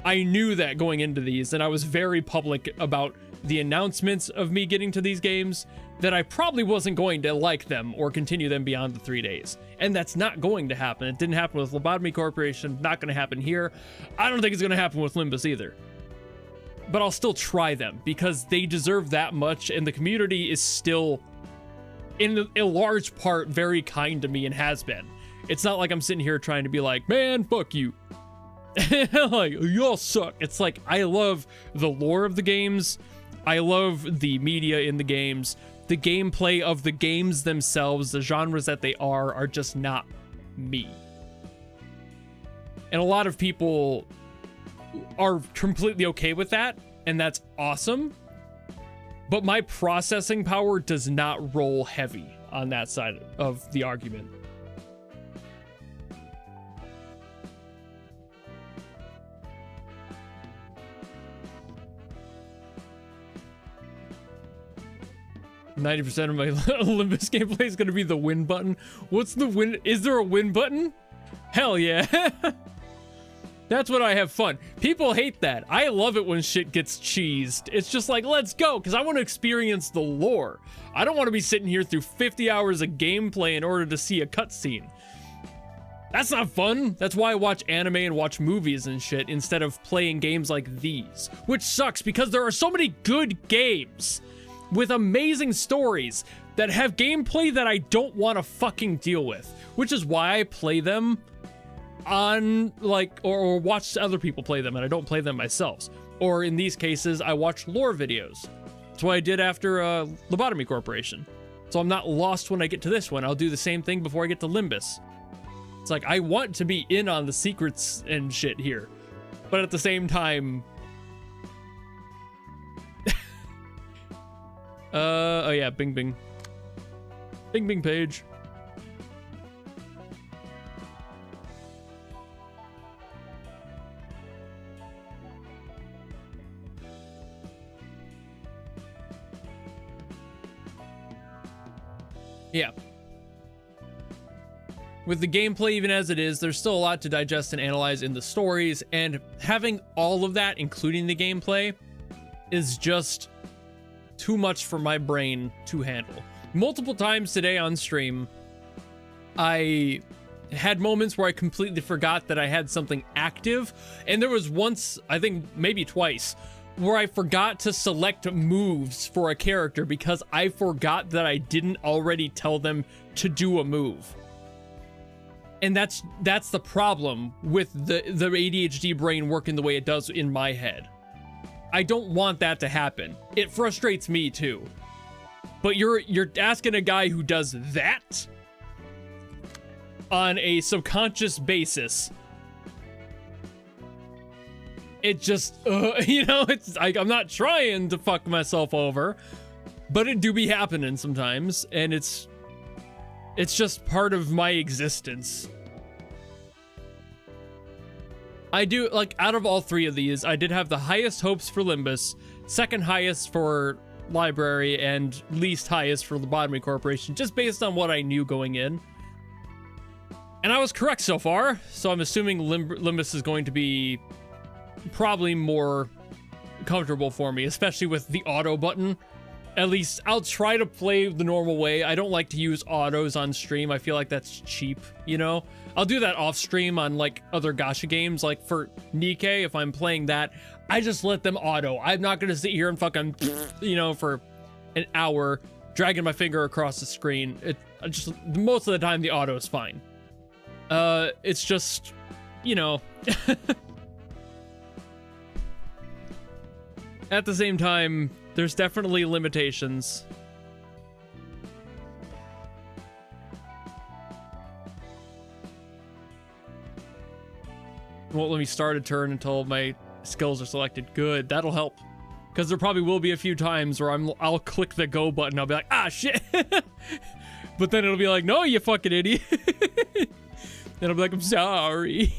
I knew that going into these, and I was very public about the announcements of me getting to these games, that I probably wasn't going to like them or continue them beyond the 3 days. And that's not going to happen. It didn't happen with Lobotomy Corporation, not going to happen here. I don't think it's going to happen with Limbus either. But I'll still try them, because they deserve that much, and the community is still, in a large part, very kind to me and has been. It's not like I'm sitting here trying to be like, man, fuck you. Like, y'all suck. It's like, I love the lore of the games. I love the media in the games. The gameplay of the games themselves, the genres that they are just not me. And a lot of people are completely okay with that, and that's awesome. But my processing power does not roll heavy on that side of the argument. %90 of my Olympus gameplay is going to be the win button. What's the win? Is there a win button? Hell yeah. That's when I have fun. People hate that. I love it when shit gets cheesed. It's just like, let's go, because I want to experience the lore. I don't want to be sitting here through 50 hours of gameplay in order to see a cutscene. That's not fun. That's why I watch anime and watch movies and shit instead of playing games like these. Which sucks, because there are so many good games with amazing stories that have gameplay that I don't want to fucking deal with. Which is why I play them on, like, or watch other people play them, and I don't play them myself. Or in these cases, I watch lore videos. That's what I did after Lobotomy Corporation. So I'm not lost when I get to this one. I'll do the same thing before I get to Limbus. It's like, I want to be in on the secrets and shit here. But at the same time... oh yeah, Bing Bing. Bing Bing page. Yeah. With the gameplay even as it is, there's still a lot to digest and analyze in the stories, and having all of that, including the gameplay, is just too much for my brain to handle. Multiple times today on stream, I had moments where I completely forgot that I had something active, and there was once, I think maybe twice, where I forgot to select moves for a character because I forgot that I didn't already tell them to do a move. And that's the problem with the ADHD brain working the way it does in my head. I don't want that to happen. It frustrates me too. But you're asking a guy who does that on a subconscious basis. It just, you know, it's like, I'm not trying to fuck myself over, but it do be happening sometimes, and it's just part of my existence. I do, like, out of all three of these, I did have the highest hopes for Limbus, second highest for Library, and least highest for Lobotomy Corporation, just based on what I knew going in. And I was correct so far, so I'm assuming Limbus is going to be probably more comfortable for me, especially with the auto button At least I'll try to play the normal way. I don't like to use autos on stream. I feel like that's cheap, you know? I'll do that off stream on like other gacha games. Like for Nikkei, if I'm playing that, I just let them auto. I'm not gonna sit here and fucking, you know, for an hour dragging my finger across the screen. I just, most of the time the auto is fine. It's just, you know. At the same time, there's definitely limitations. Won't let me start a turn until my skills are selected. Good, that'll help. Because there probably will be a few times where I'll click the go button, I'll be like, ah, shit. But then it'll be like, no, you fucking idiot. And I'll be like, I'm sorry.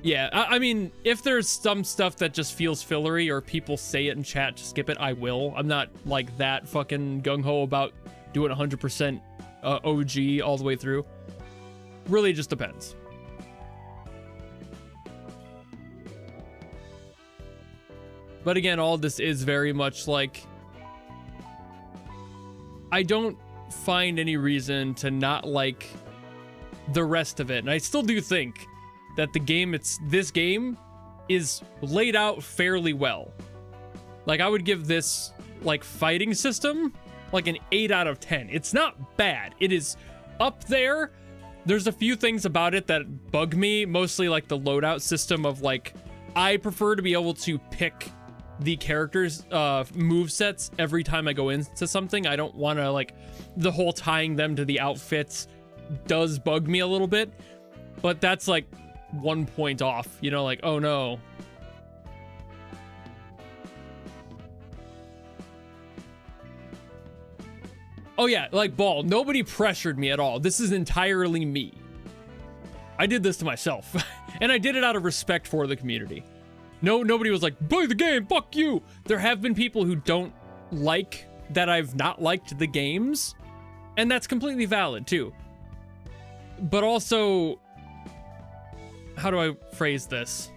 Yeah, I mean, if there's some stuff that just feels fillery or people say it in chat to skip it, I will. I'm not like that fucking gung-ho about doing 100% OG all the way through. Really just depends. But again, all this is very much like, I don't find any reason to not like the rest of it. And I still do think that this game is laid out fairly well. Like, I would give this like fighting system like an 8 out of 10. It's not bad. It is up there. There's a few things about it that bug me, mostly like the loadout system of like, I prefer to be able to pick the characters' move sets every time I go into something. I don't want to like, the whole tying them to the outfits does bug me a little bit, but that's like 1 point off, you know, like, oh no. Oh yeah, like Ball, nobody pressured me at all. This is entirely me. I did this to myself. And I did it out of respect for the community. Nobody was like, play the game, fuck you. There have been people who don't like that I've not liked the games, and that's completely valid too. But also, how do I phrase this?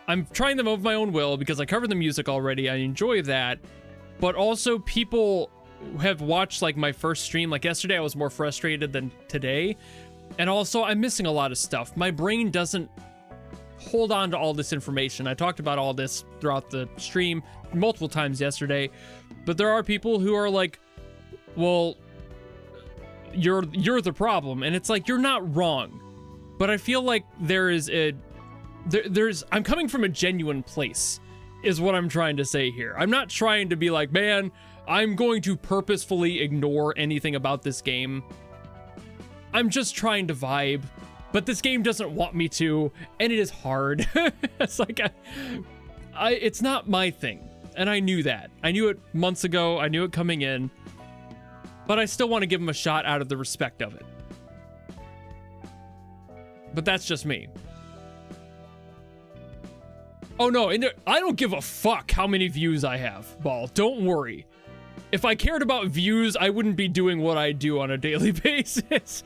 I'm trying them of my own will because I covered the music already. I enjoy that. But also people have watched like my first stream. Like yesterday, I was more frustrated than today. And also I'm missing a lot of stuff. My brain doesn't hold on to all this information. I talked about all this throughout the stream multiple times yesterday. But there are people who are like, well, you're the problem. And it's like, you're not wrong. But I feel like there's I'm coming from a genuine place, is what I'm trying to say here. I'm not trying to be like, man, I'm going to purposefully ignore anything about this game. I'm just trying to vibe, but this game doesn't want me to, and it is hard. It's like, it's not my thing, and I knew that. I knew it months ago, I knew it coming in, but I still want to give him a shot out of the respect of it. But that's just me. Oh no, and I don't give a fuck how many views I have, Ball. Don't worry. If I cared about views, I wouldn't be doing what I do on a daily basis.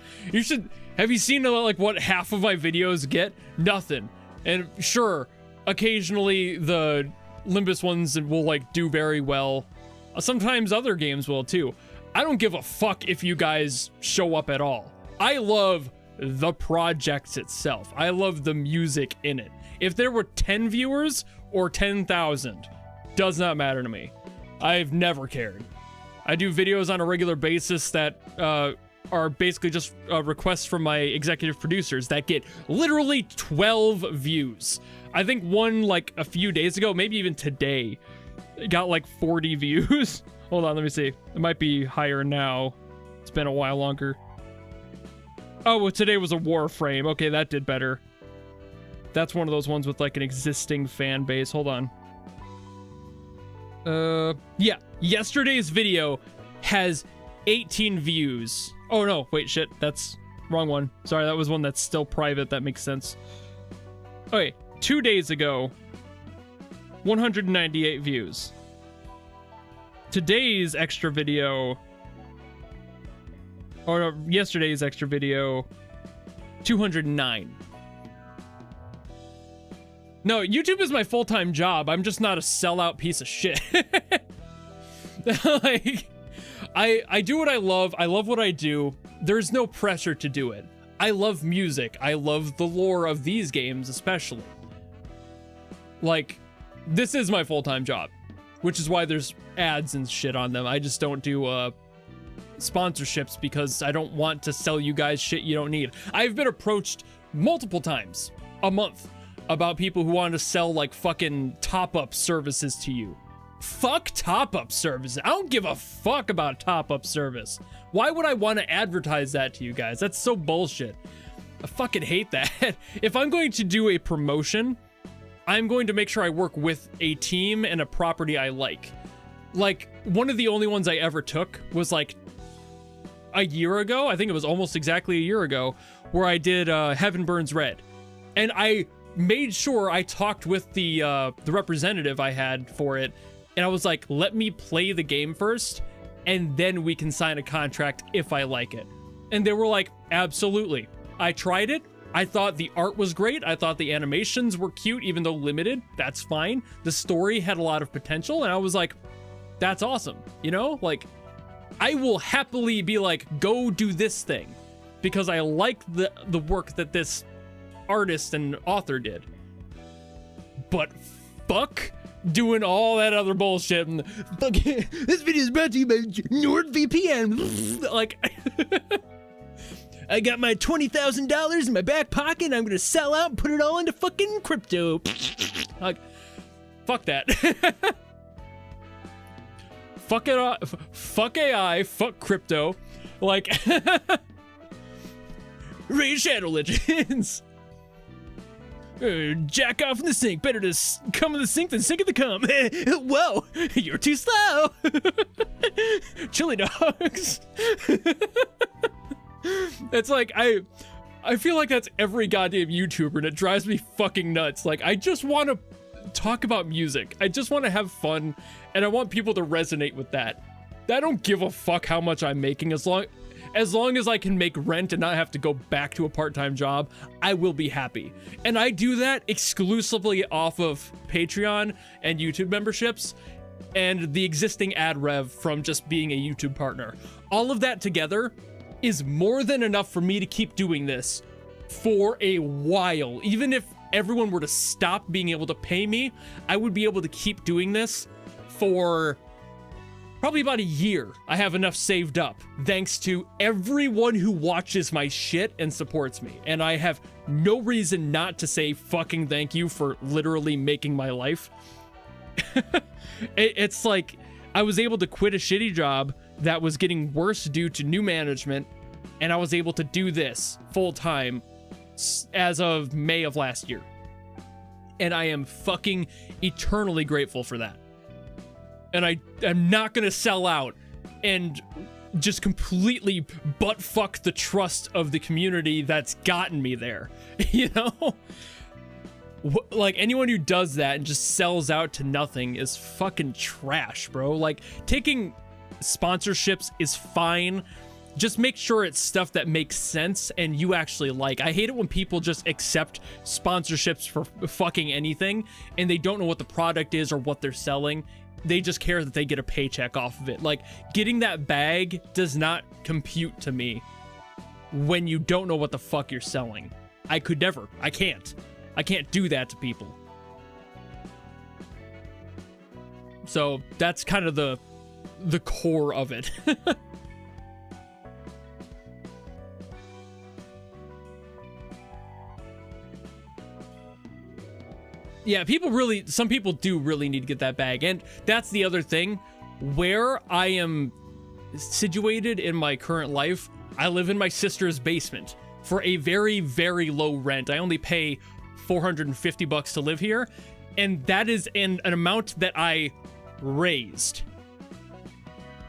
Have you seen like what half of my videos get? Nothing. And sure, occasionally the Limbus ones will like do very well. Sometimes other games will too. I don't give a fuck if you guys show up at all. I love the project itself. I love the music in it. If there were 10 viewers or 10,000, does not matter to me. I've never cared. I do videos on a regular basis that are basically just requests from my executive producers that get literally 12 views. I think one like a few days ago, maybe even today, got like 40 views. Hold on, let me see. It might be higher now. It's been a while longer. Oh, well, today was a Warframe. Okay, that did better. That's one of those ones with like an existing fan base. Hold on. Yeah. Yesterday's video has 18 views. Oh no, wait, shit. That's wrong one. Sorry, that was one that's still private. That makes sense. Okay, 2 days ago, 198 views. Today's extra video, or no, yesterday's extra video, 209. No, YouTube is my full-time job. I'm just not a sellout piece of shit. Like, I do what I love. I love what I do. There's no pressure to do it. I love music. I love the lore of these games, especially. Like, this is my full-time job, which is why there's ads and shit on them. I just don't do sponsorships because I don't want to sell you guys shit you don't need. I've been approached multiple times a month about people who want to sell like fucking top-up services to you. Fuck top-up services. I don't give a fuck about top-up service. Why would I want to advertise that to you guys? That's so bullshit. I fucking hate that. If I'm going to do a promotion, I'm going to make sure I work with a team and a property I like. Like, one of the only ones I ever took was like a year ago. I think it was almost exactly a year ago, where I did Heaven Burns Red. And I made sure I talked with the representative I had for it, and I was like, let me play the game first, and then we can sign a contract if I like it. And they were like, absolutely. I tried it. I thought the art was great. I thought the animations were cute, even though limited. That's fine. The story had a lot of potential, and I was like, that's awesome. You know, like, I will happily be like, go do this thing, because I like the work that this artist and author did. But fuck doing all that other bullshit and fuck, this video is brought to you by NordVPN. Like, I got my $20,000 in my back pocket and I'm gonna sell out and put it all into fucking crypto. Like, fuck that. Fuck it, fuck AI, fuck crypto. Like, Raid Shadow Legends. Jack off in the sink. Better to come in the sink than sink in the cum. Whoa, you're too slow. Chili dogs. It's like, I feel like that's every goddamn YouTuber, and it drives me fucking nuts. Like, I just want to talk about music. I just want to have fun, and I want people to resonate with that. I don't give a fuck how much I'm making, as long as I can make rent and not have to go back to a part-time job, I will be happy. And I do that exclusively off of Patreon and YouTube memberships and the existing ad rev from just being a YouTube partner. All of that together is more than enough for me to keep doing this for a while. Even if everyone were to stop being able to pay me, I would be able to keep doing this for probably about a year. I have enough saved up, thanks to everyone who watches my shit and supports me. And I have no reason not to say fucking thank you for literally making my life. It's like, I was able to quit a shitty job that was getting worse due to new management, and I was able to do this full time as of May of last year. And I am fucking eternally grateful for that. And I'm not gonna sell out and just completely butt-fuck the trust of the community that's gotten me there, you know? Like, anyone who does that and just sells out to nothing is fucking trash, bro. Like, taking sponsorships is fine. Just make sure it's stuff that makes sense and you actually like. I hate it when people just accept sponsorships for fucking anything and they don't know what the product is or what they're selling. They just care that they get a paycheck off of it. Like, getting that bag does not compute to me when you don't know what the fuck you're selling. I could never. I can't do that to people. So that's kind of the core of it. Yeah, some people do really need to get that bag. And that's the other thing. Where I am situated in my current life, I live in my sister's basement for a very, very low rent. I only pay $450 to live here. And that is an amount that I raised.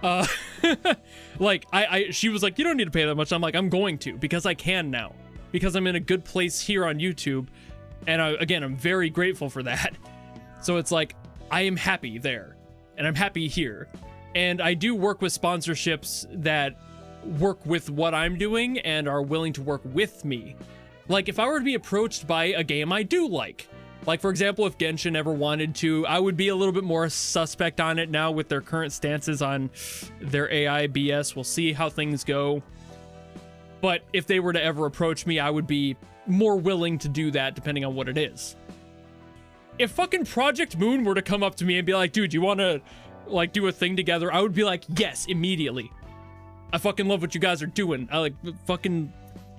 Like, she was like, you don't need to pay that much. I'm like, I'm going to, because I can now. Because I'm in a good place here on YouTube. And again, I'm very grateful for that. So it's like, I am happy there. And I'm happy here. And I do work with sponsorships that work with what I'm doing and are willing to work with me. Like, if I were to be approached by a game I do like, Like, for example, if Genshin ever wanted to, I would be a little bit more suspect on it now with their current stances on their AI BS. We'll see how things go. But if they were to ever approach me, I would be more willing to do that depending on what it is. If fucking Project Moon were to come up to me and be like, dude, you want to, like, do a thing together? I would be like, yes, immediately. I fucking love what you guys are doing. I, like, fucking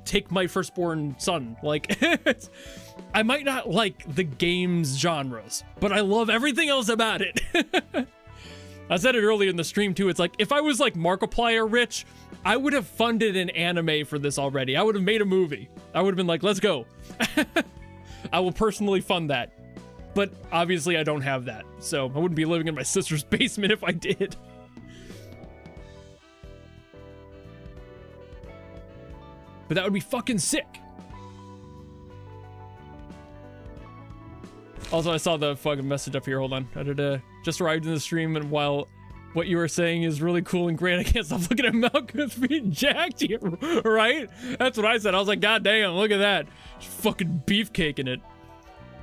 take my firstborn son. Like, I might not like the game's genres, but I love everything else about it. I said it earlier in the stream too. It's like, if I was like Markiplier rich, I would have funded an anime for this already. I would have made a movie. I would have been like, let's go. I will personally fund that. But obviously I don't have that. So I wouldn't be living in my sister's basement if I did. But that would be fucking sick. Also, I saw the fucking message up here. Hold on. Just arrived in the stream, and while what you were saying is really cool and great, I can't stop looking at Malcolm's being jacked here, right? That's what I said. I was like, God damn, look at that. Just fucking beefcaking it.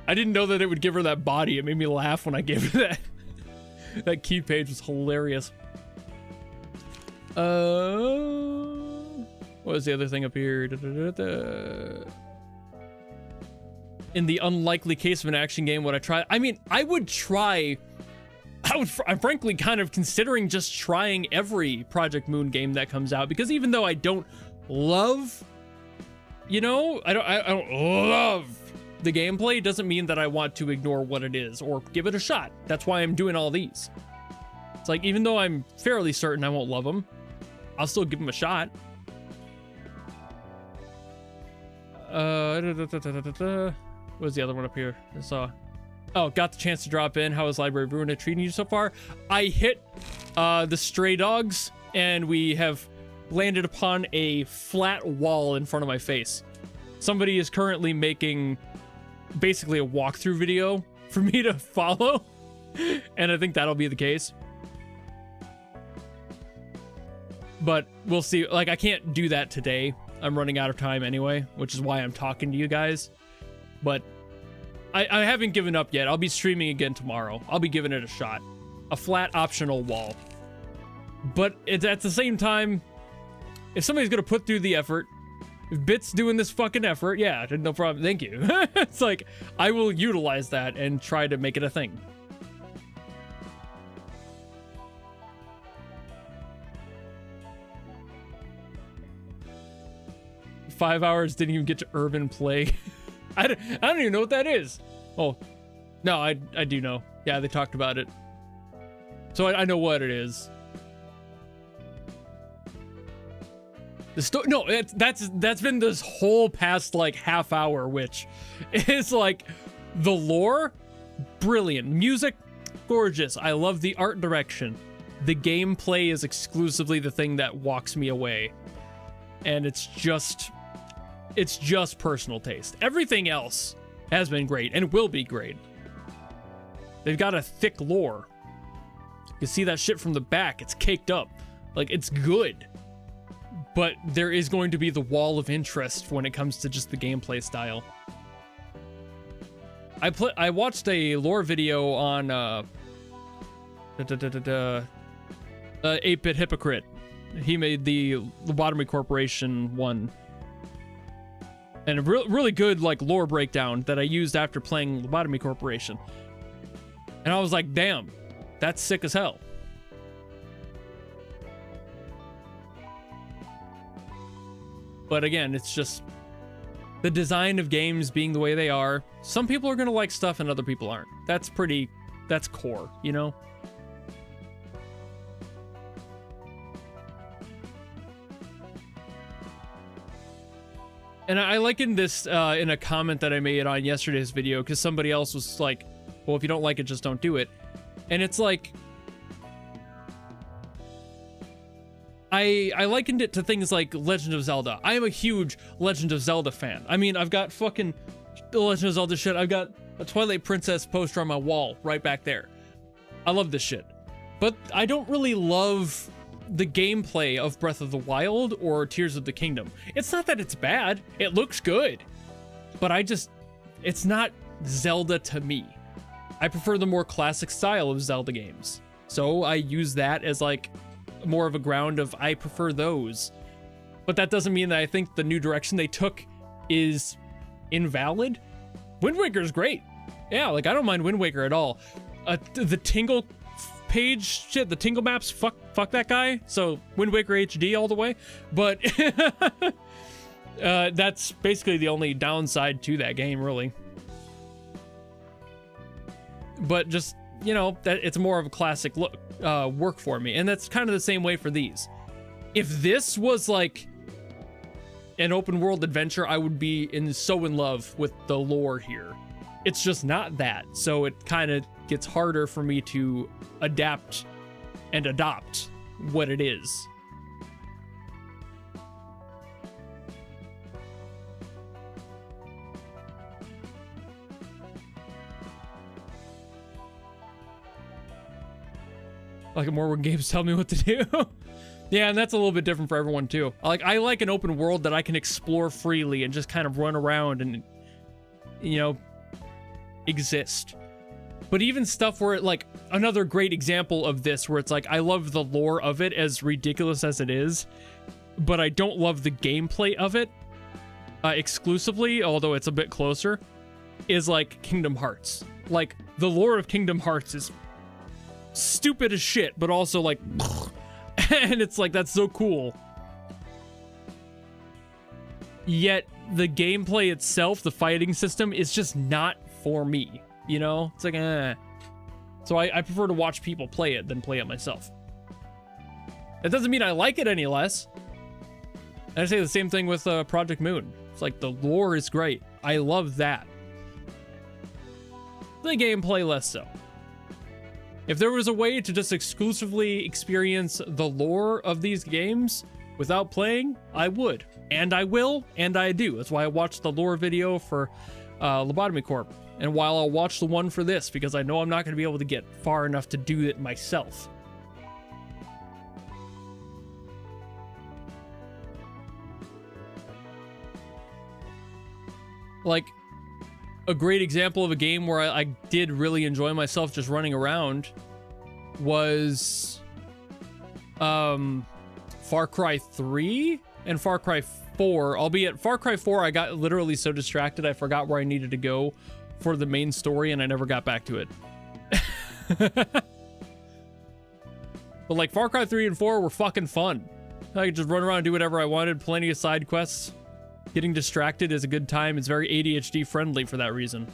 I didn't know that it would give her that body. It made me laugh when I gave her that. That key page was hilarious. What was the other thing up here? In the unlikely case of an action game, would I try? I mean, I would try. I'm frankly kind of considering just trying every Project Moon game that comes out, because even though I don't love, you know, I don't love the gameplay, doesn't mean that I want to ignore what it is or give it a shot. That's why I'm doing all these. It's like, even though I'm fairly certain I won't love them, I'll still give them a shot. What was the other one up here? I saw. Oh, got the chance to drop in. How is Library of Ruina treating you so far? I hit the stray dogs, and we have landed upon a flat wall in front of my face. Somebody is currently making basically a walkthrough video for me to follow, and I think that'll be the case. But we'll see. Like, I can't do that today. I'm running out of time anyway, which is why I'm talking to you guys. But I haven't given up yet. I'll be streaming again tomorrow. I'll be giving it a shot. A flat optional wall. But it's at the same time, if somebody's gonna put through the effort, if Bit's doing this fucking effort, yeah, no problem. Thank you. It's like, I will utilize that and try to make it a thing. "5 hours, didn't even get to urban play." I don't even know what that is. Oh, no, I do know. Yeah, they talked about it. So I know what it is. The story, no, that's been this whole past like half hour, which is like the lore, brilliant. Music, gorgeous. I love the art direction. The gameplay is exclusively the thing that walks me away. And it's just personal taste. Everything else has been great and will be great. They've got a thick lore. You can see that shit from the back. It's caked up. Like, it's good. But there is going to be the wall of interest when it comes to just the gameplay style. I watched a lore video on 8-Bit Hypocrite. He made the Lobotomy Corporation one. And a really good like lore breakdown that I used after playing Lobotomy Corporation. And I was like, damn, that's sick as hell. But again, it's just the design of games being the way they are. Some people are going to like stuff and other people aren't. That's core, you know? And I likened this in a comment that I made on yesterday's video, because somebody else was like, well, if you don't like it, just don't do it. And it's like, I likened it to things like Legend of Zelda. I am a huge Legend of Zelda fan. I mean, I've got fucking the Legend of Zelda shit. I've got a Twilight Princess poster on my wall right back there. I love this shit. But I don't really love the gameplay of Breath of the Wild or Tears of the Kingdom. It's not that it's bad. It looks good. But it's not Zelda to me. I prefer the more classic style of Zelda games. So I use that as like more of a ground of I prefer those. But that doesn't mean that I think the new direction they took is invalid. Wind Waker is great. Yeah, like I don't mind Wind Waker at all. The Tingle page shit, the Tingle maps, fuck that guy. So Wind Waker HD all the way. But that's basically the only downside to that game, really. But just, you know, that it's more of a classic look, work for me. And that's kind of the same way for these. If this was like an open world adventure, I would be so in love with the lore here. It's just not that. So it kind of gets harder for me to adapt and adopt what it is. Like more when games tell me what to do. Yeah, and that's a little bit different for everyone too. I like an open world that I can explore freely and just kind of run around and, you know, exist. But even stuff where like another great example of this where it's like I love the lore of it, as ridiculous as it is, but I don't love the gameplay of it exclusively, although it's a bit closer, is like Kingdom Hearts. Like the lore of Kingdom Hearts is stupid as shit, but also like and it's like that's so cool. Yet the gameplay itself, the fighting system, is just not for me. You know, it's like so I prefer to watch people play it than play it myself. That doesn't mean I like it any less. I say the same thing with Project Moon. It's like the lore is great. I love that. The gameplay less so. If there was a way to just exclusively experience the lore of these games without playing, I would. And I will, and I do. That's why I watched the lore video for Lobotomy Corp. And while I'll watch the one for this, because I know I'm not going to be able to get far enough to do it myself. Like, a great example of a game where I did really enjoy myself just running around was Far Cry 3 and Far Cry 4, albeit Far Cry 4 I got literally so distracted I forgot where I needed to go for the main story and I never got back to it. But like Far Cry 3 and 4 were fucking fun. I could just run around and do whatever I wanted, plenty of side quests. Getting distracted is a good time. It's very ADHD friendly for that reason.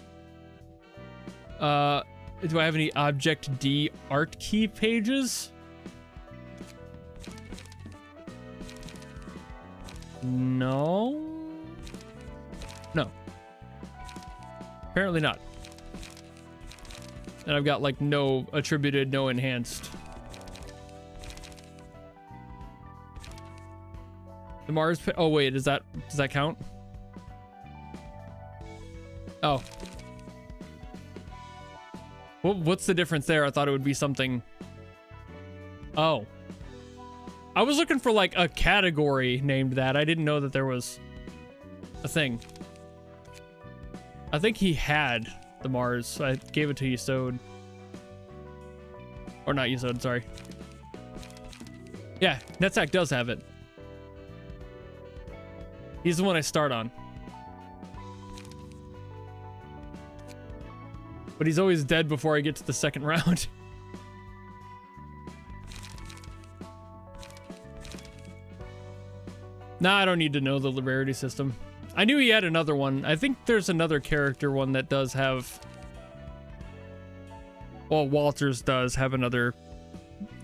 Do I have any Object D art key pages? No. No. Apparently not. And I've got like no attributed, no enhanced. The Mars oh wait, does that count? Oh. Well, what's the difference there? I thought it would be something. Oh. I was looking for like a category named that. I didn't know that there was a thing. I think he had the Mars. So I gave it to Yesod. Or not Yesod, sorry. Yeah, Netsack does have it. He's the one I start on. But he's always dead before I get to the second round. Nah, I don't need to know the rarity system. I knew he had another one. I think there's another character one that does have... Well, Walters does have another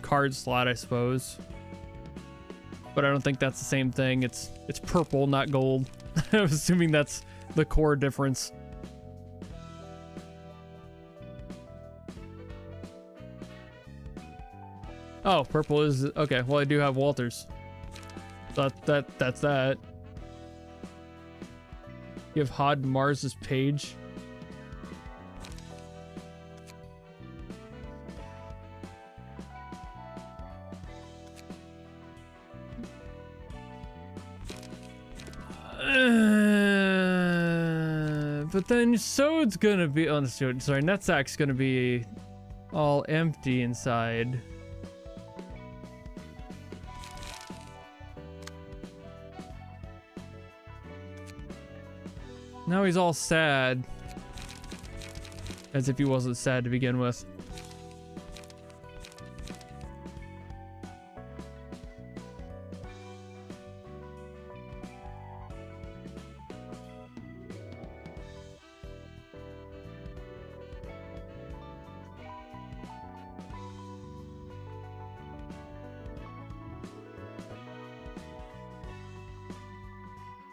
card slot, I suppose. But I don't think that's the same thing. It's purple, not gold. I'm assuming that's the core difference. Oh, purple is... Okay, well, I do have Walters. That's that. You have Hod Mars's page. But then Sode's gonna be on the sorry, Nutsack's gonna be all empty inside. Now he's all sad. As if he wasn't sad to begin with.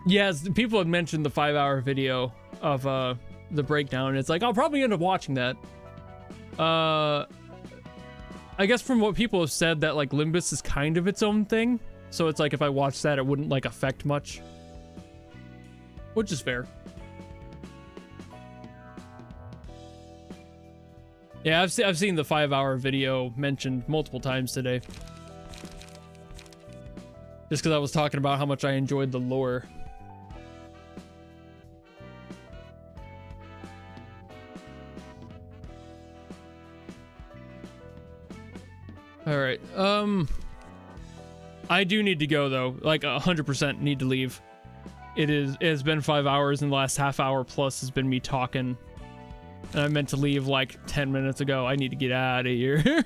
Yes, people had mentioned the 5-hour video of the breakdown. It's like, I'll probably end up watching that. I guess from what people have said, that like Limbus is kind of its own thing. So it's like if I watched that, it wouldn't like affect much. Which is fair. Yeah, I've seen the 5-hour video mentioned multiple times today. Just because I was talking about how much I enjoyed the lore. All right. I do need to go though. Like 100% need to leave. It has been 5 hours, and the last half hour plus has been me talking. And I meant to leave like 10 minutes ago. I need to get out of here.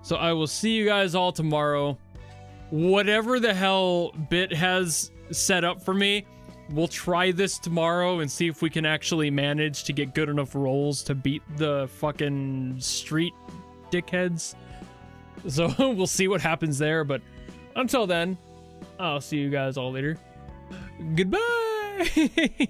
So I will see you guys all tomorrow. Whatever the hell Bit has set up for me, we'll try this tomorrow and see if we can actually manage to get good enough rolls to beat the fucking street dickheads. So we'll see what happens there, but until then, I'll see you guys all later. Goodbye.